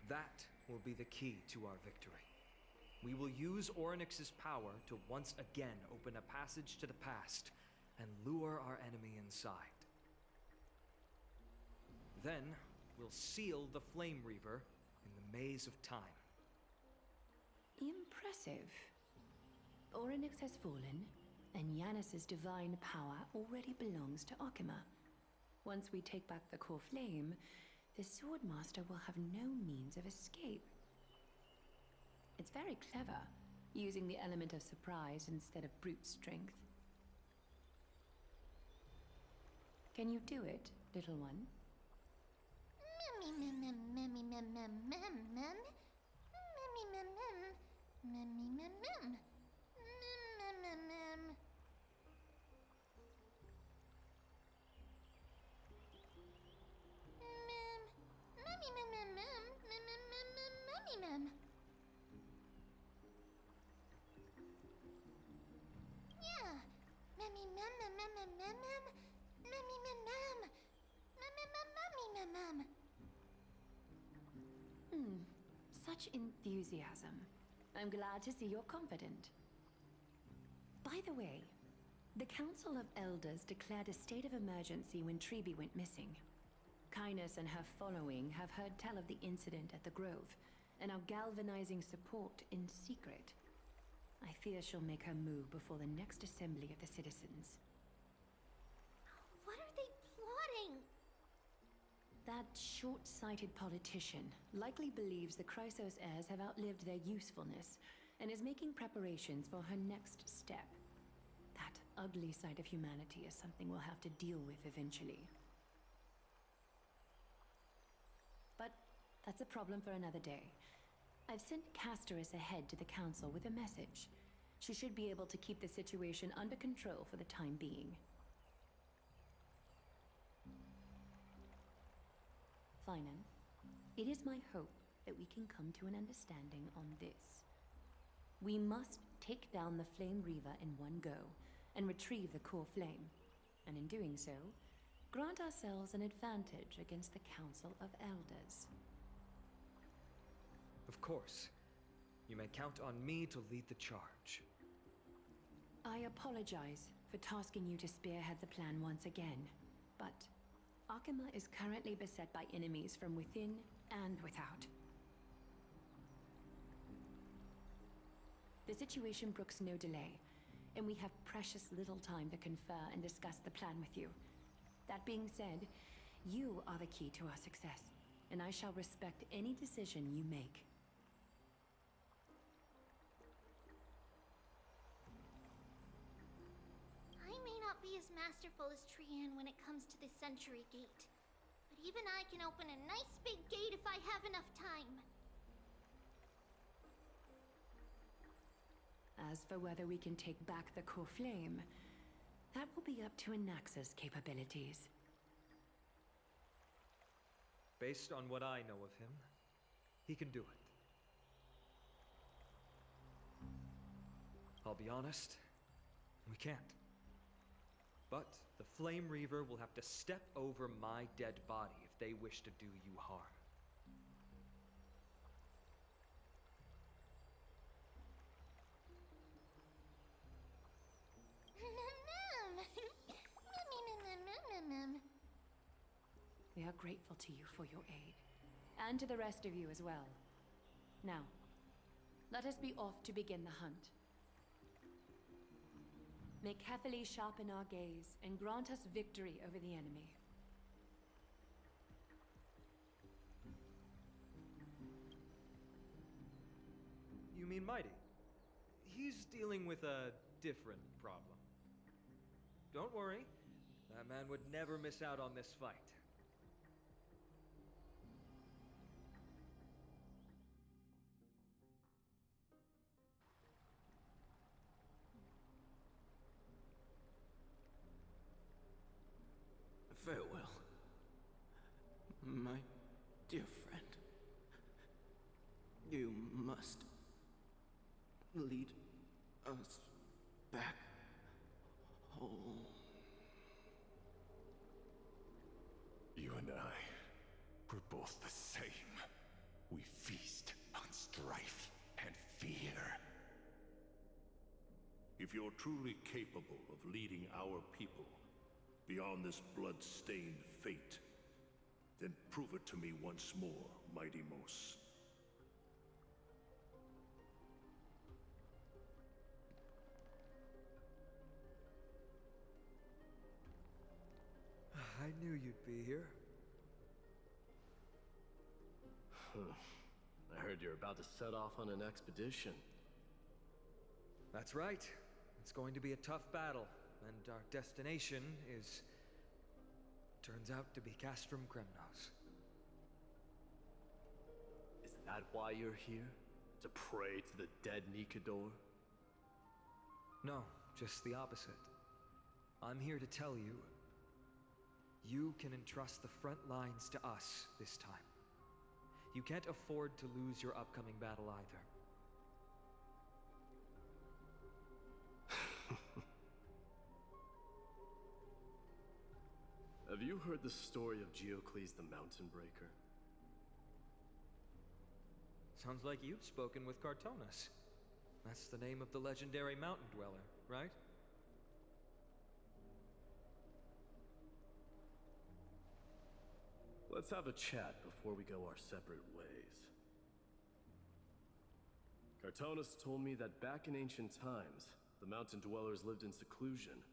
That will be the key to our victory. We will use Orynyx's power to once again open a passage to the past and lure our enemy inside. Then, we'll seal the Flame Reaver in the maze of time. Impressive. Orynyx has fallen, and Yanis's divine power already belongs to Akuma. Once we take back the core flame, the Swordmaster will have no means of escape. It's very clever, using the element of surprise instead of brute strength. Can you do it, little one? Such enthusiasm. I'm glad to see you're confident. By the way, the Council of Elders declared a state of emergency when Treeby went missing. Kynus and her following have heard tell of the incident at the Grove, and are galvanizing support in secret. I fear she'll make her move before the next assembly of the citizens. What are they plotting? That short-sighted politician likely believes the Chrysos heirs have outlived their usefulness, and is making preparations for her next step. That ugly side of humanity is something we'll have to deal with eventually. But that's a problem for another day. I've sent Castorus ahead to the council with a message. She should be able to keep the situation under control for the time being. Finan, it is my hope that we can come to an understanding on this. We must take down the Flame Reaver in one go, and retrieve the core flame. And in doing so, grant ourselves an advantage against the Council of Elders. Of course. You may count on me to lead the charge. I apologize for tasking you to spearhead the plan once again, but Akima is currently beset by enemies from within and without. The situation brooks no delay, and we have precious little time to confer and discuss the plan with you. That being said, you are the key to our success, and I shall respect any decision you make. I may not be as masterful as Trian when it comes to the Century Gate, but even I can open a nice big gate if I have enough time. As for whether we can take back the core flame, that will be up to Anaxa's capabilities. Based on what I know of him, he can do it. I'll be honest, we can't. But the Flame Reaver will have to step over my dead body if they wish to do you harm. We are grateful to you for your aid, and to the rest of you as well. Now, let us be off to begin the hunt. May carefully sharpen our gaze and grant us victory over the enemy. You mean Mighty? He's dealing with a different problem. Don't worry, that man would never miss out on this fight. Farewell, my dear friend. You must lead us back home. You and I, we're both the same. We feast on strife and fear. If you're truly capable of leading our people beyond this blood-stained fate, then prove it to me once more, Mighty Mos. I knew you'd be here. I heard you're about to set off on an expedition. That's right. It's going to be a tough battle, and our destination is... turns out to be Castrum Kremnos. Is that why you're here? To pray to the dead Nikador? No, just the opposite. I'm here to tell you, you can entrust the front lines to us this time. You can't afford to lose your upcoming battle either. Have you heard the story of Geocles the Mountain Breaker? Sounds like you've spoken with Cartonus. That's the name of the legendary mountain dweller, right? Let's have a chat before we go our separate ways. Cartonus told me that back in ancient times, the mountain dwellers lived in seclusion.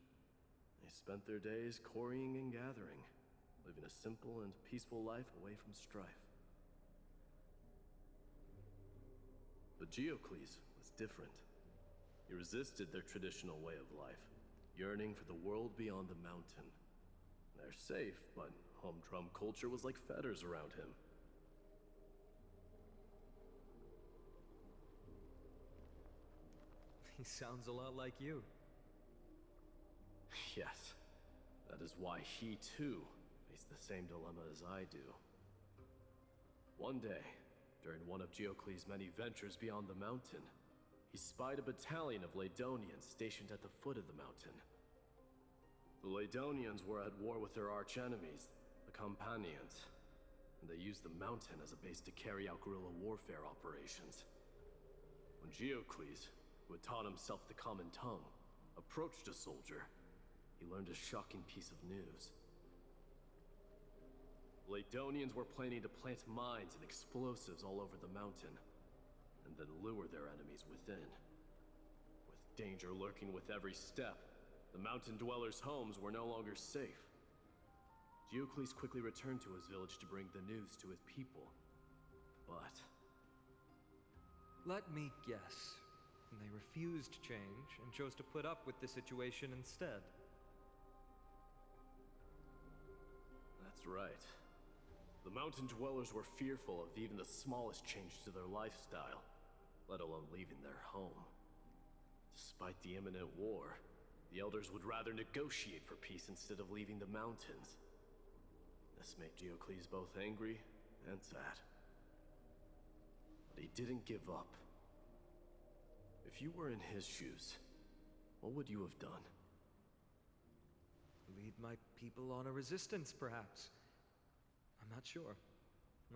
They spent their days quarrying and gathering, living a simple and peaceful life away from strife. But Geocles was different. He resisted their traditional way of life, yearning for the world beyond the mountain. They're safe, but humdrum culture was like fetters around him. He sounds a lot like you. Yes, that is why he too faced the same dilemma as I do. One day, during one of Geocles' many ventures beyond the mountain, he spied a battalion of Ladonians stationed at the foot of the mountain. The Ladonians were at war with their arch-enemies, the Companions, and they used the mountain as a base to carry out guerrilla warfare operations. When Geocles, who had taught himself the common tongue, approached a soldier, he learned a shocking piece of news. The Ladonians were planning to plant mines and explosives all over the mountain, and then lure their enemies within. With danger lurking with every step, the mountain dwellers' homes were no longer safe. Geocles quickly returned to his village to bring the news to his people. But let me guess. They refused change and chose to put up with the situation instead. That's right. The mountain dwellers were fearful of even the smallest change to their lifestyle, let alone leaving their home. Despite the imminent war, the elders would rather negotiate for peace instead of leaving the mountains. This made Geocles both angry and sad. But he didn't give up. If you were in his shoes, what would you have done? Lead my people on a resistance, perhaps. I'm not sure.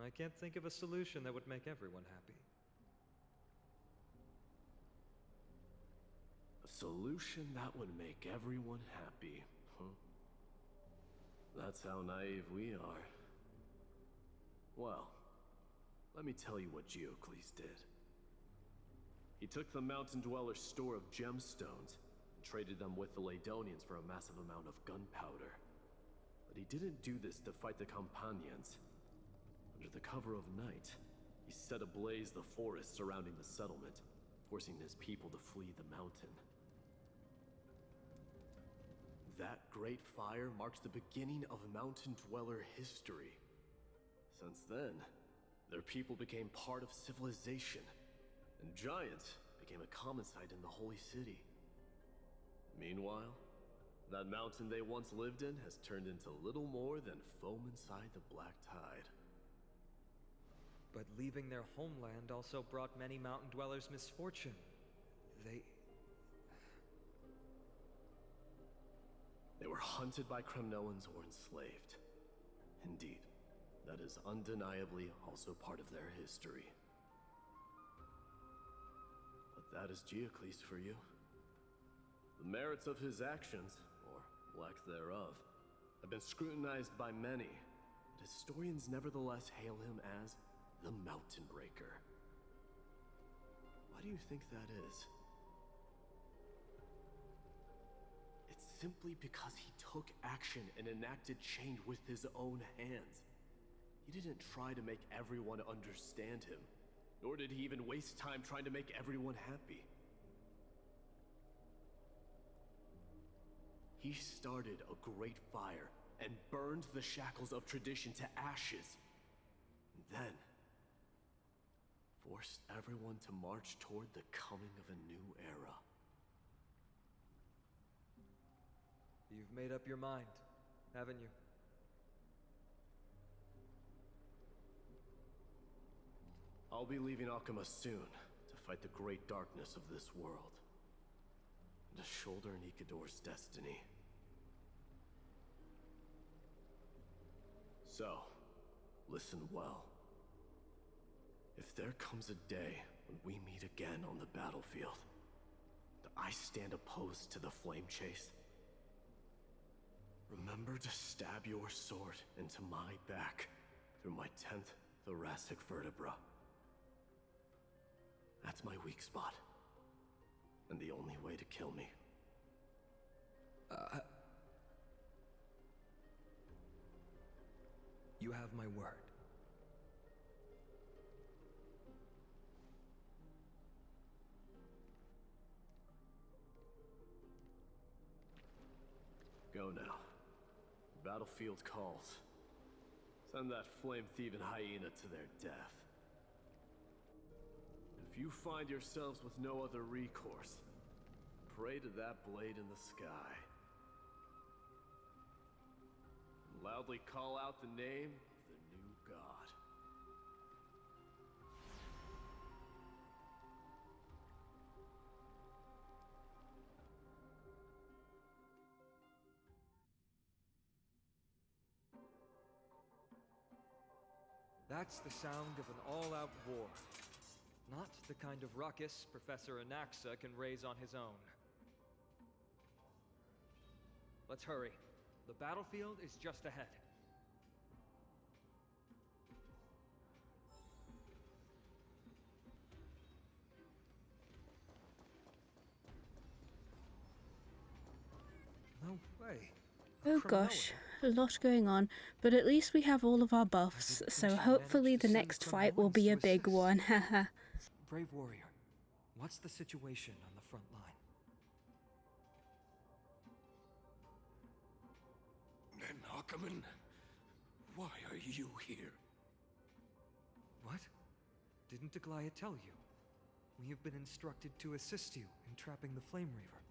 I can't think of a solution that would make everyone happy. A solution that would make everyone happy, huh? That's how naive we are. Well, let me tell you what Geocles did. He took the mountain dwellers' store of gemstones and traded them with the Ladonians for a massive amount of gunpowder. But he didn't do this to fight the Companions. Under the cover of night, he set ablaze the forest surrounding the settlement, forcing his people to flee the mountain. That great fire marks the beginning of mountain dweller history. Since then, their people became part of civilization, and giants became a common sight in the holy city. Meanwhile, that mountain they once lived in has turned into little more than foam inside the black tide. But leaving their homeland also brought many mountain dwellers misfortune. They were hunted by Kremnoans or enslaved. Indeed, that is undeniably also part of their history. But that is Geocles for you. The merits of his actions, or lack thereof, have been scrutinized by many, but historians nevertheless hail him as the Mountain Breaker. Why do you think that is? It's simply because he took action and enacted change with his own hands. He didn't try to make everyone understand him, nor did he even waste time trying to make everyone happy. He started a great fire and burned the shackles of tradition to ashes, and then forced everyone to march toward the coming of a new era. You've made up your mind, haven't you? I'll be leaving Akama soon to fight the great darkness of this world, and to shoulder Nikador's destiny. So, listen well. If there comes a day when we meet again on the battlefield, that I stand opposed to the flame chase, remember to stab your sword into my back through my 10th thoracic vertebra. That's my weak spot, and the only way to kill me. You have my word. Go now. The battlefield calls. Send that flame-thieving hyena to their death. If you find yourselves with no other recourse, pray to that blade in the sky. And loudly call out the name of the new god. That's the sound of an all-out war. Not the kind of ruckus Professor Anaxa can raise on his own. Let's hurry. The battlefield is just ahead. No way. Oh gosh, a lot going on, but at least we have all of our buffs, so hopefully the next fight will be a big one, haha. Brave warrior, what's the situation on the front line? Ackerman, why are you here? What? Didn't Aglaya tell you? We have been instructed to assist you in trapping the Flame Reaver.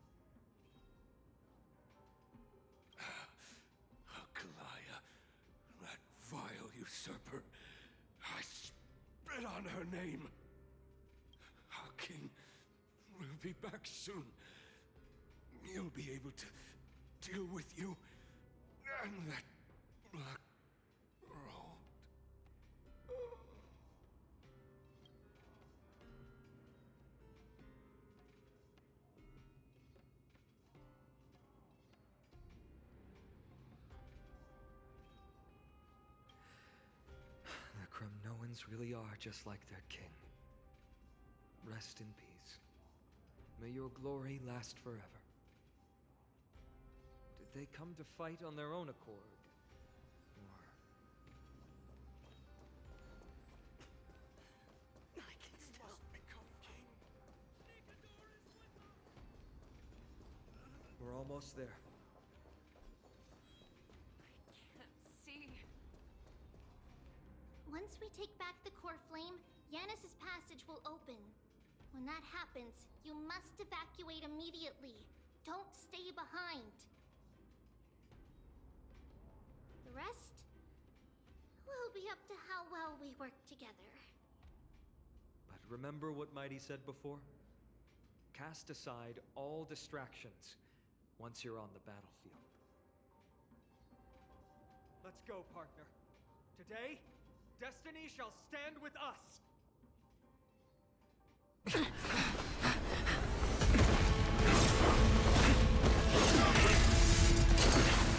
Aglaya, that vile usurper. I spit on her name. Our king will be back soon. He'll be able to deal with you and that black road. The Kremnoans really are just like their king. Rest in peace. May your glory last forever. Did they come to fight on their own accord? I can still become king. We're almost there. See. Once we take back the core flame, Yanis's passage will open. When that happens, you must evacuate immediately. Don't stay behind. The rest will be up to how well we work together. But remember what Mighty said before? Cast aside all distractions once you're on the battlefield. Let's go, partner. Today, destiny shall stand with us!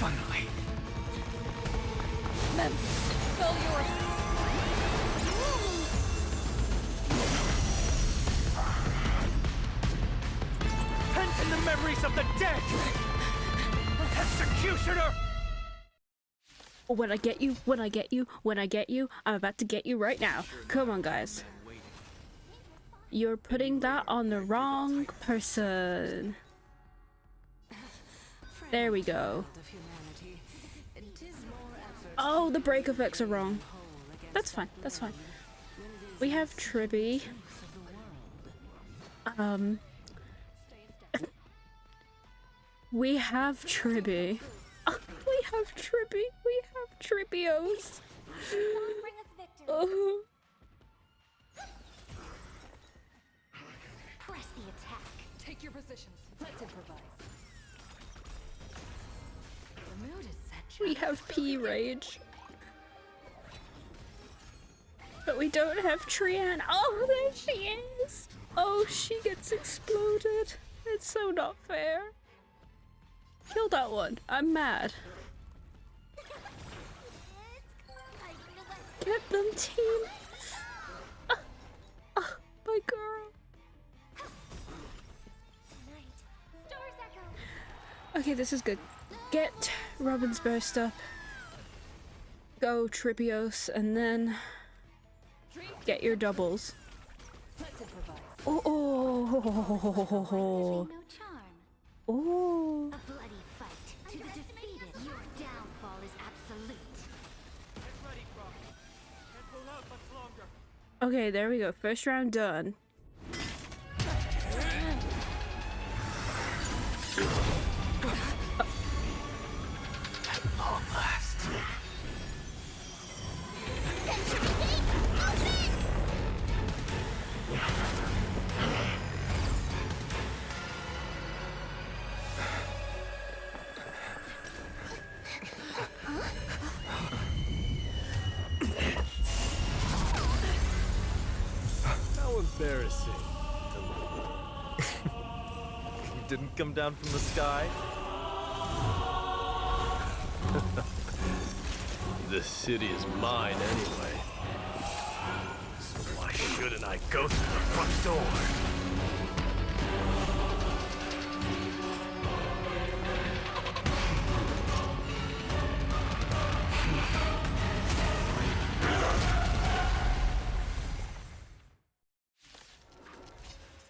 Finally. Men, it's all yours. Repent in the memories of the dead! Executioner! When I get you, when I get you, when I get you, I'm about to get you right now. Come on, guys. You're putting that on the wrong person. There we go. Oh, the break effects are wrong. That's fine, that's fine. We have Tribby. We have Tribby. We have Tribby. We have Tribbios. Oh. Press the attack. Take your positions. Let's improvise. The mood is set. We have P Rage. that we don't have Trian. Oh, there she is! Oh, she gets exploded. It's so not fair. Kill that one. I'm mad. Get them, team. My girl. Okay, this is good. Get Robin's burst up. Go Tripios, and then get your doubles. Oh, oh. A bloody fight to the defeated. Your downfall is absolute. Okay, there we go. First round done. At long last. How embarrassing. You didn't come down from the sky? This city is mine anyway. So why shouldn't I go through the front door?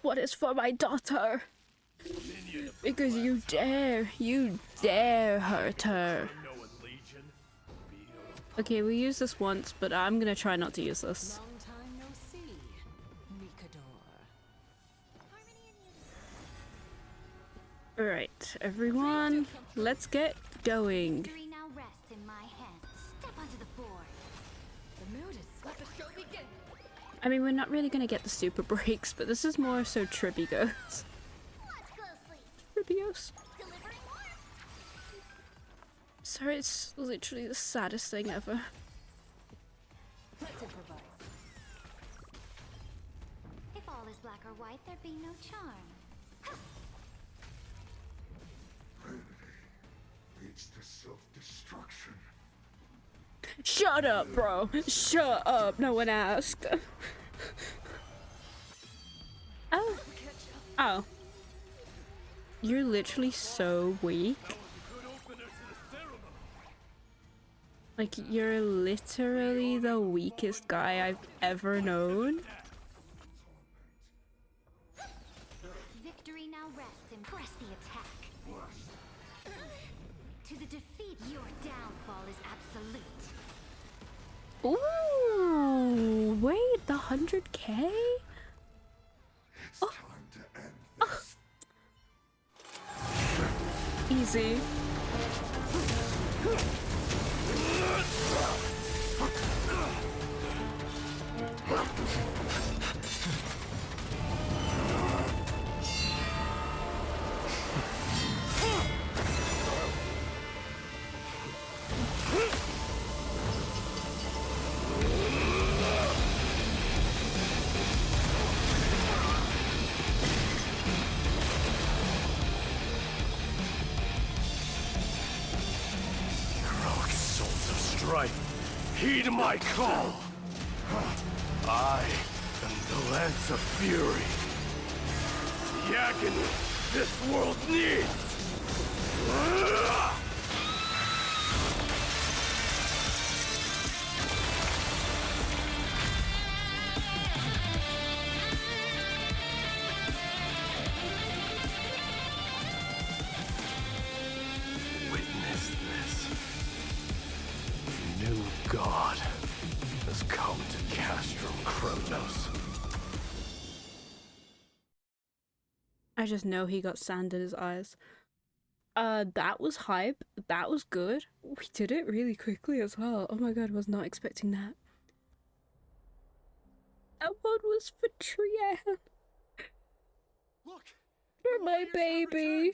What is for my daughter? Because you dare hurt her. Okay, we used this once, but I'm gonna try not to use this. Long time no see, Mikador. Alright, everyone, let's get going. Victory now rests in my hands. Step onto the board. The mood is let the show begin. I mean, we're not really gonna get the super breaks, but this is more so Trippy goes. Trippios. Sorry, it's literally the saddest thing ever. Let's improvise. If all is black or white, there'd be no charm. Leads to self-destruction. Shut up, bro. Shut up. No one asked. Oh. Oh. You're literally so weak. Like, you're literally the weakest guy I've ever known. Victory now rests in press the attack. To the defeat, your downfall is absolute. Ooh, wait, the 100K? It's time to end this. Easy. Heroic souls of strife, heed my call. I am the Lance of Fury. The agony this world needs. Witness this. New God has come to Castrum Kremnos. I just know he got sand in his eyes. That was hype. That was good. We did it really quickly as well. Oh my god, I was not expecting that. That one was for Trian. Look! For my baby.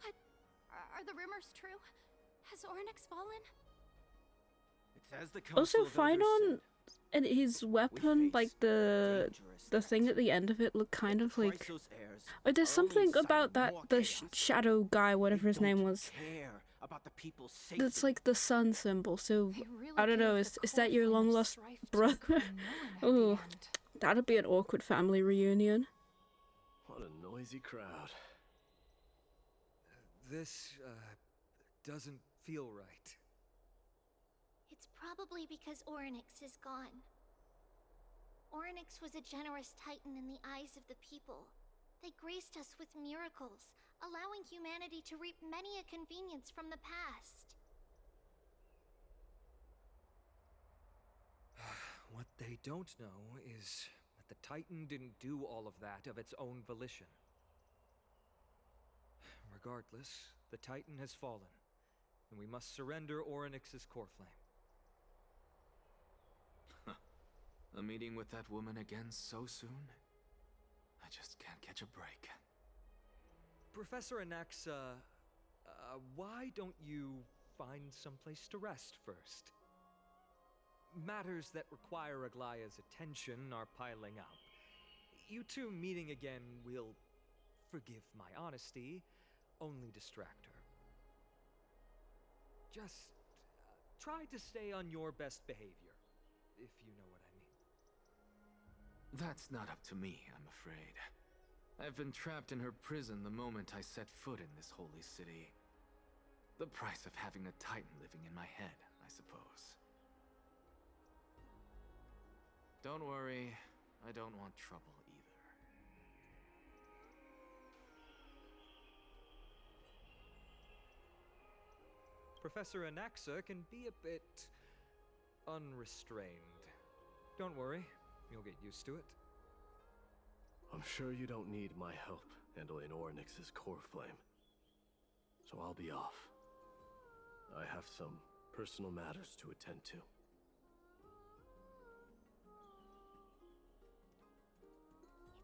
But are the rumors true? Has Ornyx fallen? It's as the Also, Council of Elders Phynon And his weapon, like the thing at the end of it, looked kind of like. Oh, there's something about that the shadow guy, whatever his name was. That's like the sun symbol. So I don't know. Is that your long lost brother? Oh, that'd be an awkward family reunion. What a noisy crowd. This doesn't feel right. It's probably because Orynyx is gone. Orynyx was a generous titan in the eyes of the people. They graced us with miracles, allowing humanity to reap many a convenience from the past. What they don't know is that the Titan didn't do all of that of its own volition. Regardless, the Titan has fallen, and we must surrender Orynyx's core flame. A meeting with that woman again so soon? I just can't catch a break. Professor Anaxa, why don't you find someplace to rest first? Matters that require Aglaya's attention are piling up. You two meeting again will, forgive my honesty, only distract her. Just try to stay on your best behavior, if you know what I mean. That's not up to me, I'm afraid. I've been trapped in her prison the moment I set foot in this holy city. The price of having a Titan living in my head, I suppose. Don't worry, I don't want trouble either. Professor Anaxa can be a bit unrestrained. Don't worry, you'll get used to it. I'm sure you don't need my help handling Orynyx's core flame. So I'll be off. I have some personal matters to attend to.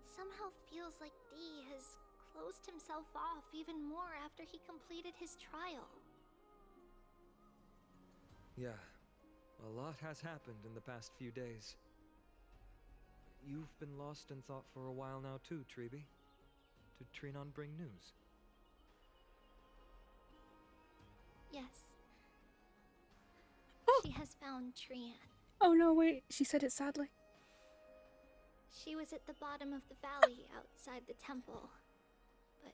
It somehow feels like D has closed himself off even more after he completed his trial. Yeah, a lot has happened in the past few days. You've been lost in thought for a while now too, Treeby. Did Trinon bring news? Yes. She has found Trian. Oh no, wait, she said it sadly. She was at the bottom of the valley outside the temple. But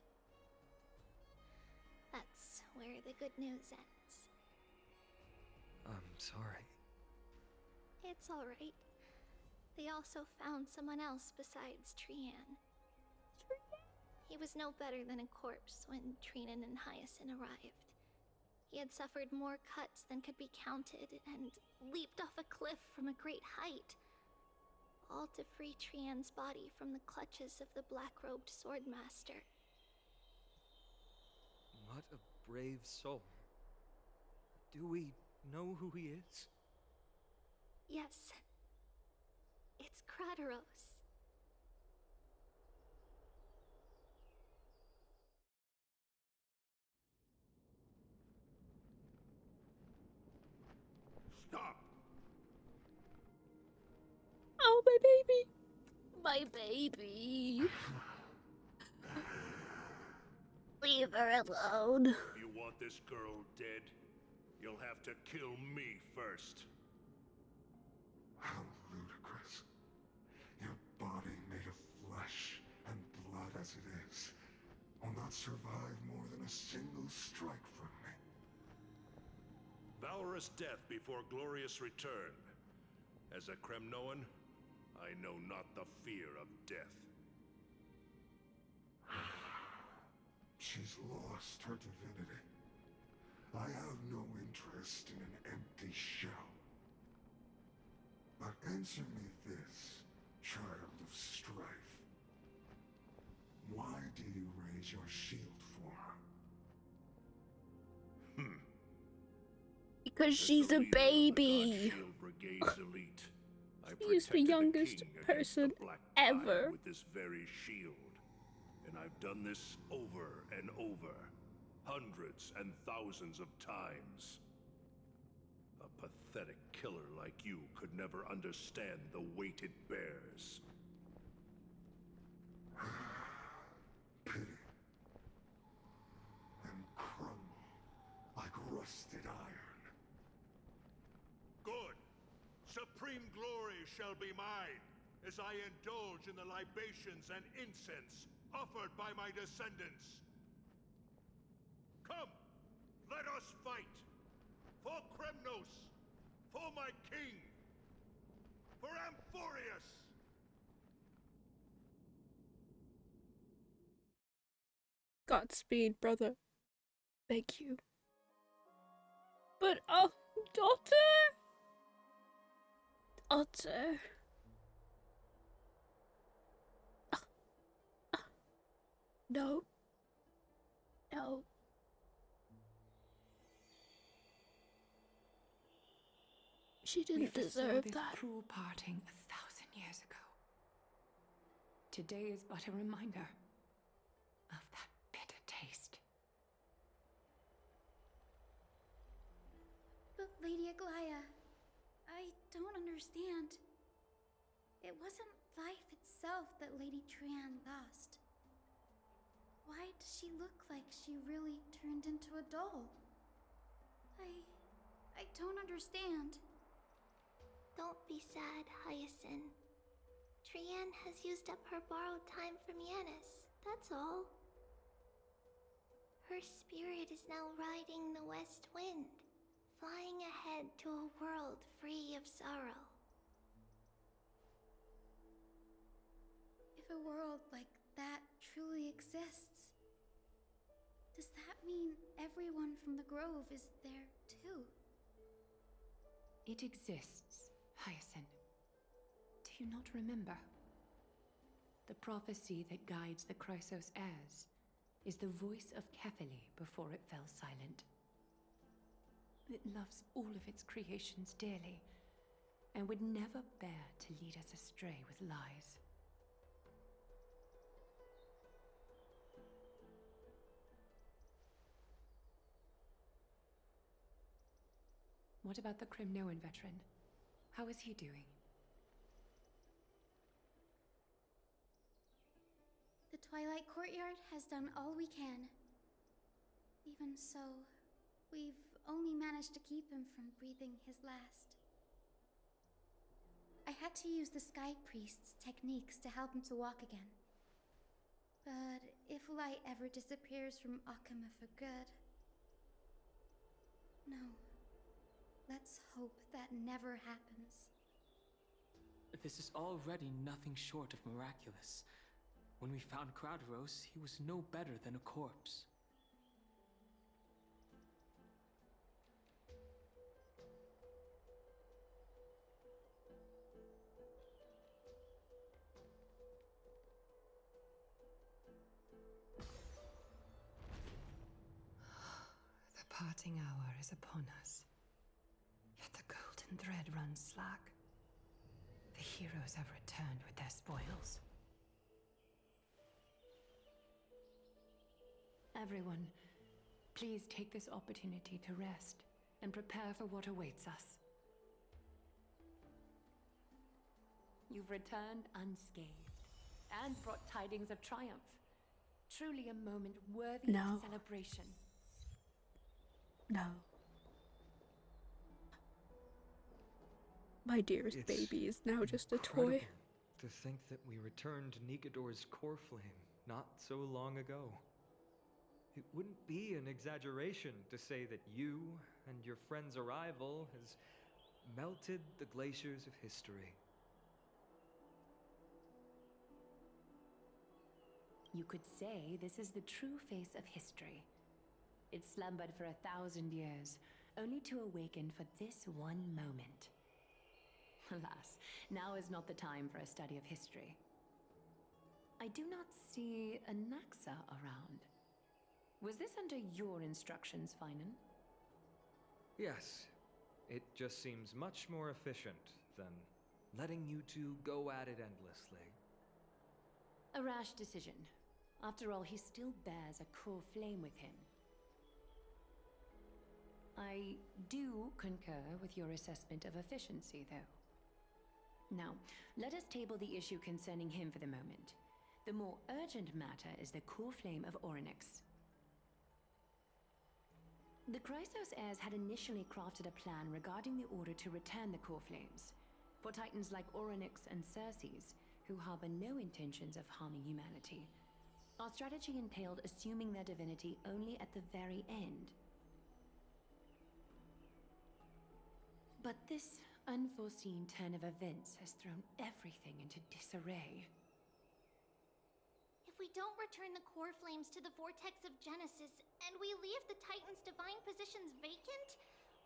that's where the good news ends. I'm sorry. It's alright. They also found someone else besides Trian. He was no better than a corpse when Trinan and Hyacinth arrived. He had suffered more cuts than could be counted and leaped off a cliff from a great height, all to free Trian's body from the clutches of the black-robed swordmaster. What a brave soul. Do we know who he is? Yes. It's Krateros. Stop! Oh, my baby! My baby! Leave her alone. If you want this girl dead, you'll have to kill me first. How ludicrous. Your body made of flesh and blood as it is will not survive more than a single strike from me. Valorous death before glorious return. As a Kremnoan, I know not the fear of death. She's lost her divinity. I have no interest in an empty shell. But answer me this, child of strife. Why do you raise your shield for her? Because she's a baby. She's the youngest person ever. With this very shield. And I've done this over and over. Hundreds and thousands of times. A pathetic killer like you could never understand the weight it bears. Pity. And crumble like rusted iron. Good. Supreme glory shall be mine, as I indulge in the libations and incense offered by my descendants. Come, let us fight! For Kremnos! For my king! For Amphoreus! Godspeed, brother. Thank you. But, oh, daughter? Daughter. No. No. She didn't deserve this that. cruel parting 1,000 years ago. Today is but a reminder of that bitter taste. But Lady Aglaya, I don't understand. It wasn't life itself that Lady Trian lost. Why does she look like she really turned into a doll? I don't understand. Don't be sad, Hyacinth. Trian has used up her borrowed time from Yanis, that's all. Her spirit is now riding the west wind, flying ahead to a world free of sorrow. If a world like that truly exists, does that mean everyone from the Grove is there too? It exists, Hyacinth. Do you not remember? The prophecy that guides the Chrysos heirs is the voice of Kefili before it fell silent. It loves all of its creations dearly, and would never bear to lead us astray with lies. What about the Kremnoan veteran? How is he doing? The Twilight Courtyard has done all we can. Even so, we've only managed to keep him from breathing his last. I had to use the Sky Priest's techniques to help him to walk again. But if light ever disappears from Akama for good... No. Let's hope that never happens. This is already nothing short of miraculous. When we found Kraudros, he was no better than a corpse. The parting hour is upon us. Yet the golden thread runs slack. The heroes have returned with their spoils. Everyone, please take this opportunity to rest and prepare for what awaits us. You've returned unscathed and brought tidings of triumph. Truly a moment worthy of celebration. No. My dearest baby is now just a toy. To think that we returned Nikador's core flame not so long ago. It wouldn't be an exaggeration to say that you and your friend's arrival has melted the glaciers of history. You could say this is the true face of history. It slumbered for 1,000 years, only to awaken for this one moment. Alas, now is not the time for a study of history. I do not see a Naxa around. Was this under your instructions, Finan? Yes, it just seems much more efficient than letting you two go at it endlessly. A rash decision. After all, he still bears a core flame with him. I do concur with your assessment of efficiency, though. Now, let us table the issue concerning him for the moment. The more urgent matter is the core flame of Orynyx. The Chrysos heirs had initially crafted a plan regarding the order to return the core flames. For titans like Orynyx and Circes, who harbor no intentions of harming humanity, our strategy entailed assuming their divinity only at the very end. But this unforeseen turn of events has thrown everything into disarray. If we don't return the core flames to the vortex of Genesis, and we leave the Titan's divine positions vacant,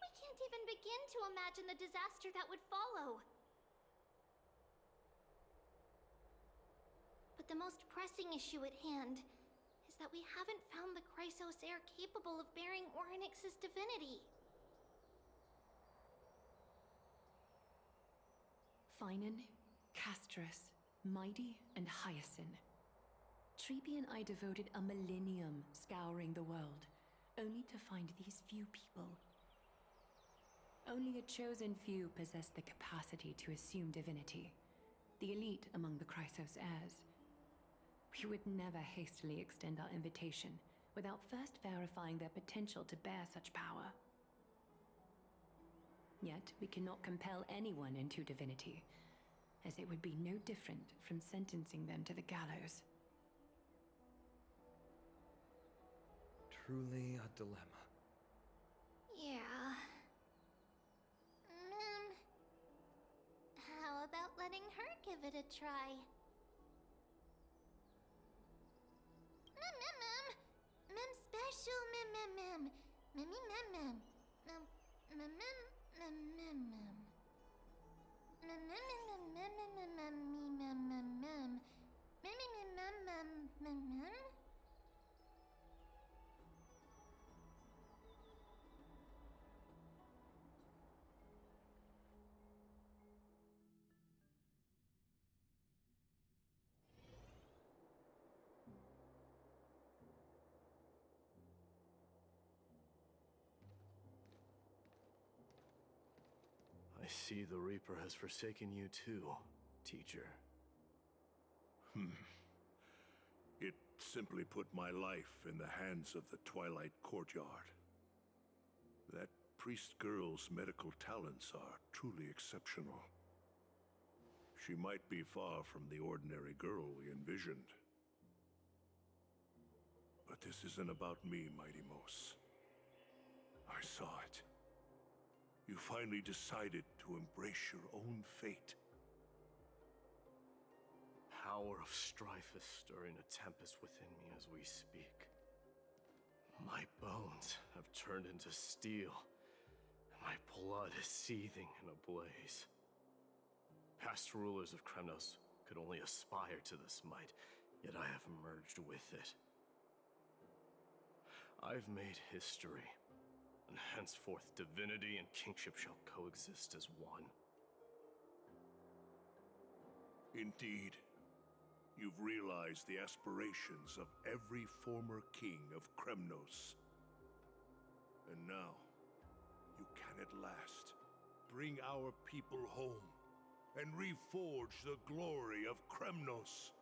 we can't even begin to imagine the disaster that would follow. But the most pressing issue at hand is that we haven't found the Chrysos heir capable of bearing Orynyx's divinity. Finan, Castrus, Mighty, and Hyacinth. Treepy and I devoted a millennium scouring the world, only to find these few people. Only a chosen few possess the capacity to assume divinity, the elite among the Chrysos heirs. We would never hastily extend our invitation without first verifying their potential to bear such power. Yet we cannot compel anyone into divinity, as it would be no different from sentencing them to the gallows. Truly a dilemma. Yeah. How about letting her give it a try? Mem special mem. Mimmy mem. I see the Reaper has forsaken you too, teacher. It simply put my life in the hands of the Twilight Courtyard. That priest girl's medical talents are truly exceptional. She might be far from the ordinary girl we envisioned. But this isn't about me, Mighty Mos. I saw it. You finally decided to embrace your own fate. Power of strife is stirring a tempest within me as we speak. My bones have turned into steel, and my blood is seething in a blaze. Past rulers of Kremnos could only aspire to this might, yet I have merged with it. I've made history, and henceforth divinity and kingship shall coexist as one. Indeed, you've realized the aspirations of every former king of Kremnos. And now, you can at last bring our people home and reforge the glory of Kremnos.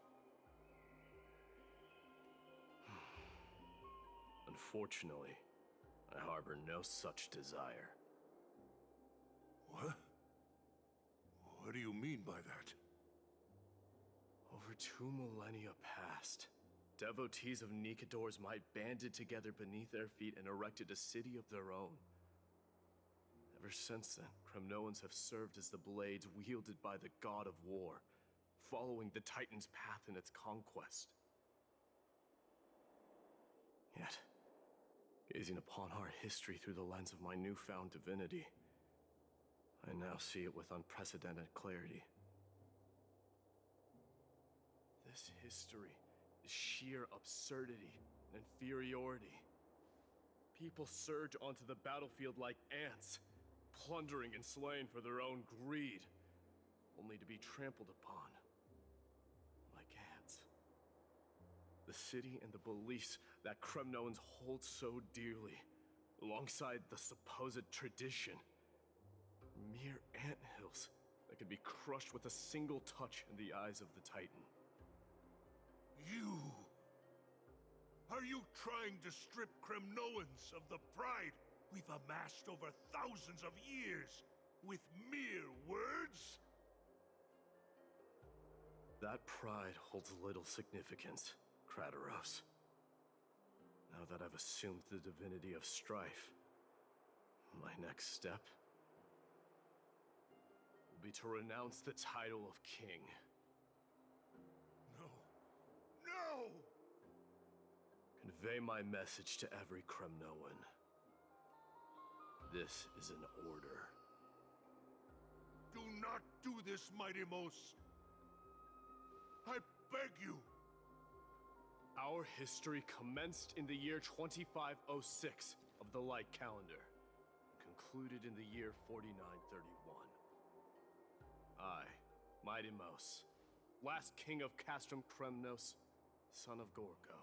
Unfortunately, I harbor no such desire. What? What do you mean by that? Over 2 millennia past, devotees of Nikador's might banded together beneath their feet and erected a city of their own. Ever since then, Kremnoans have served as the blades wielded by the god of war, following the Titan's path in its conquest. Yet, gazing upon our history through the lens of my newfound divinity, I now see it with unprecedented clarity. This history is sheer absurdity and inferiority. People surge onto the battlefield like ants, plundering and slaying for their own greed, only to be trampled upon like ants. The city and the beliefs that Kremnoans hold so dearly alongside the supposed tradition. Mere anthills that could be crushed with a single touch in the eyes of the Titan. You! Are you trying to strip Kremnoans of the pride we've amassed over thousands of years with mere words? That pride holds little significance, Krateros. Now that I've assumed the divinity of strife, my next step will be to renounce the title of king. No. No! Convey my message to every Kremnoan. This is an order. Do not do this, Mighty Mos. I beg you. Our history commenced in the year 2506 of the Light Calendar, concluded in the year 4931. I, Mighty Mos, last king of Castrum Kremnos, son of Gorgo,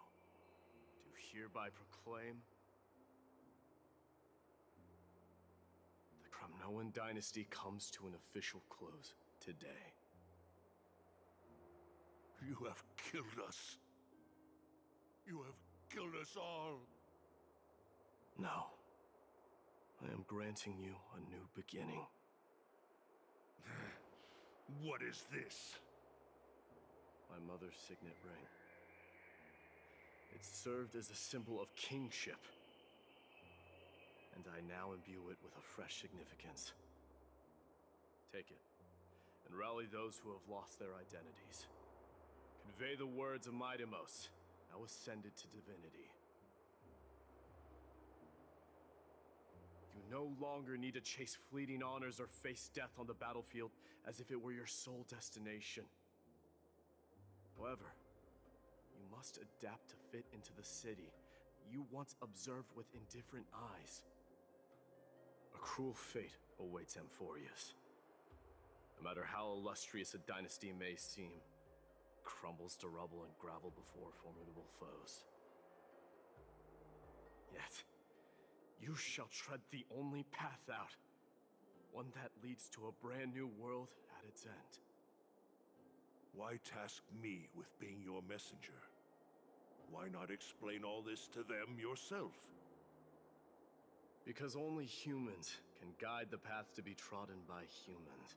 do hereby proclaim the Kremnoan dynasty comes to an official close today. You have killed us. You have killed us all. No. I am granting you a new beginning. What is this? My mother's signet ring. It served as a symbol of kingship. And I now imbue it with a fresh significance. Take it, and rally those who have lost their identities. Convey the words of Mighty Mos, now ascended to divinity. You no longer need to chase fleeting honors or face death on the battlefield as if it were your sole destination. However, you must adapt to fit into the city you once observed with indifferent eyes. A cruel fate awaits Amphoreus. No matter how illustrious a dynasty may seem, crumbles to rubble and gravel before formidable foes. Yet, you shall tread the only path out, one that leads to a brand new world at its end. Why task me with being your messenger? Why not explain all this to them yourself? Because only humans can guide the path to be trodden by humans.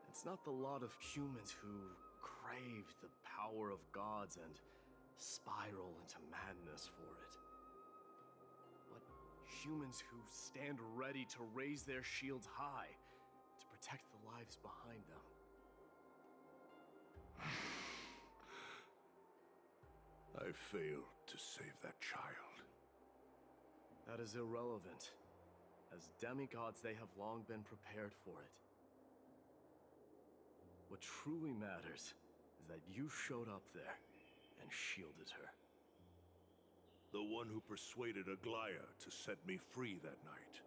It's not the lot of humans who crave the power of gods and spiral into madness for it. But humans who stand ready to raise their shields high to protect the lives behind them. I failed to save that child. That is irrelevant. As demigods, they have long been prepared for it. What truly matters is that you showed up there and shielded her. The one who persuaded Aglaya to set me free that night.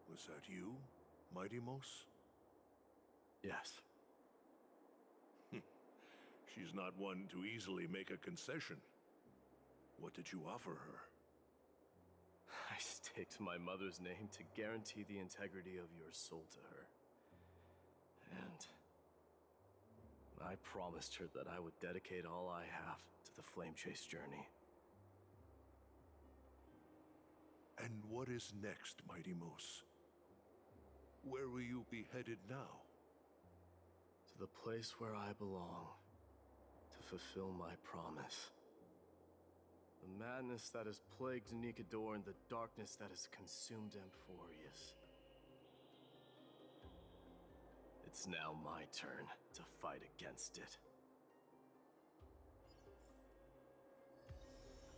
Was that you, Mighty Mos? Yes. She's not one to easily make a concession. What did you offer her? I staked my mother's name to guarantee the integrity of your soul to her. And I promised her that I would dedicate all I have to the Flame Chase journey. And what is next, Mighty Mos? Where will you be headed now? To the place where I belong, to fulfill my promise. The madness that has plagued Nikador and the darkness that has consumed Amphoreus. It's now my turn to fight against it.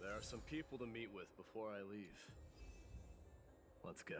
There are some people to meet with before I leave. Let's go.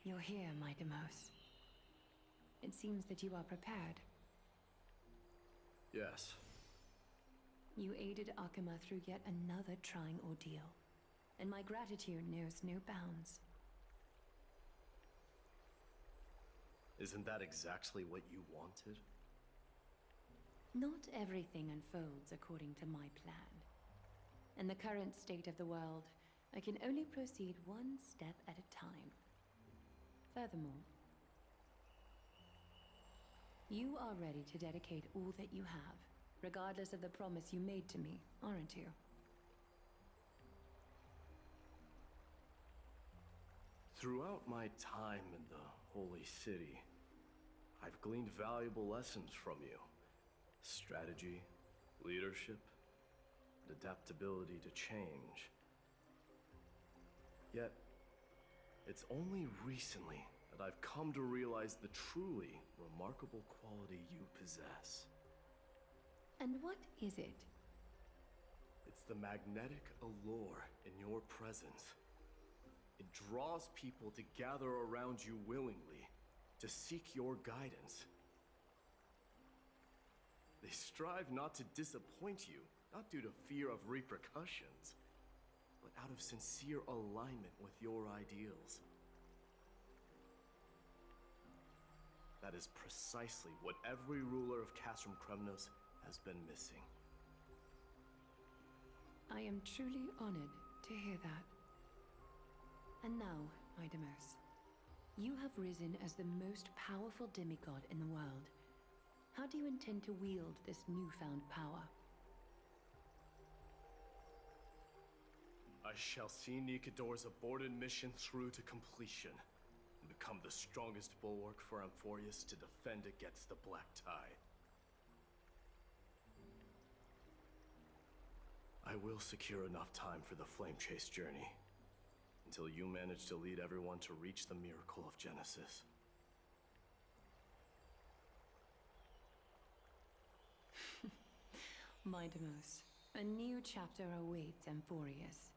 You're here, my Demos. It seems that you are prepared. Yes. You aided Akuma through yet another trying ordeal, and my gratitude knows no bounds. Isn't that exactly what you wanted? Not everything unfolds according to my plan. In the current state of the world, I can only proceed one step at a time. Furthermore, you are ready to dedicate all that you have, regardless of the promise you made to me, aren't you? Throughout my time in the Holy City, I've gleaned valuable lessons from you. Strategy, leadership, adaptability to change. Yet, it's only recently that I've come to realize the truly remarkable quality you possess. And what is it? It's the magnetic allure in your presence. It draws people to gather around you willingly, to seek your guidance. They strive not to disappoint you, not due to fear of repercussions, but out of sincere alignment with your ideals. That is precisely what every ruler of Castrum Kremnos has been missing. I am truly honored to hear that. And now, my Demos, you have risen as the most powerful demigod in the world. How do you intend to wield this newfound power? I shall see Nikador's aborted mission through to completion, and become the strongest bulwark for Amphoreus to defend against the Black Tide. I will secure enough time for the Flame Chase journey, until you manage to lead everyone to reach the miracle of Genesis. My Demos, a new chapter awaits Amphoreus.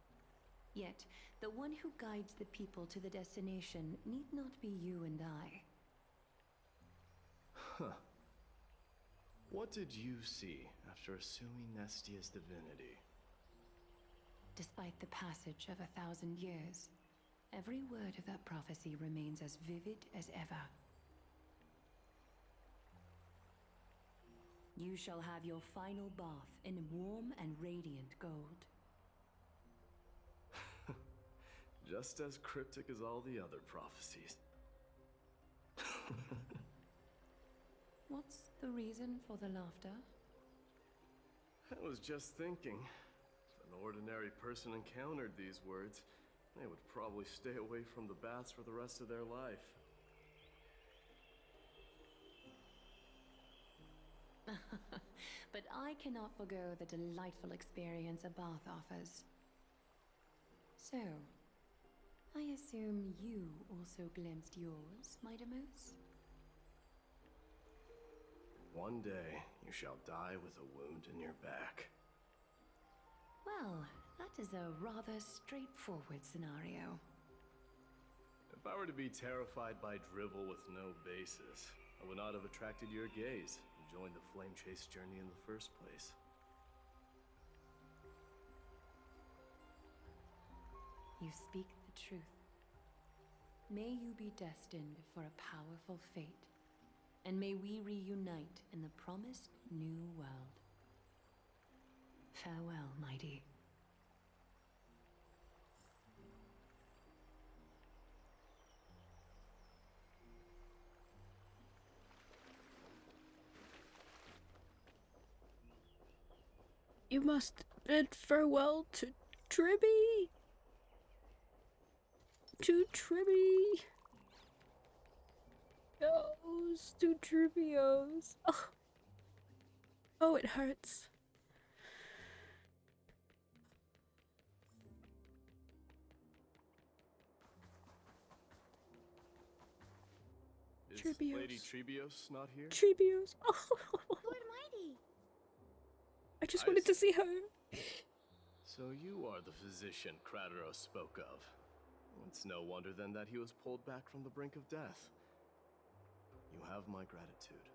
Yet, the one who guides the people to the destination need not be you and I. Huh. What did you see after assuming Nestia's divinity? Despite the passage of 1,000 years, every word of that prophecy remains as vivid as ever. You shall have your final bath in warm and radiant gold. Just as cryptic as all the other prophecies. What's the reason for the laughter? I was just thinking, if an ordinary person encountered these words, they would probably stay away from the baths for the rest of their life. But I cannot forgo the delightful experience a bath offers. So, I assume you also glimpsed yours, my Demos? One day, you shall die with a wound in your back. Well, that is a rather straightforward scenario. If I were to be terrified by drivel with no basis, I would not have attracted your gaze and joined the Flame Chase journey in the first place. You speak the truth. May you be destined for a powerful fate, and may we reunite in the promised new world. Farewell, mighty. You must bid farewell to Tribby. To Tribby. Yos, to Tribbios. Oh. Oh, it hurts. Is Tribios. Lady Trebios not here? Tribbios. Oh. Lord Mighty! I just wanted to see her. So you are the physician Krateros spoke of. It's no wonder then that he was pulled back from the brink of death. You have my gratitude.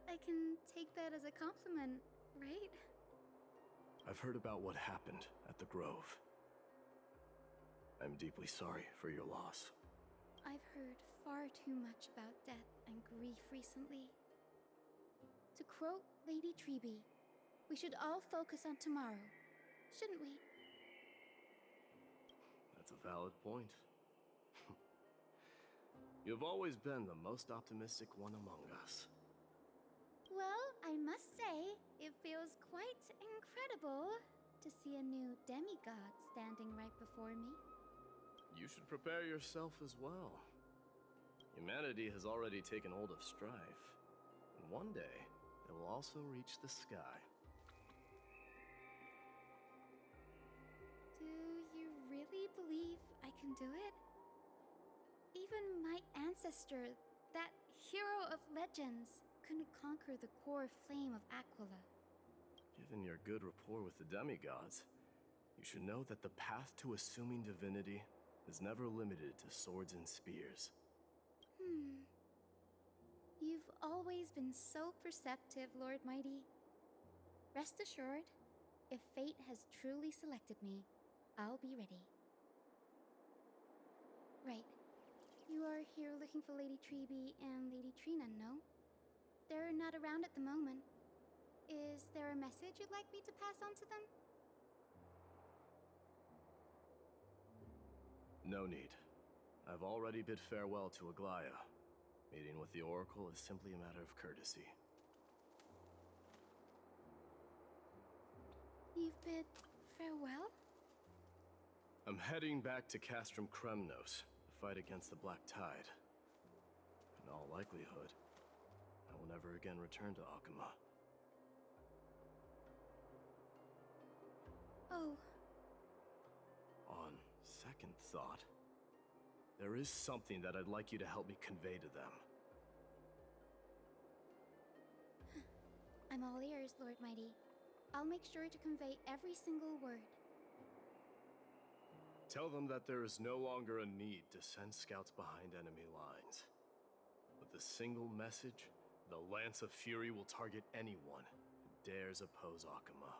I can take that as a compliment, right? I've heard about what happened at the Grove. I'm deeply sorry for your loss. I've heard far too much about death and grief recently. To quote Lady Treby, we should all focus on tomorrow, shouldn't we? That's a valid point. You've always been the most optimistic one among us. Well, I must say, it feels quite incredible to see a new demigod standing right before me. You should prepare yourself as well. Humanity has already taken hold of strife, and one day it will also reach the sky. Do you really believe I can do it? Even my ancestor, that hero of legends, couldn't conquer the core flame of Aquila. Given your good rapport with the demigods, you should know that the path to assuming divinity is never limited to swords and spears. You've always been so perceptive, Lord Mighty. Rest assured, if fate has truly selected me, I'll be ready. Right. You are here looking for Lady Treby and Lady Trina, no? They're not around at the moment. Is there a message you'd like me to pass on to them? No need. I've already bid farewell to Aglaya. Meeting with the Oracle is simply a matter of courtesy. You've bid farewell? I'm heading back to Castrum Kremnos to fight against the Black Tide. In all likelihood, I will never again return to Akama. Oh. On second thought, there is something that I'd like you to help me convey to them. I'm all ears, Lord Mighty. I'll make sure to convey every single word. Tell them that there is no longer a need to send scouts behind enemy lines. With a single message, the Lance of Fury will target anyone who dares oppose Akama.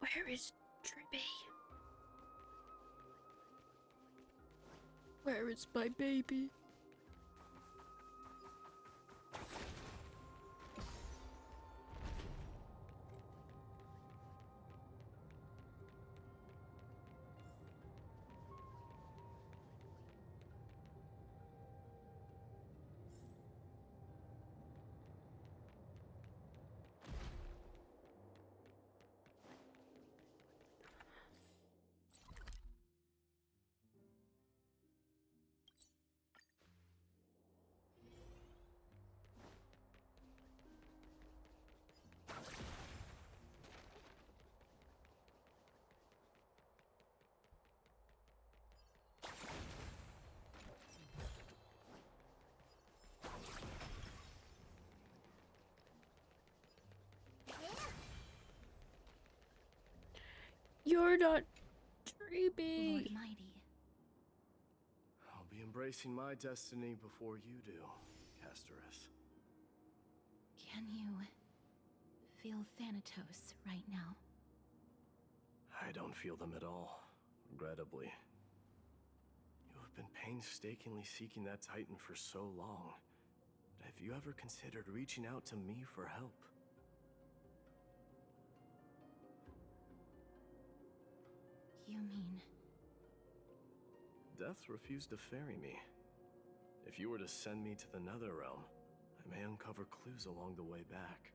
Where is Treby? Where is my baby? You're not Treby. Lord Mighty. I'll be embracing my destiny before you do, Amphoreus. Can you feel Thanatos right now? I don't feel them at all, regrettably. You have been painstakingly seeking that Titan for so long. But have you ever considered reaching out to me for help? You mean... Death refused to ferry me. If you were to send me to the Netherrealm, I may uncover clues along the way back.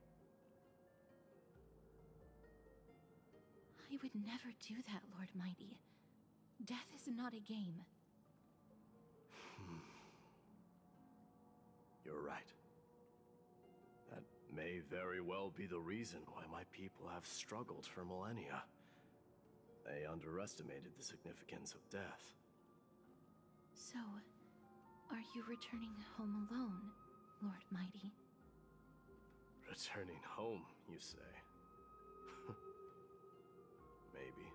I would never do that, Lord Mighty. Death is not a game. You're right. That may very well be the reason why my people have struggled for millennia. They underestimated the significance of death. So, are you returning home alone? Lord Mighty? Returning home, you say? Maybe.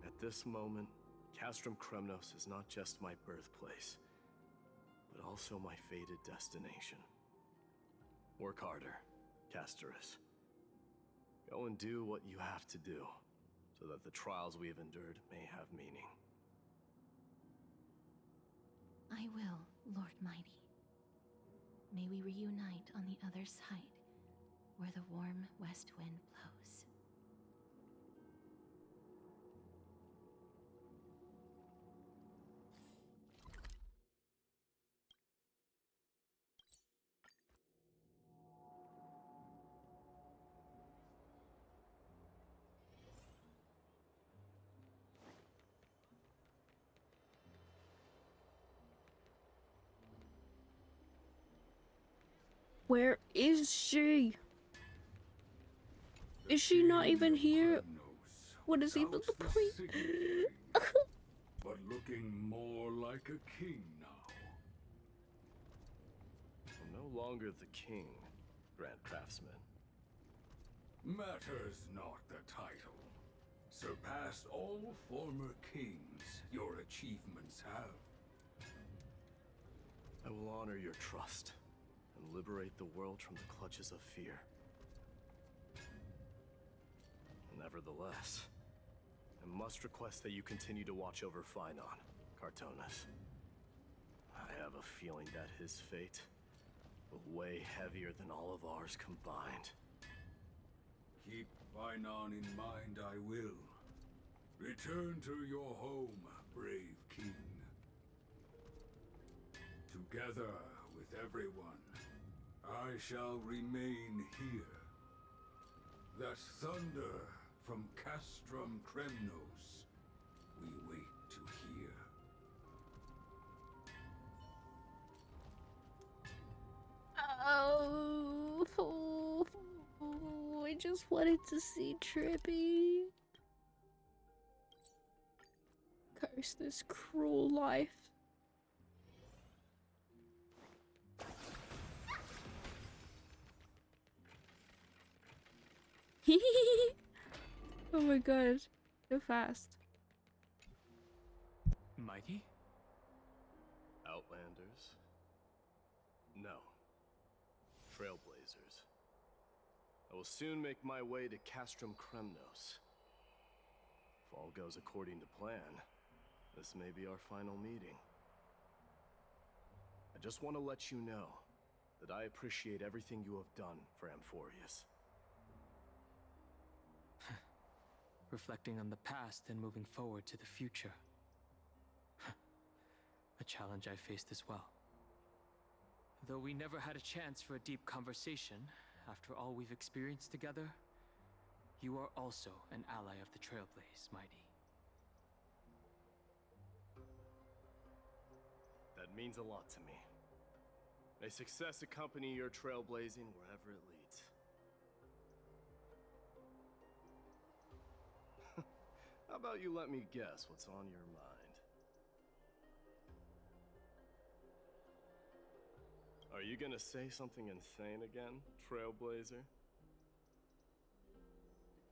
At this moment, Castrum Kremnos is not just my birthplace, but also my fated destination. Work harder, Castorus. Go and do what you have to do, so that the trials we have endured may have meaning. I will, Lord Mighty. May we reunite on the other side, where the warm west wind blows. Where is she? Is she not even here? What is even the point? But looking more like a king now. I'm no longer the king, Grand Craftsman. Matters not the title. Surpassed all former kings your achievements have. I will honor your trust and liberate the world from the clutches of fear. Nevertheless, I must request that you continue to watch over Phainon, Cartonis. I have a feeling that his fate will weigh heavier than all of ours combined. Keep Phainon in mind, I will. Return to your home, brave king. Together with everyone, I shall remain here. That thunder from Castrum Kremnos we wait to hear. Oh, I just wanted to see Trippy. Curse this cruel life. Oh my god, so fast. Mighty? Outlanders? No. Trailblazers. I will soon make my way to Castrum Kremnos. If all goes according to plan, this may be our final meeting. I just want to let you know that I appreciate everything you have done for Amphoreus. Reflecting on the past and moving forward to the future. A challenge I faced as well. Though we never had a chance for a deep conversation, after all we've experienced together, you are also an ally of the Trailblaze, Mighty. That means a lot to me. May success accompany your trailblazing wherever it leads. How about you let me guess what's on your mind? Are you gonna say something insane again, Trailblazer?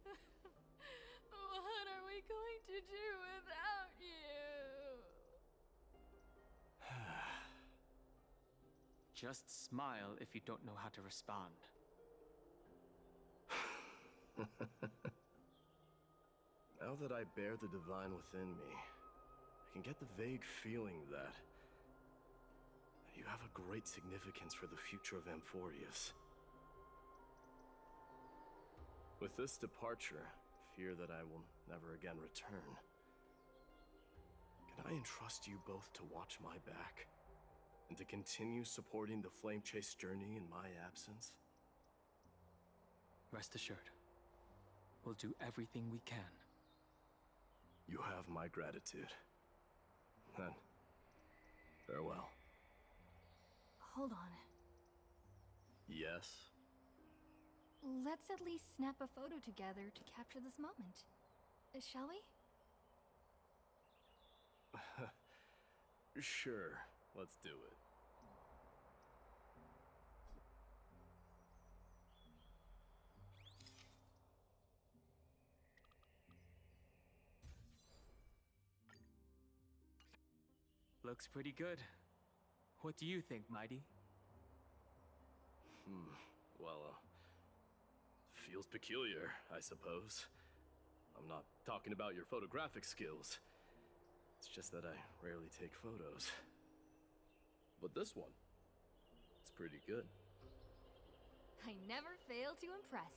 What are we going to do without you? Just smile if you don't know how to respond. Now that I bear the divine within me, I can get the vague feeling that you have a great significance for the future of Amphoreus. With this departure, I fear that I will never again return. Can I entrust you both to watch my back? And to continue supporting the Flame Chase journey in my absence? Rest assured, we'll do everything we can. You have my gratitude. Then, farewell. Hold on. Yes? Let's at least snap a photo together to capture this moment. Shall we? Sure, let's do it. Looks pretty good. What do you think, Mighty? Well, feels peculiar, I suppose. I'm not talking about your photographic skills. It's just that I rarely take photos. But this one, it's pretty good. I never fail to impress.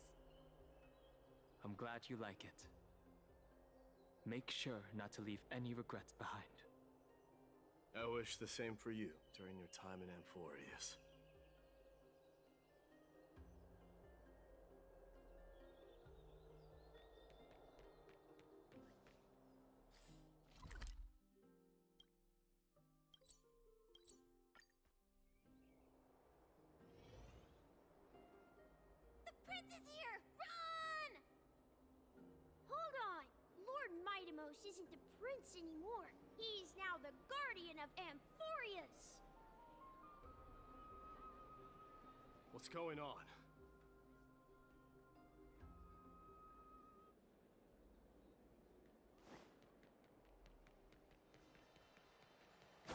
I'm glad you like it. Make sure not to leave any regrets behind. I wish the same for you during your time in Amphoreus. The prince is here! Run! Hold on! Lord Mightimos isn't the prince anymore. He's now the guardian of Amphoreus! What's going on?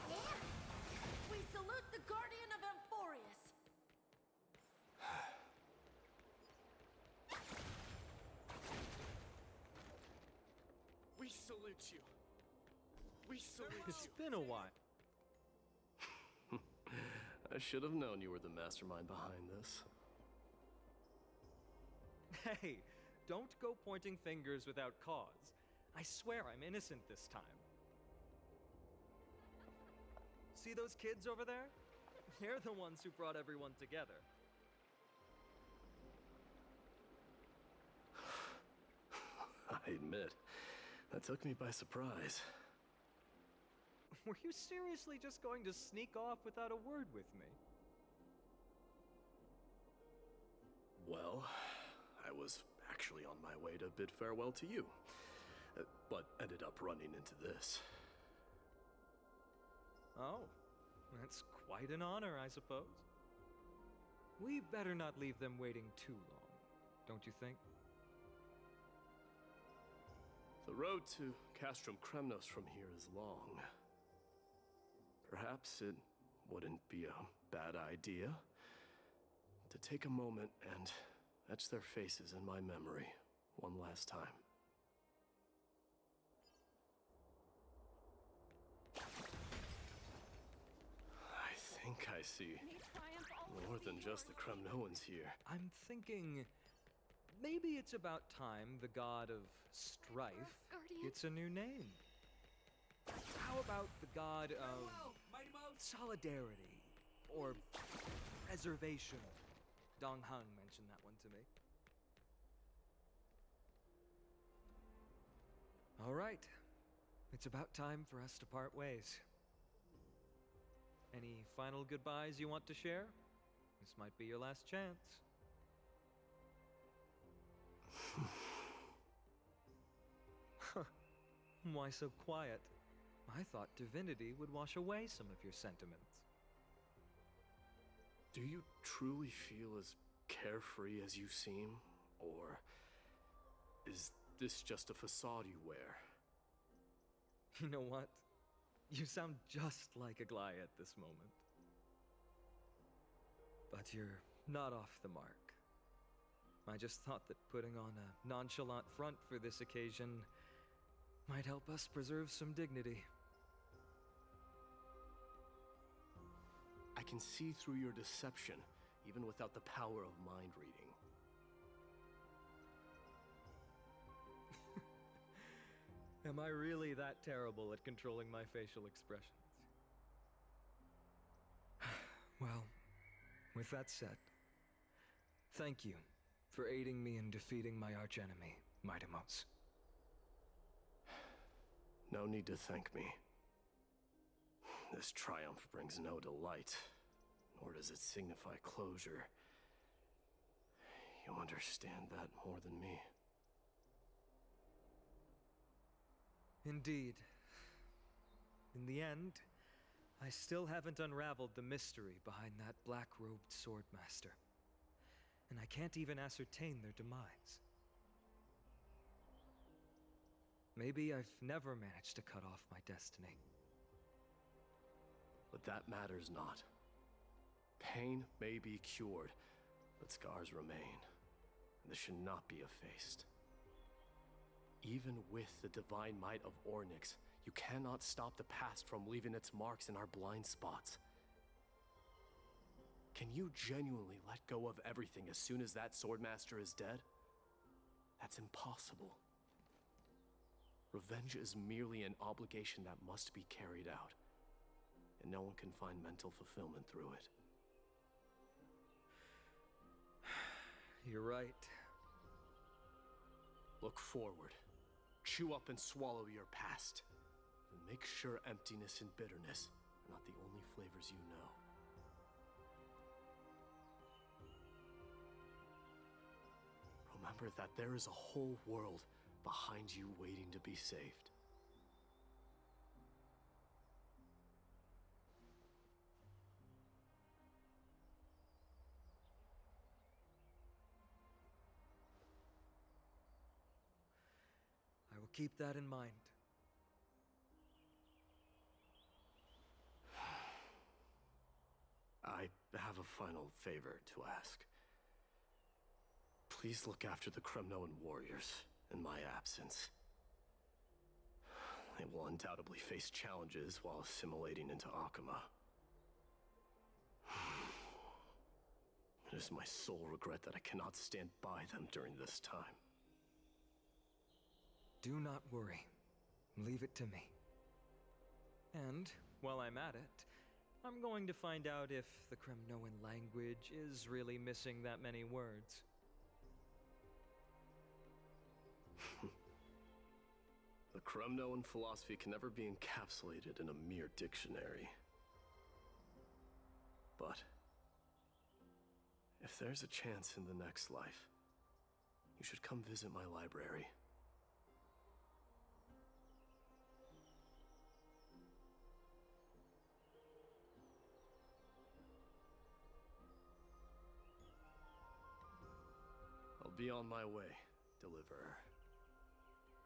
Yeah! We salute the guardian of Amphoreus! We salute you. We salute It's you. been a while. I should have known you were the mastermind behind this. Hey, don't go pointing fingers without cause. I swear I'm innocent this time. See those kids over there? They're the ones who brought everyone together. I admit, that took me by surprise. Were you seriously just going to sneak off without a word with me? Well, I was actually on my way to bid farewell to you, but ended up running into this. Oh, that's quite an honor, I suppose. We better not leave them waiting too long, don't you think? The road to Castrum Kremnos from here is long. Perhaps it wouldn't be a bad idea to take a moment and etch their faces in my memory one last time. I think I see more than just the Kremnoans here. I'm thinking maybe it's about time the god of strife gets a new name. How about the god of solidarity or preservation? Dong Hung mentioned that one to me. All right, it's about time for us to part ways. Any final goodbyes you want to share? This might be your last chance. Why so quiet? I thought divinity would wash away some of your sentiments. Do you truly feel as carefree as you seem? Or is this just a facade you wear? You know what? You sound just like a Gly at this moment. But you're not off the mark. I just thought that putting on a nonchalant front for this occasion might help us preserve some dignity. I can see through your deception, even without the power of mind reading. Am I really that terrible at controlling my facial expressions? Well, with that said, thank you for aiding me in defeating my archenemy, Mightimos. No need to thank me. This triumph brings no delight, nor does it signify closure. You understand that more than me. Indeed. In the end, I still haven't unraveled the mystery behind that black-robed swordmaster. And I can't even ascertain their demise. Maybe I've never managed to cut off my destiny. But that matters not. Pain may be cured, but scars remain. And this should not be effaced. Even with the divine might of Ornyx, you cannot stop the past from leaving its marks in our blind spots. Can you genuinely let go of everything as soon as that Swordmaster is dead? That's impossible. Revenge is merely an obligation that must be carried out, and no one can find mental fulfillment through it. You're right. Look forward. Chew up and swallow your past. And make sure emptiness and bitterness are not the only flavors you know. Remember that there is a whole world behind you waiting to be saved. I will keep that in mind. I have a final favor to ask. Please look after the Kremnoan warriors in my absence. They will undoubtedly face challenges while assimilating into Akama. It is my sole regret that I cannot stand by them during this time. Do not worry. Leave it to me. And, while I'm at it, I'm going to find out if the Kremnoan language is really missing that many words. The Kremnoan philosophy can never be encapsulated in a mere dictionary. But if there's a chance in the next life, you should come visit my library. I'll be on my way, Deliverer.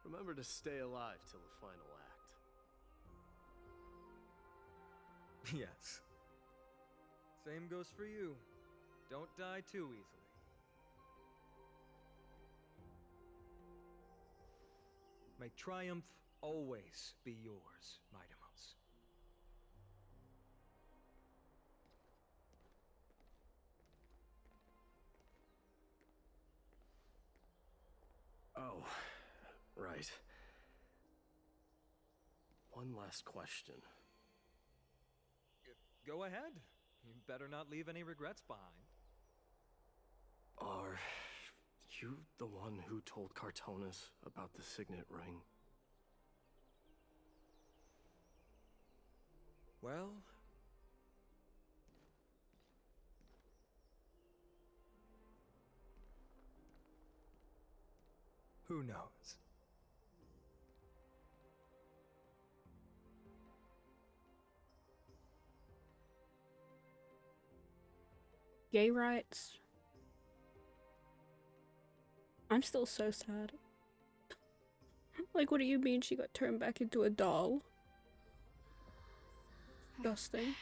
Remember to stay alive till the final act. Yes. Same goes for you. Don't die too easily. May triumph always be yours, Midamos. Oh, right. One last question. Go ahead. You better not leave any regrets behind. Are you the one who told Cartonis about the signet ring? Well... who knows? Gay rights. I'm still so sad. Like, what do you mean she got turned back into a doll? Disgusting.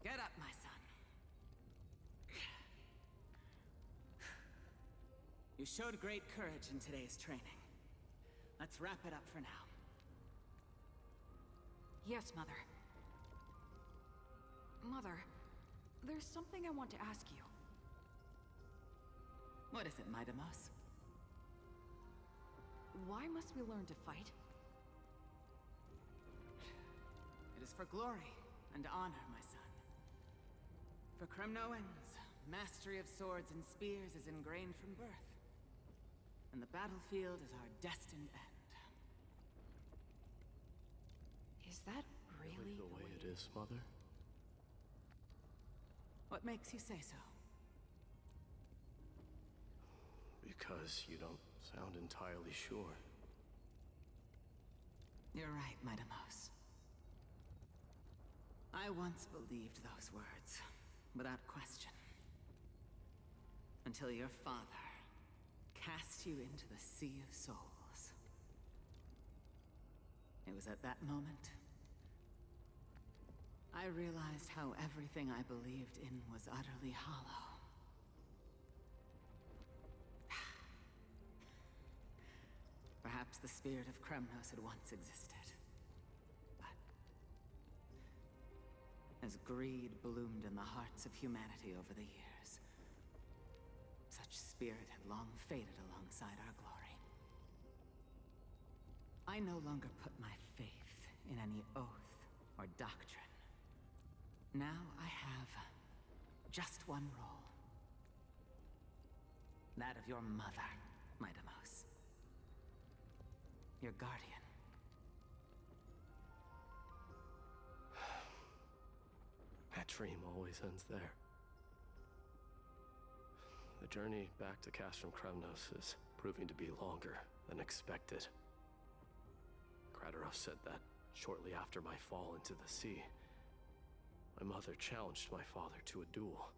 Get up, my son. You showed great courage in today's training. Let's wrap it up for now. Yes, Mother. Mother, there's something I want to ask you. What is it, Midamos? Why must we learn to fight? It is for glory and honor, my son. For Kremnoans, mastery of swords and spears is ingrained from birth. And the battlefield is our destined end. Is that really the way it is, Mother? What makes you say so? Because you don't sound entirely sure. You're right, Midamos. I once believed those words, without question. Until your father cast you into the Sea of Souls. It was at that moment I realized how everything I believed in was utterly hollow. Perhaps the spirit of Kremnos had once existed. But as greed bloomed in the hearts of humanity over the years, such spirit had long faded alongside our glory. I no longer put my faith in any oath or doctrine. Now I have just one role. That of your mother, Midamos. Your guardian. That dream always ends there. The journey back to Castrum Kremnos is proving to be longer than expected. Kratos said that shortly after my fall into the sea, my mother challenged my father to a duel.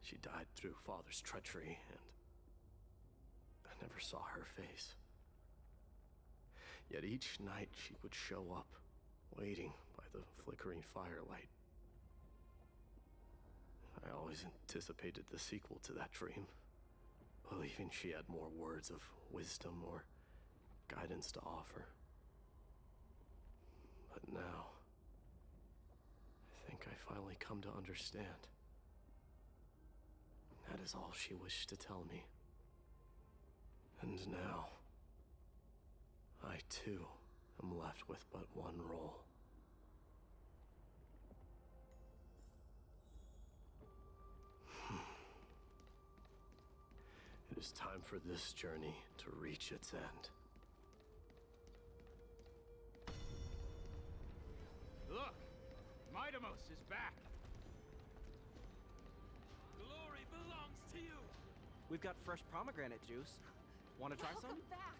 She died through father's treachery, and I never saw her face. Yet each night she would show up, waiting by the flickering firelight. I always anticipated the sequel to that dream, believing she had more words of wisdom or guidance to offer. But now, I think I finally come to understand. That is all she wished to tell me. And now, I too am left with but one role. It is time for this journey to reach its end. Look! Midamos is back! Glory belongs to you! We've got fresh pomegranate juice. Want to try some? Welcome back!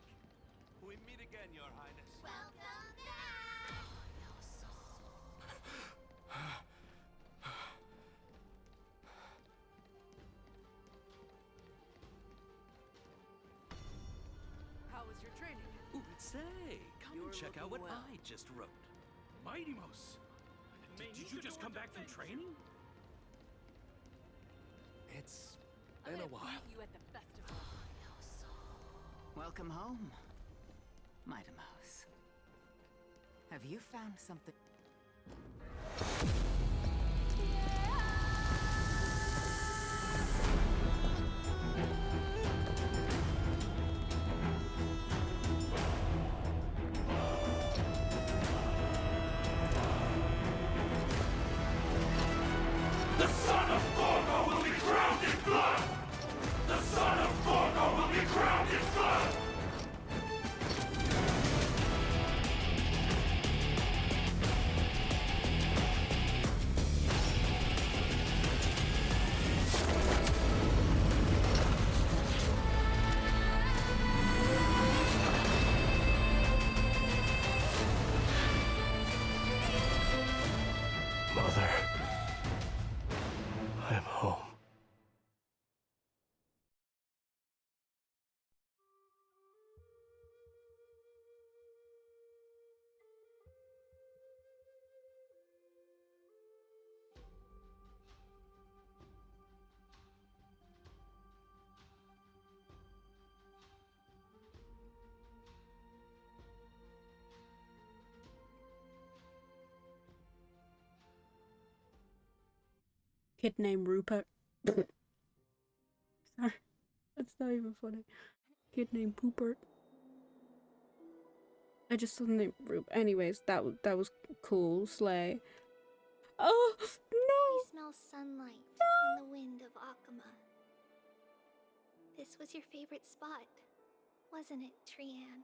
We meet again, Your Highness. Welcome back! How was your training? Ooh, say, come and check out what looking well. I just wrote. Midamos! Did you just come back from training? It's I'm been a gonna while. meet you at the festival. Welcome home, Midamos. Have you found something? The son of Gorgo will be crowned in blood! The son of Gorgo will be crowned in blood! Mother, I am home. Kid named Rupert. Sorry, that's not even funny. Kid named Poopert. I just saw the name Rupert. Anyways, that was cool. Slay. Oh no! We smell sunlight and the wind of Akama. This was your favorite spot, wasn't it, Trianne?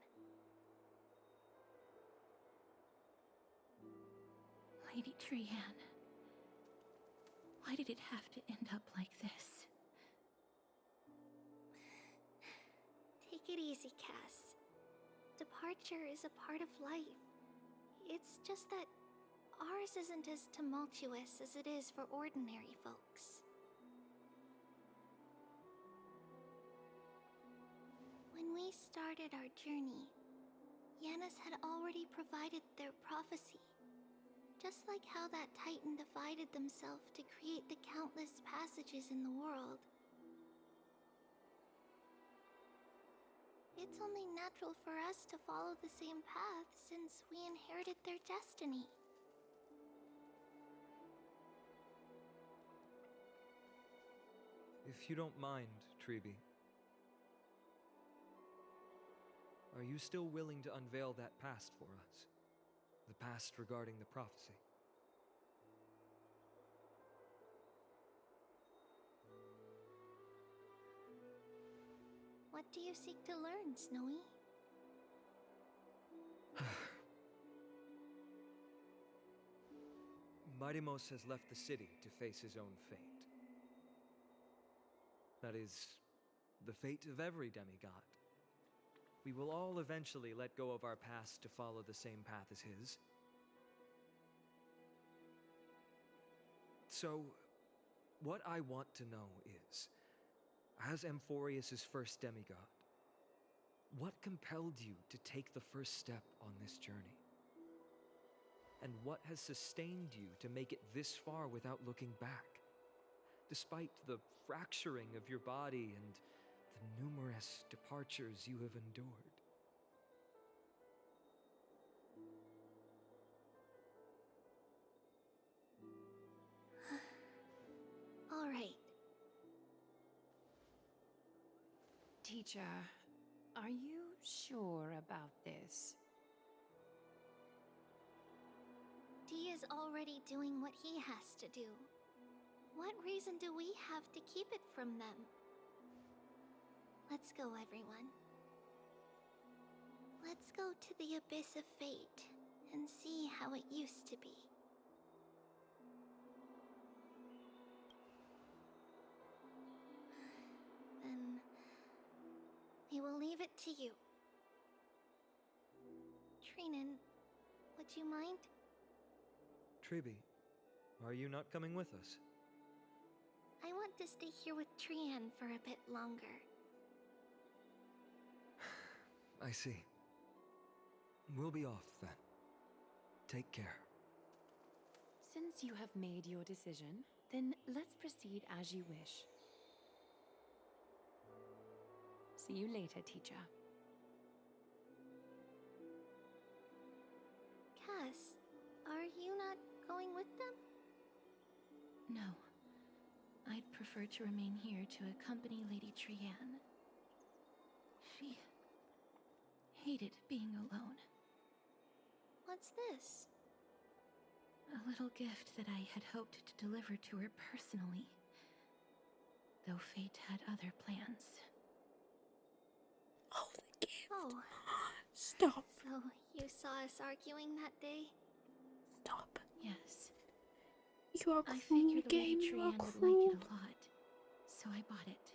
Lady Trianne, why did it have to end up like this? Take it easy, Cass. Departure is a part of life. It's just that ours isn't as tumultuous as it is for ordinary folks. When we started our journey, Yanis had already provided their prophecy. Just like how that Titan divided themselves to create the countless passages in the world. It's only natural for us to follow the same path since we inherited their destiny. If you don't mind, Treeby, are you still willing to unveil that past for us? The past regarding the prophecy? What do you seek to learn, Snowy? Midimos has left the city to face his own fate. That is, the fate of every demigod. We will all eventually let go of our past to follow the same path as his. So, what I want to know is, as Amphoreus' first demigod, what compelled you to take the first step on this journey? And what has sustained you to make it this far without looking back? Despite the fracturing of your body and the numerous departures you have endured. All right. Teacher, are you sure about this? Dee is already doing what he has to do. What reason do we have to keep it from them? Let's go, everyone. Let's go to the Abyss of Fate and see how it used to be. Then we will leave it to you. Trinan, would you mind? Treeby, are you not coming with us? I want to stay here with Trian for a bit longer. I see. We'll be off then. Take care. Since you have made your decision, then let's proceed as you wish. See you later, teacher. Cass, are you not going with them? No. I'd prefer to remain here to accompany Lady Trian. She hated being alone. What's this? A little gift that I had hoped to deliver to her personally, though fate had other plans. Oh, the gift. Oh. Stop. So, you saw us arguing that day? Stop. Yes. You are I cruel, figured game. Lady You are Trian would like cruel. it a lot, so I bought it.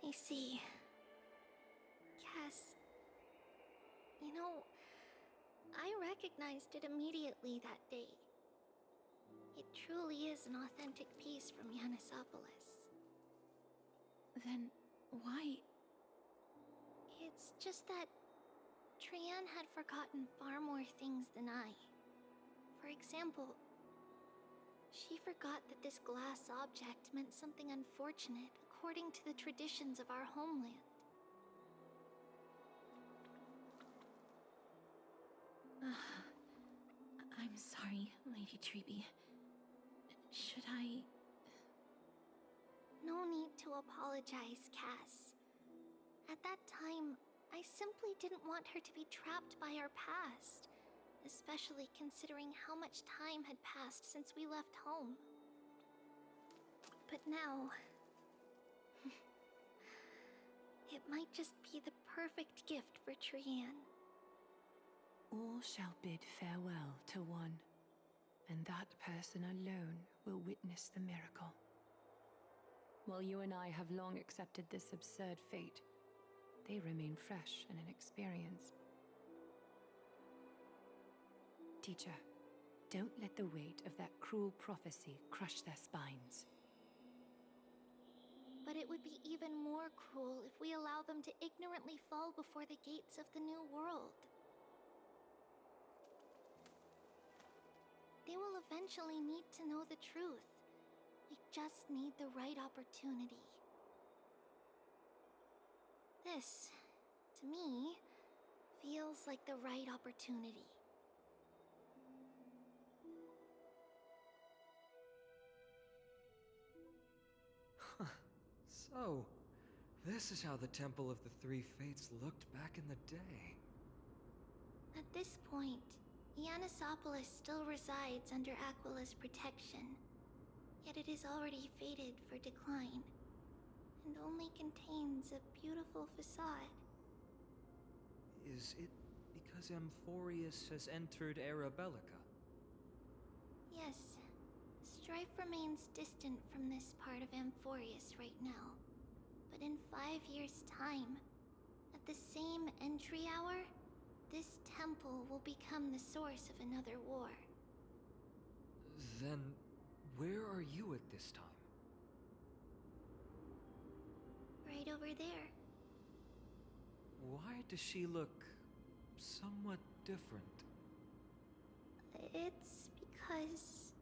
I see. Cass, you know, I recognized it immediately that day. It truly is an authentic piece from Yanisopolis. Then why? It's just that Trian had forgotten far more things than I. For example, she forgot that this glass object meant something unfortunate according to the traditions of our homeland. I'm sorry, Lady Treeby. Should I... No need to apologize, Cass. At that time, I simply didn't want her to be trapped by our past, especially considering how much time had passed since we left home. But now... it might just be the perfect gift for Trian. All shall bid farewell to one, and that person alone will witness the miracle. While you and I have long accepted this absurd fate, they remain fresh and inexperienced. Teacher, don't let the weight of that cruel prophecy crush their spines. But it would be even more cruel if we allow them to ignorantly fall before the gates of the new world. They will eventually need to know the truth. We just need the right opportunity. This, to me, feels like the right opportunity. So, this is how the Temple of the Three Fates looked back in the day. At this point, Yannisopolis still resides under Aquila's protection, yet it is already fated for decline, and only contains a beautiful facade. Is it because Amphoreus has entered Arabellica? Yes, strife remains distant from this part of Amphoreus right now. But in 5 years' time, at the same entry hour, this temple will become the source of another war. Then, where are you at this time? Right over there. Why does she look somewhat different? It's because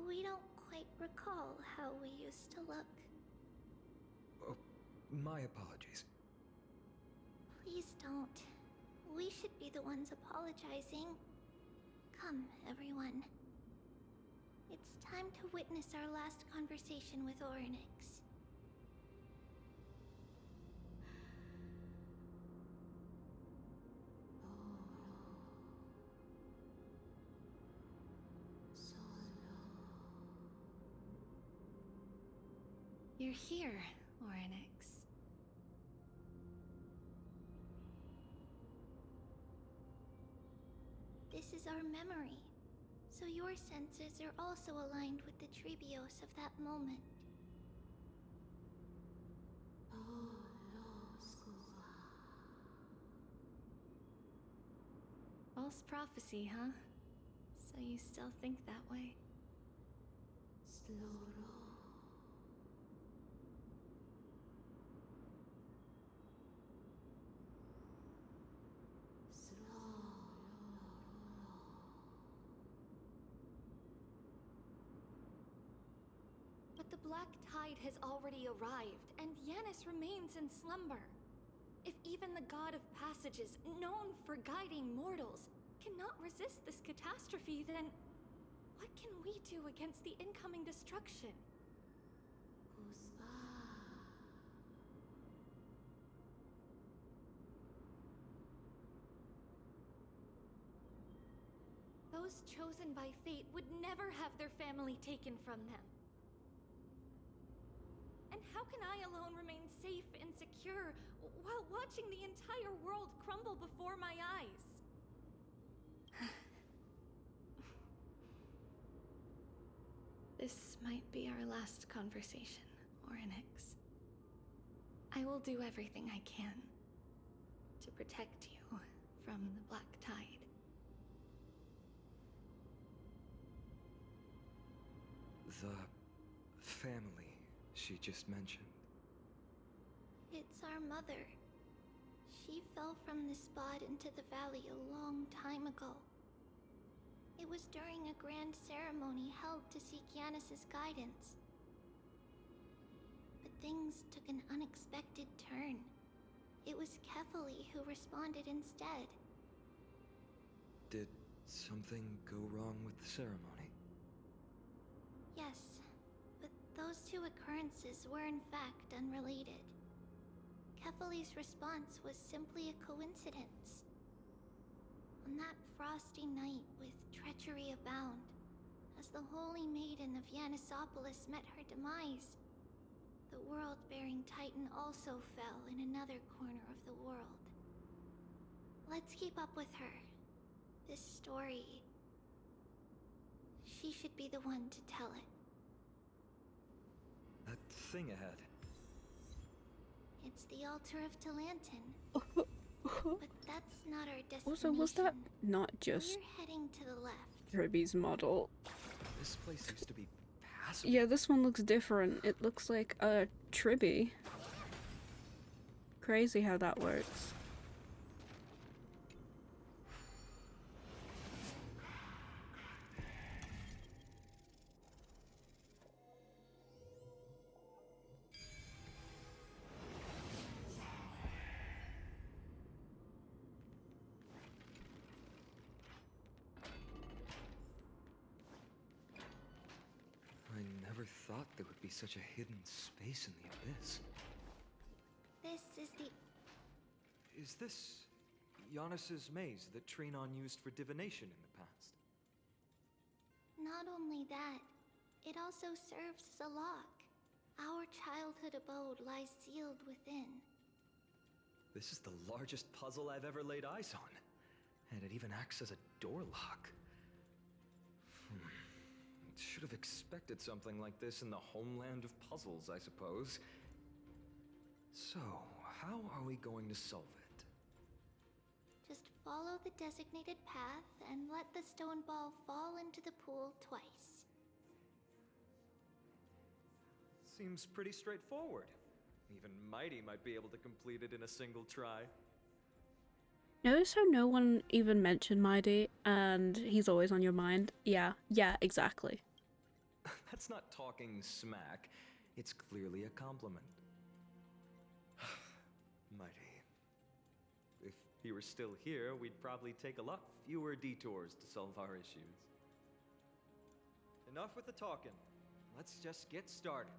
we don't quite recall how we used to look. Oh, my apologies. Please don't. We should be the ones apologizing. Come, everyone. It's time to witness our last conversation with Orynyx. You're here, Orynyx. This is our memory, so your senses are also aligned with the Trebios of that moment. False prophecy, huh? So you still think that way? But the Black Tide has already arrived, and Yanis remains in slumber. If even the God of Passages, known for guiding mortals, cannot resist this catastrophe, then what can we do against the incoming destruction? Those chosen by fate would never have their family taken from them. And how can I alone remain safe and secure while watching the entire world crumble before my eyes? This might be our last conversation, Orynyx. I will do everything I can to protect you from the Black Tide. The family she just mentioned. It's our mother. She fell from the spot into the valley a long time ago. It was during a grand ceremony held to seek Yanis's guidance. But things took an unexpected turn. It was Kefali who responded instead. Did something go wrong with the ceremony? Yes, but those two occurrences were in fact unrelated. Kefali's response was simply a coincidence. On that frosty night with treachery abound, as the Holy Maiden of Yannisopolis met her demise, the world-bearing Titan also fell in another corner of the world. Let's keep up with her. This story... she should be the one to tell it. That thing ahead. It's the altar of Talantin. But that's not our destination. Also, was that not just We're heading to the left. Ruby's model? This place used to be fascinating. Yeah, this one looks different. It looks like a tribby. Crazy how that works. I never thought there would be such a hidden space in the abyss. This is the... Is this Giannis's maze that Trinon used for divination in the past? Not only that, it also serves as a lock. Our childhood abode lies sealed within. This is the largest puzzle I've ever laid eyes on. And it even acts as a door lock. Should have expected something like this in the homeland of puzzles, I suppose. So, how are we going to solve it? Just follow the designated path and let the stone ball fall into the pool twice. Seems pretty straightforward. Even Mighty might be able to complete it in a single try. Notice how no one even mentioned Mighty, and he's always on your mind? Yeah, exactly. That's not talking smack. It's clearly a compliment. Mighty. If he were still here, we'd probably take a lot fewer detours to solve our issues. Enough with the talking. Let's just get started.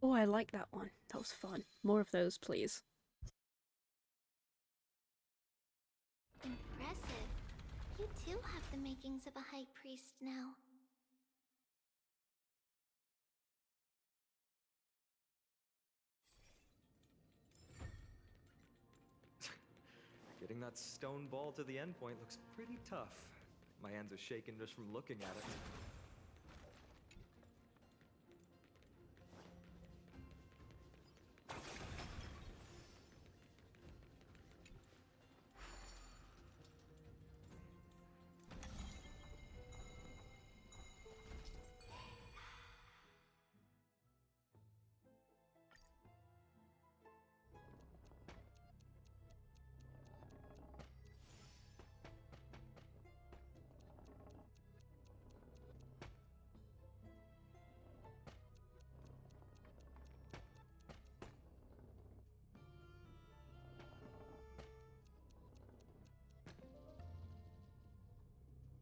Oh, I like that one. That was fun. More of those, please. Impressive. You too have the makings of a high priest now. Getting that stone ball to the endpoint looks pretty tough. My hands are shaking just from looking at it.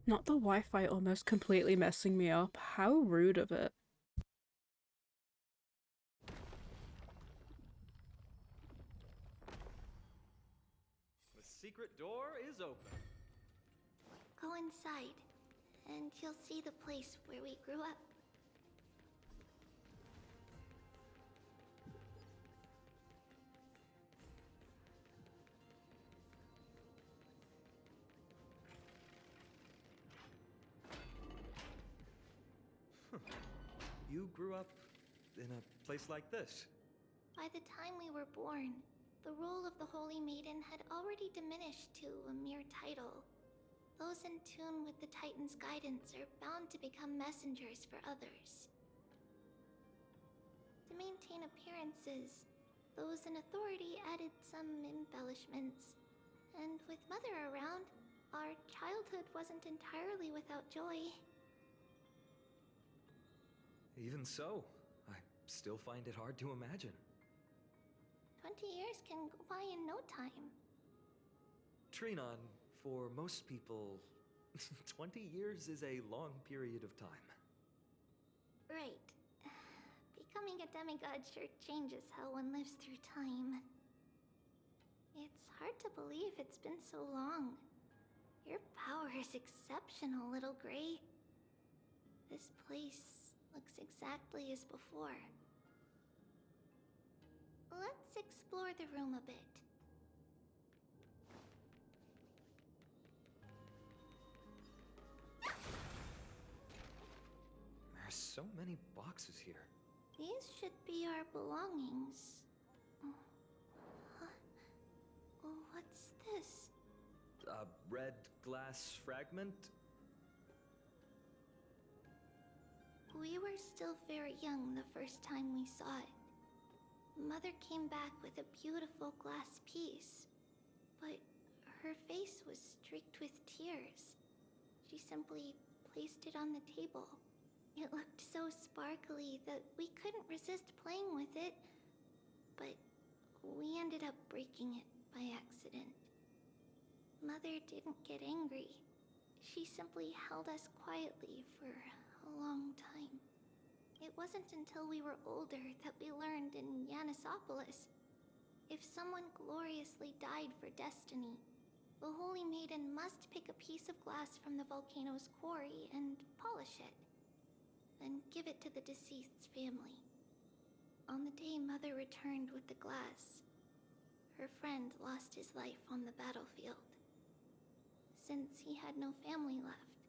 Not the Wi-Fi almost completely messing me up. How rude of it. The secret door is open. Go inside, and you'll see the place where we grew up. You grew up in a place like this? By the time we were born, the role of the Holy Maiden had already diminished to a mere title. Those in tune with the Titan's guidance are bound to become messengers for others. To maintain appearances, those in authority added some embellishments. And with Mother around, our childhood wasn't entirely without joy. Even so, I still find it hard to imagine. 20 years can go by in no time. Trinon, for most people, 20 years is a long period of time. Right. Becoming a demigod sure changes how one lives through time. It's hard to believe it's been so long. Your power is exceptional, little Gray. This place looks exactly as before. Let's explore the room a bit. There's so many boxes here. These should be our belongings. Huh. What's this? A red glass fragment? We were still very young the first time we saw it. Mother came back with a beautiful glass piece, but her face was streaked with tears. She simply placed it on the table. It looked so sparkly that we couldn't resist playing with it, but we ended up breaking it by accident. Mother didn't get angry. She simply held us quietly for a long time. It wasn't until we were older that we learned in Yanisopolis, if someone gloriously died for destiny, the Holy Maiden must pick a piece of glass from the volcano's quarry and polish it, then give it to the deceased's family. On the day Mother returned with the glass, her friend lost his life on the battlefield. Since he had no family left,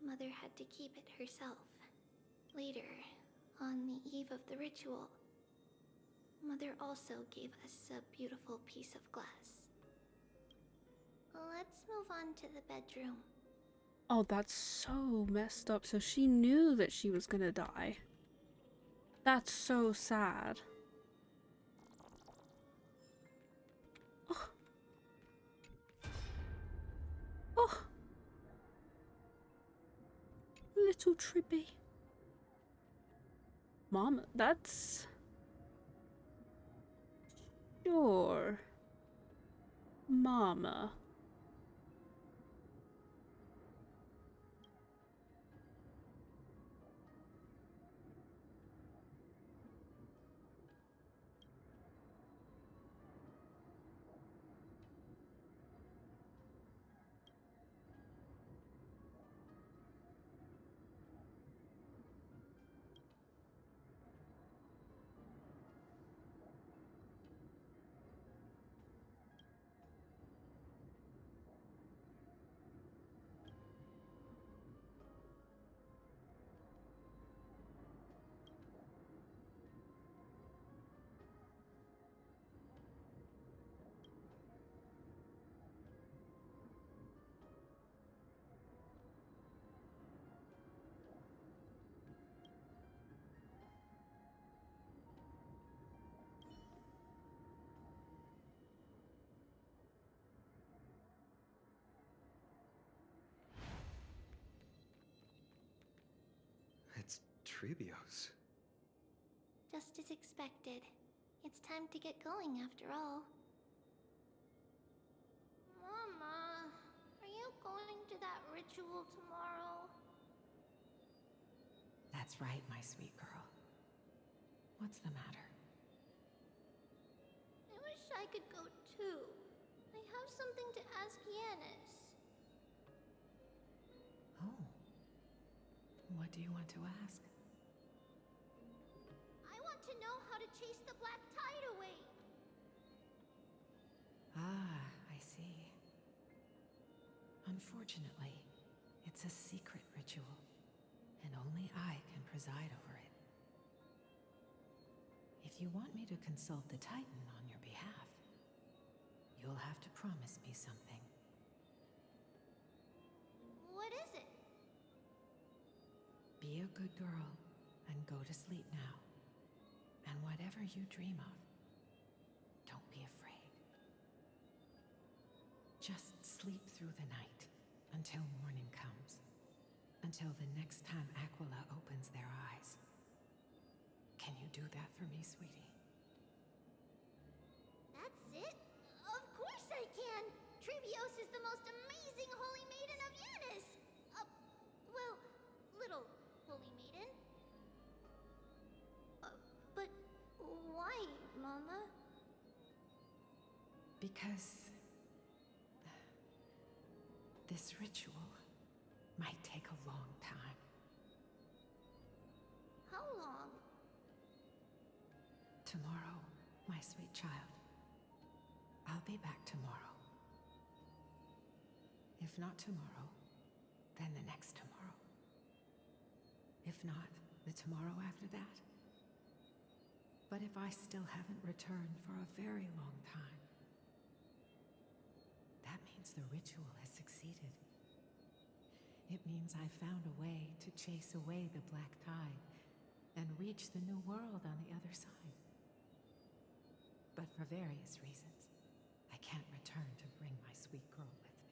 Mother had to keep it herself. Later, on the eve of the ritual, Mother also gave us a beautiful piece of glass. Let's move on to the bedroom. Oh, that's so messed up. So she knew that she was gonna die. That's so sad. Oh. Oh. Little Tribby. Mom, that's... Sure. Mama. It's Trebios. Just as expected. It's time to get going after all. Mama, are you going to that ritual tomorrow? That's right, my sweet girl. What's the matter? I wish I could go too. I have something to ask Yanis. Oh. What do you want to ask? I want to know how to chase the black tide away. Ah, I see. Unfortunately, it's a secret ritual, and only I can preside over it. If you want me to consult the Titan on your behalf, you'll have to promise me something. What is it? Be a good girl and go to sleep now. And whatever you dream of, don't be afraid. Just sleep through the night until morning comes. Until the next time Aquila opens their eyes. Can you do that for me, sweetie? That's it? Of course I can! Trebios is the most amazing Holy Maiden of Yanis! Well, little Holy Maiden. But why, Mama? Because this ritual might take a long time. Tomorrow, my sweet child. I'll be back tomorrow. If not tomorrow, then the next tomorrow. If not, the tomorrow after that. But if I still haven't returned for a very long time, that means the ritual has succeeded. It means I found a way to chase away the black tide and reach the new world on the other side. But for various reasons, I can't return to bring my sweet girl with me.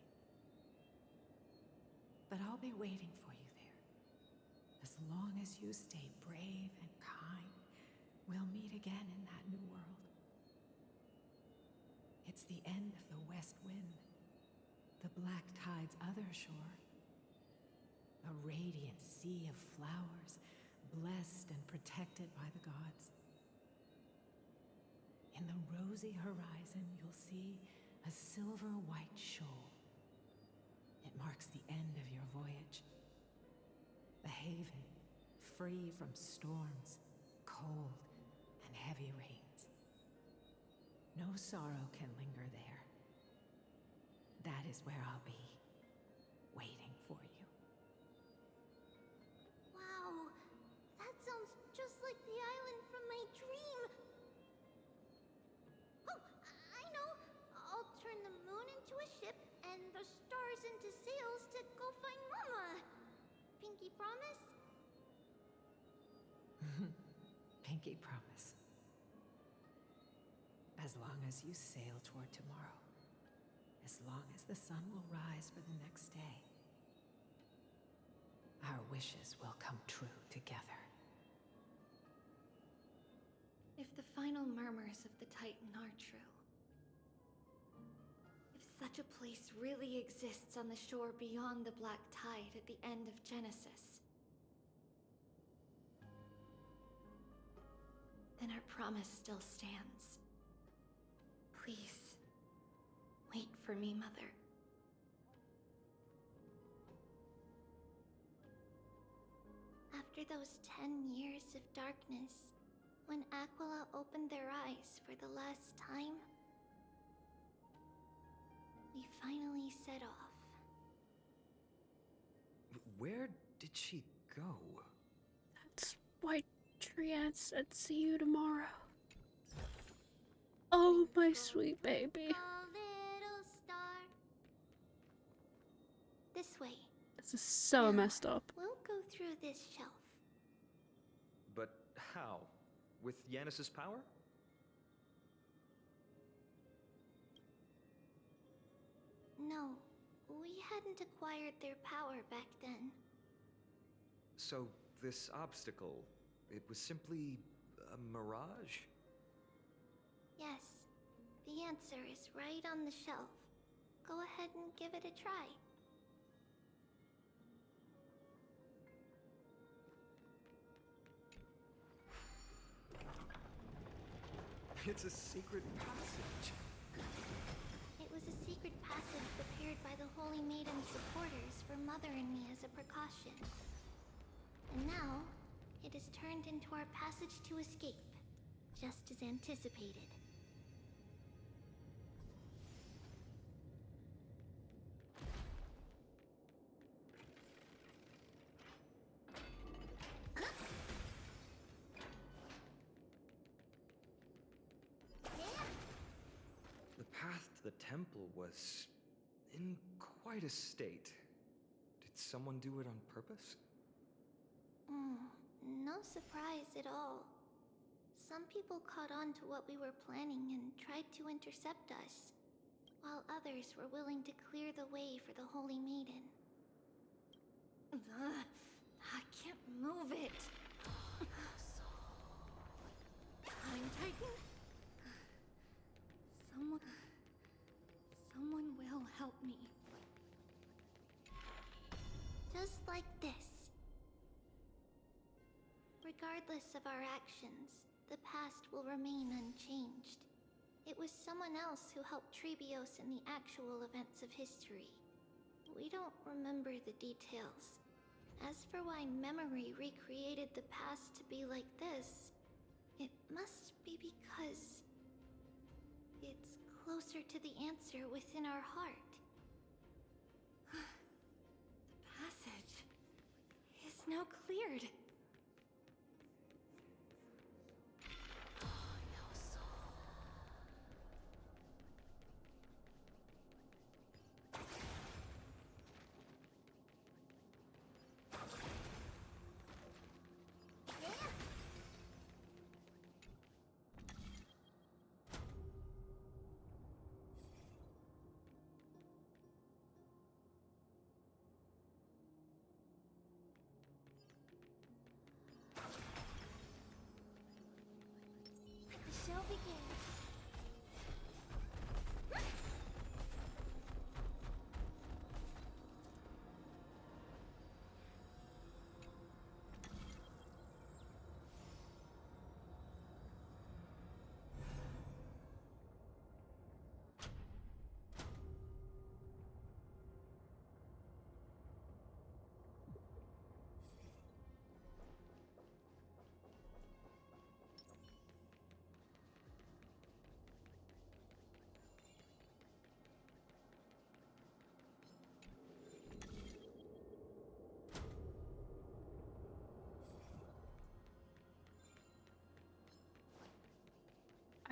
But I'll be waiting for you there. As long as you stay brave and kind, we'll meet again in that new world. It's the end of the West Wind, the black tide's other shore. A radiant sea of flowers, blessed and protected by the gods. In the rosy horizon, you'll see a silver-white shoal. It marks the end of your voyage. A haven, free from storms, cold, and heavy rains. No sorrow can linger there. That is where I'll be, waiting for you. Wow, that sounds just like the island from my dream. Oh, I know. I'll turn the moon into a ship and the stars into sails to go find Mama. Pinky promise? Pinky promise. As long as you sail toward tomorrow, as long as the sun will rise for the next day, our wishes will come true together. If the final murmurs of the Titan are true, if such a place really exists on the shore beyond the black tide at the end of Genesis, then our promise still stands. Please, wait for me, Mother. After those 10 years of darkness, when Aquila opened their eyes for the last time, we finally set off. Where did she go? That's why Triad said see you tomorrow. Oh, my sweet baby. A little star. This way. This is so Now, messed up. We'll go through this shelf. But how? With Yanis's power? No, we hadn't acquired their power back then. So this obstacle, it was simply a mirage? Yes, the answer is right on the shelf. Go ahead and give it a try. It's a secret passage. It was a secret passage prepared by the Holy Maiden's supporters for Mother and me as a precaution. And now, it is turned into our passage to escape, just as anticipated. The path to the temple was in quite a state. Did someone do it on purpose? No surprise at all. Some people caught on to what we were planning and tried to intercept us, while others were willing to clear the way for the Holy Maiden. I can't move it. Time Titan? Someone will help me. Just like this. Regardless of our actions, the past will remain unchanged. It was someone else who helped Trebios in the actual events of history. We don't remember the details. As for why memory recreated the past to be like this, It must be because it's closer to the answer within our heart. The passage is now cleared. The show begins.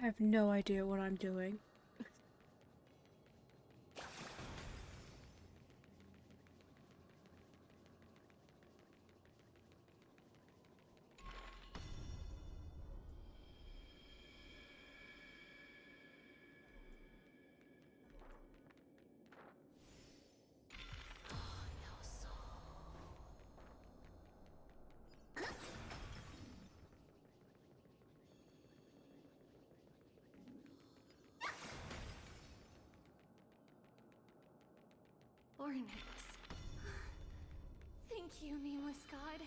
I have no idea what I'm doing. Ornix. Thank you, nameless god.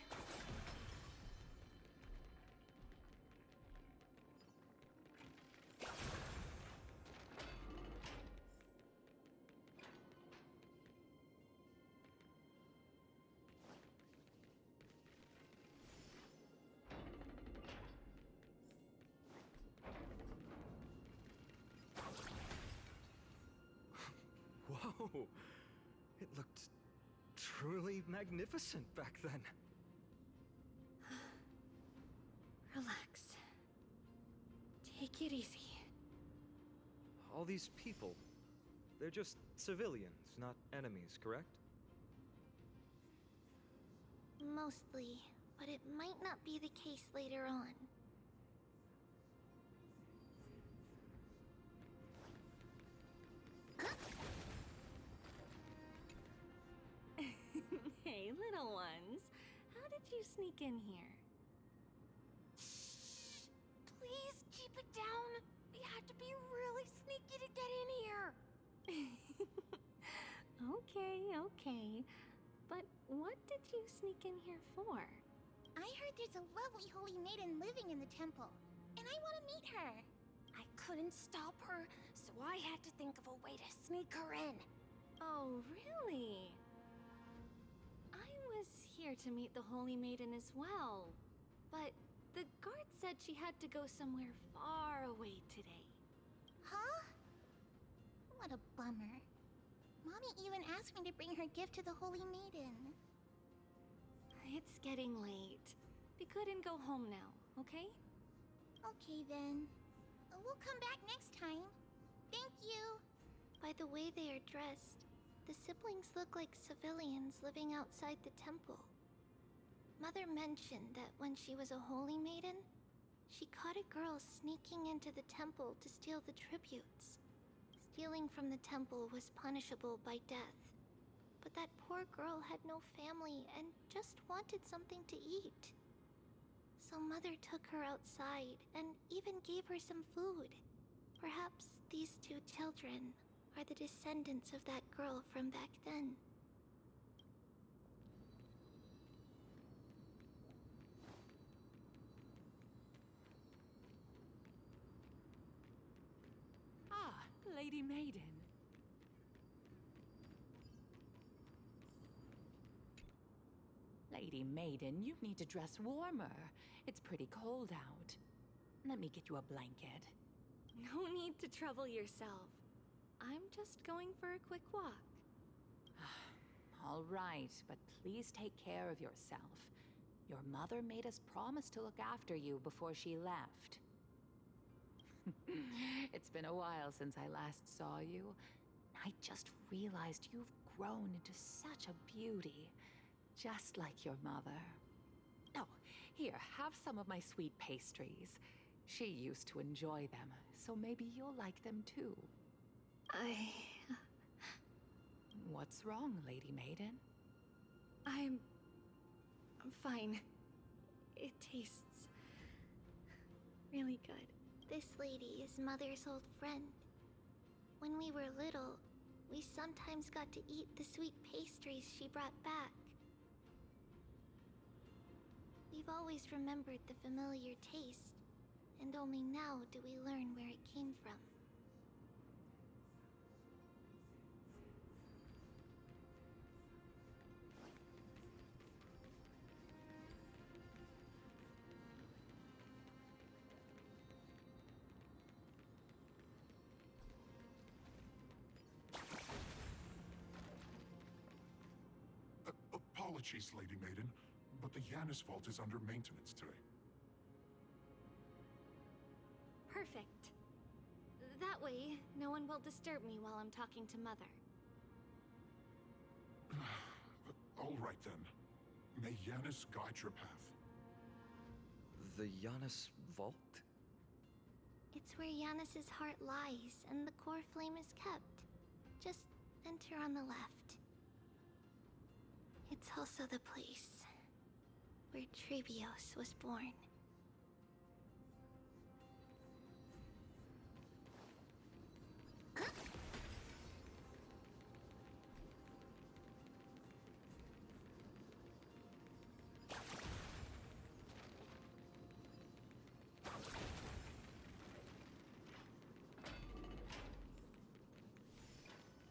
Whoa! It looked truly magnificent back then. Relax. Take it easy. All these people, they're just civilians, not enemies, correct? Mostly, but it might not be the case later on. Hey, little ones. How did you sneak in here? Please keep it down. We had to be really sneaky to get in here. Okay. But what did you sneak in here for? I heard there's a lovely holy maiden living in the temple, and I want to meet her. I couldn't stop her, so I had to think of a way to sneak her in. Oh, really? I was here to meet the Holy Maiden as well, but the guard said she had to go somewhere far away today. Huh? What a bummer. Mommy even asked me to bring her gift to the Holy Maiden. It's getting late. Be good and go home now, okay? Okay then. We'll come back next time. Thank you. By the way they are dressed, the siblings look like civilians living outside the temple. Mother mentioned that when she was a holy maiden, she caught a girl sneaking into the temple to steal the tributes. Stealing from the temple was punishable by death. But that poor girl had no family and just wanted something to eat. So Mother took her outside and even gave her some food. Perhaps these two children are the descendants of that girl from back then. Ah, Lady Maiden. Lady Maiden, you need to dress warmer. It's pretty cold out. Let me get you a blanket. No need to trouble yourself. I'm just going for a quick walk. All right, but please take care of yourself. Your mother made us promise to look after you before she left. It's been a while since I last saw you. I just realized you've grown into such a beauty, just like your mother. Oh, here, have some of my sweet pastries. She used to enjoy them, so maybe you'll like them too. What's wrong, Lady Maiden? I'm fine. It tastes really good. This lady is Mother's old friend. When we were little, we sometimes got to eat the sweet pastries she brought back. We've always remembered the familiar taste, and only now do we learn where it came from. Apologies, Lady Maiden, but the Yanis Vault is under maintenance today. Perfect. That way, no one will disturb me while I'm talking to Mother. All right then. May Yanis guide your path. The Yanis Vault? It's where Yanis's heart lies and the core flame is kept. Just enter on the left. It's also the place where Trebios was born.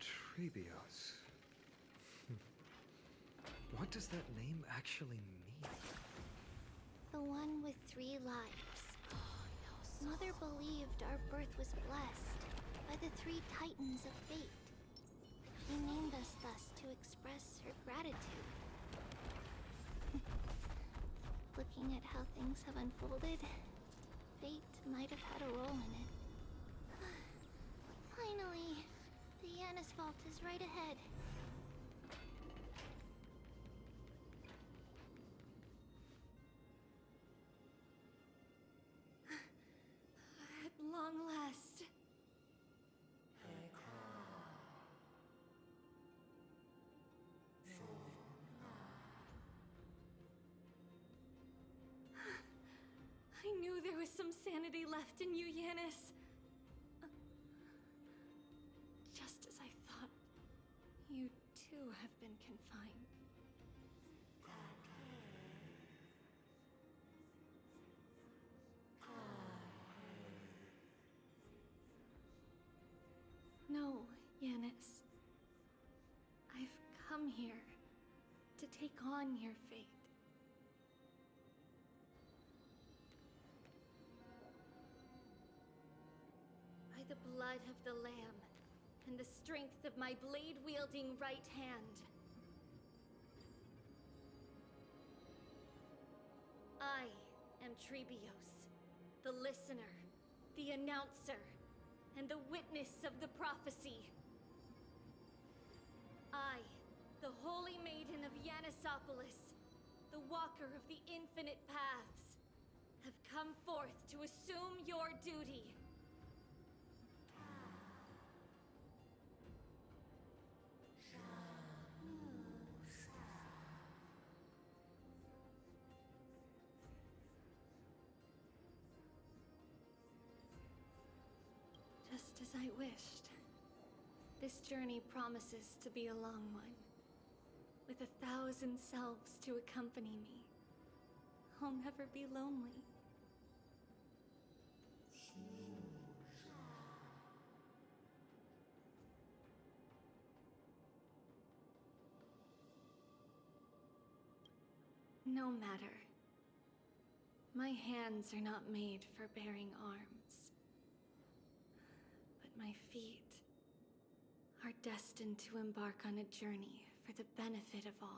Trebios. What does that name actually mean? The one with 3 lives. Mother believed our birth was blessed by the 3 titans of fate. She named us thus to express her gratitude. Looking at how things have unfolded, fate might have had a role in it. Finally, the Yanis Vault is right ahead. At long last. I knew there was some sanity left in you, Yanis. Just as I thought, you too have been confined. No, Yanis. I've come here to take on your fate. By the blood of the Lamb and the strength of my blade-wielding right hand, I am Trebios, the listener, the announcer, and the witness of the prophecy. I, the Holy Maiden of Yanisopolis, the Walker of the Infinite Paths, have come forth to assume your duty. Just as I wished. This journey promises to be a long one, with 1,000 selves to accompany me. I'll never be lonely. No matter. My hands are not made for bearing arms. But my feet are destined to embark on a journey for the benefit of all.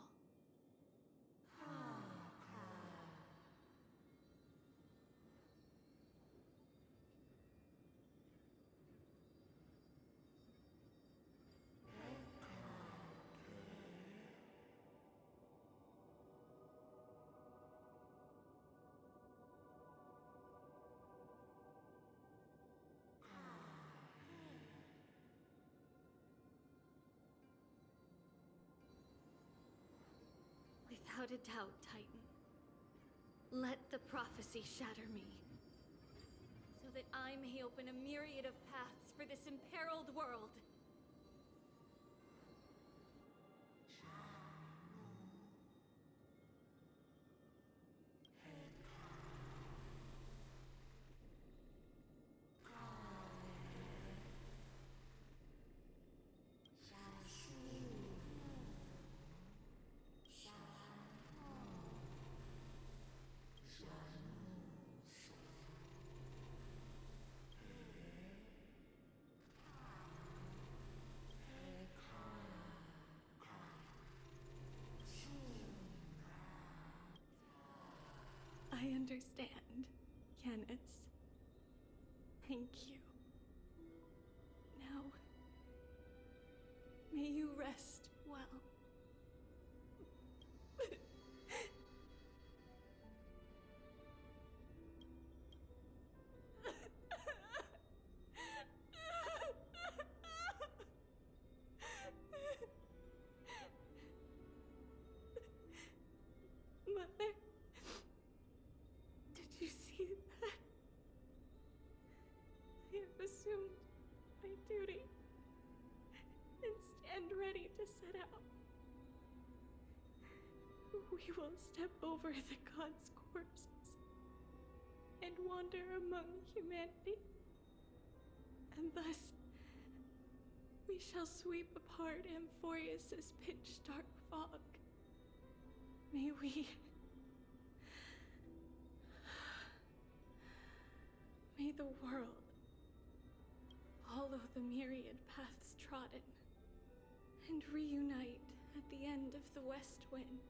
Without a doubt, Titan. Let the prophecy shatter me, so that I may open a myriad of paths for this imperiled world. I understand, Yanis. Thank you. Now, may you rest well. Mother, did you see that? I have assumed my duty and stand ready to set out. We will step over the gods' corpses and wander among humanity. And thus, we shall sweep apart Amphoreus' pitch-dark fog. May we... May the world follow the myriad paths trodden and reunite at the end of the west wind,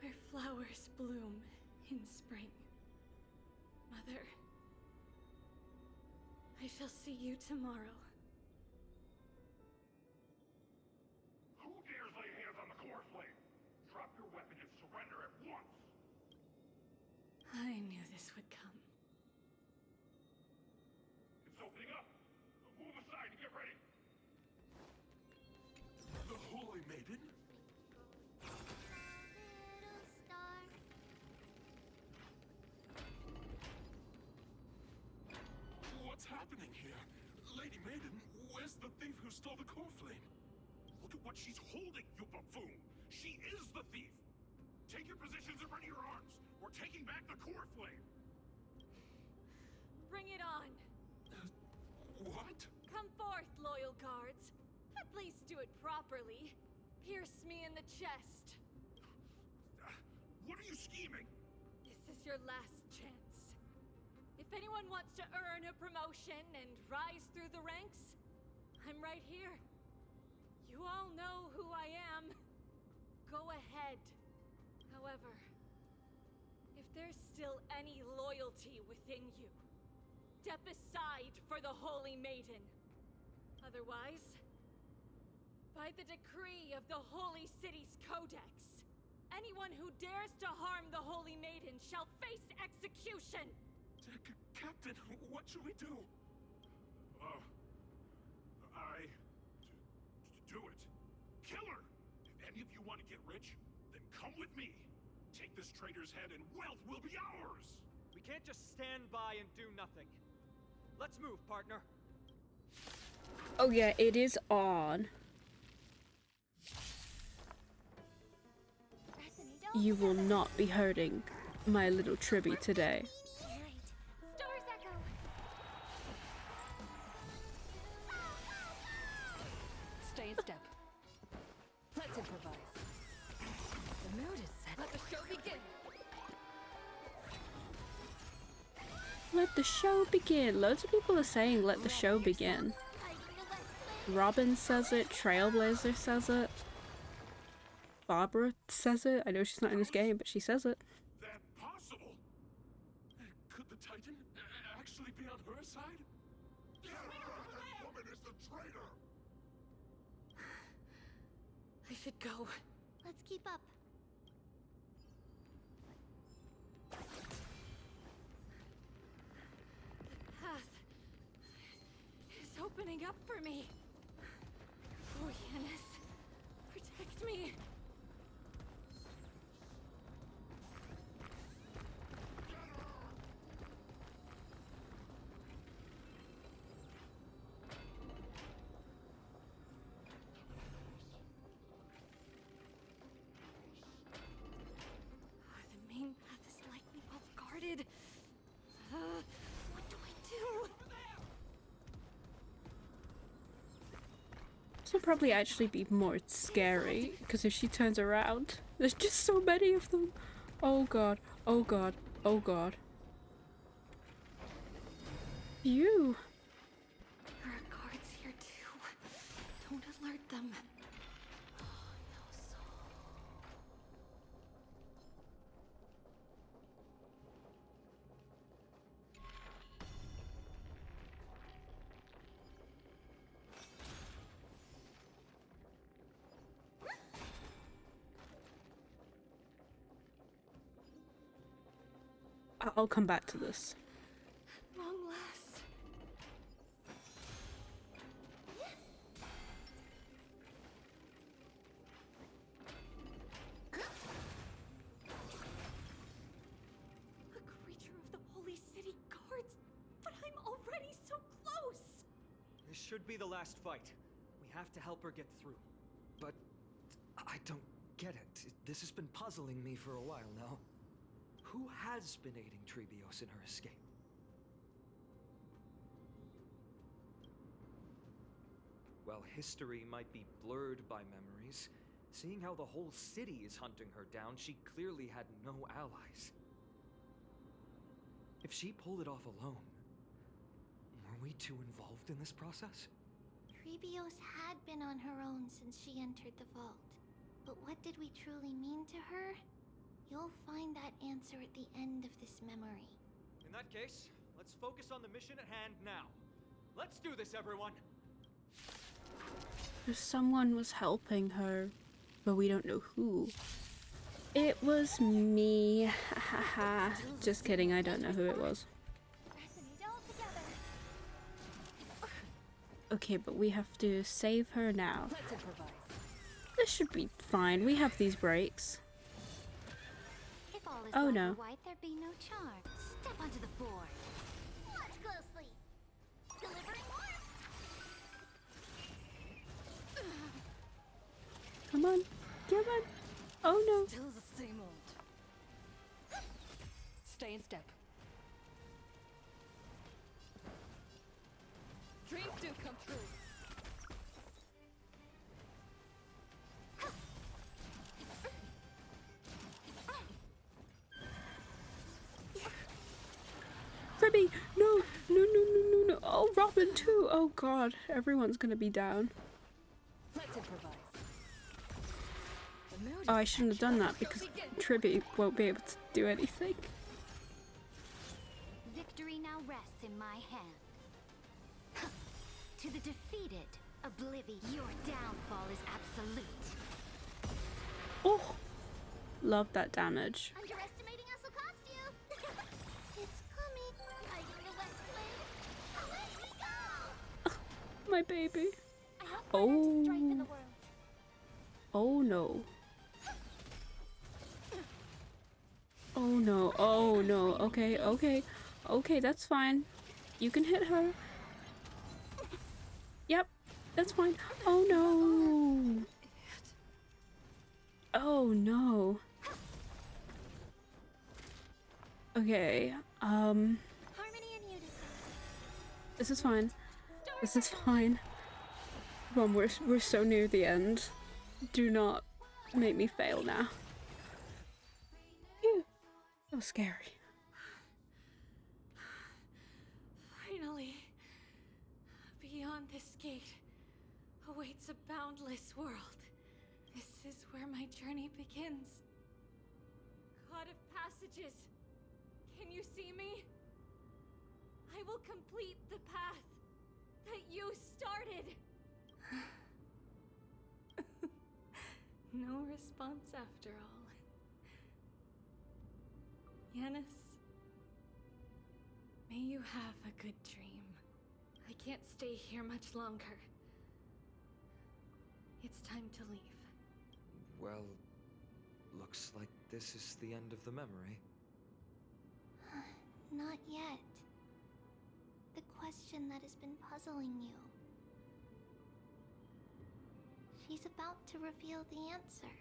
where flowers bloom in spring. Mother, I shall see you tomorrow. Who dares lay hands on the core flame? Drop your weapon and surrender at once! I knew this would come. It's opening up! Move aside and get ready! The Holy Maiden? Little star. What's happening here? Lady Maiden, where's the thief who stole the core flame? Look at what she's holding, you buffoon! She is the thief! Take your positions and ready your arms! We're taking back the core flame! Bring it on! What? Come forth, loyal guards. At least do it properly. Pierce me in the chest. What are you scheming? This is your last chance. If anyone wants to earn a promotion and rise through the ranks, I'm right here. You all know who I am. Go ahead. However, if there's still any loyalty within you, step aside for the Holy Maiden. Otherwise, by the decree of the Holy City's Codex, anyone who dares to harm the Holy Maiden shall face execution! Captain, what should we do? Do it. Kill her! If any of you want to get rich, then come with me. Take this traitor's head and wealth will be ours! We can't just stand by and do nothing. Let's move, partner. Oh yeah, it is on. You will not be hurting my little Tribby today. Stars echo! Stay in step. Let's improvise. The mood is set. Let the show begin! Let the show begin. Loads of people are saying let the show begin. Robin says it, Trailblazer says it, Barbara says it. I know she's not in this game, but she says it. That possible? Could the Titan actually be on her side? That woman is the traitor! I should go. Let's keep up. The path is opening up for me. Oh, Yanis, protect me. The main path is likely well guarded. What do I do? This will probably actually be more scary, because if she turns around, there's just so many of them. Oh god, oh god, oh god. You! There are guards here too. Don't alert them. I'll come back to this. Long last. A creature of the Holy City Guards, but I'm already so close. This should be the last fight. We have to help her get through. But I don't get it. This has been puzzling me for a while now. Who has been aiding Trebios in her escape? Well, history might be blurred by memories. Seeing how the whole city is hunting her down, she clearly had no allies. If she pulled it off alone, were we too involved in this process? Trebios had been on her own since she entered the vault. But what did we truly mean to her? You'll find that answer at the end of this memory. In that case, let's focus on the mission at hand now. Let's do this, everyone! Someone was helping her, but we don't know who. It was me. Haha. Just kidding, I don't know who it was. Okay, but we have to save her now. This should be fine. We have these breaks. If all is Oh, black no. and white, there be no charm. Step onto the board. Watch closely. Delivering warmth. Come on. Come on. Oh no. Still the same old. Stay in step. Dreams do come true. Ribby! No! No, no, no, no, no. Oh, Robin too! Oh god. Everyone's gonna be down. Let's improvise. Oh, I shouldn't have done that because Tribby won't be able to do anything. Victory now rests in my hand. To the defeated, Oblivion, your downfall is absolute. Oh! Love that damage. Underestimating us will cost you. It's coming. Hiding the West Wind. Away we go. My baby. I hope oh. Strife in the world. Oh no. Oh no. Oh no. Okay, okay. Okay, that's fine. You can hit her. Yep, that's fine. Oh no. Oh no. Okay, this is fine. This is fine. Come on, we're so near the end. Do not make me fail now. Phew. That was scary. gate awaits a boundless world. This is where my journey begins. God of Passages, can you see me? I will complete the path that you started! No response after all. Yanis, may you have a good dream. I can't stay here much longer. It's time to leave. Well, looks like this is the end of the memory. Not yet. The question that has been puzzling you. She's about to reveal the answer.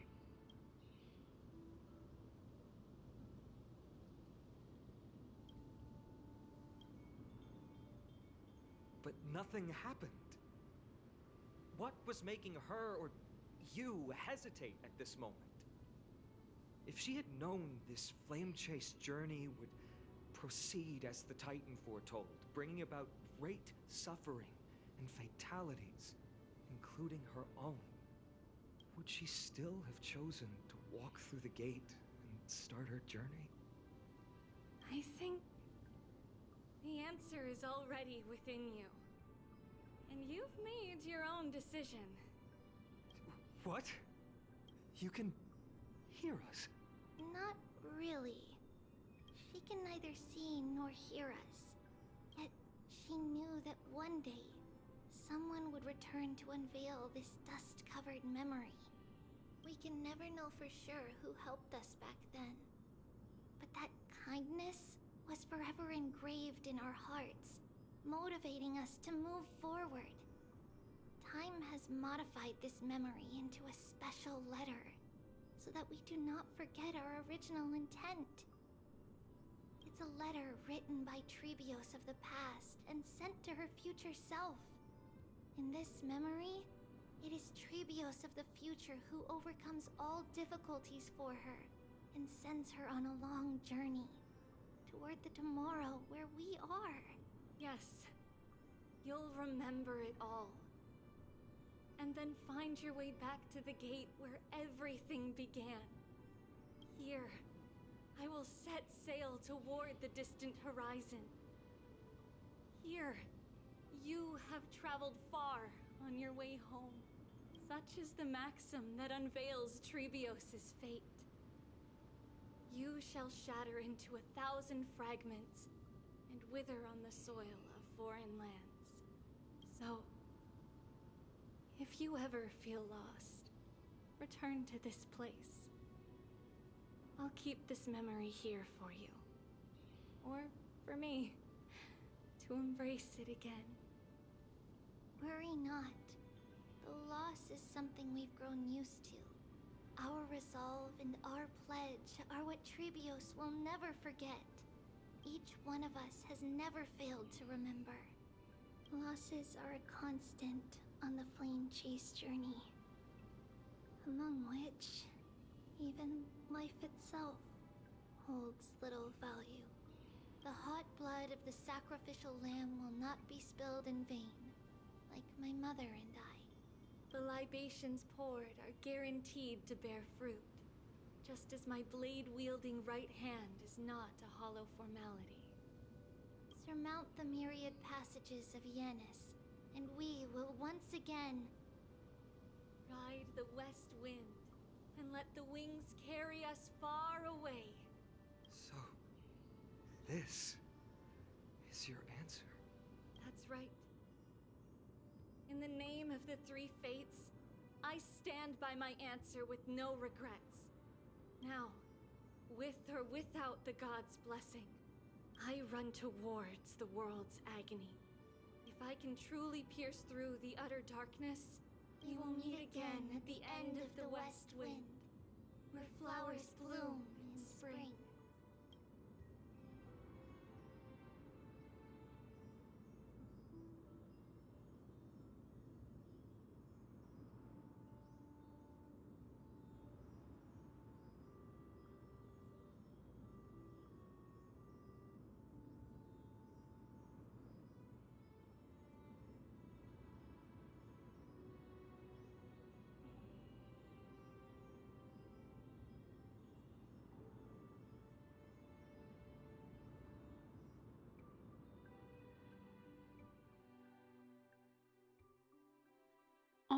But nothing happened. What was making her or you hesitate at this moment? If she had known this flame-chased journey would proceed as the Titan foretold, bringing about great suffering and fatalities, including her own, would she still have chosen to walk through the gate and start her journey? I think the answer is already within you. And you've made your own decision. What? You can hear us? Not really. She can neither see nor hear us. Yet she knew that one day, someone would return to unveil this dust-covered memory. We can never know for sure who helped us back then. But that kindness was forever engraved in our hearts, motivating us to move forward. Time has modified this memory into a special letter, so that we do not forget our original intent. It's a letter written by Trebios of the past and sent to her future self. In this memory, it is Trebios of the future who overcomes all difficulties for her and sends her on a long journey toward the tomorrow where we are. Yes, you'll remember it all. And then find your way back to the gate where everything began. Here, I will set sail toward the distant horizon. Here, you have traveled far on your way home. Such is the maxim that unveils Trebios' fate. You shall shatter into 1,000 fragments and wither on the soil of foreign lands. So, if you ever feel lost, return to this place. I'll keep this memory here for you. Or for me, to embrace it again. Worry not. The loss is something we've grown used to. Our resolve and our pledge are what Trebios will never forget. Each one of us has never failed to remember. Losses are a constant on the flame chase journey, among which even life itself holds little value. The hot blood of the sacrificial lamb will not be spilled in vain, like my mother and I. The libations poured are guaranteed to bear fruit, just as my blade-wielding right hand is not a hollow formality. Surmount the myriad passages of Yanis, and we will once again ride the west wind and let the wings carry us far away. So, this is your answer? That's right. In the name of the three fates, I stand by my answer with no regrets. Now, with or without the god's blessing, I run towards the world's agony. If I can truly pierce through the utter darkness, we will meet again at the end of the west wind, where flowers bloom in spring.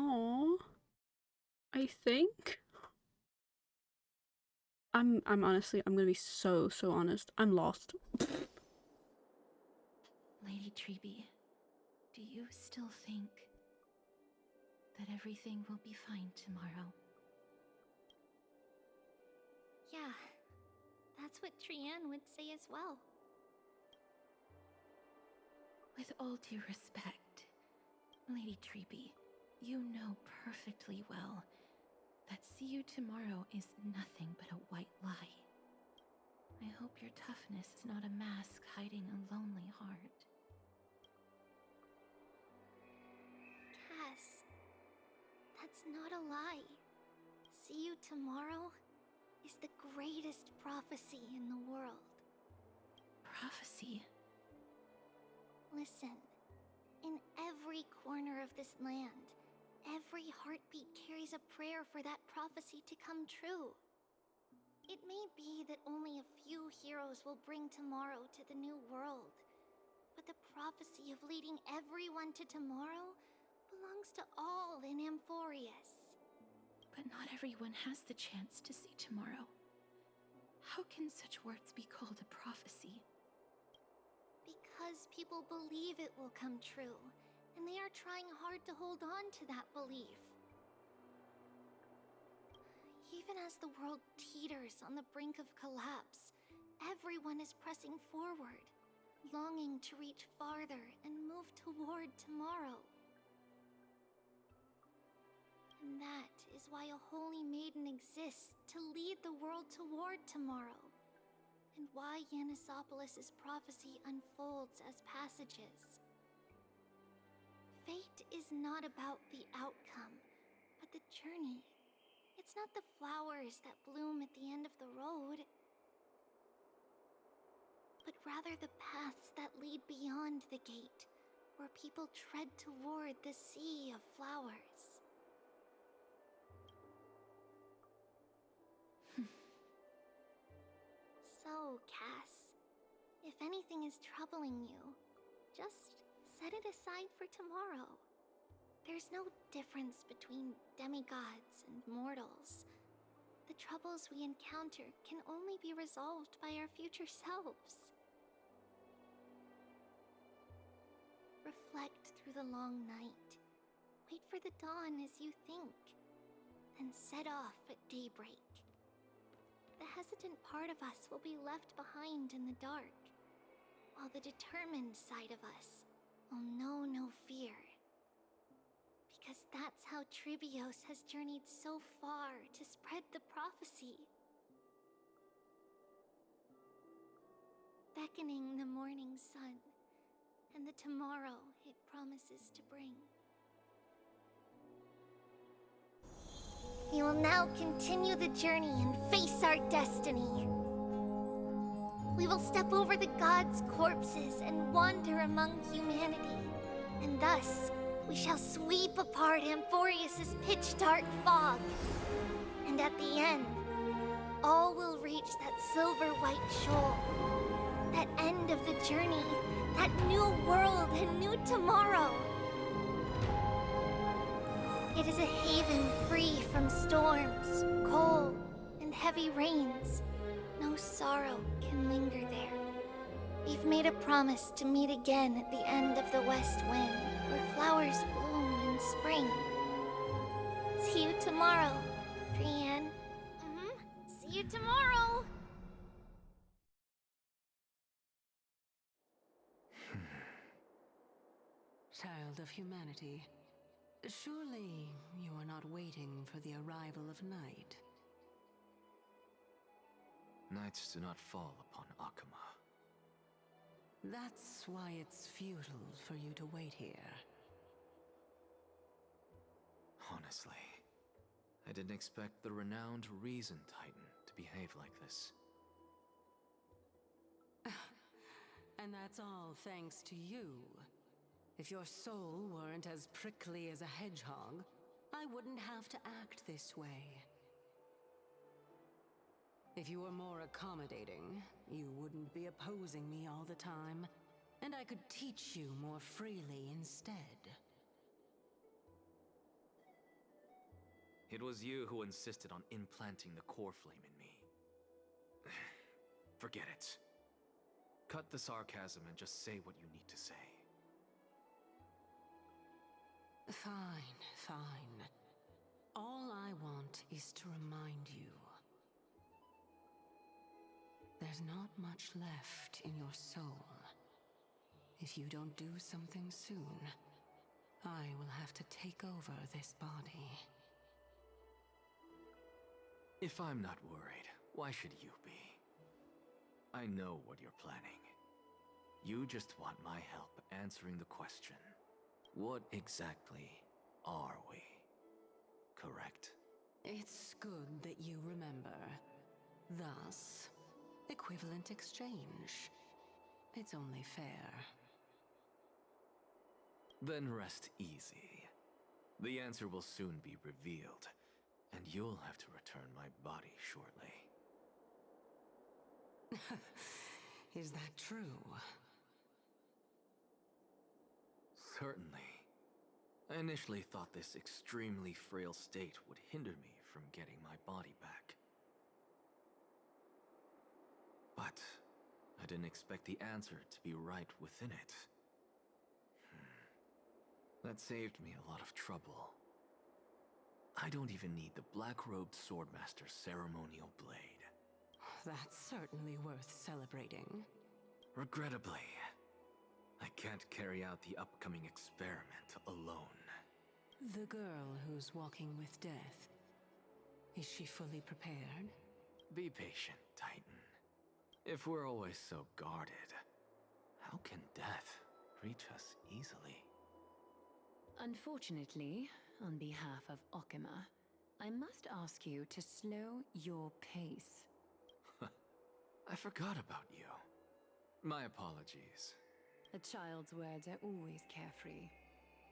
Aww. I think. I'm honestly, I'm gonna be so honest. I'm lost. Lady Treby, do you still think that everything will be fine tomorrow? Yeah, that's what Trianne would say as well. With all due respect, Lady Treby, you know perfectly well that see you tomorrow is nothing but a white lie. I hope your toughness is not a mask hiding a lonely heart. Cass, that's not a lie. See you tomorrow is the greatest prophecy in the world. Prophecy? Listen, in every corner of this land, every heartbeat carries a prayer for that prophecy to come true. It may be that only a few heroes will bring tomorrow to the new world, but the prophecy of leading everyone to tomorrow belongs to all in Amphoreus. But not everyone has the chance to see tomorrow. How can such words be called a prophecy? Because people believe it will come true, and they are trying hard to hold on to that belief. Even as the world teeters on the brink of collapse, everyone is pressing forward, longing to reach farther and move toward tomorrow. And that is why a holy maiden exists to lead the world toward tomorrow, and why Yanisopolis' prophecy unfolds as passages. Fate is not about the outcome, but the journey. It's not the flowers that bloom at the end of the road, but rather the paths that lead beyond the gate, where people tread toward the sea of flowers. So, Cass, if anything is troubling you, just set it aside for tomorrow. There's no difference between demigods and mortals. The troubles we encounter can only be resolved by our future selves. Reflect through the long night. Wait for the dawn as you think, then set off at daybreak. The hesitant part of us will be left behind in the dark, while the determined side of us will know no fear. Because that's how Tribios has journeyed so far to spread the prophecy. Beckoning the morning sun, and the tomorrow it promises to bring. We will now continue the journey and face our destiny. We will step over the gods' corpses and wander among humanity, and thus we shall sweep apart Amphoreus' pitch-dark fog. And at the end, all will reach that silver-white shoal. That end of the journey, that new world and new tomorrow. It is a haven free from storms, cold, and heavy rains. No sorrow can linger there. We've made a promise to meet again at the end of the west wind, where flowers bloom in spring. See you tomorrow, Trianne. See you tomorrow! Child of humanity, surely you are not waiting for the arrival of night. Nights do not fall upon Akama. That's why it's futile for you to wait here. Honestly, I didn't expect the renowned Reason Titan to behave like this. And that's all thanks to you. If your soul weren't as prickly as a hedgehog, I wouldn't have to act this way. If you were more accommodating, you wouldn't be opposing me all the time, and I could teach you more freely instead. It was you who insisted on implanting the core flame in me. Forget it. Cut the sarcasm and just say what you need to say. Fine, fine. All I want is to remind you. There's not much left in your soul. If you don't do something soon, I will have to take over this body. If I'm not worried, why should you be? I know what you're planning. You just want my help answering the question. What exactly are we? Correct? It's good that you remember. Thus, equivalent exchange. It's only fair. Then rest easy. The answer will soon be revealed, and you'll have to return my body shortly. Is that true? Certainly. I initially thought this extremely frail state would hinder me from getting my body back. But I didn't expect the answer to be right within it. That saved me a lot of trouble. I don't even need the black-robed swordmaster's ceremonial blade. That's certainly worth celebrating. Regrettably, I can't carry out the upcoming experiment alone. The girl who's walking with death, is she fully prepared? Be patient, Titan. If we're always so guarded, how can death reach us easily? Unfortunately, on behalf of Okima, I must ask you to slow your pace. I forgot about you. My apologies. A child's words are always carefree.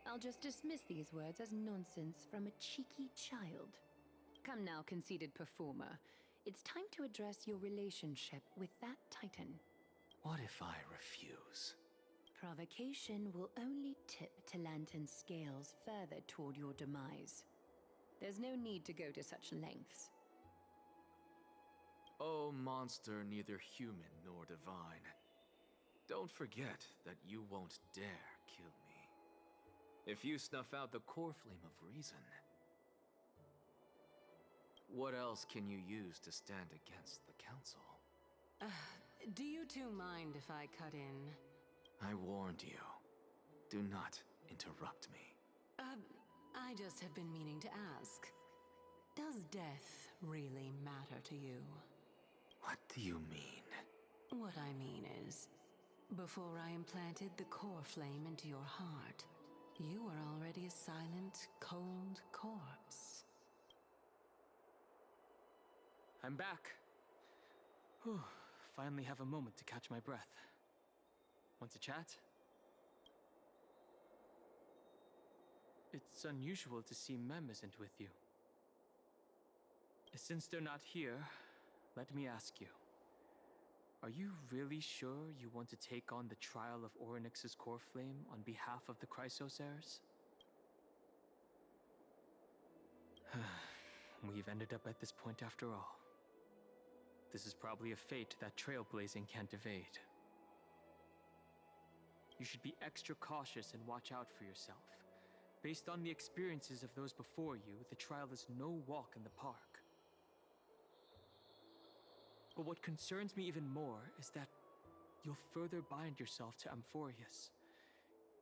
I'll just dismiss these words as nonsense from a cheeky child. Come now, conceited performer. It's time to address your relationship with that Titan. What if I refuse? Provocation will only tip Talantan's scales further toward your demise. There's no need to go to such lengths. Oh, monster neither human nor divine. Don't forget that you won't dare kill me. If you snuff out the core flame of reason, what else can you use to stand against the Council? Do you two mind if I cut in? I warned you. Do not interrupt me. I just have been meaning to ask. Does death really matter to you? What do you mean? What I mean is, before I implanted the core flame into your heart, you were already a silent, cold corpse. I'm back. Whew. Finally have a moment to catch my breath. Want to chat? It's unusual to see Mem isn't with you. Since they're not here, let me ask you. Are you really sure you want to take on the trial of Orynyx's core flame on behalf of the Chrysos heirs? We've ended up at this point after all. This is probably a fate that trailblazing can't evade. You should be extra cautious and watch out for yourself. Based on the experiences of those before you, the trial is no walk in the park. But what concerns me even more is that you'll further bind yourself to Amphoreus.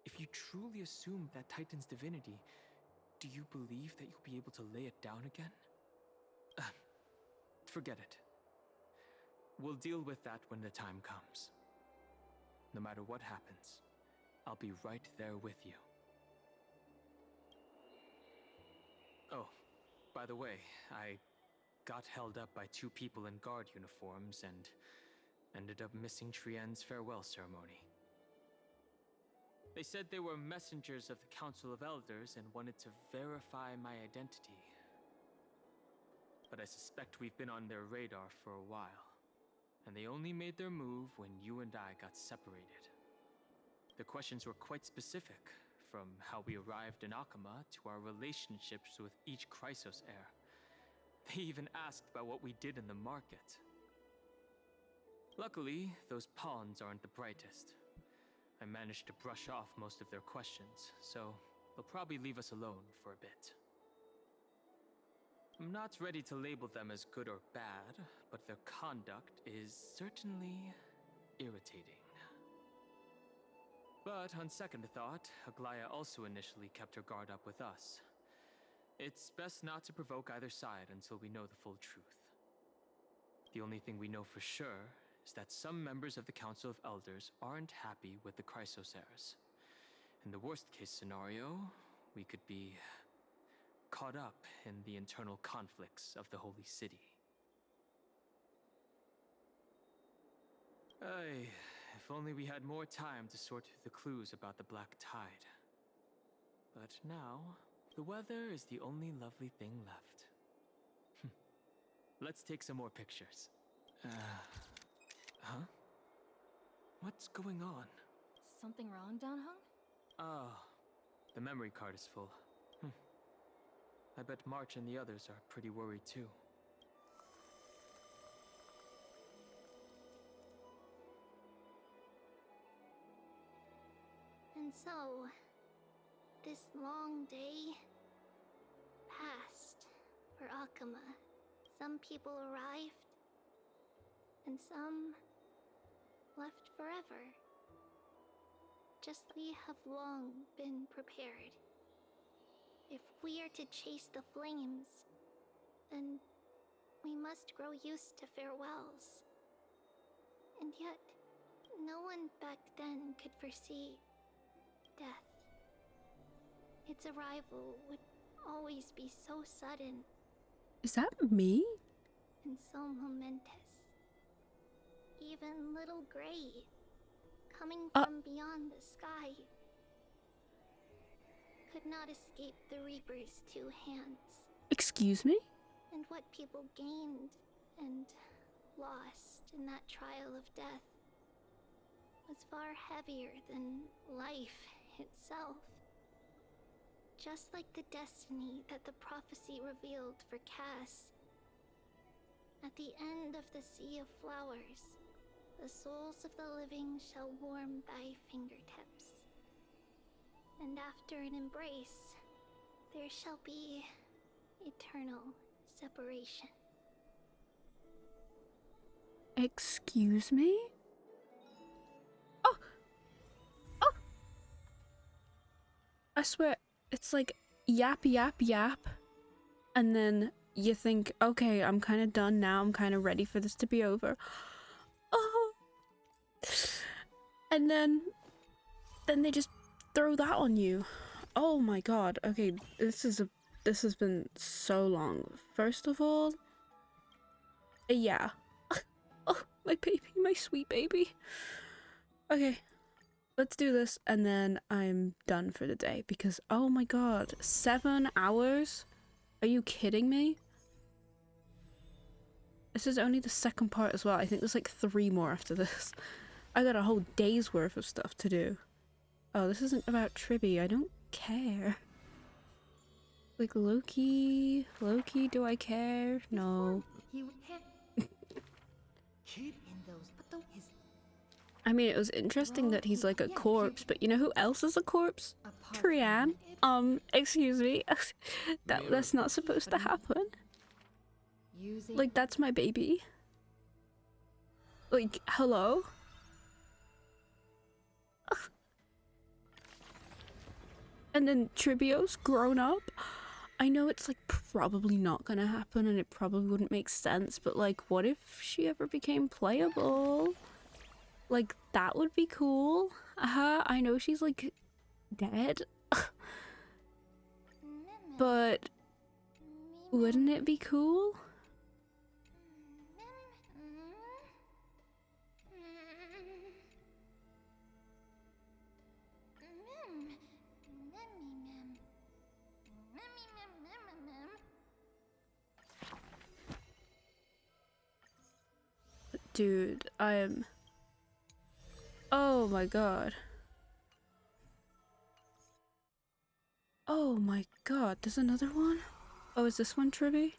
If you truly assume that Titan's divinity, do you believe that you'll be able to lay it down again? Forget it. We'll deal with that when the time comes. No matter what happens, I'll be right there with you. Oh, by the way, I got held up by two people in guard uniforms and ended up missing Trienne's farewell ceremony. They said they were messengers of the Council of Elders and wanted to verify my identity. But I suspect we've been on their radar for a while, and they only made their move when you and I got separated. The questions were quite specific. from how we arrived in Akama to our relationships with each Chrysos heir. They even asked about what we did in the market. Luckily, those pawns aren't the brightest. I managed to brush off most of their questions, so they'll probably leave us alone for a bit. I'm not ready to label them as good or bad, but their conduct is certainly irritating. But on second thought, Aglaya also initially kept her guard up with us. It's best not to provoke either side until we know the full truth. The only thing we know for sure is that some members of the Council of Elders aren't happy with the Chrysos heirs. In the worst-case scenario, we could be caught up in the internal conflicts of the Holy City. If only we had more time to sort through the clues about the Black Tide. But now, the weather is the only lovely thing left. Let's take some more pictures. Huh? What's going on? Something wrong, Downhung? Oh, the memory card is full. I bet March and the others are pretty worried too. And so, this long day passed for Akama. Some people arrived, and some left forever. Just we have long been prepared. If we are to chase the flames, then we must grow used to farewells. And yet, no one back then could foresee death. Its arrival would always be so sudden. Is that me? And so momentous. Even little Gray, coming from beyond the sky, could not escape the Reaper's two hands. Excuse me? And what people gained and lost in that trial of death was far heavier than life itself. Just like the destiny that the prophecy revealed for Cass. At the end of the Sea of Flowers, the souls of the living shall warm thy fingertips. And after an embrace, there shall be eternal separation. Excuse me? Oh! I swear, it's like yap, yap, yap. And then you think, okay, I'm kind of done now. I'm kind of ready for this to be over. Oh! And then they just throw that on you. Oh my god. Okay, this has been so long. First of all, yeah. Oh, my baby, my sweet baby. Okay, let's do this and then I'm done for the day because oh my god, 7 hours? Are you kidding me? This is only the second part as well. I think there's like 3 more after this. I got a whole day's worth of stuff to do. Oh, this isn't about Tribby. I don't care. Like Loki, do I care? No. Keep in those, but his. I mean, it was interesting that he's like a corpse, but you know who else is a corpse? Trianne. Excuse me. That's not supposed to happen. Like, that's my baby. Like, hello? And then Tribio's grown up. I know it's like probably not gonna happen and it probably wouldn't make sense, but like, what if she ever became playable? Like, that would be cool. I know she's like dead. But wouldn't it be cool? Dude, oh my god. Oh my god, there's another one? Oh, is this one Tribby?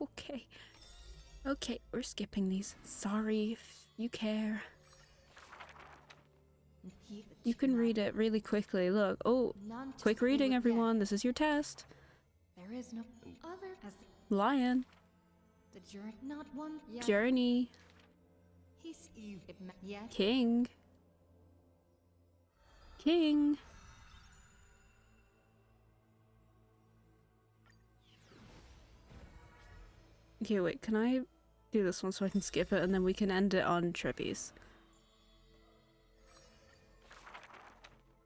Okay. Okay, we're skipping these. Sorry if you care. You can read it really quickly. Look. Oh, quick reading, everyone. This is your test. There is no other as Lion. the journey, not one yet. Journey. He's yet. King. King. Okay, wait, can I do this one so I can skip it and then we can end it on Trippies?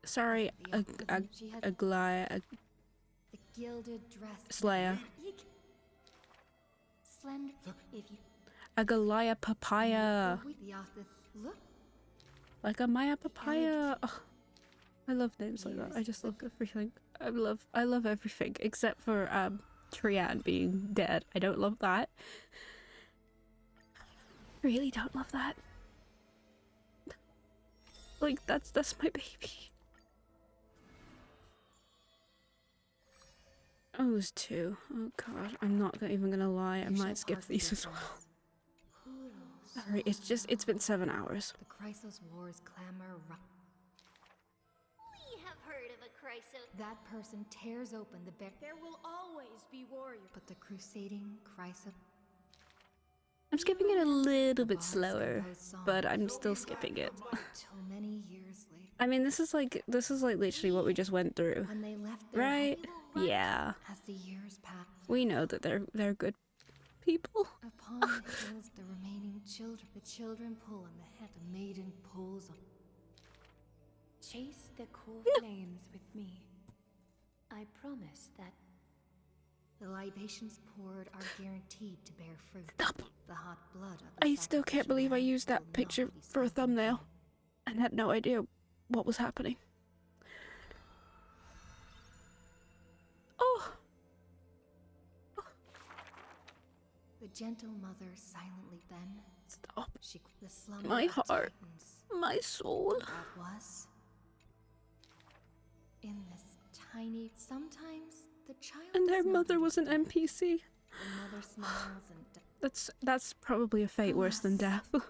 Sorry, a the gilded dress. Slayer. Slender. If you A Galia papaya. Look. Like a Maya papaya. Oh, I love names like that. I just love everything. I love everything except for Trian being dead. I don't love that. Really don't love that. Like that's my baby. Oh, there's two. Oh god, I'm not even gonna lie. I might skip these as well. Sorry, it's been 7 hours. The Chrysos Wars clamor. We have heard of a Chrysos. That person tears open the bear. There will always be warriors. But the crusading Chrysos. I'm skipping it a little bit slower, but I'm still skipping it. Till many years later. I mean, this is like literally what we just went through, When they left their right? Yeah. As the years passed, We know that they're good people. upon the hills, the remaining children, the children pull on the head. The maiden pulls on. Chase the core flames with me. I promise that The libations poured are guaranteed to bear fruit. Stop. The hot blood of the I still can't believe I used that picture for a thumbnail and had no idea what was happening. Oh. The gentle mother silently then. Stop. The slumber My of heart. Titans. My soul. That was in this tiny. Sometimes the child. And their is not mother was an NPC. The mother smiles and. That's probably a fate worse than death. The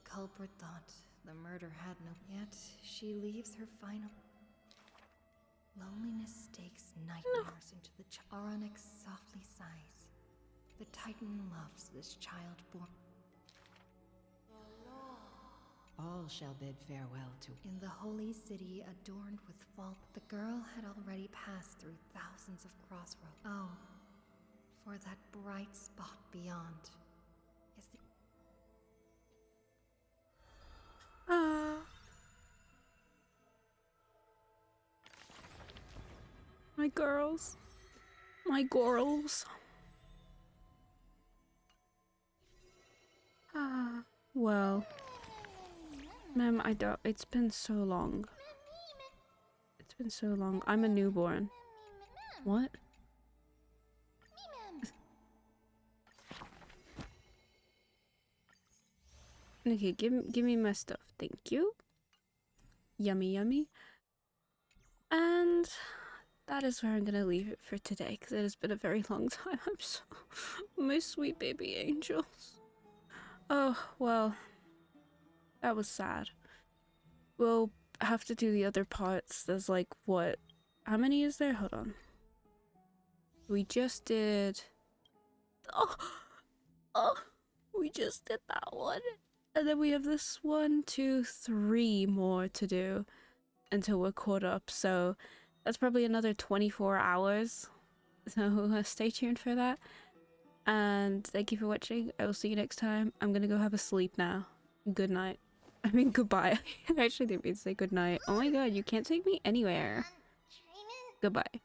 culprit thought the murder had no. Yet she leaves her final. Loneliness stakes nightmares into the Onyx softly sighs. The Titan loves this child born. All shall bid farewell to. In the holy city adorned with vault, the girl had already passed through thousands of crossroads. Oh, for that bright spot beyond is the. My girls. My girls. Well. Ma'am, I don't. It's been so long. It's been so long. I'm a newborn. What? Okay, give me my stuff. Thank you. Yummy, yummy. And that is where I'm gonna leave it for today, because it has been a very long time. I'm so... My sweet baby angels. Oh, well. That was sad. We'll have to do the other parts. There's like, what? How many is there? Hold on. We just did... Oh! We just did that one. And then we have this 1, 2, 3 more to do until we're caught up. So that's probably another 24 hours. So stay tuned for that. And thank you for watching. I will see you next time. I'm gonna go have a sleep now. Good night. I mean, goodbye. I actually didn't mean to say good night. Oh my god, you can't take me anywhere. Goodbye.